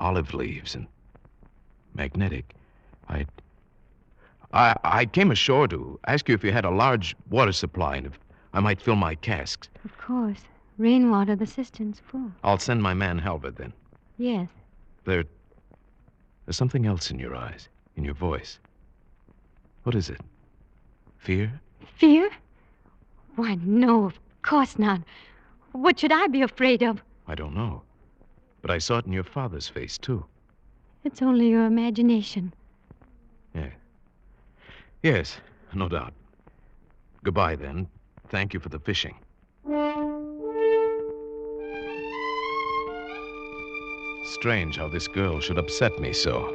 olive leaves, and magnetic. I came ashore to ask you if you had a large water supply and if I might fill my casks. Of course. Rainwater, the cistern's full. I'll send my man Halvard then. Yes. There's something else in your eyes, in your voice. What is it? Fear? Fear? Why, no, of course not. What should I be afraid of? I don't know. But I saw it in your father's face, too. It's only your imagination. Yes, no doubt. Goodbye, then. Thank you for the fishing. Strange how this girl should upset me so.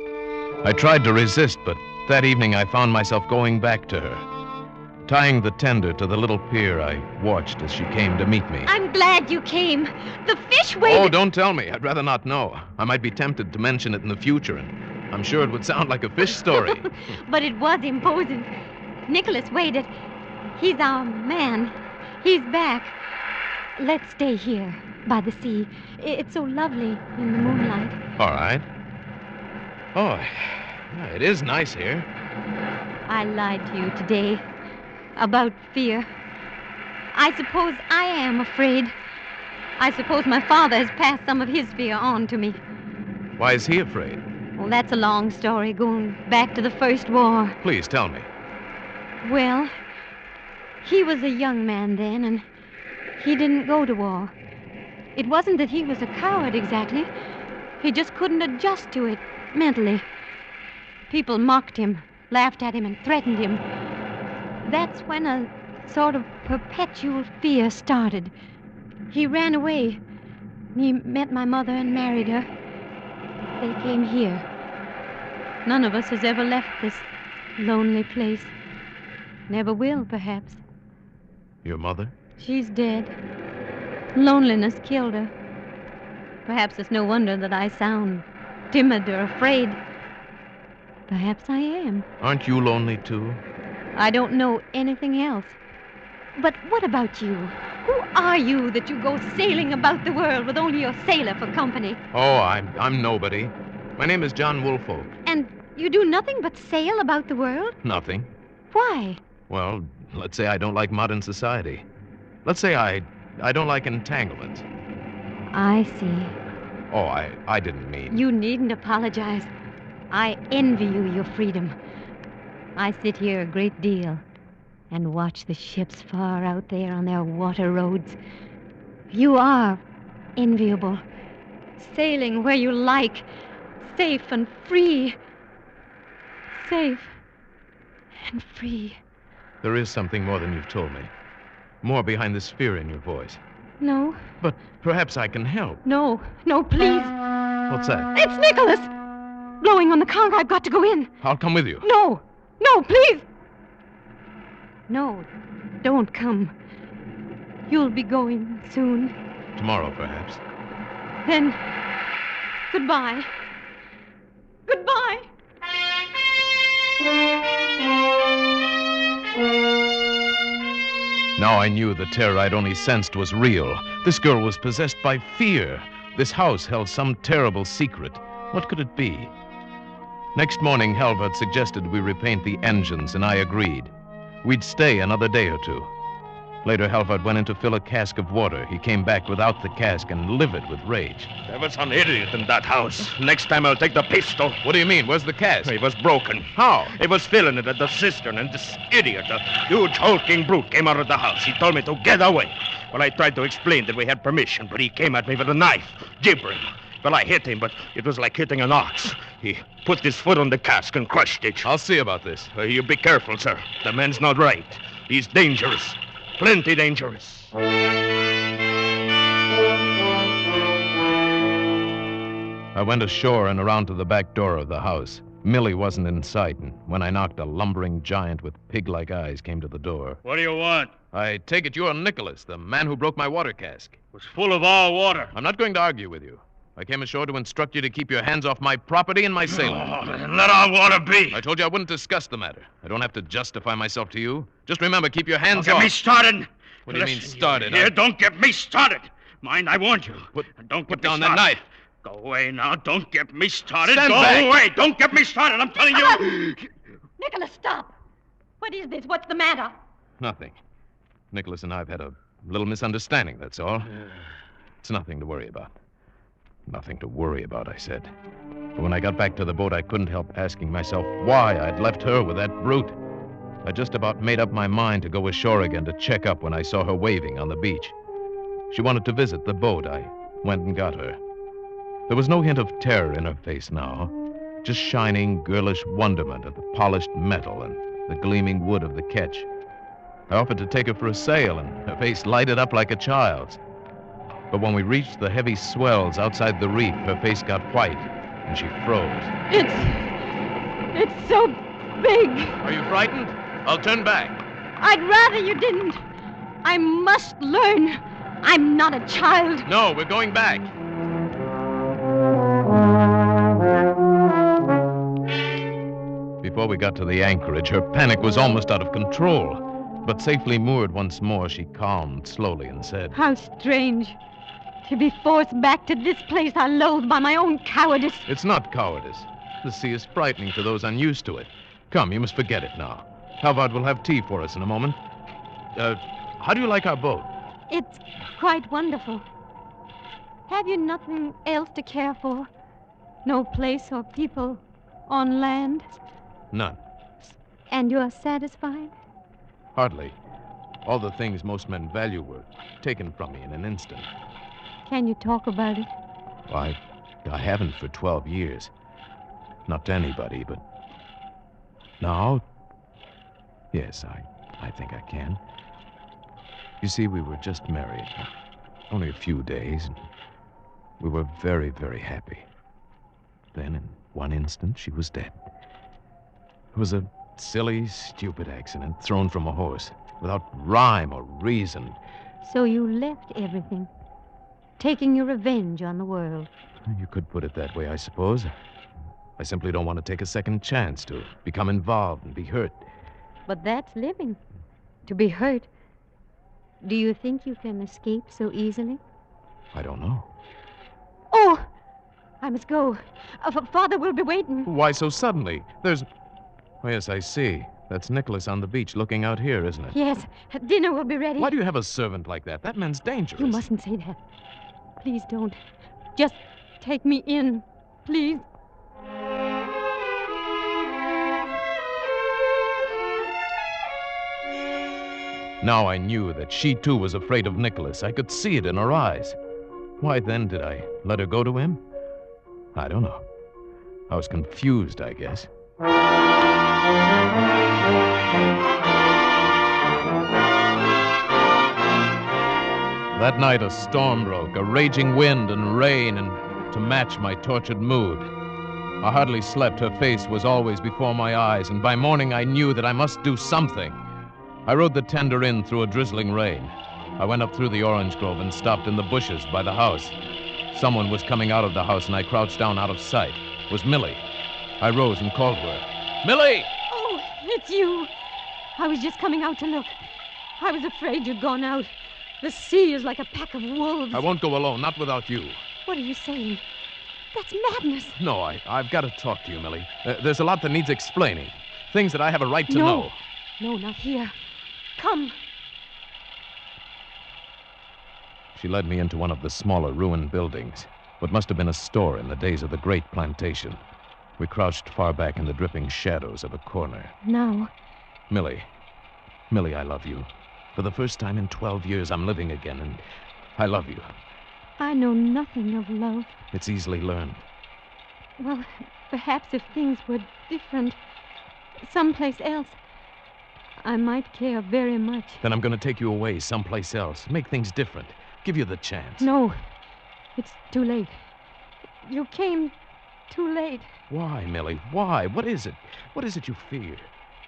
I tried to resist, but that evening I found myself going back to her. Tying the tender to the little pier, I watched as she came to meet me. I'm glad you came. The fish weighed... Oh, don't tell me. I'd rather not know. I might be tempted to mention it in the future, and I'm sure it would sound like a fish story. But it was imposing. Nicholas weighed it. He's our man. He's back. Let's stay here, by the sea. It's so lovely in the moonlight. All right. Oh, it is nice here. I lied to you today about fear. I suppose I am afraid. I suppose my father has passed some of his fear on to me. Why is he afraid? Well, that's a long story, going back to the first war. Please tell me. Well, he was a young man then, and he didn't go to war. It wasn't that he was a coward exactly. He just couldn't adjust to it mentally. People mocked him, laughed at him, and threatened him. That's when a sort of perpetual fear started. He ran away. He met my mother and married her. They came here. None of us has ever left this lonely place. Never will, perhaps. Your mother? She's dead. Loneliness killed her. Perhaps it's no wonder that I sound timid or afraid. Perhaps I am. Aren't you lonely, too? I don't know anything else. But what about you? Who are you that you go sailing about the world with only your sailor for company? Oh, I'm nobody. My name is John Woolfolk. And you do nothing but sail about the world? Nothing. Why? Well, let's say I don't like modern society. Let's say I don't like entanglements. I see. Oh, I didn't mean... You needn't apologize. I envy you your freedom. I sit here a great deal and watch the ships far out there on their water roads. You are enviable. Sailing where you like. Safe and free. Safe and free. There is something more than you've told me. More behind this fear in your voice. No. But perhaps I can help. No, please. What's that? It's Nicholas! Blowing on the conch. I've got to go in. I'll come with you. No, please. No, don't come. You'll be going soon. Tomorrow, perhaps. Then, goodbye. Goodbye. Now I knew the terror I'd only sensed was real. This girl was possessed by fear. This house held some terrible secret. What could it be? Next morning, Halvard suggested we repaint the engines, and I agreed. We'd stay another day or two. Later, Halvard went in to fill a cask of water. He came back without the cask and livid with rage. There was an idiot in that house. Next time I'll take the pistol. What do you mean? Where's the cask? It was broken. How? It was filling it at the cistern, and this idiot, a huge hulking brute, came out of the house. He told me to get away. Well, I tried to explain that we had permission, but he came at me with a knife, gibbering. Well, I hit him, but it was like hitting an ox. He put his foot on the cask and crushed it. I'll see about this. You be careful, sir. The man's not right. He's dangerous. Plenty dangerous. I went ashore and around to the back door of the house. Millie wasn't in sight, and when I knocked, a lumbering giant with pig-like eyes came to the door. What do you want? I take it you're Nicholas, the man who broke my water cask. It was full of our water. I'm not going to argue with you. I came ashore to instruct you to keep your hands off my property and my sailor. Then let our water be. I told you I wouldn't discuss the matter. I don't have to justify myself to you. Just remember, keep your hands Don't off. get me started. What do you mean, started? Here, don't get me started. Mind, I warned you. Don't put get me down started. that knife. Go away now. Don't get me started. Stand Go back. away. Don't get me started. I'm telling you. Nicholas, stop. What is this? What's the matter? Nothing. Nicholas and I have had a little misunderstanding, that's all. It's nothing to worry about. Nothing to worry about, I said. But when I got back to the boat, I couldn't help asking myself why I'd left her with that brute. I just about made up my mind to go ashore again to check up when I saw her waving on the beach. She wanted to visit the boat. I went and got her. There was no hint of terror in her face now, just shining, girlish wonderment at the polished metal and the gleaming wood of the ketch. I offered to take her for a sail, and her face lighted up like a child's. But when we reached the heavy swells outside the reef, her face got white, and she froze. It's so big. Are you frightened? I'll turn back. I'd rather you didn't. I must learn. I'm not a child. No, we're going back. Before we got to the anchorage, her panic was almost out of control. But safely moored once more, she calmed slowly and said, How strange. To be forced back to this place I loathe by my own cowardice. It's not cowardice. The sea is frightening to those unused to it. Come, you must forget it now. Halvard will have tea for us in a moment. How do you like our boat? It's quite wonderful. Have you nothing else to care for? No place or people on land? None. And you're satisfied? Hardly. All the things most men value were taken from me in an instant. Can you talk about it? I haven't for 12 years. Not to anybody, but now, yes, I think I can. You see, we were just married. Only a few days. And we were very, very happy. Then, in one instant, she was dead. It was a silly, stupid accident thrown from a horse, without rhyme or reason. So you left everything, taking your revenge on the world. You could put it that way, I suppose. I simply don't want to take a second chance to become involved and be hurt. But that's living. To be hurt. Do you think you can escape so easily? I don't know. Oh! I must go. Father will be waiting. Why so suddenly? There's... Oh, yes, I see. That's Nicholas on the beach looking out here, isn't it? Yes. Dinner will be ready. Why do you have a servant like that? That man's dangerous. You mustn't say that. Please don't. Just take me in, please. Now I knew that she, too, was afraid of Nicholas. I could see it in her eyes. Why then did I let her go to him? I don't know. I was confused, I guess. That night a storm broke, a raging wind and rain, and to match my tortured mood. I hardly slept. Her face was always before my eyes, and by morning I knew that I must do something. I rode the tender in through a drizzling rain. I went up through the orange grove and stopped in the bushes by the house. Someone was coming out of the house, and I crouched down out of sight. It was Millie. I rose and called her. Millie! Oh, it's you. I was just coming out to look. I was afraid you'd gone out. The sea is like a pack of wolves. I won't go alone, not without you. What are you saying? That's madness. No, I've got to talk to you, Millie. There's a lot that needs explaining. Things that I have a right to know. No, not here. Come. She led me into one of the smaller ruined buildings. What must have been a store in the days of the great plantation. We crouched far back in the dripping shadows of a corner. Now. Millie, I love you. For the first time in 12 years, I'm living again, and I love you. I know nothing of love. It's easily learned. Well, perhaps if things were different, someplace else, I might care very much. Then I'm going to take you away someplace else. Make things different. Give you the chance. No. It's too late. You came too late. Why, Millie? Why? What is it? What is it you fear?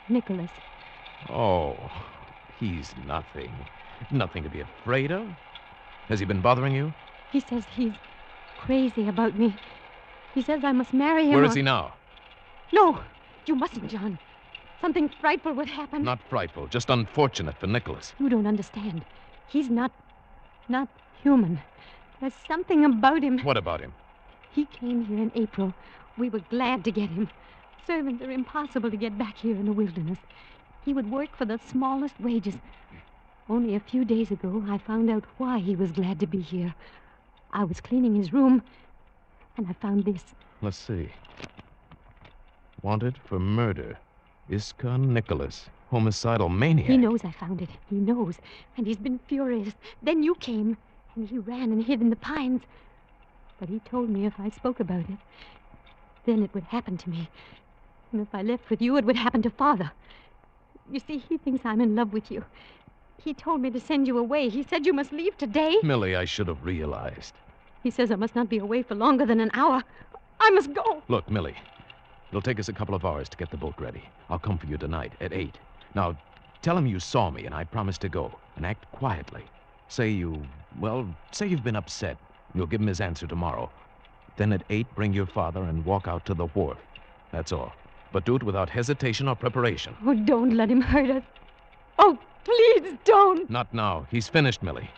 Nicholas. Oh, he's nothing. Nothing to be afraid of. Has he been bothering you? He says he's crazy about me. He says I must marry him. Where is he now? No, you mustn't, John. Something frightful would happen. Not frightful, just unfortunate for Nicholas. You don't understand. He's not human. There's something about him. What about him? He came here in April. We were glad to get him. Servants are impossible to get back here in the wilderness. He would work for the smallest wages. Only a few days ago, I found out why he was glad to be here. I was cleaning his room, and I found this. Let's see. Wanted for murder. Iska Nicholas, homicidal maniac. He knows I found it. He knows. And he's been furious. Then you came, and he ran and hid in the pines. But he told me if I spoke about it, then it would happen to me. And if I left with you, it would happen to Father. You see, he thinks I'm in love with you. He told me to send you away. He said you must leave today. Millie, I should have realized. He says I must not be away for longer than an hour. I must go. Look, Millie, it'll take us a couple of hours to get the boat ready. I'll come for you tonight at 8. Now, tell him you saw me and I promised to go. And act quietly. Say you've been upset. You'll give him his answer tomorrow. Then at 8, bring your father and walk out to the wharf. That's all. But do it without hesitation or preparation. Oh, don't let him hurt us. Oh, please don't. Not now. He's finished, Millie.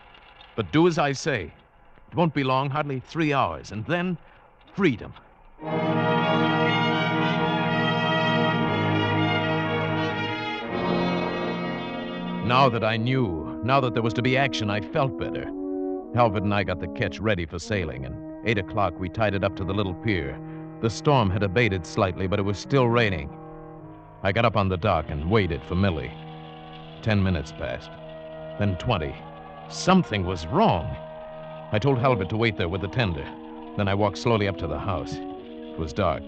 But do as I say. It won't be long, hardly 3 hours. And then, freedom. Now that I knew, now that there was to be action, I felt better. Halvard and I got the ketch ready for sailing, and 8 o'clock we tied it up to the little pier. The storm had abated slightly, but it was still raining. I got up on the dock and waited for Millie. 10 minutes passed, then 20. Something was wrong. I told Halvard to wait there with the tender. Then I walked slowly up to the house. It was dark.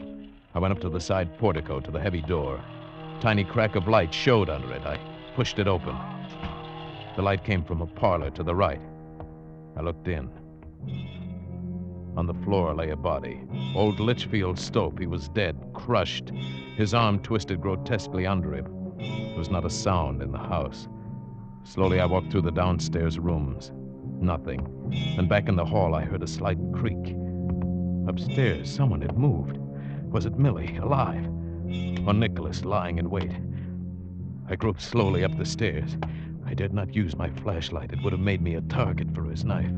I went up to the side portico to the heavy door. A tiny crack of light showed under it. I pushed it open. The light came from a parlor to the right. I looked in. On the floor lay a body. Old Litchfield Stope. He was dead, crushed. His arm twisted grotesquely under him. There was not a sound in the house. Slowly I walked through the downstairs rooms. Nothing. And back in the hall I heard a slight creak. Upstairs, someone had moved. Was it Millie, alive? Or Nicholas, lying in wait? I groped slowly up the stairs. I dared not use my flashlight. It would have made me a target for his knife.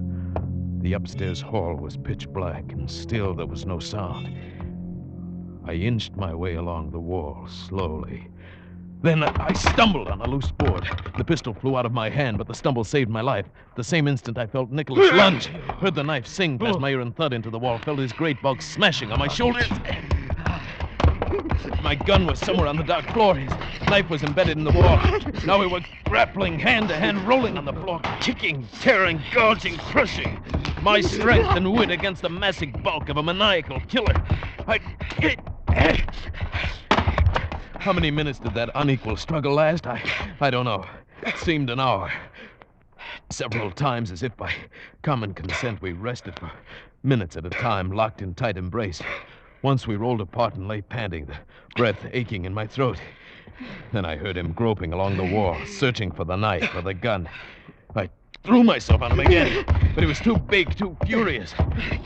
The upstairs hall was pitch black, and still there was no sound. I inched my way along the wall, slowly. Then I stumbled on a loose board. The pistol flew out of my hand, but the stumble saved my life. The same instant I felt Nicholas lunge. Heard the knife sing past my ear and thud into the wall. Felt his great bulk smashing on my shoulders. My gun was somewhere on the dark floor. His knife was embedded in the wall. Now we were grappling hand to hand, rolling on the floor, kicking, tearing, gouging, crushing. My strength and wit against the massive bulk of a maniacal killer. How many minutes did that unequal struggle last? I don't know. It seemed an hour. Several times, as if by common consent, we rested for minutes at a time, locked in tight embrace. Once we rolled apart and lay panting, the breath aching in my throat. Then I heard him groping along the wall, searching for the knife or the gun. I threw myself on him again, but he was too big, too furious.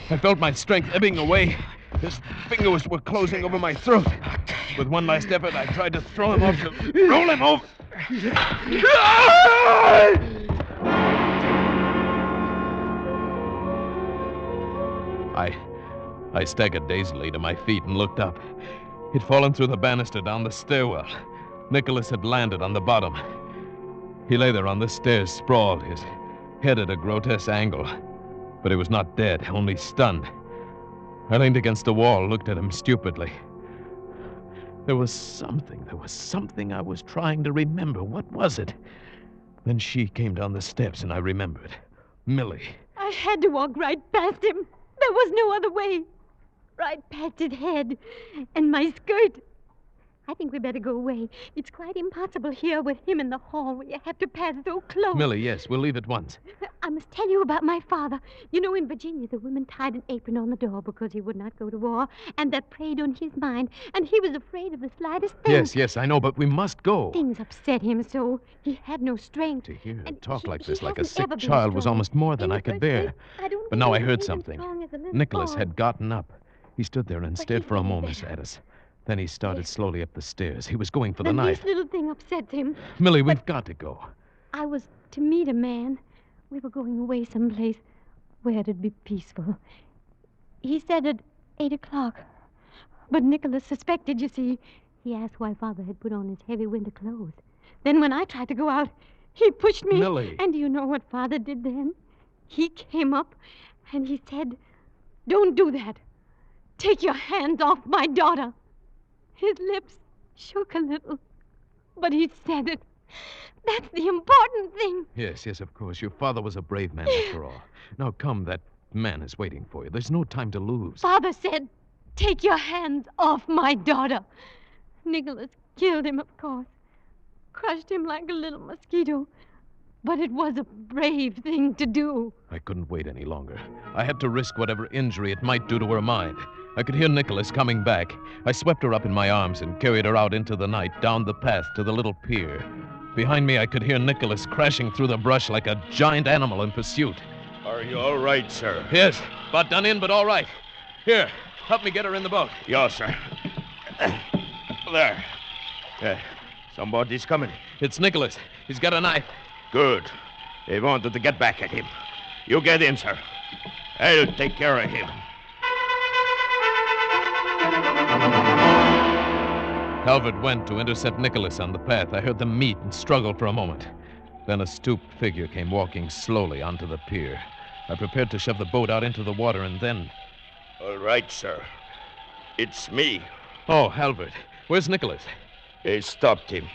I felt my strength ebbing away. His fingers were closing over my throat. With one last effort, I tried to throw him off, to roll him over. I staggered dazedly to my feet and looked up. He'd fallen through the banister down the stairwell. Nicholas had landed on the bottom. He lay there on the stairs, sprawled, his head at a grotesque angle. But he was not dead, only stunned. I leaned against the wall, looked at him stupidly. There was something I was trying to remember. What was it? Then she came down the steps, and I remembered. Millie. I had to walk right past him. There was no other way. Right past his head and my skirt. I think we better go away. It's quite impossible here with him in the hall where you have to pass so close. Millie, yes, we'll leave at once. I must tell you about my father. You know, in Virginia, the women tied an apron on the door because he would not go to war, and that preyed on his mind, and he was afraid of the slightest thing. Yes, I know, but we must go. Things upset him so. He had no strength. To hear her talk like this, like a sick child, was almost more than I could bear. But now I heard something. Nicholas had gotten up. He stood there and stared for a moment at us. Then he started slowly up the stairs. He was going for the knife. This little thing upset him. Millie, we've got to go. I was to meet a man. We were going away someplace where it'd be peaceful. He said at 8 o'clock. But Nicholas suspected, you see. He asked why Father had put on his heavy winter clothes. Then when I tried to go out, he pushed me. Millie. And do you know what Father did then? He came up and he said, "Don't do that. Take your hands off my daughter." His lips shook a little, but he said it. That's the important thing. Yes, of course. Your father was a brave man after all. Now come, that man is waiting for you. There's no time to lose. Father said, "Take your hands off my daughter." Nicholas killed him, of course. Crushed him like a little mosquito. But it was a brave thing to do. I couldn't wait any longer. I had to risk whatever injury it might do to her mind. I could hear Nicholas coming back. I swept her up in my arms and carried her out into the night, down the path to the little pier. Behind me, I could hear Nicholas crashing through the brush like a giant animal in pursuit. Are you all right, sir? Yes, about done in, but all right. Here, help me get her in the boat. Yes, sir. There. Somebody's coming. It's Nicholas. He's got a knife. Good. They wanted to get back at him. You get in, sir. I'll take care of him. Halvard went to intercept Nicholas on the path. I heard them meet and struggle for a moment. Then a stooped figure came walking slowly onto the pier. I prepared to shove the boat out into the water, and then... All right, sir. It's me. Oh, Halbert. Where's Nicholas? They stopped him.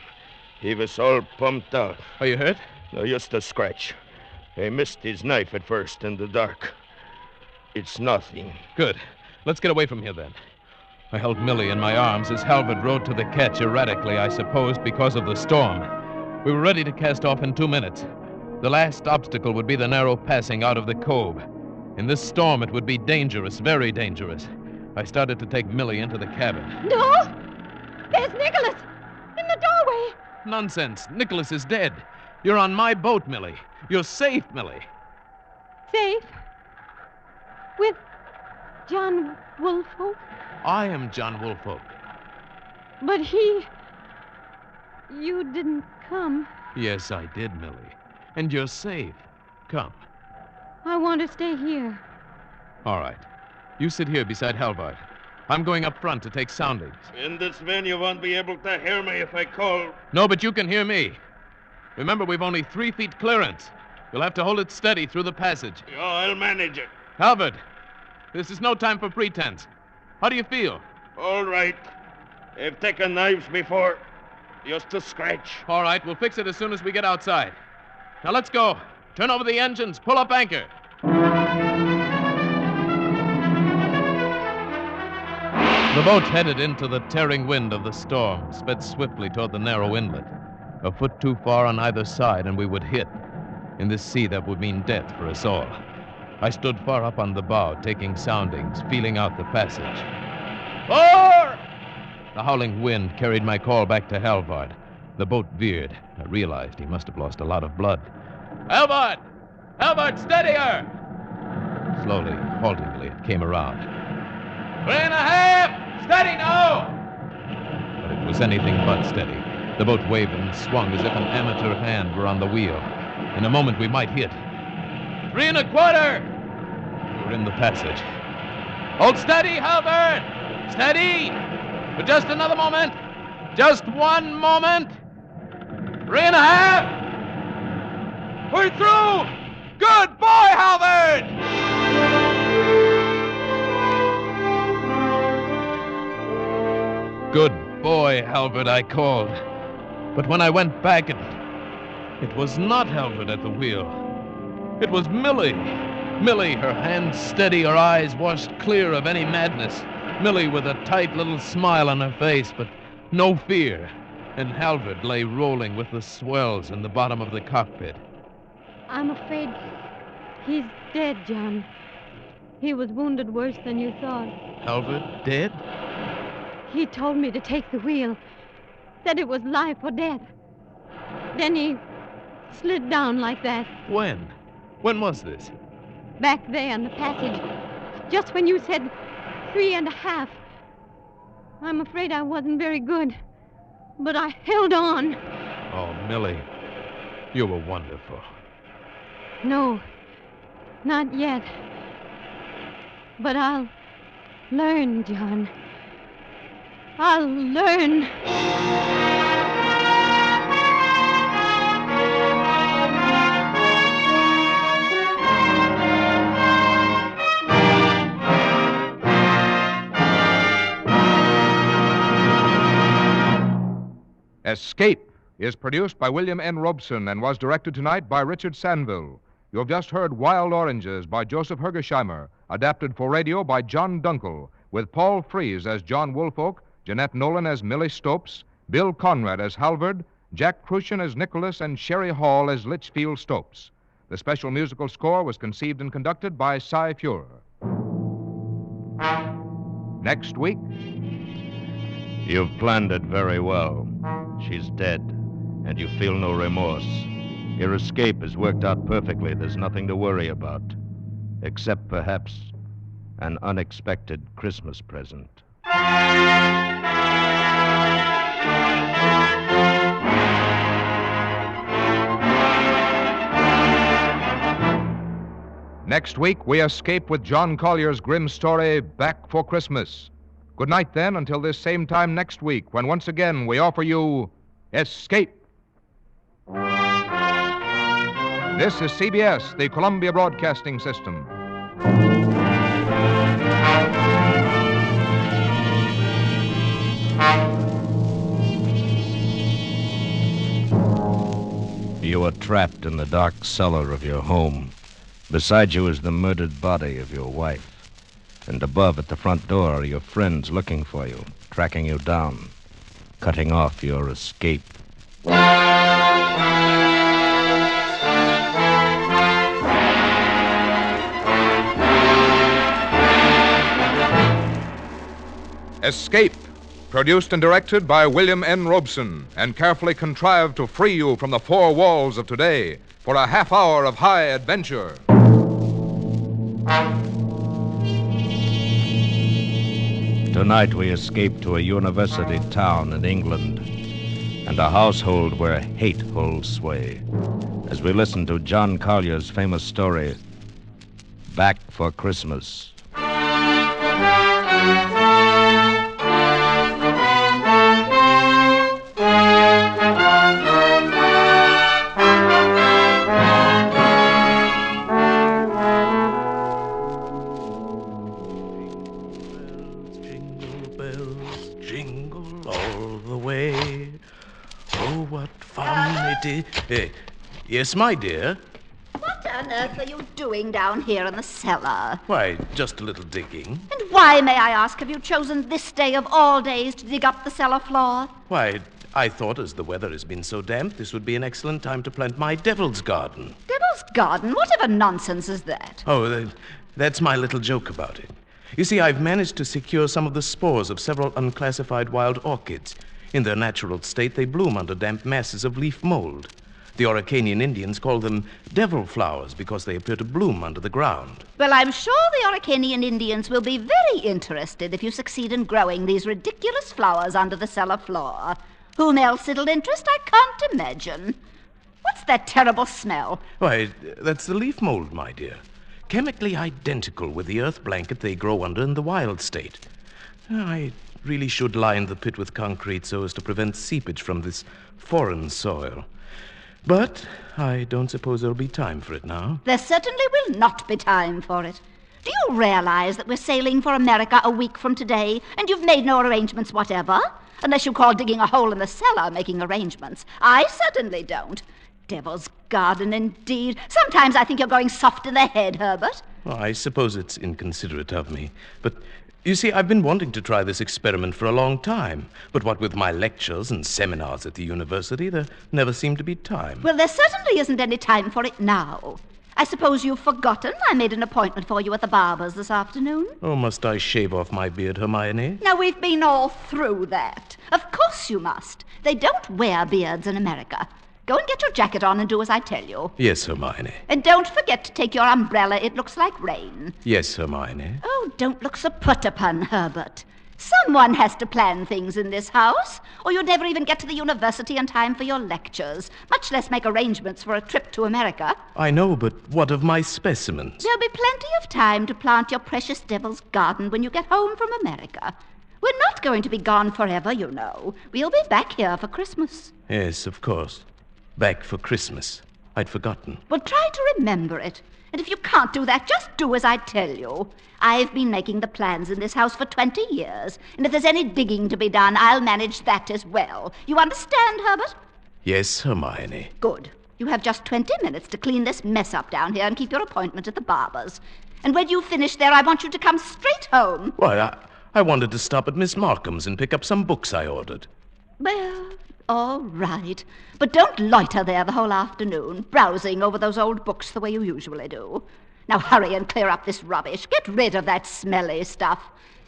He was all pumped out. Are you hurt? No, just a scratch. I missed his knife at first in the dark. It's nothing. Good. Let's get away from here, then. I held Millie in my arms as Halbert rowed to the ketch erratically, I suppose, because of the storm. We were ready to cast off in 2 minutes. The last obstacle would be the narrow passing out of the cove. In this storm, it would be dangerous, very dangerous. I started to take Millie into the cabin. No! There's Nicholas! In the doorway! Nonsense. Nicholas is dead. You're on my boat, Millie. You're safe, Millie. Safe? With John Woolfolk? I am John Woolfolk. But he... You didn't come. Yes, I did, Millie. And you're safe. Come. I want to stay here. All right. You sit here beside Halvard. I'm going up front to take soundings. In this van, you won't be able to hear me if I call. No, but you can hear me. Remember, we've only 3 feet clearance. You'll have to hold it steady through the passage. Oh, I'll manage it. Halvard, this is no time for pretense. How do you feel? All right. I've taken knives before. Just a scratch. All right, we'll fix it as soon as we get outside. Now let's go. Turn over the engines. Pull up anchor. The boat headed into the tearing wind of the storm, sped swiftly toward the narrow inlet. A foot too far on either side, and we would hit. In this sea, that would mean death for us all. I stood far up on the bow, taking soundings, feeling out the passage. Fore! The howling wind carried my call back to Halvard. The boat veered. I realized he must have lost a lot of blood. Halvard! Halvard, steady her! Slowly, haltingly, it came around. 3.5! Steady now! But it was anything but steady. The boat waved and swung as if an amateur hand were on the wheel. In a moment, we might hit. 3.25! We were in the passage. Hold steady, Halvard! Steady! For just another moment. Just one moment. 3.5! We're through! Good boy, Halvard! Good boy, Halvard, I called. But when I went back, it was not Halvard at the wheel. It was Millie. Millie, her hands steady, her eyes washed clear of any madness. Millie with a tight little smile on her face, but no fear. And Halvard lay rolling with the swells in the bottom of the cockpit. I'm afraid he's dead, John. He was wounded worse than you thought. Halvard dead? He told me to take the wheel. Said it was life or death. Then he slid down like that. When? When was this? Back there in the passage. Just when you said 3.5. I'm afraid I wasn't very good. But I held on. Oh, Millie, you were wonderful. No, not yet. But I'll learn, John. I'll learn. Escape is produced by William N. Robeson and was directed tonight by Richard Sanville. You have just heard Wild Oranges by Joseph Hergesheimer, adapted for radio by John Dunkel, with Paul Frees as John Woolfolk, Jeanette Nolan as Millie Stopes, Bill Conrad as Halvard, Jack Crucian as Nicholas, and Sherry Hall as Litchfield Stopes. The special musical score was conceived and conducted by Cy Fuhrer. Next week... You've planned it very well. She's dead, and you feel no remorse. Your escape has worked out perfectly. There's nothing to worry about, except perhaps an unexpected Christmas present. Next week, we escape with John Collier's grim story, Back for Christmas. Good night, then, until this same time next week, when once again we offer you Escape. This is CBS, the Columbia Broadcasting System. You are trapped in the dark cellar of your home. Beside you is the murdered body of your wife. And above at the front door are your friends looking for you, tracking you down, cutting off your escape. Escape, produced and directed by William N. Robeson, and carefully contrived to free you from the four walls of today for a half hour of high adventure. Tonight we escape to a university town in England and a household where hate holds sway as we listen to John Collier's famous story, Back for Christmas. Yes, my dear. What on earth are you doing down here in the cellar? Why, just a little digging. And why, may I ask, have you chosen this day of all days to dig up the cellar floor? Why, I thought as the weather has been so damp, this would be an excellent time to plant my devil's garden. Devil's garden? Whatever nonsense is that? Oh, that's my little joke about it. You see, I've managed to secure some of the spores of several unclassified wild orchids. In their natural state, they bloom under damp masses of leaf mold. The Araucanian Indians call them devil flowers because they appear to bloom under the ground. Well, I'm sure the Araucanian Indians will be very interested if you succeed in growing these ridiculous flowers under the cellar floor. Whom else it'll interest, I can't imagine. What's that terrible smell? Why, that's the leaf mold, my dear. Chemically identical with the earth blanket they grow under in the wild state. I really should line the pit with concrete so as to prevent seepage from this foreign soil. But I don't suppose there'll be time for it now. There certainly will not be time for it. Do you realize that we're sailing for America a week from today, and you've made no arrangements whatever? Unless you call digging a hole in the cellar making arrangements. I certainly don't. Devil's garden, indeed. Sometimes I think you're going soft in the head, Herbert. Well, I suppose it's inconsiderate of me, but you see, I've been wanting to try this experiment for a long time. But what with my lectures and seminars at the university, there never seemed to be time. Well, there certainly isn't any time for it now. I suppose you've forgotten I made an appointment for you at the barber's this afternoon? Oh, must I shave off my beard, Hermione? Now, we've been all through that. Of course you must. They don't wear beards in America. Go and get your jacket on and do as I tell you. Yes, Hermione. And don't forget to take your umbrella. It looks like rain. Yes, Hermione. Oh, don't look so put upon, Herbert. Someone has to plan things in this house, or you'd never even get to the university in time for your lectures, much less make arrangements for a trip to America. I know, but what of my specimens? There'll be plenty of time to plant your precious devil's garden when you get home from America. We're not going to be gone forever, you know. We'll be back here for Christmas. Yes, of course. Back for Christmas. I'd forgotten. Well, try to remember it. And if you can't do that, just do as I tell you. I've been making the plans in this house for 20 years. And if there's any digging to be done, I'll manage that as well. You understand, Herbert? Yes, Hermione. Good. You have just 20 minutes to clean this mess up down here and keep your appointment at the barber's. And when you finish there, I want you to come straight home. Why, I wanted to stop at Miss Markham's and pick up some books I ordered. Well, all right. But don't loiter there the whole afternoon, browsing over those old books the way you usually do. Now hurry and clear up this rubbish. Get rid of that smelly stuff.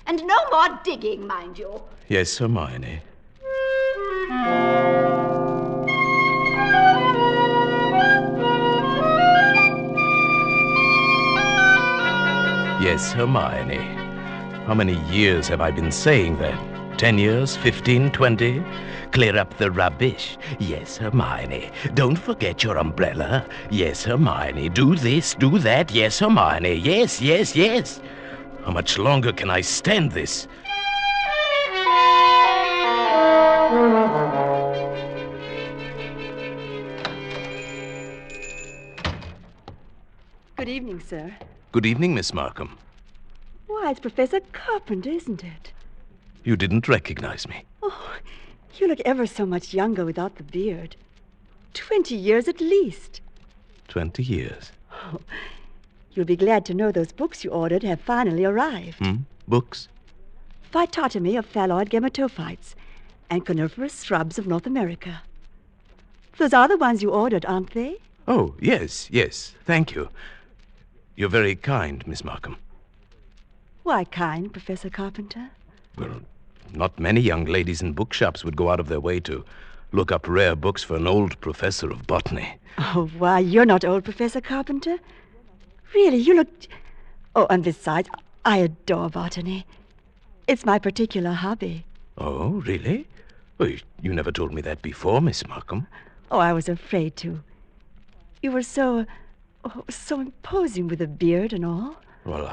And no more digging, mind you. Yes, Hermione. Yes, Hermione. How many years have I been saying that? 10 years? 15? 20? Clear up the rubbish. Yes, Hermione. Don't forget your umbrella. Yes, Hermione. Do this, do that. Yes, Hermione. Yes, yes, yes. How much longer can I stand this? Good evening, sir. Good evening, Miss Markham. Why, it's Professor Carpenter, isn't it? You didn't recognize me. Oh, you look ever so much younger without the beard. 20 years at least. 20 years. Oh, you'll be glad to know those books you ordered have finally arrived. Books? Phytotomy of phalloid gametophytes and coniferous shrubs of North America. Those are the ones you ordered, aren't they? Oh, yes. Thank you. You're very kind, Miss Markham. Why kind, Professor Carpenter? Well, not many young ladies in bookshops would go out of their way to look up rare books for an old professor of botany. Oh, why, you're not old, Professor Carpenter. Really, you look... Oh, and besides, I adore botany. It's my particular hobby. Oh, really? Well, you never told me that before, Miss Markham. Oh, I was afraid to. You were so imposing with a beard and all. Well,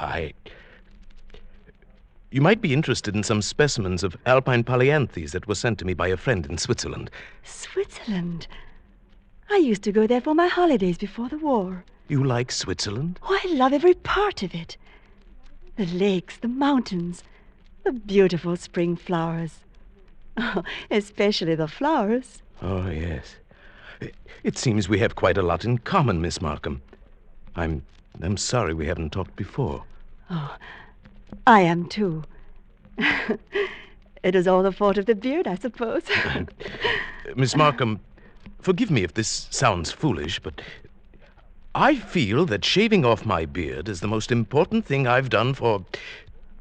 You might be interested in some specimens of alpine polyanthes that were sent to me by a friend in Switzerland. Switzerland? I used to go there for my holidays before the war. You like Switzerland? Oh, I love every part of it. The lakes, the mountains, the beautiful spring flowers. Oh, especially the flowers. Oh, yes. It seems we have quite a lot in common, Miss Markham. I'm sorry we haven't talked before. Oh, I am too. It is all the fault of the beard, I suppose. Miss Markham, forgive me if this sounds foolish, but I feel that shaving off my beard is the most important thing I've done for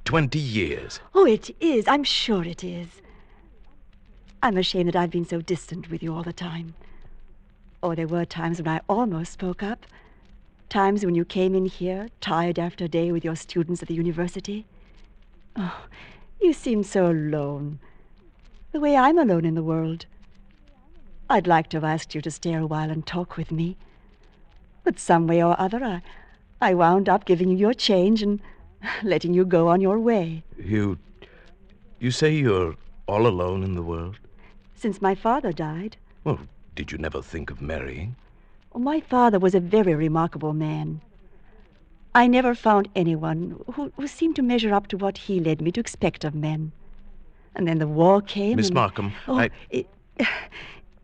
20 years. Oh, it is. I'm sure it is. I'm ashamed that I've been so distant with you all the time. Oh, there were times when I almost spoke up. Times when you came in here, tired after a day with your students at the university. Oh, you seemed so alone. The way I'm alone in the world. I'd like to have asked you to stay a while and talk with me. But some way or other, I wound up giving you your change and letting you go on your way. You say you're all alone in the world? Since my father died. Well, did you never think of marrying? My father was a very remarkable man. I never found anyone who seemed to measure up to what he led me to expect of men. And then the war came. Miss Markham,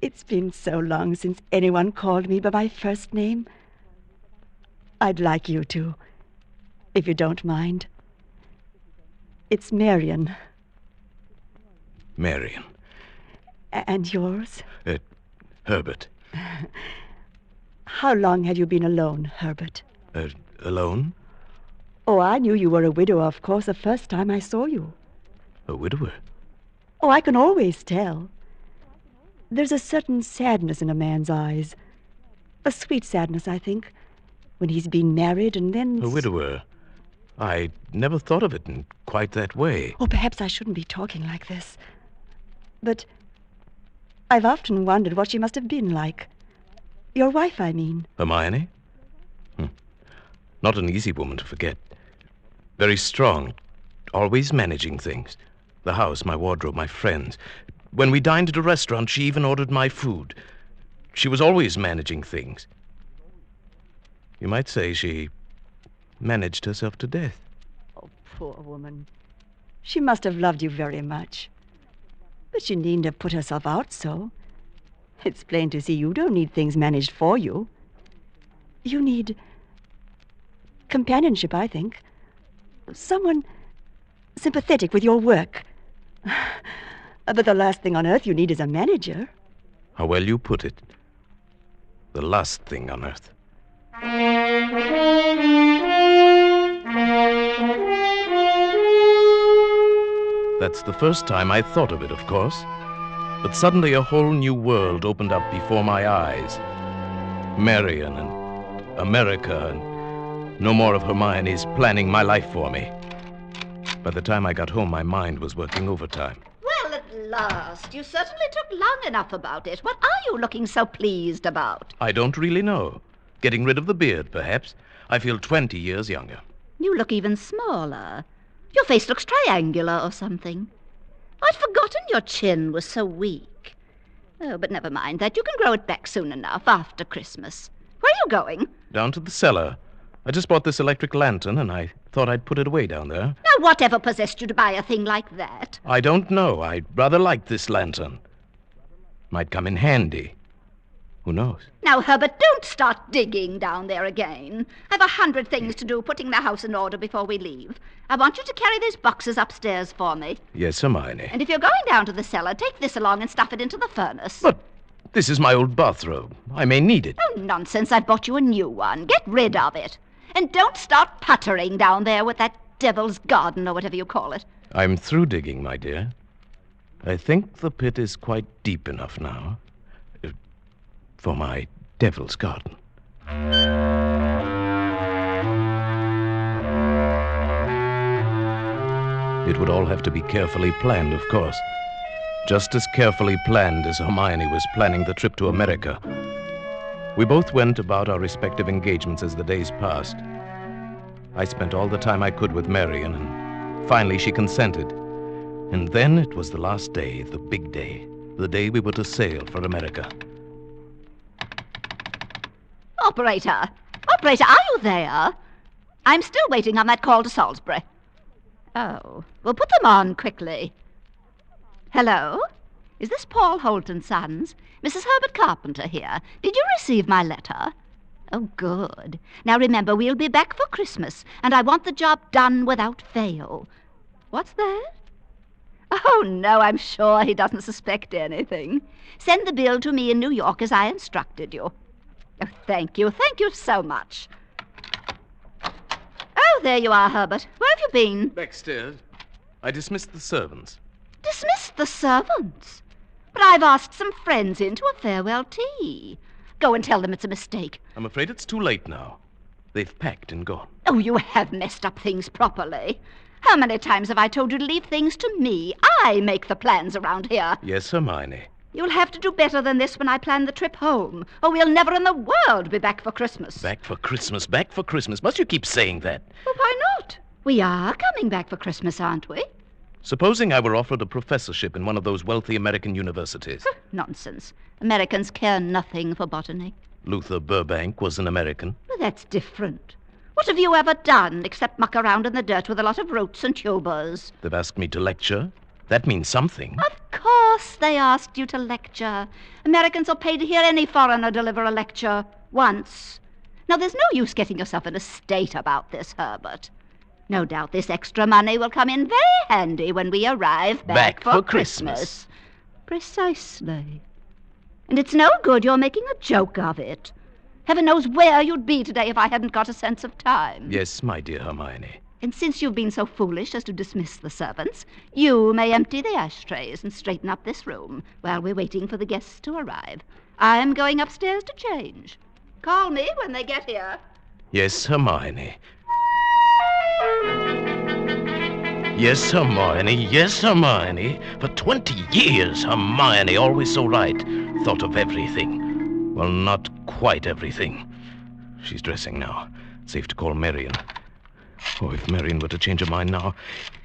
It's been so long since anyone called me by my first name. I'd like you to, if you don't mind. It's Marion. Marion. And yours? Herbert. How long have you been alone, Herbert? Alone? Oh, I knew you were a widower, of course, the first time I saw you. A widower? Oh, I can always tell. There's a certain sadness in a man's eyes. A sweet sadness, I think, when he's been married and then... A widower? I never thought of it in quite that way. Oh, perhaps I shouldn't be talking like this. But I've often wondered what she must have been like. Your wife, I mean. Hermione? Not an easy woman to forget. Very strong, always managing things. The house, my wardrobe, my friends. When we dined at a restaurant, she even ordered my food. She was always managing things. You might say she managed herself to death. Oh, poor woman. She must have loved you very much. But she needn't have put herself out so. It's plain to see you don't need things managed for you. You need companionship, I think. Someone sympathetic with your work. But the last thing on earth you need is a manager. How well you put it. The last thing on earth. That's the first time I thought of it, of course. But suddenly a whole new world opened up before my eyes. Marion and America and no more of Hermione's planning my life for me. By the time I got home, my mind was working overtime. Well, at last. You certainly took long enough about it. What are you looking so pleased about? I don't really know. Getting rid of the beard, perhaps. I feel 20 years younger. You look even smaller. Your face looks triangular or something. I'd forgotten your chin was so weak. Oh, but never mind that. You can grow it back soon enough, after Christmas. Where are you going? Down to the cellar. I just bought this electric lantern, and I thought I'd put it away down there. Now, whatever possessed you to buy a thing like that? I don't know. I rather like this lantern. Might come in handy. Who knows? Now, Herbert, don't start digging down there again. I've 100 things to do putting the house in order before we leave. I want you to carry these boxes upstairs for me. Yes, Hermione. And if you're going down to the cellar, take this along and stuff it into the furnace. But this is my old bathrobe. I may need it. Oh, nonsense. I bought you a new one. Get rid of it. And don't start puttering down there with that devil's garden or whatever you call it. I'm through digging, my dear. I think the pit is quite deep enough now for my devil's garden. It would all have to be carefully planned, of course. Just as carefully planned as Hermione was planning the trip to America. We both went about our respective engagements as the days passed. I spent all the time I could with Marion, and finally she consented. And then it was the last day, the big day, the day we were to sail for America. Operator! Operator, are you there? I'm still waiting on that call to Salisbury. Oh, well, put them on quickly. Hello? Is this Paul Holt & Sons? Mrs. Herbert Carpenter here. Did you receive my letter? Oh, good. Now remember, we'll be back for Christmas, and I want the job done without fail. What's that? Oh, no, I'm sure he doesn't suspect anything. Send the bill to me in New York as I instructed you. Oh, thank you so much. Oh, there you are, Herbert. Where have you been? Backstairs. I dismissed the servants. Dismissed the servants? But I've asked some friends in to a farewell tea. Go and tell them it's a mistake. I'm afraid it's too late now. They've packed and gone. Oh, you have messed up things properly. How many times have I told you to leave things to me? I make the plans around here. Yes, Hermione. You'll have to do better than this when I plan the trip home, or we'll never in the world be back for Christmas. Back for Christmas, back for Christmas. Must you keep saying that? Well, why not? We are coming back for Christmas, aren't we? Supposing I were offered a professorship in one of those wealthy American universities. Nonsense. Americans care nothing for botany. Luther Burbank was an American. Well, that's different. What have you ever done except muck around in the dirt with a lot of roots and tubers? They've asked me to lecture. That means something. Of course they asked you to lecture. Americans are paid to hear any foreigner deliver a lecture once. Now, there's no use getting yourself in a state about this, Herbert. No doubt this extra money will come in very handy when we arrive back for Christmas. Precisely. And it's no good you're making a joke of it. Heaven knows where you'd be today if I hadn't got a sense of time. Yes, my dear Hermione. And since you've been so foolish as to dismiss the servants, you may empty the ashtrays and straighten up this room while we're waiting for the guests to arrive. I'm going upstairs to change. Call me when they get here. Yes, Hermione. Yes, Hermione. Yes, Hermione. For 20 years, Hermione, always so right, thought of everything. Well, not quite everything. She's dressing now. Safe to call Marion. Oh, if Marion were to change her mind now,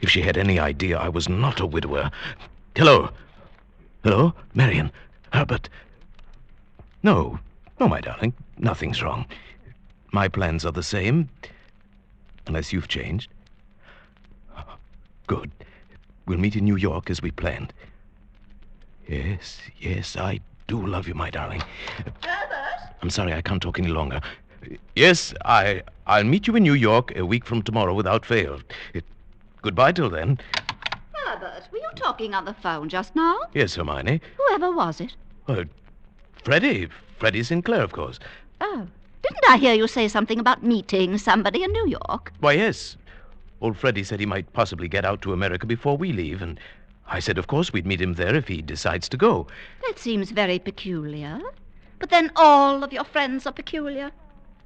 if she had any idea I was not a widower. Hello? Hello? Marion? Herbert? No, my darling. Nothing's wrong. My plans are the same, unless you've changed. Good. We'll meet in New York as we planned. Yes, I do love you, my darling. Herbert? I'm sorry, I can't talk any longer. Yes, I'll meet you in New York a week from tomorrow without fail. Goodbye till then. Herbert, were you talking on the phone just now? Yes, Hermione. Whoever was it? Freddie Sinclair, of course. Oh, didn't I hear you say something about meeting somebody in New York? Why, yes. Old Freddie said he might possibly get out to America before we leave, and I said, of course, we'd meet him there if he decides to go. That seems very peculiar. But then all of your friends are peculiar.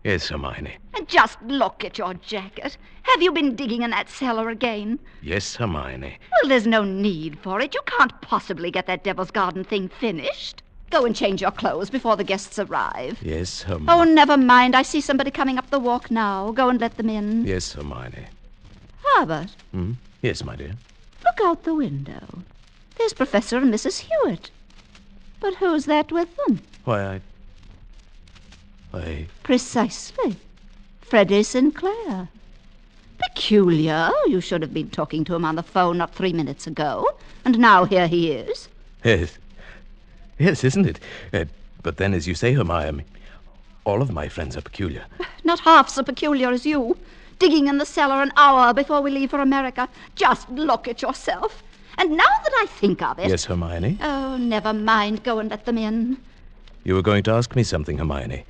Yes, Hermione. And just look at your jacket. Have you been digging in that cellar again? Yes, Hermione. Well, there's no need for it. You can't possibly get that Devil's Garden thing finished. Go and change your clothes before the guests arrive. Yes, Hermione. Oh, never mind. I see somebody coming up the walk now. Go and let them in. Yes, Hermione. Herbert. Yes, my dear. Look out the window. There's Professor and Mrs. Hewitt. But who's that with them? Why, I... Precisely. Freddie Sinclair. Peculiar. You should have been talking to him on the phone not 3 minutes ago. And now here he is. Yes. Yes, isn't it? But then, as you say, Hermione, all of my friends are peculiar. Not half so peculiar as you. Digging in the cellar an hour before we leave for America. Just look at yourself. And now that I think of it... Yes, Hermione? Oh, never mind. Go and let them in. You were going to ask me something, Hermione.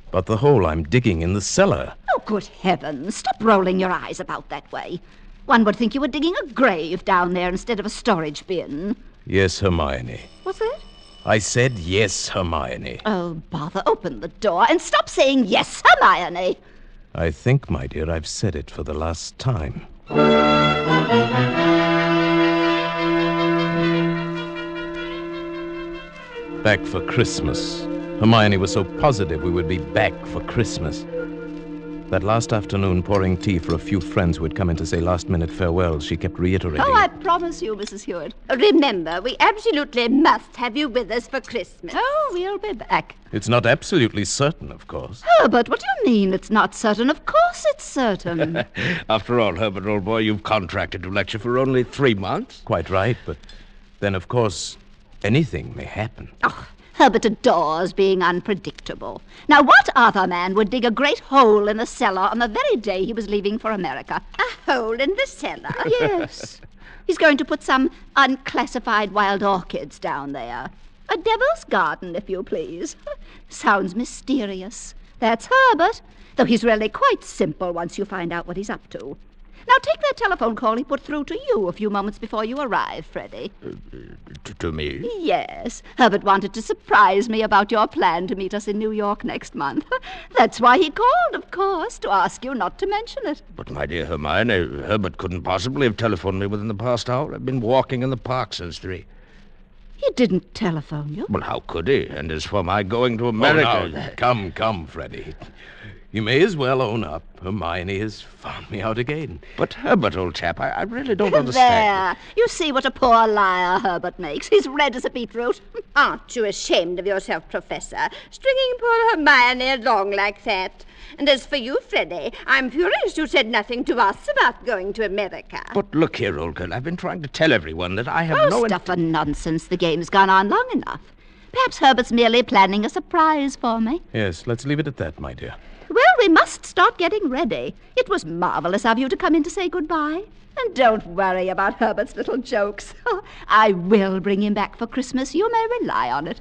About the hole I'm digging in the cellar. Oh, good heavens. Stop rolling your eyes about that way. One would think you were digging a grave down there instead of a storage bin. Yes, Hermione. What's that? I said yes, Hermione. Oh, bother. Open the door and stop saying yes, Hermione. I think, my dear, I've said it for the last time. Back for Christmas. Hermione was so positive we would be back for Christmas. That last afternoon, pouring tea for a few friends who had come in to say last-minute farewells, she kept reiterating... Oh, I promise you, Mrs. Hewitt. Remember, we absolutely must have you with us for Christmas. Oh, we'll be back. It's not absolutely certain, of course. Herbert, what do you mean it's not certain? Of course it's certain. After all, Herbert, old boy, you've contracted to lecture for only 3 months. Quite right, but then, of course, anything may happen. Oh, Herbert adores being unpredictable. Now, what other man would dig a great hole in the cellar on the very day he was leaving for America? A hole in the cellar? Yes. He's going to put some unclassified wild orchids down there. A devil's garden, if you please. Sounds mysterious. That's Herbert, though he's really quite simple once you find out what he's up to. Now, take that telephone call he put through to you a few moments before you arrived, Freddie. To me? Yes. Herbert wanted to surprise me about your plan to meet us in New York next month. That's why he called, of course, to ask you not to mention it. But, my dear Hermione, Herbert couldn't possibly have telephoned me within the past hour. I've been walking in the park since 3. He didn't telephone you? Well, how could he? And as for my going to America... Oh, now, come, Freddie. You may as well own up. Hermione has found me out again. But, Herbert, old chap, I really don't understand. There. You see what a poor liar Herbert makes. He's red as a beetroot. Aren't you ashamed of yourself, Professor, stringing poor Hermione along like that? And as for you, Freddie, I'm furious you said nothing to us about going to America. But look here, old girl, I've been trying to tell everyone that I have no... Oh, stuff and nonsense. The game's gone on long enough. Perhaps Herbert's merely planning a surprise for me. Yes, let's leave it at that, my dear. Well, we must start getting ready. It was marvelous of you to come in to say goodbye. And don't worry about Herbert's little jokes. I will bring him back for Christmas. You may rely on it.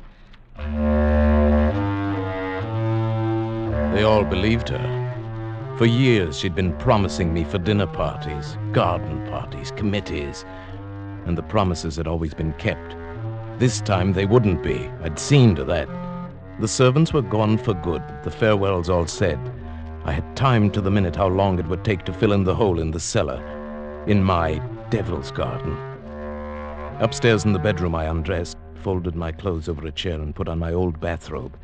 They all believed her. For years, she'd been promising me for dinner parties, garden parties, committees. And the promises had always been kept. This time, they wouldn't be. I'd seen to that. The servants were gone for good, the farewells all said. I had timed to the minute how long it would take to fill in the hole in the cellar, in my devil's garden. Upstairs in the bedroom, I undressed, folded my clothes over a chair, and put on my old bathrobe.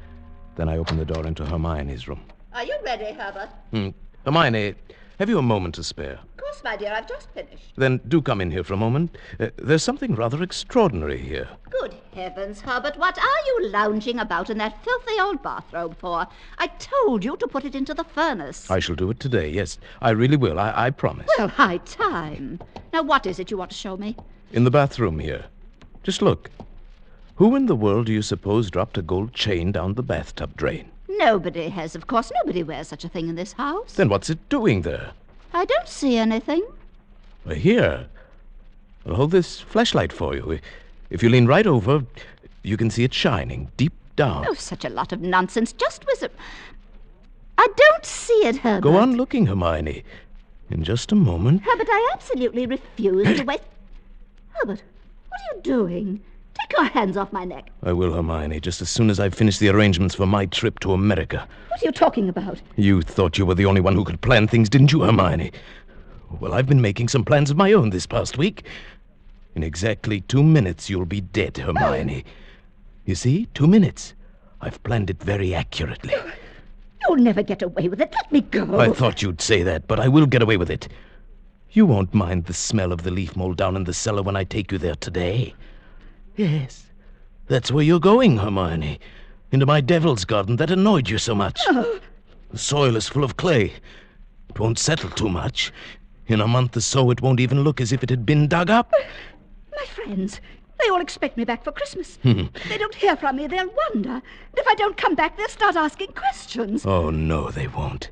Then I opened the door into Hermione's room. Are you ready, Herbert? Hermione, have you a moment to spare? Of course, my dear, I've just finished. Then do come in here for a moment. There's something rather extraordinary here. Good heavens, Herbert, what are you lounging about in that filthy old bathrobe for? I told you to put it into the furnace. I shall do it today, yes. I really will, I promise. Well, high time. Now, what is it you want to show me? In the bathroom here. Just look. Who in the world do you suppose dropped a gold chain down the bathtub drain? Nobody has, of course. Nobody wears such a thing in this house. Then what's it doing there? I don't see anything. Here. I'll hold this flashlight for you. If you lean right over, you can see it shining deep down. Oh, such a lot of nonsense. Just whisper. I don't see it, Herbert. Go on looking, Hermione. In just a moment. Herbert, I absolutely refuse to wait. Herbert, what are you doing? Take your hands off my neck. I will, Hermione, just as soon as I've finished the arrangements for my trip to America. What are you talking about? You thought you were the only one who could plan things, didn't you, Hermione? Well, I've been making some plans of my own this past week. In exactly 2 minutes, you'll be dead, Hermione. You see, 2 minutes. I've planned it very accurately. You'll never get away with it. Let me go. I thought you'd say that, but I will get away with it. You won't mind the smell of the leaf mold down in the cellar when I take you there today. Yes, that's where you're going, Hermione. Into my devil's garden that annoyed you so much. Oh. The soil is full of clay. It won't settle too much. In a month or so, it won't even look as if it had been dug up. My friends, they all expect me back for Christmas. If they don't hear from me, they'll wonder. And if I don't come back, they'll start asking questions. Oh, no, they won't.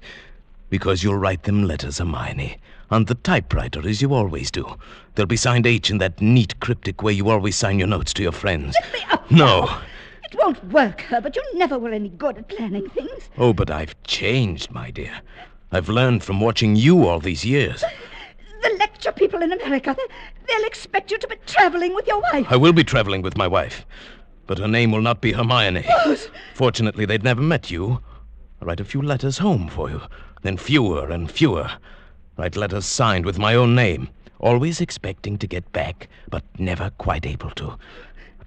Because you'll write them letters, Hermione, on the typewriter, as you always do. They'll be signed H in that neat, cryptic way you always sign your notes to your friends. Let me up. No. It won't work, Herbert. You never were any good at planning things. Oh, but I've changed, my dear. I've learned from watching you all these years. The lecture people in America, they'll expect you to be traveling with your wife. I will be traveling with my wife, but her name will not be Hermione. Fortunately, they'd never met you. I'll write a few letters home for you, then fewer and fewer. Write letters signed with my own name, always expecting to get back, but never quite able to.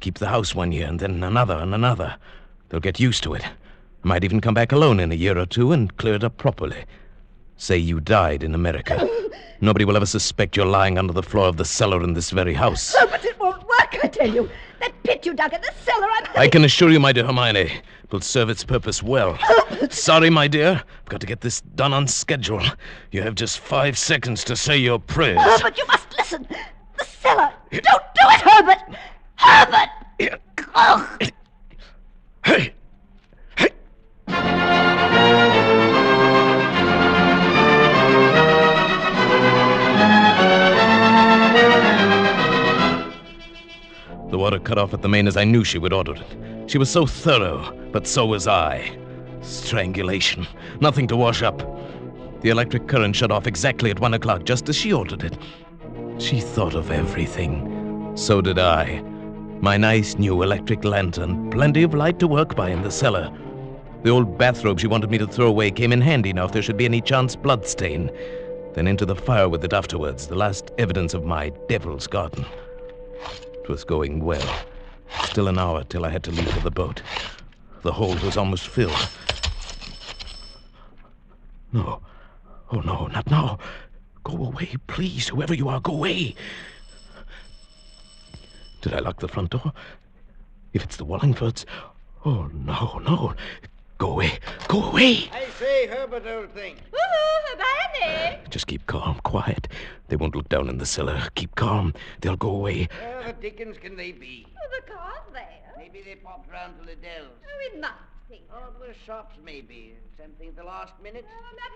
Keep the house 1 year, and then another and another. They'll get used to it. I might even come back alone in a year or two and clear it up properly. Say you died in America. Nobody will ever suspect you're lying under the floor of the cellar in this very house. Oh, but it won't work, I tell you. That pit you dug in the cellar, I can assure you, my dear Hermione, it will serve its purpose well. Sorry, my dear. I've got to get this done on schedule. You have just 5 seconds to say your prayers. Herbert, you must listen. The cellar. Don't do it, Herbert. Herbert! Oh. Hey! The water cut off at the main as I knew she would order it. She was so thorough, but so was I. Strangulation. Nothing to wash up. The electric current shut off exactly at 1 o'clock, just as she ordered it. She thought of everything. So did I. My nice new electric lantern, plenty of light to work by in the cellar. The old bathrobe she wanted me to throw away came in handy now if there should be any chance blood stain. Then into the fire with it afterwards, the last evidence of my devil's garden. It was going well. Still an hour till I had to leave for the boat. The hold was almost filled. No. Oh, no, not now. Go away, please. Whoever you are, go away. Did I lock the front door? If it's the Wallingfords... Oh, no, no. Go away. Go away. I say, Herbert, old thing. Woohoo, Hermione! Just keep calm, quiet. They won't look down in the cellar. Keep calm. They'll go away. Where the dickens can they be? Oh, the car's there. Maybe they popped round to Liddell's. Oh, it must be. Oh, the shops, maybe. Something at the last minute. Oh, not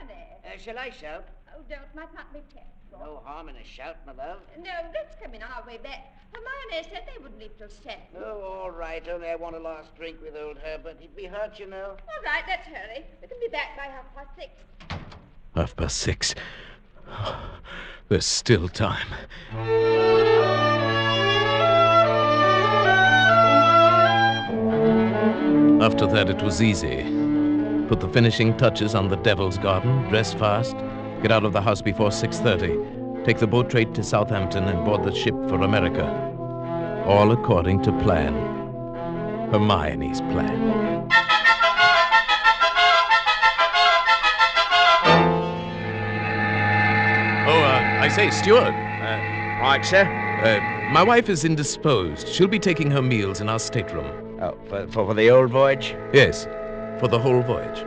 Hermione. Shall I shout? Oh, don't. Might not be careful. No harm in a shout, my love. No, let's come in on our way back. Hermione said they wouldn't leave till 7. Oh, all right. Only I want a last drink with old Herbert. He'd be hurt, you know. All right, let's hurry. We can be back by 6:30. 6:30. There's still time. After that, it was easy. Put the finishing touches on the Devil's Garden, dress fast, get out of the house before 6:30, take the boat trade to Southampton and board the ship for America. All according to plan. Hermione's plan. I say, Stuart. Right, sir? My wife is indisposed. She'll be taking her meals in our stateroom. Oh, for the old voyage? Yes, for the whole voyage.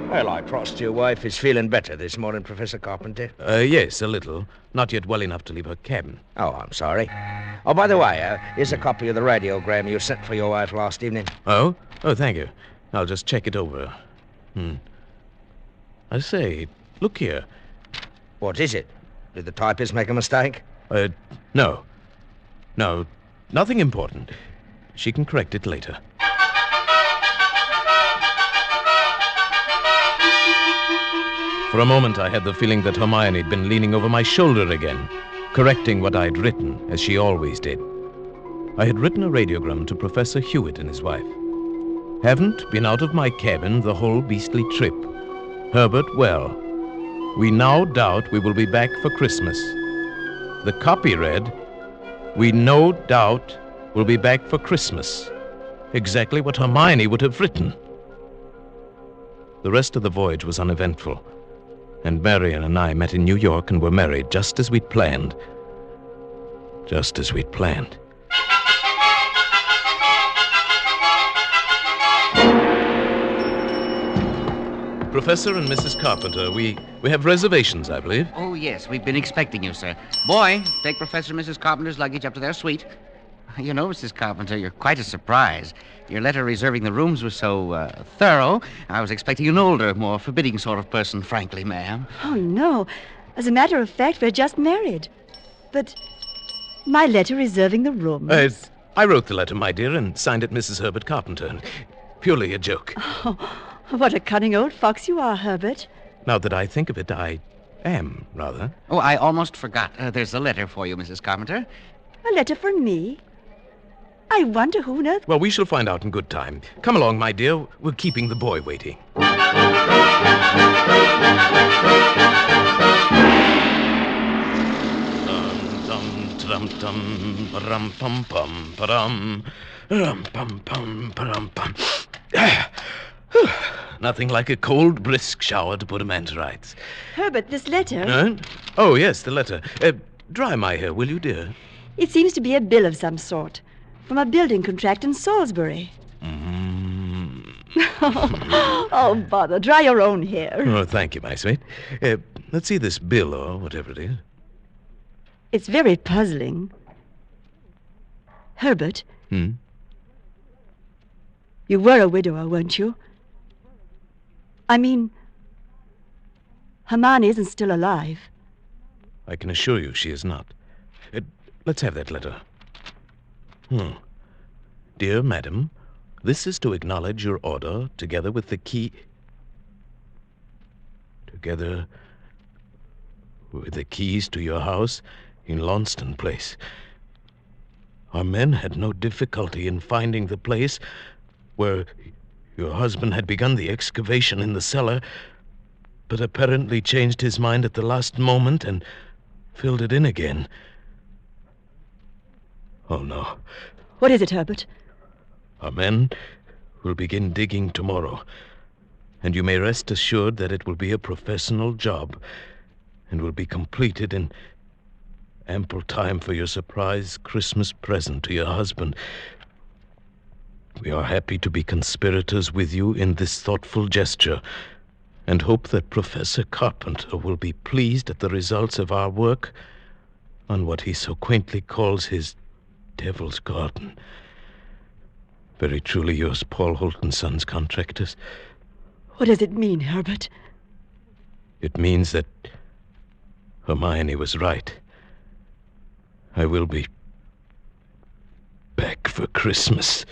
Well, I trust your wife is feeling better this morning, Professor Carpenter. Yes, a little. Not yet well enough to leave her cabin. Oh, I'm sorry. Oh, by the way, here's a copy of the radiogram you sent for your wife last evening. Oh? Oh, thank you. I'll just check it over. I say, look here. What is it? Did the typist make a mistake? No. No, nothing important. She can correct it later. For a moment, I had the feeling that Hermione had been leaning over my shoulder again, correcting what I'd written, as she always did. I had written a radiogram to Professor Hewitt and his wife. Haven't been out of my cabin the whole beastly trip. Herbert well. We now doubt we will be back for Christmas. The copy read, we no doubt will be back for Christmas. Exactly what Hermione would have written. The rest of the voyage was uneventful, and Marian and I met in New York and were married just as we'd planned. Just as we'd planned. Professor and Mrs. Carpenter. We have reservations, I believe. Oh, yes. We've been expecting you, sir. Boy, take Professor and Mrs. Carpenter's luggage up to their suite. You know, Mrs. Carpenter, you're quite a surprise. Your letter reserving the rooms was so thorough. I was expecting an older, more forbidding sort of person, frankly, ma'am. Oh, no. As a matter of fact, we're just married. But my letter reserving the room. I wrote the letter, my dear, and signed it Mrs. Herbert Carpenter. Purely a joke. Oh, what a cunning old fox you are, Herbert. Now that I think of it, I am, rather. Oh, I almost forgot. There's a letter for you, Mrs. Carpenter. A letter for me? I wonder who on earth... Well, we shall find out in good time. Come along, my dear. We're keeping the boy waiting. Nothing like a cold, brisk shower to put a man to rights. Herbert, this letter... Oh, yes, the letter. Dry my hair, will you, dear? It seems to be a bill of some sort. From a building contract in Salisbury. Oh, bother. Dry your own hair. Oh, thank you, my sweet. Let's see this bill or whatever it is. It's very puzzling. Herbert. Hmm? You were a widower, weren't you? I mean, Hermione isn't still alive. I can assure you she is not. Let's have that letter. Dear madam, this is to acknowledge your order, together with the key... Together with the keys to your house in Launceston Place. Our men had no difficulty in finding the place where your husband had begun the excavation in the cellar, but apparently changed his mind at the last moment and filled it in again. Oh, no. What is it, Herbert? Our men will begin digging tomorrow, and you may rest assured that it will be a professional job and will be completed in ample time for your surprise Christmas present to your husband. We are happy to be conspirators with you in this thoughtful gesture and hope that Professor Carpenter will be pleased at the results of our work on what he so quaintly calls his Devil's Garden. Very truly yours, Paul Holt & Sons Contractors. What does it mean, Herbert? It means that Hermione was right. I will be back for Christmas.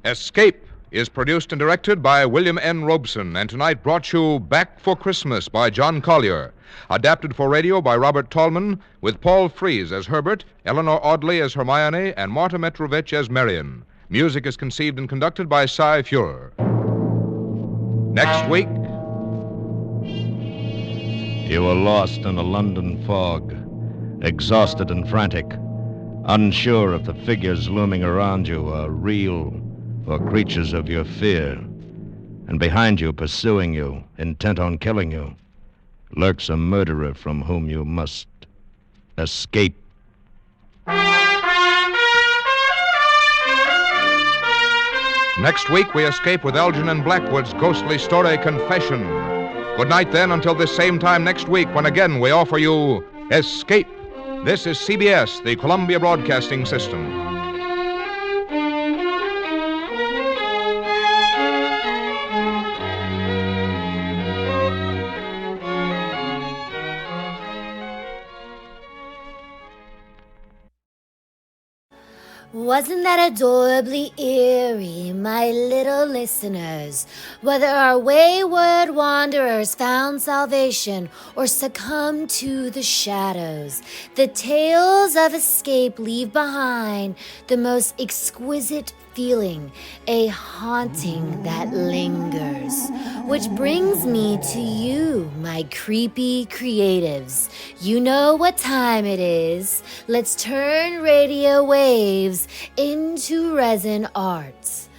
Escape is produced and directed by William N. Robeson, and tonight brought you Back for Christmas by John Collier. Adapted for radio by Robert Tallman, with Paul Frees as Herbert, Eleanor Audley as Hermione, and Marta Metrovich as Marion. Music is conceived and conducted by Cy Fuhrer. Next week... You were lost in a London fog, exhausted and frantic, unsure if the figures looming around you are real or creatures of your fear. And behind you, pursuing you, intent on killing you, lurks a murderer from whom you must escape. Next week, we escape with Elgin and Blackwood's ghostly story, Confession. Good night, then, until this same time next week, when again we offer you Escape. This is CBS, the Columbia Broadcasting System. Wasn't that adorably eerie, my little listeners? Whether our wayward wanderers found salvation or succumbed to the shadows, the tales of escape leave behind the most exquisite feeling, a haunting that lingers. Which brings me to you, my creepy creatives. You know what time it is. Let's turn radio waves into resin arts.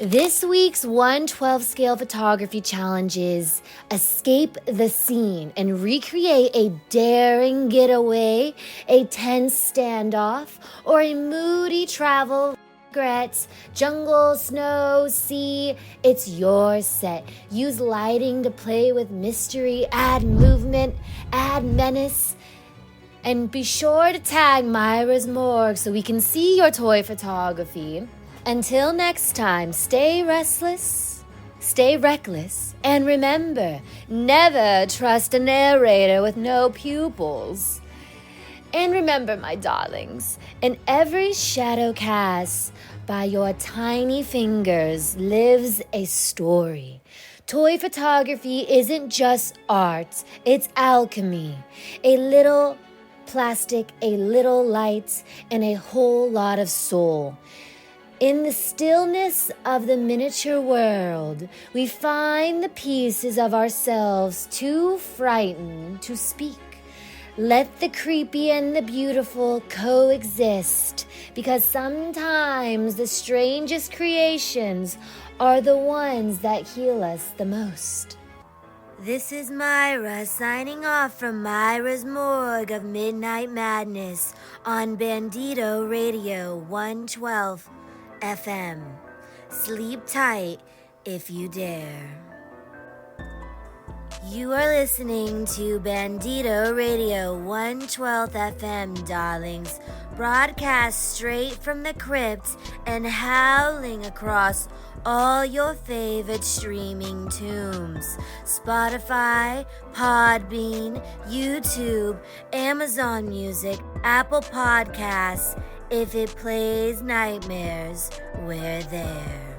This week's 1/12 scale photography challenge is escape the scene and recreate a daring getaway, a tense standoff, or a moody travel. Regrets, jungle, snow, sea, it's your set. Use lighting to play with mystery, add movement, add menace. And be sure to tag Mira's Morgue so we can see your toy photography. Until next time, stay restless, stay reckless, and remember, never trust a narrator with no pupils. And remember, my darlings, in every shadow cast by your tiny fingers lives a story. Toy photography isn't just art, it's alchemy. A little plastic, a little light, and a whole lot of soul. In the stillness of the miniature world, we find the pieces of ourselves too frightened to speak. Let the creepy and the beautiful coexist, because sometimes the strangest creations are the ones that heal us the most. This is Mira signing off from Mira's Morgue of Midnight Madness on Bandito Radio 112 FM. Sleep tight if you dare. You are listening to Bandito Radio 112 FM, darlings, broadcast straight from the crypt and howling across all your favorite streaming tombs. Spotify, Podbean, YouTube, Amazon Music, Apple Podcasts. If it plays nightmares, we're there.